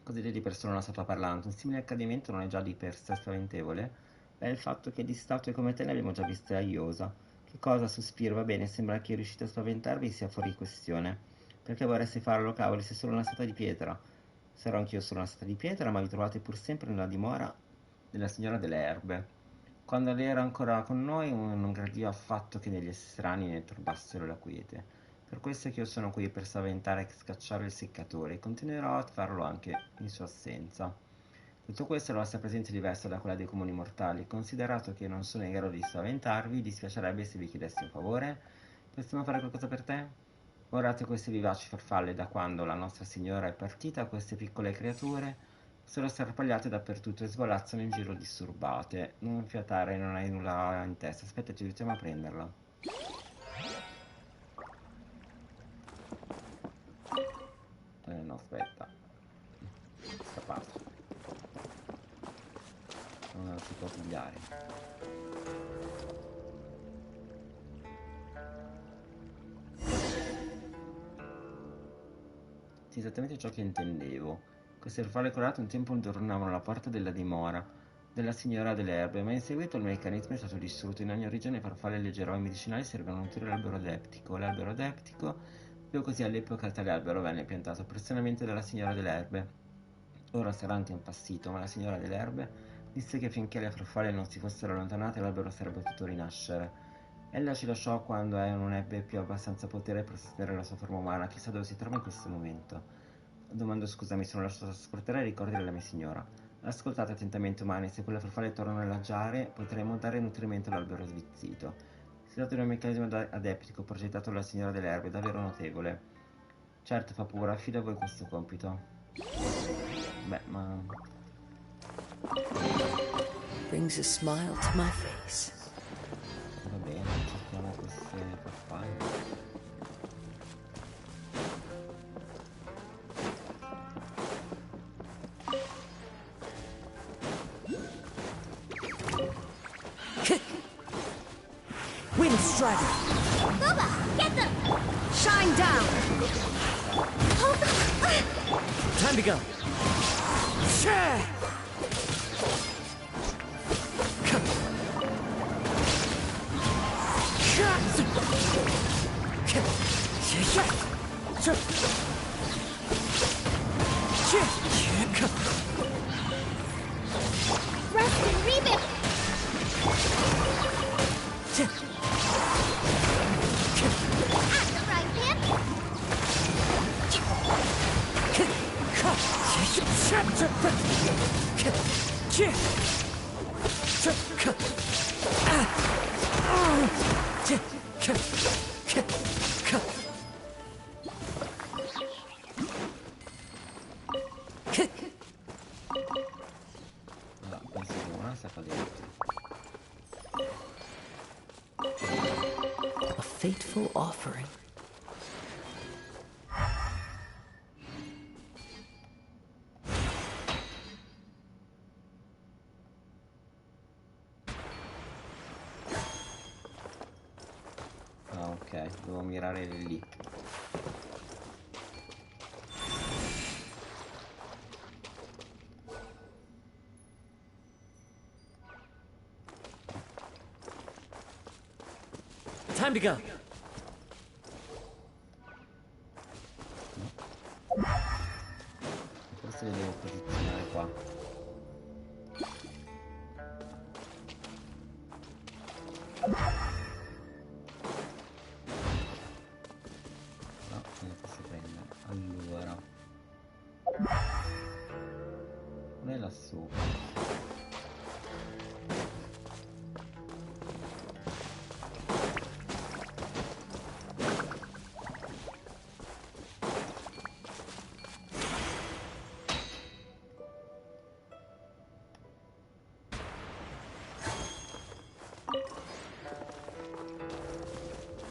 Così di per sé una statua parlante. Un simile accadimento non è già di per sé spaventevole? È il fatto che di statue come te ne abbiamo già viste a Iosa. Che cosa, sospiro, va bene, sembra che riuscite a spaventarvi sia fuori questione. Perché vorresti farlo, cavoli, sei solo una statua di pietra. Sarò anch'io solo una statua di pietra, ma vi trovate pur sempre nella dimora della signora delle erbe. Quando lei era ancora con noi non gradiva affatto che negli estranei ne turbassero la quiete. Per questo è che io sono qui per spaventare e scacciare il seccatore e continuerò a farlo anche in sua assenza. Detto questo, la vostra presenza è diversa da quella dei comuni mortali. Considerato che non sono in grado di spaventarvi, dispiacerebbe se vi chiedessi un favore? Possiamo fare qualcosa per te? Guardate queste vivaci farfalle, da quando la Nostra Signora è partita, queste piccole creature sono sparpagliate dappertutto e svolazzano in giro disturbate. Non fiatare, non hai nulla in testa. Aspetta, ci aiutiamo a prenderla. No, aspetta. Scappato. Non si può pigliare. Sì, esattamente ciò che intendevo. Queste farfalle colorate un tempo tornavano alla porta della dimora della signora delle erbe, ma in seguito il meccanismo è stato distrutto. In ogni origine farfalle leggere o medicinali servono a nutrire l'albero adeptico. L'albero adeptico, proprio così all'epoca tale albero venne piantato personalmente dalla signora delle erbe. Ora sarà anche impazzito, ma la signora delle erbe disse che finché le farfalle non si fossero allontanate l'albero sarebbe potuto rinascere. Ella ci lasciò quando non ebbe più abbastanza potere per sostenere la sua forma umana. Chissà dove si trova in questo momento. Domando scusa, mi sono lasciato trasportare ai ricordi della mia signora. Ascoltate attentamente, umani, se quelle farfalle tornano a lanciare, potremo dare nutrimento all'albero svizzito. Si tratta di un meccanismo adeptico progettato dalla signora delle erbe, davvero notevole. Certo, fa paura, affido a voi questo compito. Beh, ma... Brings a smile to my face. Va bene, cerchiamo queste farfalle. Wind Strider! Booba, get them! Shine down! Hold them! Time to go! Share! Rest and reboot! At the right hip! No, penso che una sta cadendo. A fateful offering. Ah, ok, devo mirare lì. Time to go! Forse le devo posizionare qua. No, non le posso prendere. Allora. Non è lassù.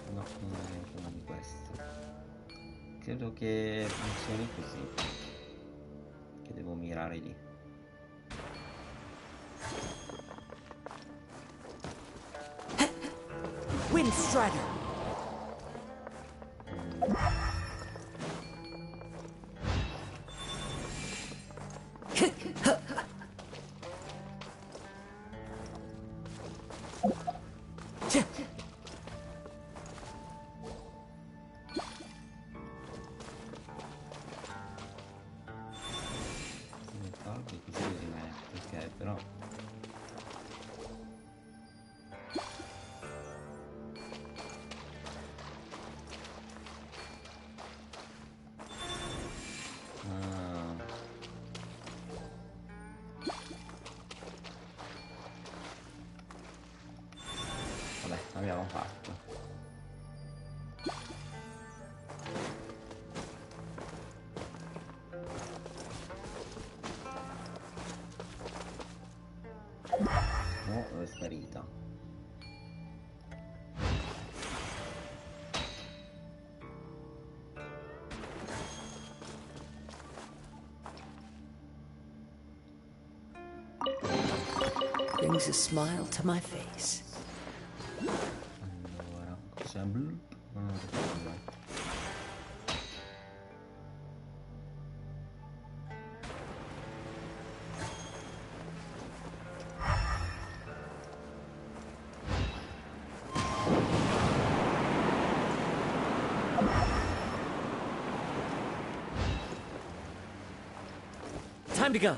No, non è neanche una di queste. Credo che funzioni così. Che devo mirare lì. Wind Strider! Se mi tolgo così li rimetto, ok, però... Ah. Vabbè, l'abbiamo fatto. dove è sparita? Brings a smile to my face. Allora, c'è blu. Time to go.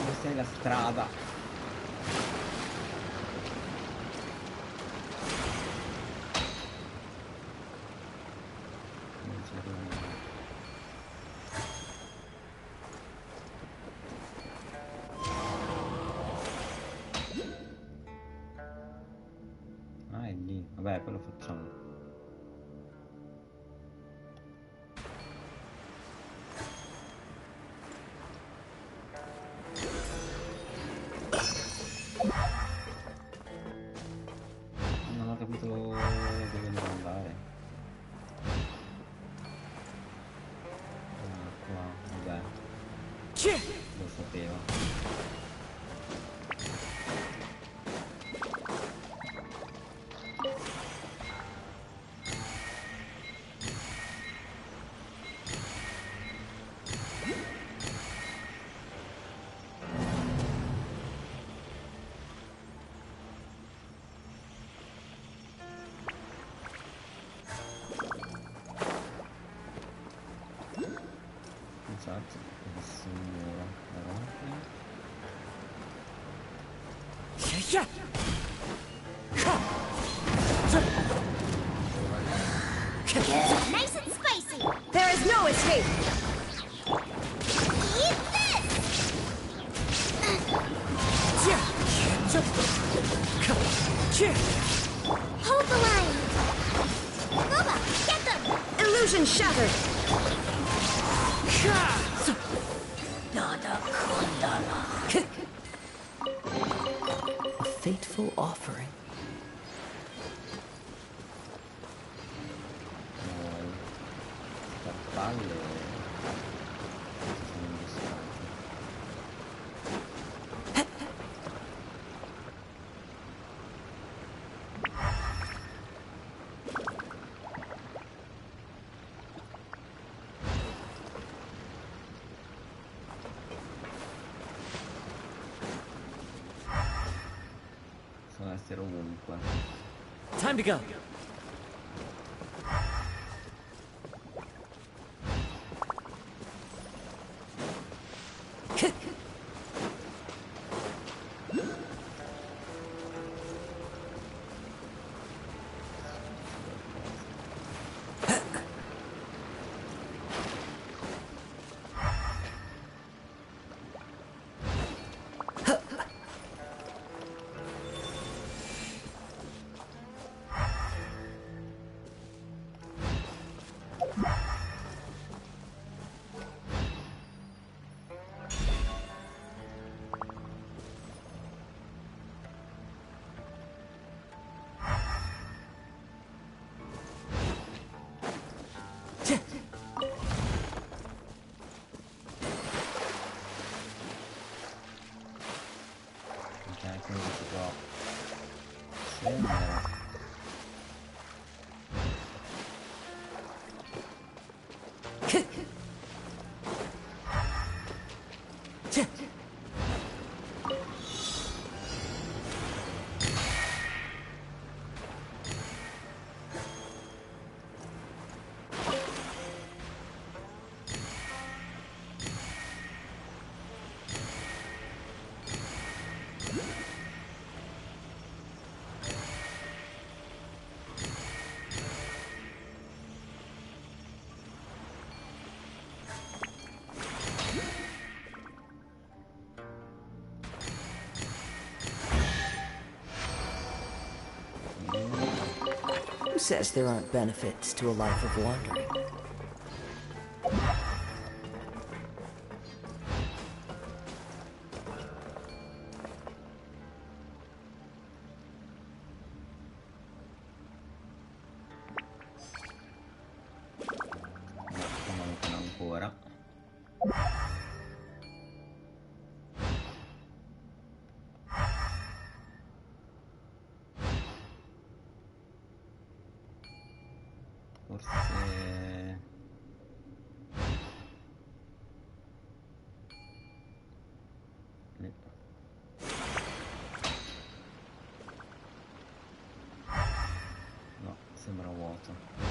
Questa è la strada. Ah, è lì. Vabbè, poi lo facciamo. Non ho capito dove devo andare. Ah, qua, vabbè. Lo sapevo. Esatto, il signore, Nice and spicy! There is no escape! Eat this! Hold the line! Bubba, get them! Illusion shattered! A fateful offering. Possono essere ovunque. Time to go. Ok, quindi si può scendere. says there aren't benefits to a life of wandering? Mancano ancora. Forse... No, sembra vuoto.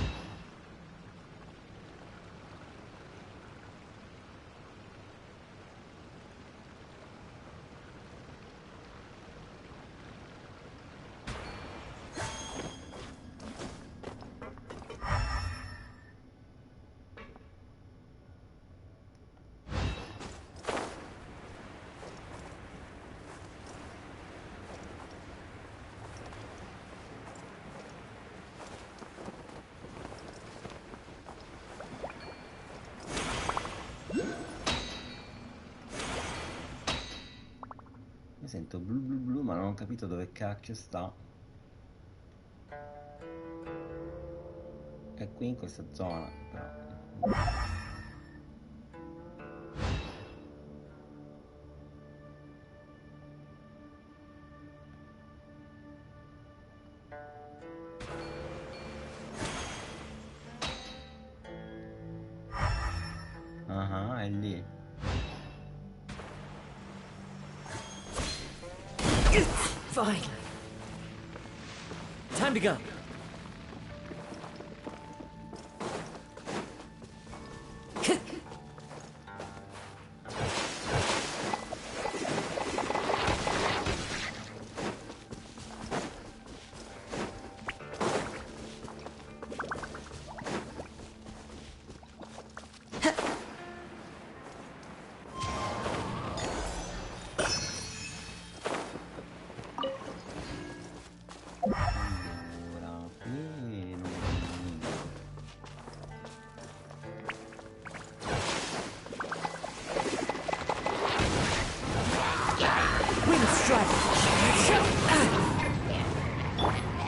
Io sento blu blu blu, ma non ho capito dove cacchio sta. È qui in questa zona, però. Ah, è lì. Fine. Time to go.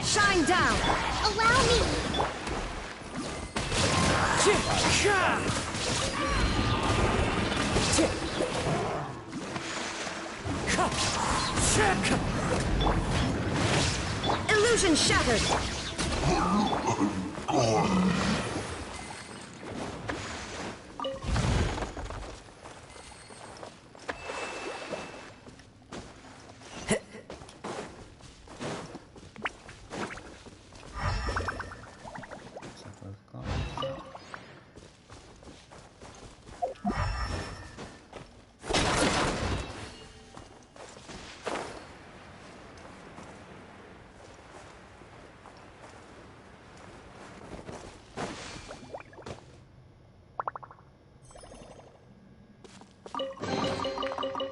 Shine down! Allow me! Illusion shattered!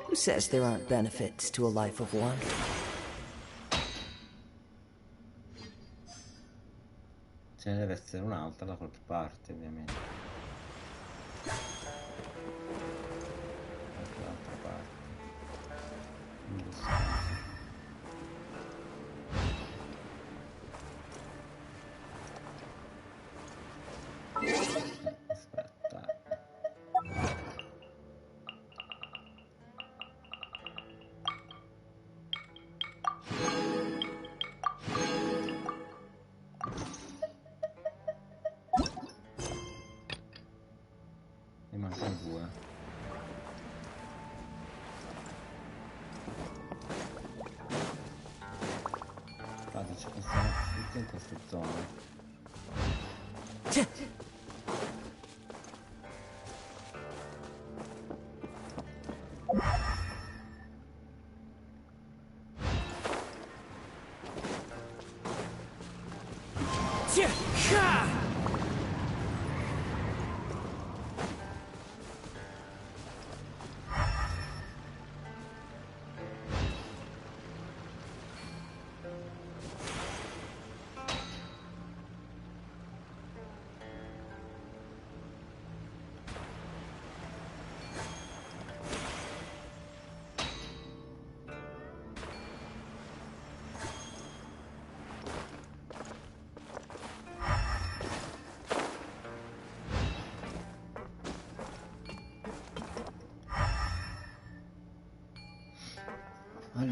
Who says there aren't benefits to a life of wandering? Ce ne deve essere un'altra da qualche parte, ovviamente. Da qualche parte. Aspetta. Ne mancano due. Guarda, ci possiamo tutti in queste zone.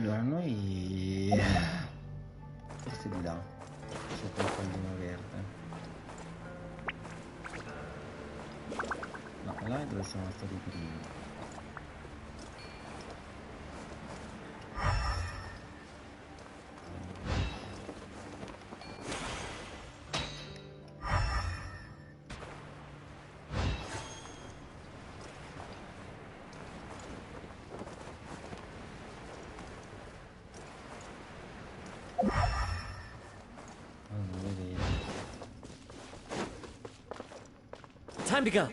Allora, noi... forse di là. C'è quel pallino verde. No, là è dove siamo stati prima. Time to go.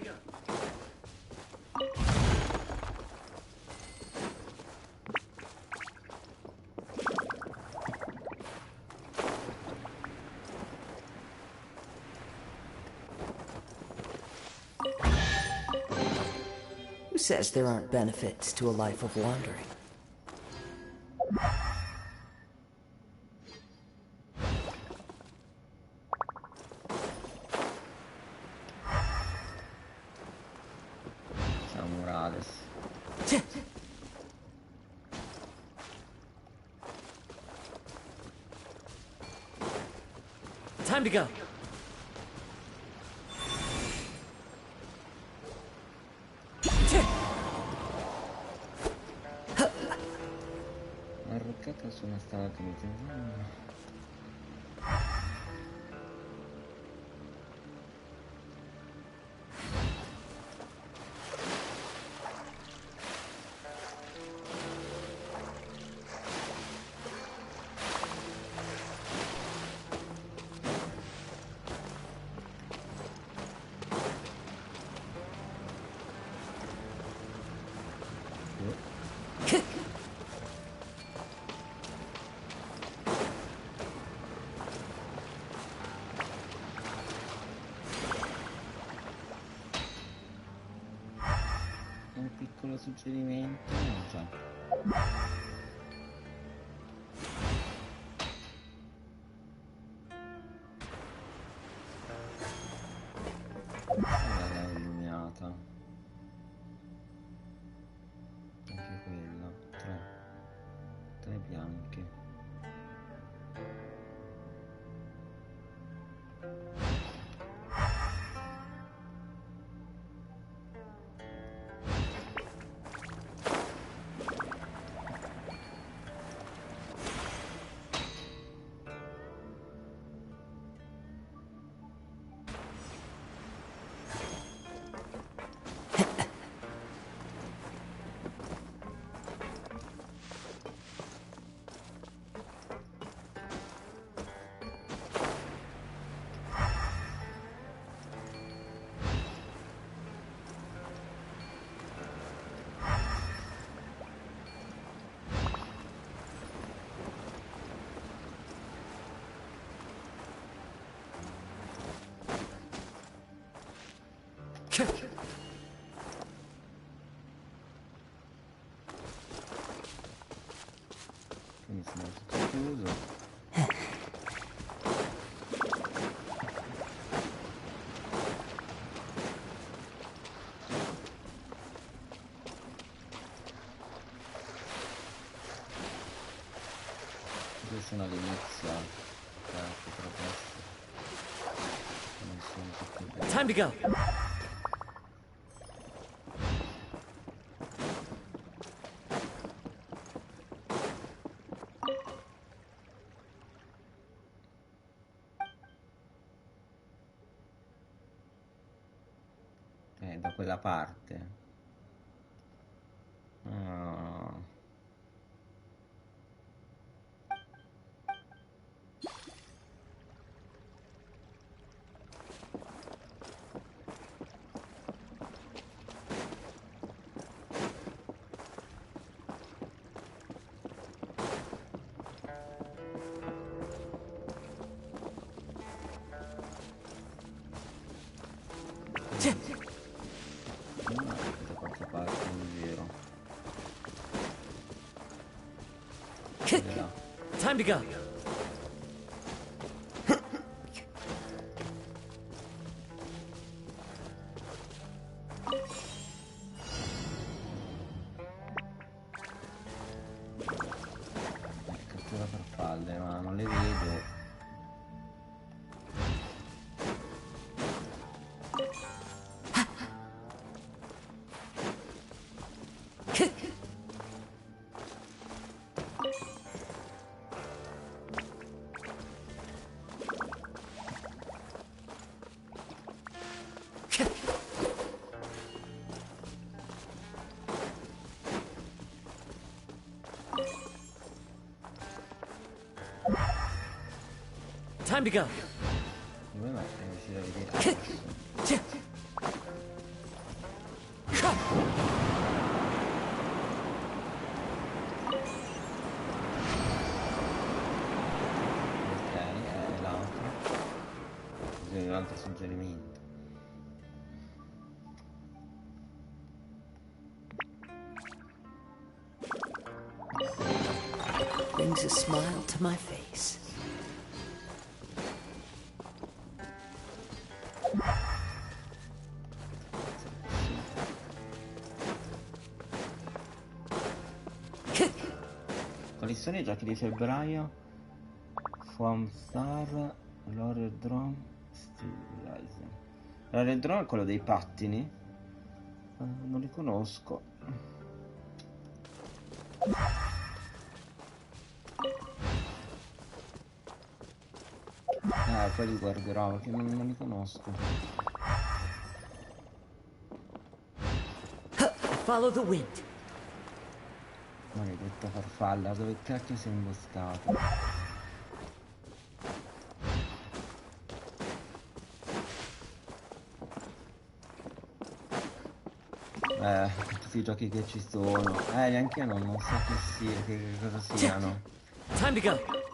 Who says there aren't benefits to a life of wandering? Time to go. Arroccata su una stalagmite. Un piccolo suggerimento, già. Sarà illuminata. Anche quella. Tre bianche. Quindi sono tutto chiuso. Questi sono all'inizio. Potrebbe essere. Non sono tutti bene. Time to go. Da quella parte. Ah. Da qualche parte in giro. Time to go. Time to go. Come mai è riuscito a vedere adesso? Ok, è l'altro. Bisogna un altro suggerimento. Brings a smile to my face. Quali sono i giochi di febbraio? Foamstar, l'Aerodrome, Stabilizer. L'Aerodrome è quello dei pattini? Non li conosco. Poi li guarderò perché non li conosco. Follow the wind. Maledetta farfalla, dove cacchio sei imboscato? Tutti i giochi che ci sono. Neanche io non so che cosa siano. Time to go.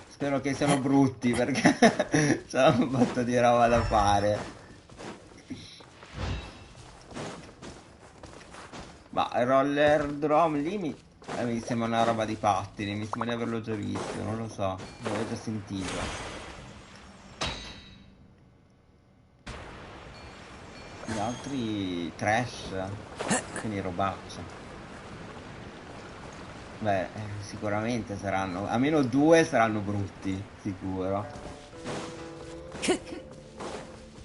Spero che siano brutti perché c'è un botto di roba da fare. Ma Roller Drum lì mi sembra una roba di pattini, mi sembra di averlo già visto, non lo so, l'avevo già sentito. Gli altri trash, quindi robaccia. Beh, sicuramente saranno, almeno 2 saranno brutti, sicuro.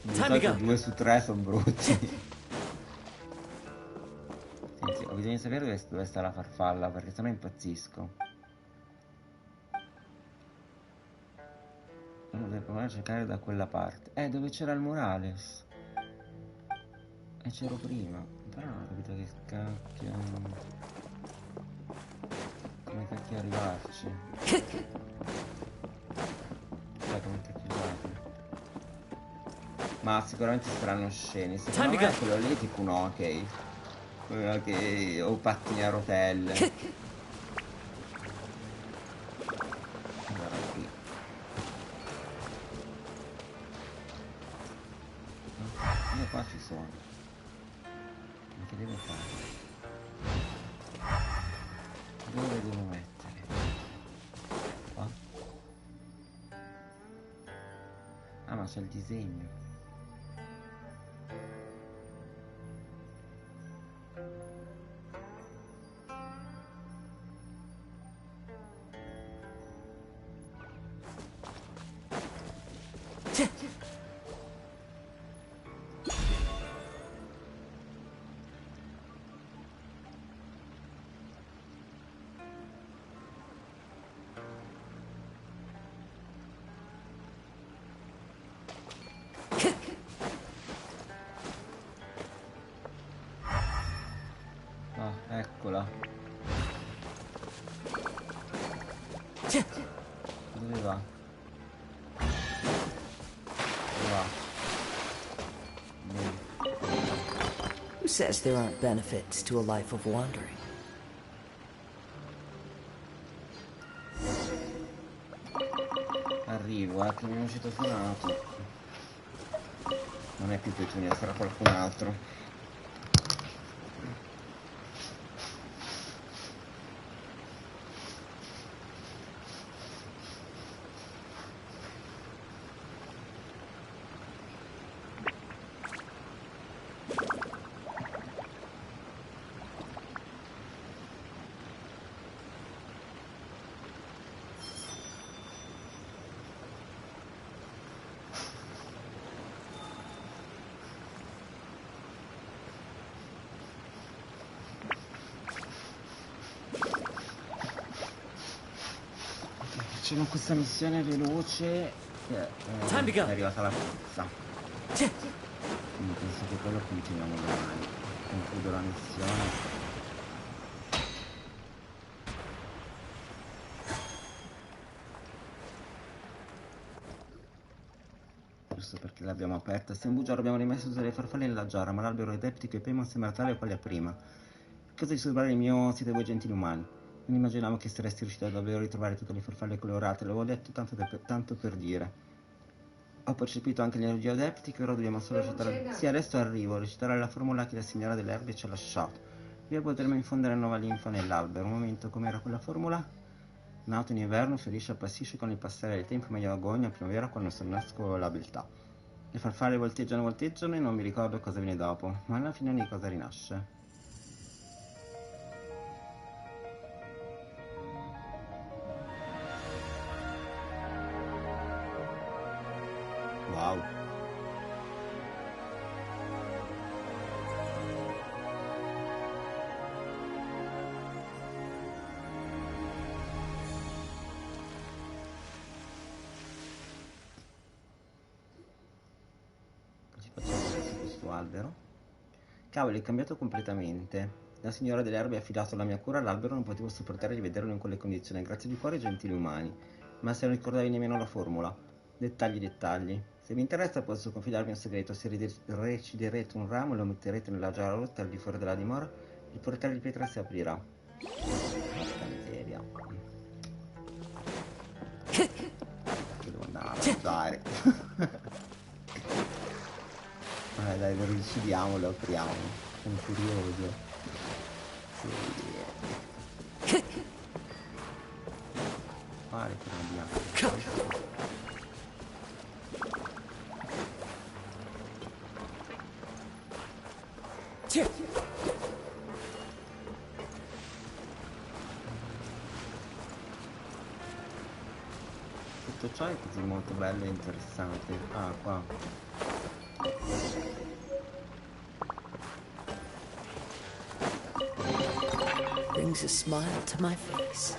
Di solito 2 su 3 sono brutti. Senti, ho bisogno di sapere dove sta la farfalla, perché sennò impazzisco. Uno deve provare a cercare da quella parte. Dove c'era il Morales? C'ero prima. Però non ho capito che cacchio... Come cacchio arrivarci? Come cacchio arrivarci? Ma sicuramente saranno sceni. Secondo me quello lì è tipo un hockey. Quello che... o pattini a rotelle. Allora qui. E qua ci sono. Ma che devo fare? Dove devo mettere? Qua? Ah, ma c'è il disegno. Eccola. Dove va? Dove va? Who says there aren't benefits to a life of wandering? Arrivo, che mi è uscito suonato. Non è più Petunia, sarà qualcun altro. Facciamo questa missione veloce che è arrivata la pizza. Quindi penso che quello continuiamo domani. Concludo la missione. giusto perché l'abbiamo aperta. Se un bugiardo abbiamo rimesso tutte le farfalle nella giara, ma l'albero edeptico e Paimon sembra tale e quale prima. Per cosa disturbare il mio siete voi gentili umani? Non immaginavo che saresti riuscito a davvero ritrovare tutte le farfalle colorate, l'avevo detto tanto per dire. Ho percepito anche l'energia adeptica, ora dobbiamo solo recitare. Sì, adesso arrivo, recitare la formula che la signora delle erbe ci ha lasciato. Prima potremo infondere nuova linfa nell'albero. Un momento, com'era quella formula? Nato in inverno, fiorisce e appassisce con il passare del tempo, meglio agonia, primavera, quando nasco la beltà. Le farfalle volteggiano e non mi ricordo cosa viene dopo, ma alla fine ogni cosa rinasce. Wow. Ci facciamo questo albero. Cavolo, è cambiato completamente. La signora delle erbe ha affidato la mia cura all'albero, non potevo sopportare di vederlo in quelle condizioni. Grazie di cuore, gentili umani. Ma se non ricordavi nemmeno la formula. Dettagli. Se vi interessa posso confidarvi un segreto. Se reciderete un ramo e lo metterete nella giara rotta al di fuori della dimora, il portale di pietra si aprirà. Porca miseria. Che devo andare a mangiare. Vabbè dai, lo recidiamo, lo apriamo. Sono curioso. Sì. Pare che non abbiamo. Tutto ciò è così molto bello e interessante. Ah, qua. Brings a smile to my face.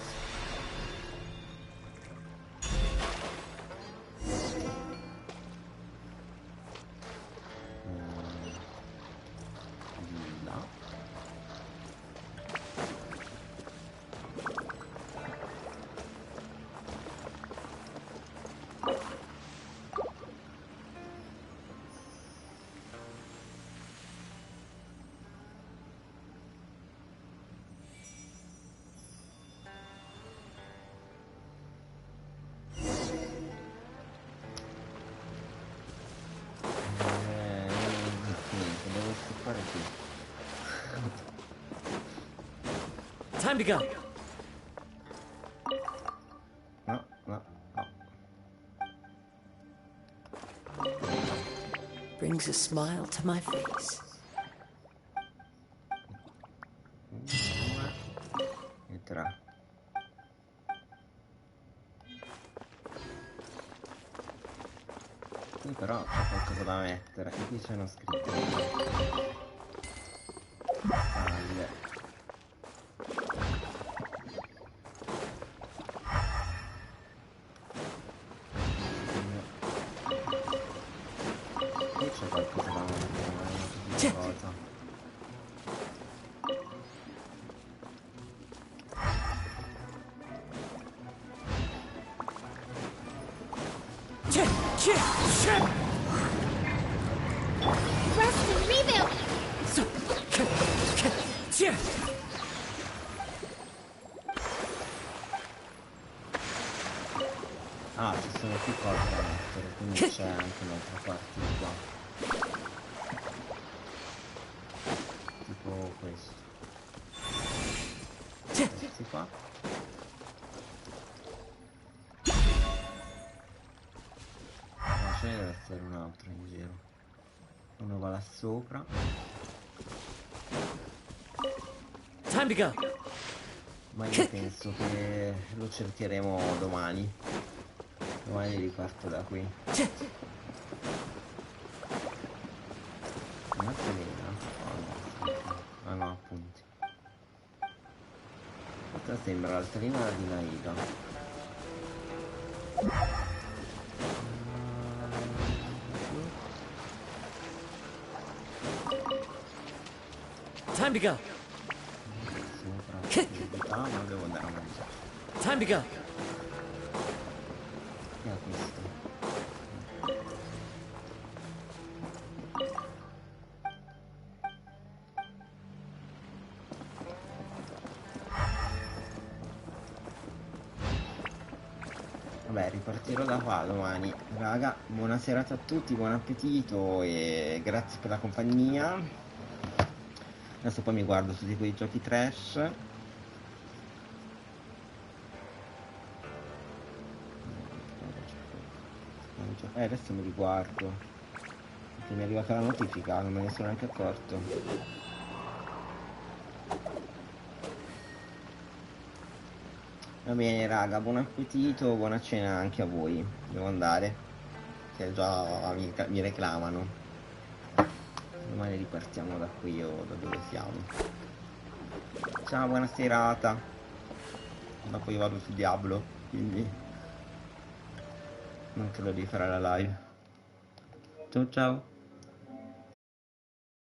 Time to go. No. Brings a smile to my face. E 3. Qui però c'è qualcosa da mettere. E qui c'è uno scritto. Palle. Qui c'è qualcosa da mettere, ma non so che cosa. Rest and rebuild! Ah, ci sono più cose da mettere, quindi c'è anche un'altra parte di qua. Tipo questo. Questi qua. Ma ce ne deve essere un altro in giro. Uno va là sopra. Time to go. Ma io penso che lo cercheremo domani. Domani riparto da qui. Una pelina. Ah no, appunti. Questa sembra l'altarina di Naida. Time to go. Ah, non devo andare a mangiare. Time to go. Questo. Vabbè, ripartirò da qua domani. Raga, buona serata a tutti, buon appetito e grazie per la compagnia. Adesso poi mi guardo tutti quei giochi trash. Adesso mi riguardo. Perché mi è arrivata la notifica, non me ne sono neanche accorto. Va bene raga, buon appetito, buona cena anche a voi. Devo andare, che già mi reclamano. Domani ripartiamo da qui o da dove siamo. Ciao, buona serata. Dopo io vado su Diablo, quindi non credo di fare la live. Ciao ciao.